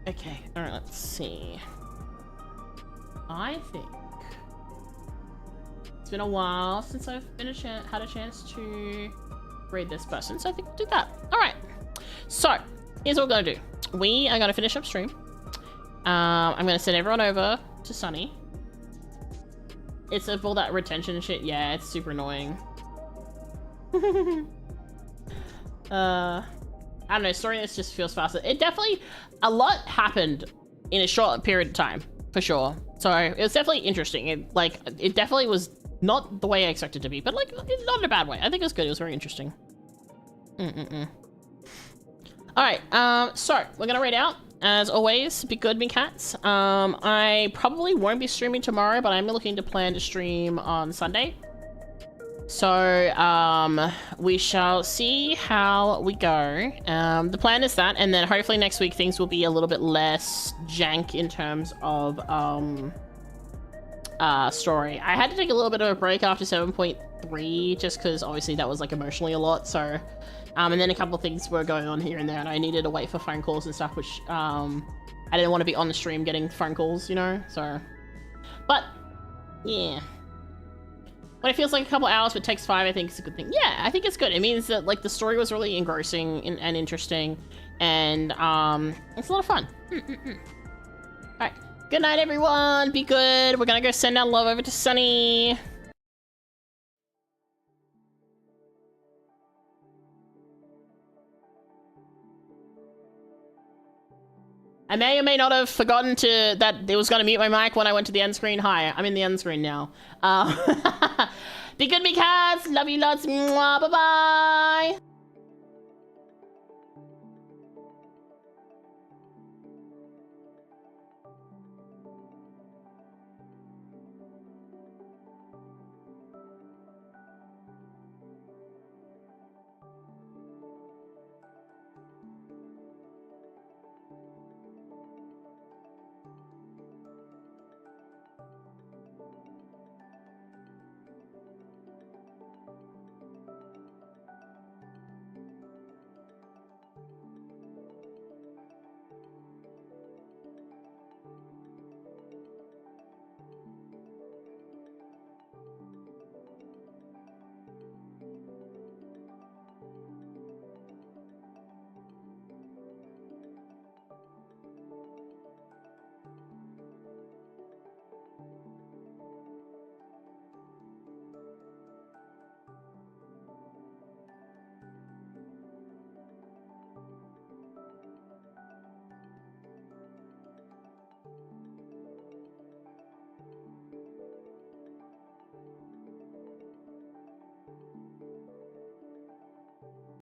Okay, alright, let's see. I think it's been a while since I've been had a chance to read this person, so I think we'll do that. Alright, so here's what we're gonna do. We are gonna finish up stream. I'm gonna send everyone over to Sunny. It's all that retention shit. Yeah, it's super annoying. I don't know, story this just feels faster. It definitely, a lot happened in a short period of time, for sure. So it was definitely interesting. It definitely was not the way I expected it to be, but like, not in a bad way. I think it was good. It was very interesting. All right, so we're gonna read out as always, be good, me cats. I probably won't be streaming tomorrow, but I'm looking to plan to stream on Sunday. So, we shall see how we go. The plan is that, and then hopefully next week things will be a little bit less jank in terms of, story. I had to take a little bit of a break after 7.3, just because obviously that was like emotionally a lot, so... and then a couple of things were going on here and there, and I needed to wait for phone calls and stuff, which, I didn't want to be on the stream getting phone calls, you know, so... But, yeah. When it feels like a couple hours but takes 5, I think it's a good thing. Yeah, I think it's good. It means that, like, the story was really engrossing and interesting, and, it's a lot of fun. Alright, good night, everyone! Be good! We're gonna go send our love over to Sunny! I may or may not have forgotten that it was going to mute my mic when I went to the end screen. Hi, I'm in the end screen now. Be good, me cats. Love you lots. Bye bye.